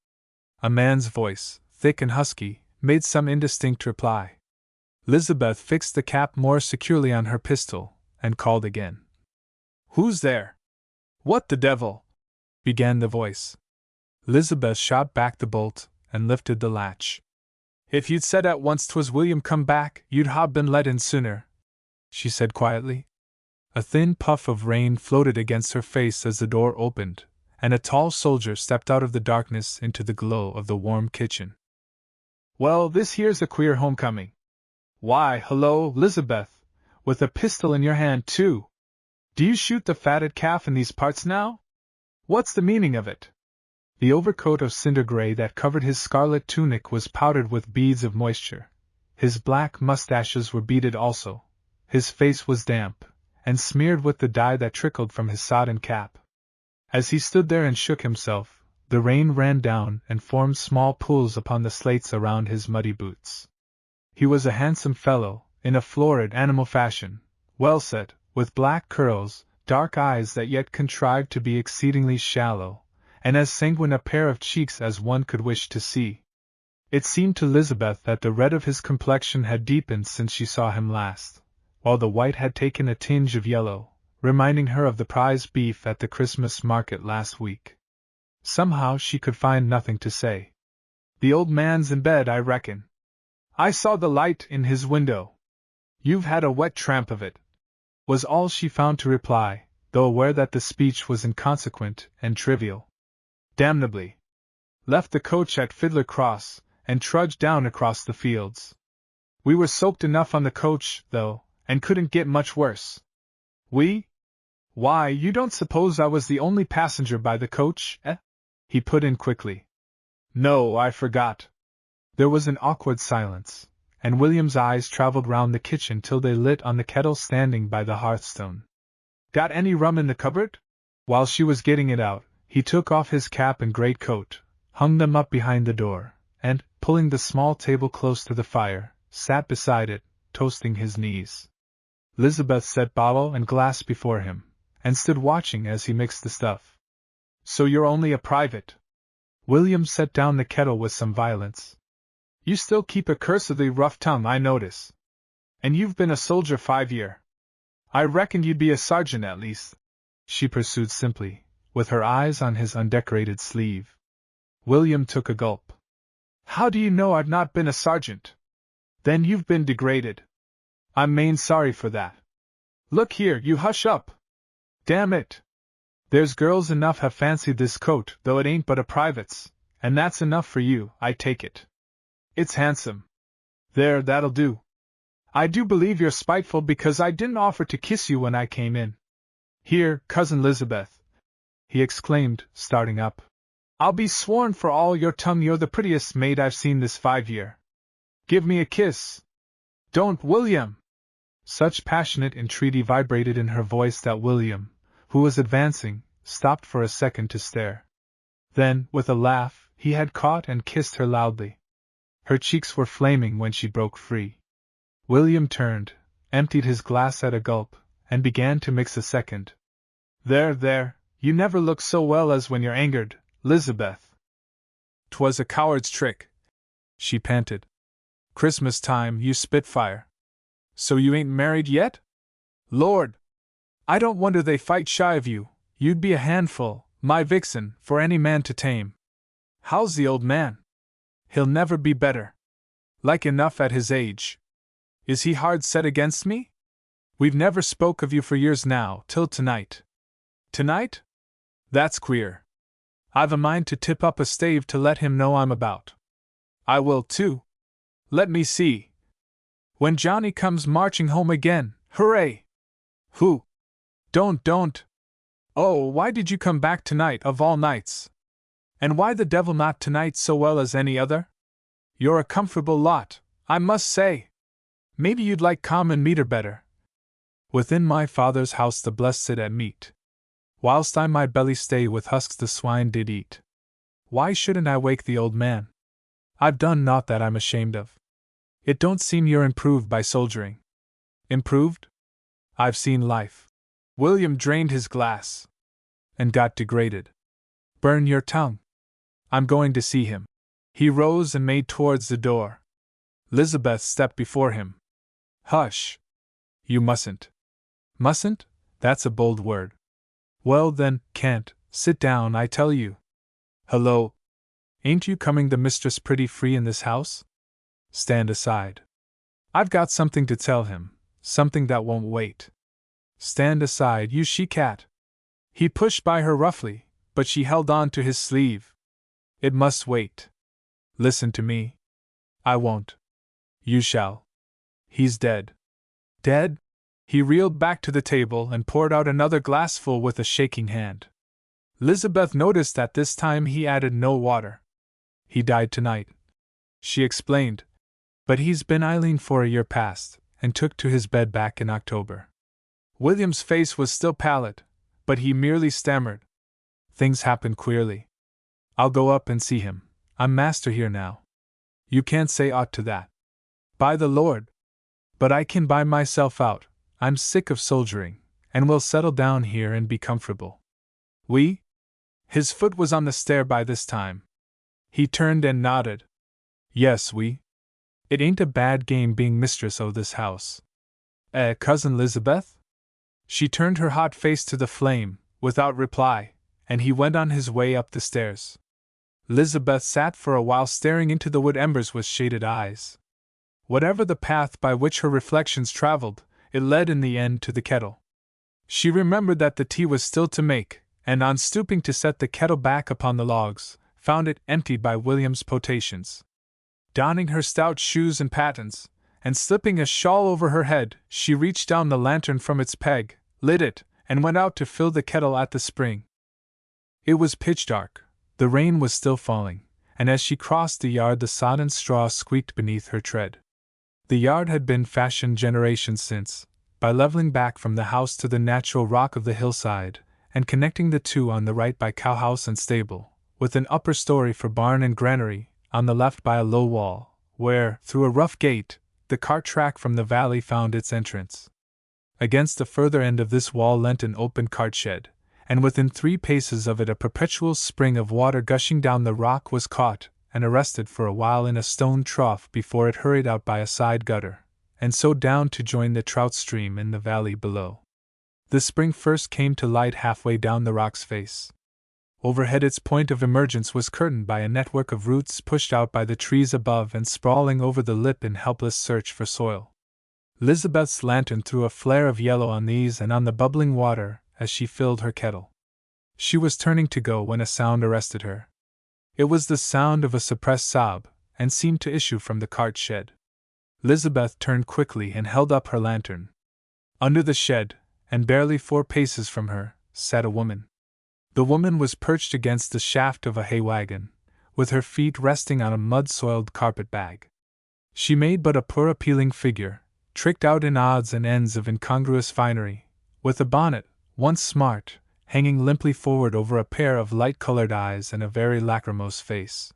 A man's voice, thick and husky, made some indistinct reply. Elizabeth fixed the cap more securely on her pistol, and called again. "Who's there?" "What the devil?" began the voice. Elizabeth shot back the bolt, and lifted the latch. "If you'd said at once 'twas William come back, you'd ha' been let in sooner," she said quietly. A thin puff of rain floated against her face as the door opened, and a tall soldier stepped out of the darkness into the glow of the warm kitchen. "Well, this here's a queer homecoming. Why, hello, Elizabeth, with a pistol in your hand, too. Do you shoot the fatted calf in these parts now? What's the meaning of it?" The overcoat of cinder gray that covered his scarlet tunic was powdered with beads of moisture. His black mustaches were beaded also. His face was damp, and smeared with the dye that trickled from his sodden cap. As he stood there and shook himself, the rain ran down and formed small pools upon the slates around his muddy boots. He was a handsome fellow, in a florid animal fashion, well set, with black curls, dark eyes that yet contrived to be exceedingly shallow, and as sanguine a pair of cheeks as one could wish to see. It seemed to Elizabeth that the red of his complexion had deepened since she saw him last, while the white had taken a tinge of yellow, reminding her of the prize beef at the Christmas market last week. Somehow she could find nothing to say. "The old man's in bed, I reckon. I saw the light in his window. You've had a wet tramp of it," was all she found to reply, though aware that the speech was inconsequent and trivial. "Damnably. Left the coach at Fiddler Cross, and trudged down across the fields. We were soaked enough on the coach, though, and couldn't get much worse." "We? Why, you don't suppose I was the only passenger by the coach, eh?" he put in quickly. "No, I forgot." There was an awkward silence, and William's eyes traveled round the kitchen till they lit on the kettle standing by the hearthstone. "Got any rum in the cupboard?" While she was getting it out, he took off his cap and greatcoat, hung them up behind the door, and, pulling the small table close to the fire, sat beside it, toasting his knees. Elizabeth set bottle and glass before him, and stood watching as he mixed the stuff. So you're only a private? William set down the kettle with some violence. You still keep a cursedly rough tongue, I notice. And you've been a soldier 5 years. I reckoned you'd be a sergeant at least, she pursued simply, with her eyes on his undecorated sleeve. William took a gulp. How do you know I've not been a sergeant? Then you've been degraded. I'm main sorry for that. Look here, you hush up. Damn it. There's girls enough have fancied this coat, though it ain't but a private's, and that's enough for you, I take it. It's handsome. There, that'll do. I do believe you're spiteful because I didn't offer to kiss you when I came in. Here, Cousin Elizabeth, he exclaimed, starting up. I'll be sworn for all your tongue you're the prettiest maid I've seen this 5 years. Give me a kiss. Don't, William! Such passionate entreaty vibrated in her voice that William, who was advancing, stopped for a second to stare. Then, with a laugh, he had caught and kissed her loudly. Her cheeks were flaming when she broke free. William turned, emptied his glass at a gulp, and began to mix a second. There, you never look so well as when you're angered, Lizabeth. 'Twas a coward's trick, she panted. Christmas time, you spitfire. So you ain't married yet? Lord! I don't wonder they fight shy of you, you'd be a handful, my vixen, for any man to tame. How's the old man? He'll never be better. Like enough at his age. Is he hard set against me? We've never spoke of you for years now, till tonight. Tonight? That's queer. I've a mind to tip up a stave to let him know I'm about. I will, too. Let me see. When Johnny comes marching home again, hooray! Who? Don't. Oh, why did you come back tonight of all nights? And why the devil not tonight so well as any other? You're a comfortable lot, I must say. Maybe you'd like common meat better. Within my father's house the blessed sit at meat, whilst I my belly stay with husks the swine did eat. Why shouldn't I wake the old man? I've done naught that I'm ashamed of. It don't seem you're improved by soldiering. Improved? I've seen life. William drained his glass. And got degraded. Burn your tongue. I'm going to see him. He rose and made towards the door. Lizabeth stepped before him. Hush. You mustn't. Mustn't? That's a bold word. Well then, can't. Sit down, I tell you. Hello. Ain't you coming the mistress pretty free in this house? Stand aside. I've got something to tell him, something that won't wait. Stand aside, you she-cat. He pushed by her roughly, but she held on to his sleeve. It must wait. Listen to me. I won't. You shall. He's dead. Dead? He reeled back to the table and poured out another glassful with a shaking hand. Lizabeth noticed that this time he added no water. He died tonight, she explained, but he's been ailing for a year past, and took to his bed back in October. William's face was still pallid, but he merely stammered. Things happen queerly. I'll go up and see him. I'm master here now. You can't say aught to that. By the Lord! But I can buy myself out. I'm sick of soldiering, and will settle down here and be comfortable. We? His foot was on the stair by this time. He turned and nodded. Yes, we. It ain't a bad game being mistress o' this house. Cousin Lizabeth? She turned her hot face to the flame, without reply, and he went on his way up the stairs. Lizabeth sat for a while staring into the wood embers with shaded eyes. Whatever the path by which her reflections traveled, it led in the end to the kettle. She remembered that the tea was still to make, and on stooping to set the kettle back upon the logs, found it emptied by William's potations. Donning her stout shoes and pattens, and slipping a shawl over her head, she reached down the lantern from its peg, lit it, and went out to fill the kettle at the spring. It was pitch dark, the rain was still falling, and as she crossed the yard the sodden straw squeaked beneath her tread. The yard had been fashioned generations since, by leveling back from the house to the natural rock of the hillside, and connecting the two on the right by cowhouse and stable, with an upper story for barn and granary, on the left by a low wall, where, through a rough gate, the cart track from the valley found its entrance. Against the further end of this wall leant an open cart shed, and within 3 paces of it a perpetual spring of water gushing down the rock was caught and arrested for a while in a stone trough before it hurried out by a side gutter, and so down to join the trout stream in the valley below. The spring first came to light halfway down the rock's face. Overhead its point of emergence was curtained by a network of roots pushed out by the trees above and sprawling over the lip in helpless search for soil. Lizabeth's lantern threw a flare of yellow on these and on the bubbling water as she filled her kettle. She was turning to go when a sound arrested her. It was the sound of a suppressed sob, and seemed to issue from the cart shed. Lizabeth turned quickly and held up her lantern. Under the shed, and barely 4 paces from her, sat a woman. The woman was perched against the shaft of a hay wagon, with her feet resting on a mud-soiled carpet bag. She made but a poor appealing figure, tricked out in odds and ends of incongruous finery, with a bonnet, once smart, hanging limply forward over a pair of light-colored eyes and a very lachrymose face.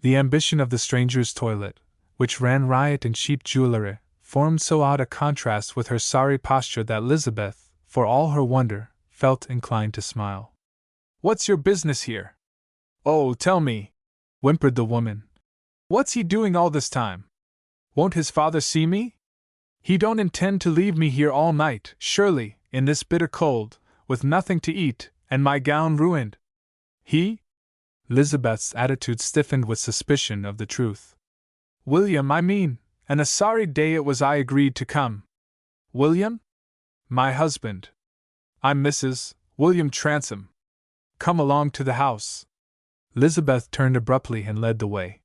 The ambition of the stranger's toilet, which ran riot in cheap jewellery, formed so odd a contrast with her sorry posture that Lizabeth, for all her wonder, felt inclined to smile. "What's your business here?" "Oh, tell me," whimpered the woman. "What's he doing all this time? Won't his father see me? He don't intend to leave me here all night, surely, in this bitter cold, with nothing to eat, and my gown ruined." "He?" Lizabeth's attitude stiffened with suspicion of the truth. "William, I mean, and a sorry day it was I agreed to come." "William?" "My husband. I'm Mrs. William Transome. Come along to the house." Lizabeth turned abruptly and led the way.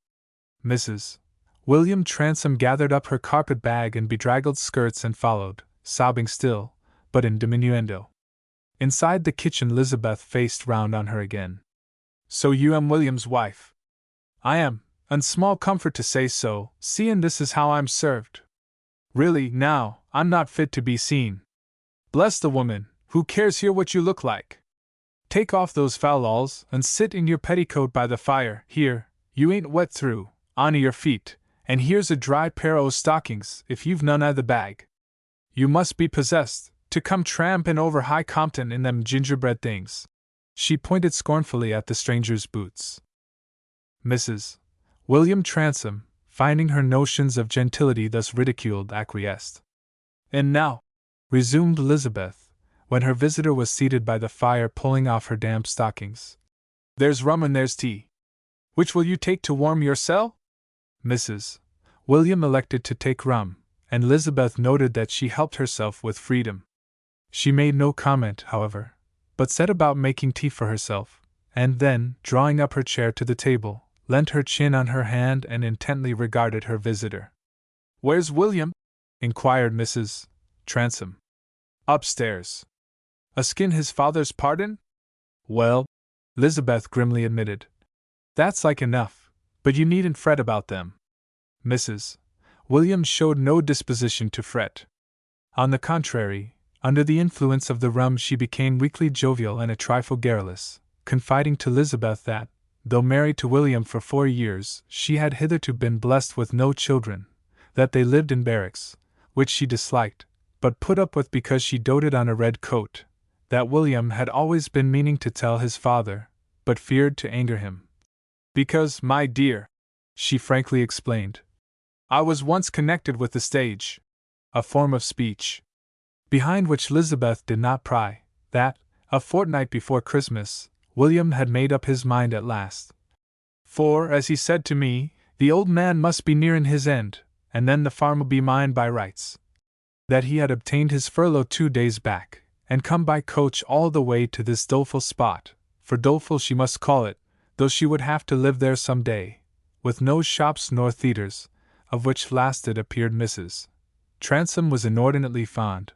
Mrs. William Transome gathered up her carpet bag and bedraggled skirts and followed, sobbing still, but in diminuendo. Inside the kitchen Lizabeth faced round on her again. "So you am William's wife?" "I am, and small comfort to say so, seein' this is how I'm served. Really, now, I'm not fit to be seen." "Bless the woman, who cares here what you look like? Take off those fallals and sit in your petticoat by the fire. Here, you ain't wet through, on your feet, and here's a dry pair o' stockings if you've none o' the bag. You must be possessed, to come trampin' over High Compton in them gingerbread things." She pointed scornfully at the stranger's boots. Mrs. William Transome, finding her notions of gentility thus ridiculed, acquiesced. "And now," resumed Lizabeth, when her visitor was seated by the fire pulling off her damp stockings, "there's rum and there's tea. Which will you take to warm yoursel?" Mrs. William elected to take rum, and Lizabeth noted that she helped herself with freedom. She made no comment, however, but set about making tea for herself, and then, drawing up her chair to the table, leant her chin on her hand and intently regarded her visitor. "Where's William?" inquired Mrs. Transome. "Upstairs. Askin his father's pardon?" "Well," Lizabeth grimly admitted, "that's like enough, but you needn't fret about them." Mrs. William showed no disposition to fret. On the contrary, under the influence of the rum she became weakly jovial and a trifle garrulous, confiding to Lizabeth that, though married to William for 4 years, she had hitherto been blessed with no children, that they lived in barracks, which she disliked, but put up with because she doted on a red coat, that William had always been meaning to tell his father, but feared to anger him. "Because, my dear," she frankly explained, "I was once connected with the stage," a form of speech behind which Lizabeth did not pry, that, a fortnight before Christmas, William had made up his mind at last. "For, as he said to me, the old man must be nearin' his end, and then the farm'll be mine by rights." That he had obtained his furlough 2 days back, and come by coach all the way to this doleful spot, for doleful she must call it, though she would have to live there some day, with no shops nor theatres, of which last it appeared Mrs. Transome was inordinately fond.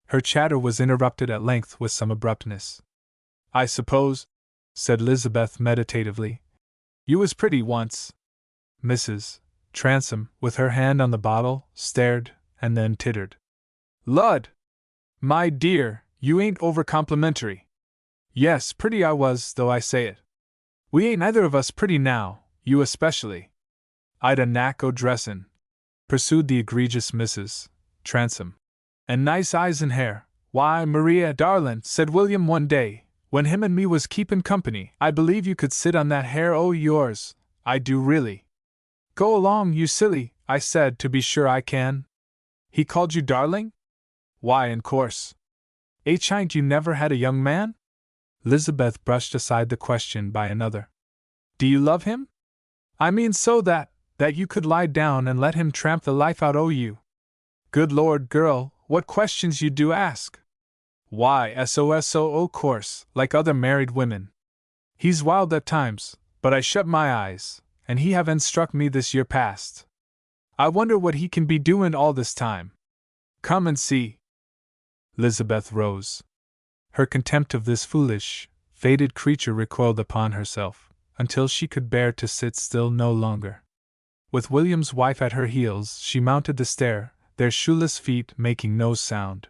Her chatter was interrupted at length with some abruptness. "I suppose," said Lizabeth meditatively, "you was pretty once." Mrs. Transome, with her hand on the bottle, stared, and then tittered. "Lud! My dear, you ain't over-complimentary." "Yes, pretty I was, though I say it. We ain't either of us pretty now, you especially." "I'd a knack o' dressin'," pursued the egregious Mrs. Transome. And nice eyes and hair. Why, Maria, darlin', said William one day, when him and me was keepin' company, I believe you could sit on that hair o' yours, I do really. Go along, you silly, I said, to be sure I can. He called you darling? Why, in course. Ain't you never had a young man? Lizabeth brushed aside the question by another. Do you love him? I mean so that you could lie down and let him tramp the life out o' you. Good Lord, girl, what questions you do ask! Why, o' course, like other married women. He's wild at times, but I shut my eyes, and he haven't struck me this year past. I wonder what he can be doin' all this time. Come and see. Lizabeth rose. Her contempt of this foolish, faded creature recoiled upon herself, until she could bear to sit still no longer. With William's wife at her heels, she mounted the stair, their shoeless feet making no sound.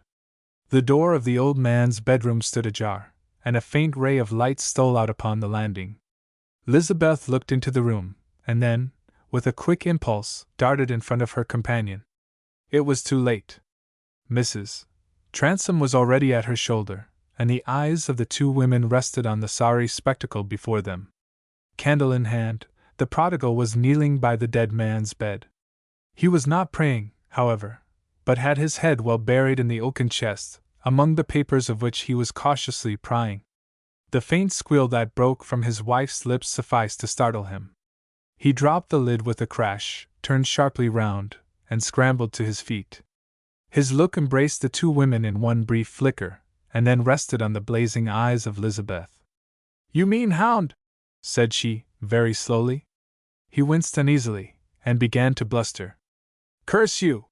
The door of the old man's bedroom stood ajar, and a faint ray of light stole out upon the landing. Lizabeth looked into the room, and then, with a quick impulse, darted in front of her companion. It was too late. Mrs. Transome was already at her shoulder, and the eyes of the two women rested on the sorry spectacle before them. Candle in hand, the prodigal was kneeling by the dead man's bed. He was not praying, however, but had his head well buried in the oaken chest, among the papers of which he was cautiously prying. The faint squeal that broke from his wife's lips sufficed to startle him. He dropped the lid with a crash, turned sharply round, and scrambled to his feet. His look embraced the two women in one brief flicker, and then rested on the blazing eyes of Lizabeth. You mean hound? Said she, very slowly. He winced uneasily, and began to bluster. Curse you!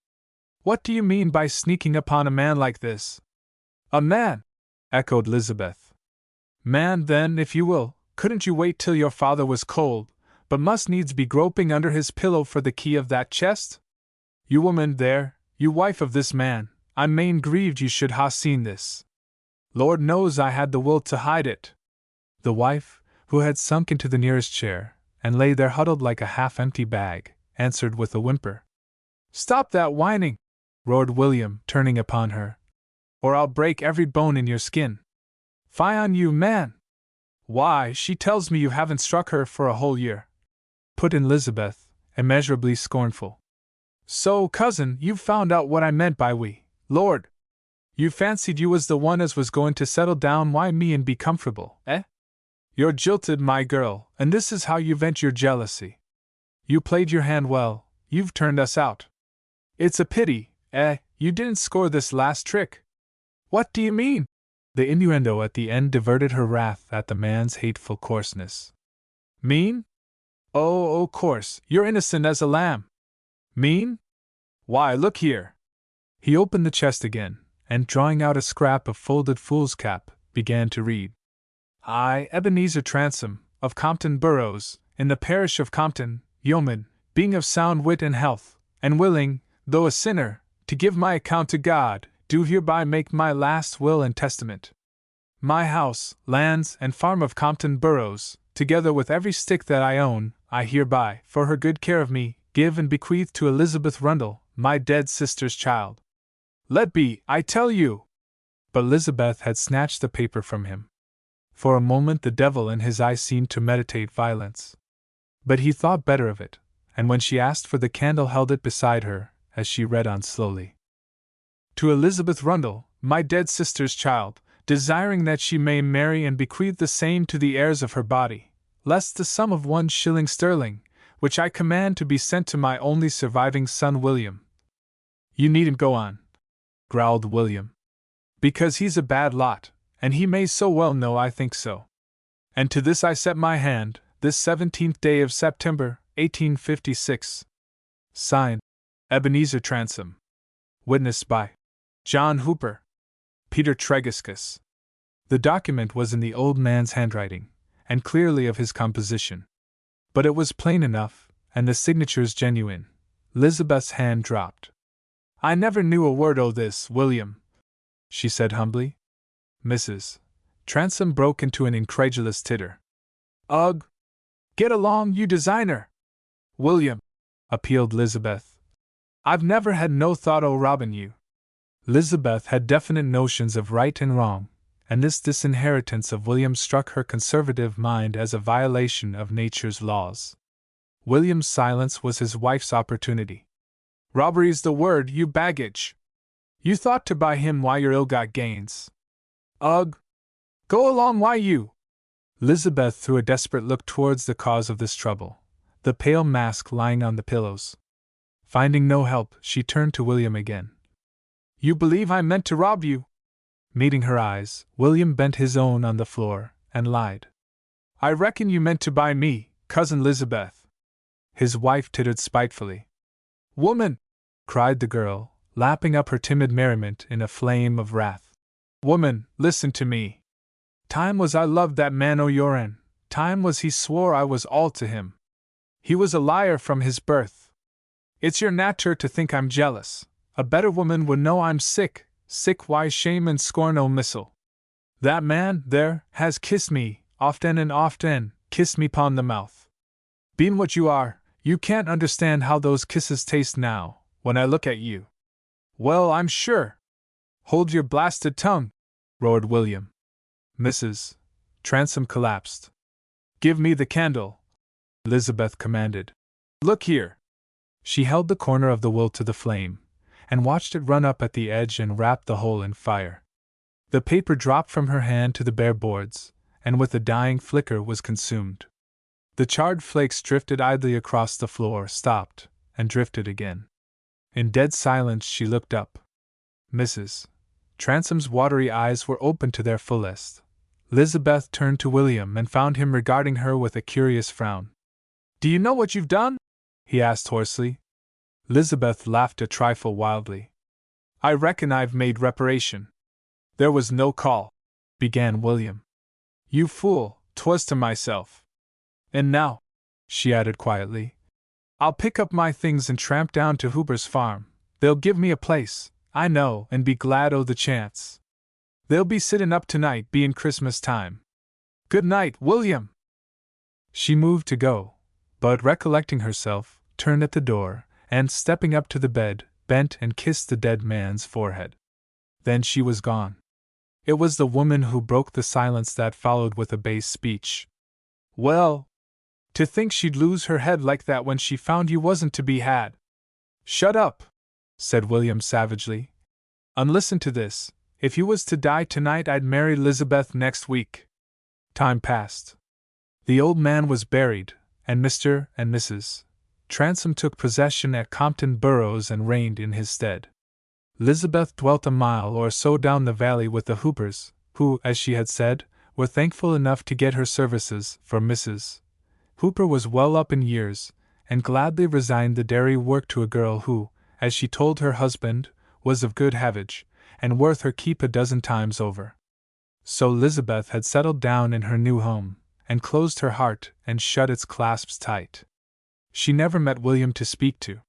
What do you mean by sneaking upon a man like this? A man! Echoed Lizabeth. Man, then, if you will, couldn't you wait till your father was cold, but must needs be groping under his pillow for the key of that chest? You woman there, you wife of this man, I'm main grieved you should ha' seen this. Lord knows I had the will to hide it. The wife, who had sunk into the nearest chair, and lay there huddled like a half-empty bag, answered with a whimper. Stop that whining! Roared William, turning upon her. Or I'll break every bone in your skin. Fie on you, man! Why, she tells me you haven't struck her for a whole year, put in Lizabeth, immeasurably scornful. So, cousin, you've found out what I meant by we, Lord! You fancied you was the one as was going to settle down why me and be comfortable, eh? You're jilted, my girl, and this is how you vent your jealousy. You played your hand well, you've turned us out. It's a pity, you didn't score this last trick. What do you mean? The innuendo at the end diverted her wrath at the man's hateful coarseness. Mean? Oh, course, you're innocent as a lamb. Mean? Why, look here. He opened the chest again, and drawing out a scrap of folded foolscap, began to read. I, Ebenezer Transome, of Compton Burrows, in the parish of Compton, yeoman, being of sound wit and health, and willing, though a sinner, to give my account to God, do hereby make my last will and testament. My house, lands, and farm of Compton Burrows, together with every stick that I own, I hereby, for her good care of me, give and bequeath to Elizabeth Rundle, my dead sister's child. Let be, I tell you! But Lizabeth had snatched the paper from him. For a moment the devil in his eye seemed to meditate violence. But he thought better of it, and when she asked for the candle held it beside her, as she read on slowly. To Elizabeth Rundle, my dead sister's child, desiring that she may marry and bequeath the same to the heirs of her body, lest the sum of 1 shilling sterling, which I command to be sent to my only surviving son William. You needn't go on, growled William. Because he's a bad lot, and he may so well know I think so. And to this I set my hand, this 17th day of September, 1856. Signed, Ebenezer Transome. Witnessed by John Hooper, Peter Tregiscus. The document was in the old man's handwriting, and clearly of his composition. But it was plain enough, and the signatures genuine. Lizabeth's hand dropped. I never knew a word o' this, William, she said humbly. Mrs. Transome broke into an incredulous titter. Ugh! Get along, you designer! William, appealed Lizabeth. I've never had no thought o' robbing you. Elizabeth had definite notions of right and wrong, and this disinheritance of William struck her conservative mind as a violation of nature's laws. William's silence was his wife's opportunity. "Robbery's the word, you baggage! You thought to buy him why your ill-got gains. Ugh! Go along, why you!" Elizabeth threw a desperate look towards the cause of this trouble, the pale mask lying on the pillows. Finding no help, she turned to William again. "You believe I meant to rob you?" Meeting her eyes, William bent his own on the floor, and lied. "I reckon you meant to buy me, Cousin Lizabeth." His wife tittered spitefully. "Woman!" cried the girl, lapping up her timid merriment in a flame of wrath. "Woman, listen to me. Time was I loved that man o' your'n, time was he swore I was all to him. He was a liar from his birth. It's your natur to think I'm jealous. A better woman would know I'm sick, why shame and scorn o' missile. That man, there, has kissed me, often and often, kissed me 'pon the mouth. Bein' what you are, you can't understand how those kisses taste now, when I look at you. Well, I'm sure." "Hold your blasted tongue!" roared William. Mrs. Transome collapsed. "Give me the candle," Elizabeth commanded. "Look here." She held the corner of the wool to the flame, and watched it run up at the edge and wrap the whole in fire. The paper dropped from her hand to the bare boards, and with a dying flicker was consumed. The charred flakes drifted idly across the floor, stopped, and drifted again. In dead silence she looked up. Mrs. Transome's watery eyes were open to their fullest. Elizabeth turned to William and found him regarding her with a curious frown. "Do you know what you've done?" he asked hoarsely. Elizabeth laughed a trifle wildly. "I reckon I've made reparation." "There was no call," began William. "You fool, 'twas to myself. And now," she added quietly, "I'll pick up my things and tramp down to Hooper's farm. They'll give me a place, I know, and be glad o' the chance. They'll be sittin' up tonight, bein' Christmas time. Good night, William." She moved to go, but recollecting herself, turned at the door, and stepping up to the bed, bent and kissed the dead man's forehead. Then she was gone. It was the woman who broke the silence that followed with a base speech. "Well, to think she'd lose her head like that when she found you wasn't to be had." "Shut up," said William savagely. "And listen to this. If you was to die tonight, I'd marry Lizabeth next week." Time passed. The old man was buried, and Mr. and Mrs. Transome took possession at Compton Burrows and reigned in his stead. Lizabeth dwelt a mile or so down the valley with the Hoopers, who, as she had said, were thankful enough to get her services, for Mrs. Hooper was well up in years, and gladly resigned the dairy work to a girl who, as she told her husband, was of good havage, and worth her keep a dozen times over. So Lizabeth had settled down in her new home, and closed her heart and shut its clasps tight. She never met William to speak to.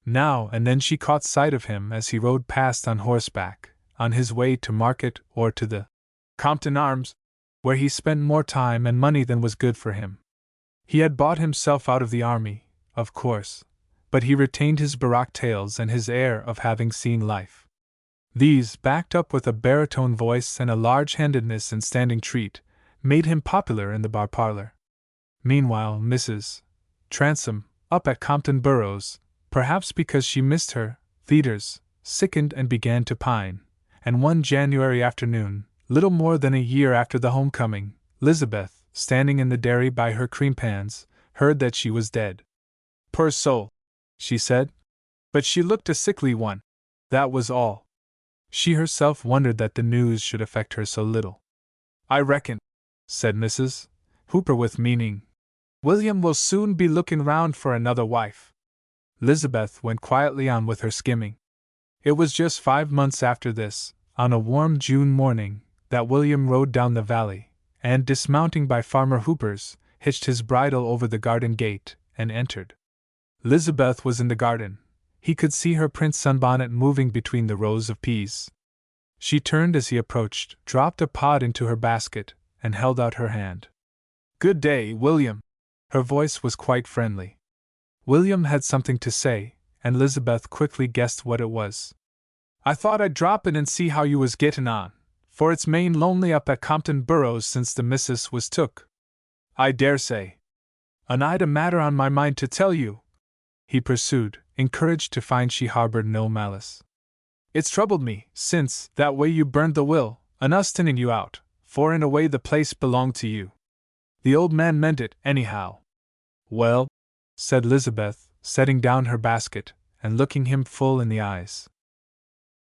Now and then she caught sight of him as he rode past on horseback, on his way to market or to the Compton Arms, where he spent more time and money than was good for him. He had bought himself out of the army, of course, but he retained his barrack tales and his air of having seen life. These, backed up with a baritone voice and a large-handedness in standing treat, made him popular in the bar parlor. Meanwhile, Mrs. Transome, up at Compton Burrows, perhaps because she missed her theaters, sickened and began to pine, and one January afternoon, little more than a year after the homecoming, Lizabeth, standing in the dairy by her cream pans, heard that she was dead. "Poor soul," she said. But she looked a sickly one. That was all. She herself wondered that the news should affect her so little. "I reckon," said Mrs. Hooper with meaning, "William will soon be looking round for another wife." Lizabeth went quietly on with her skimming. It was just 5 months after this, on a warm June morning, that William rode down the valley, and dismounting by Farmer Hooper's, hitched his bridle over the garden gate, and entered. Lizabeth was in the garden. He could see her prince sunbonnet moving between the rows of peas. She turned as he approached, dropped a pod into her basket, and held out her hand. "Good day, William." Her voice was quite friendly. William had something to say, and Lizabeth quickly guessed what it was. I thought I'd drop in and see how you was gettin' on, for it's main lonely up at Compton Burrows since the missus was took. I dare say. And I'd a matter on my mind to tell you, he pursued, encouraged to find she harbored no malice. It's troubled me, since that way you burned the will, and us tinning you out, for in a way the place belonged to you. The old man meant it, anyhow. Well, said Lizabeth, setting down her basket, and looking him full in the eyes.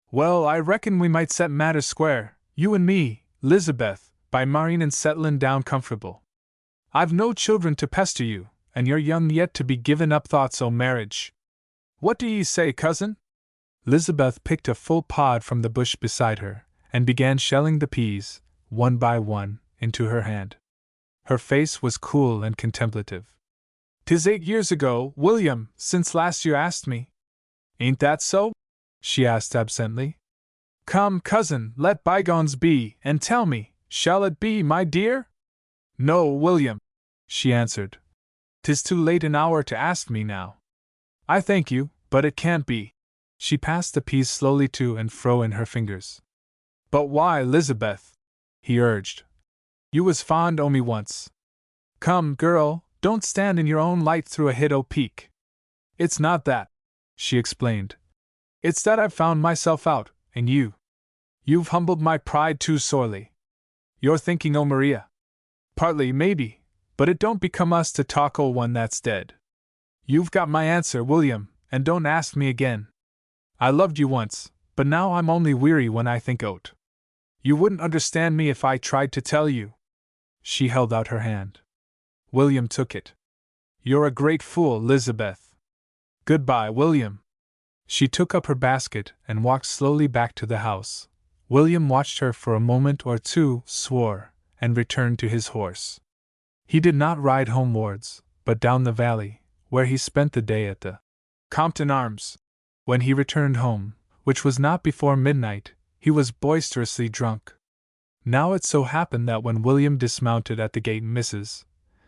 Well, I reckon we might set matters square, you and me, Lizabeth, by marrying and settlin' down comfortable. I've no children to pester you, and you're young yet to be givin' up thoughts o' marriage. What do ye say, cousin? Lizabeth picked a full pod from the bush beside her, and began shelling the peas, one by one, into her hand. Her face was cool and contemplative. "'Tis 8 years ago, William, since last you asked me. Ain't that so?" she asked absently. "Come, cousin, let bygones be, and tell me, shall it be, my dear?" "No, William," she answered. "'Tis too late an hour to ask me now. I thank you, but it can't be." She passed the peas slowly to and fro in her fingers. "But why, Lizabeth?" he urged. "You was fond o' me once. Come, girl, don't stand in your own light through a hid o' pique. It's not that," she explained. "It's that I've found myself out, and you've humbled my pride too sorely. You're thinking o' Maria. Partly, maybe, but it don't become us to talk o' one that's dead. You've got my answer, William, and don't ask me again. I loved you once, but now I'm only weary when I think o't. You wouldn't understand me if I tried to tell you." She held out her hand. William took it. "You're a great fool, Lizabeth. Goodbye, William." She took up her basket and walked slowly back to the house. William watched her for a moment or two, swore, and returned to his horse. He did not ride homewards, but down the valley, where he spent the day at the Compton Arms. When he returned home, which was not before midnight, he was boisterously drunk. Now it so happened that when William dismounted at the gate, Mrs.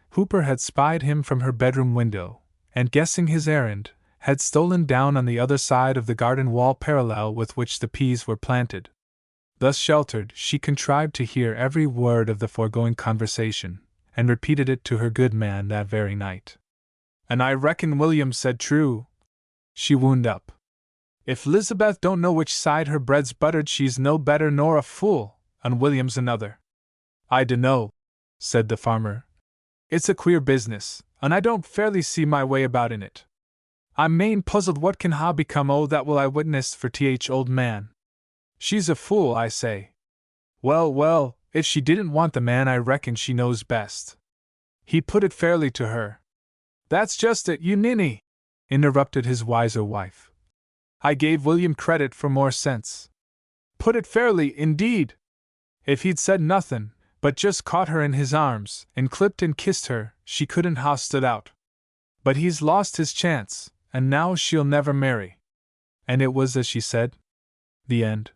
Hooper had spied him from her bedroom window, and guessing his errand, had stolen down on the other side of the garden wall parallel with which the peas were planted. Thus sheltered, she contrived to hear every word of the foregoing conversation, and repeated it to her good man that very night. "And I reckon William said true," she wound up. "If Lizabeth don't know which side her bread's buttered, she's no better nor a fool, and William's another." "I dunno," said the farmer. "It's a queer business, and I don't fairly see my way about in it. I'm main puzzled what can ha become o' that will I witnessed for old man. She's a fool, I say. Well, well, if she didn't want the man, I reckon she knows best." He put it fairly to her. "That's just it, you ninny," interrupted his wiser wife. "I gave William credit for more sense. Put it fairly, indeed. If he'd said nothin', but just caught her in his arms, and clipped and kissed her, she couldn't ha' stood out. But he's lost his chance, and now she'll never marry." And it was as she said. The end.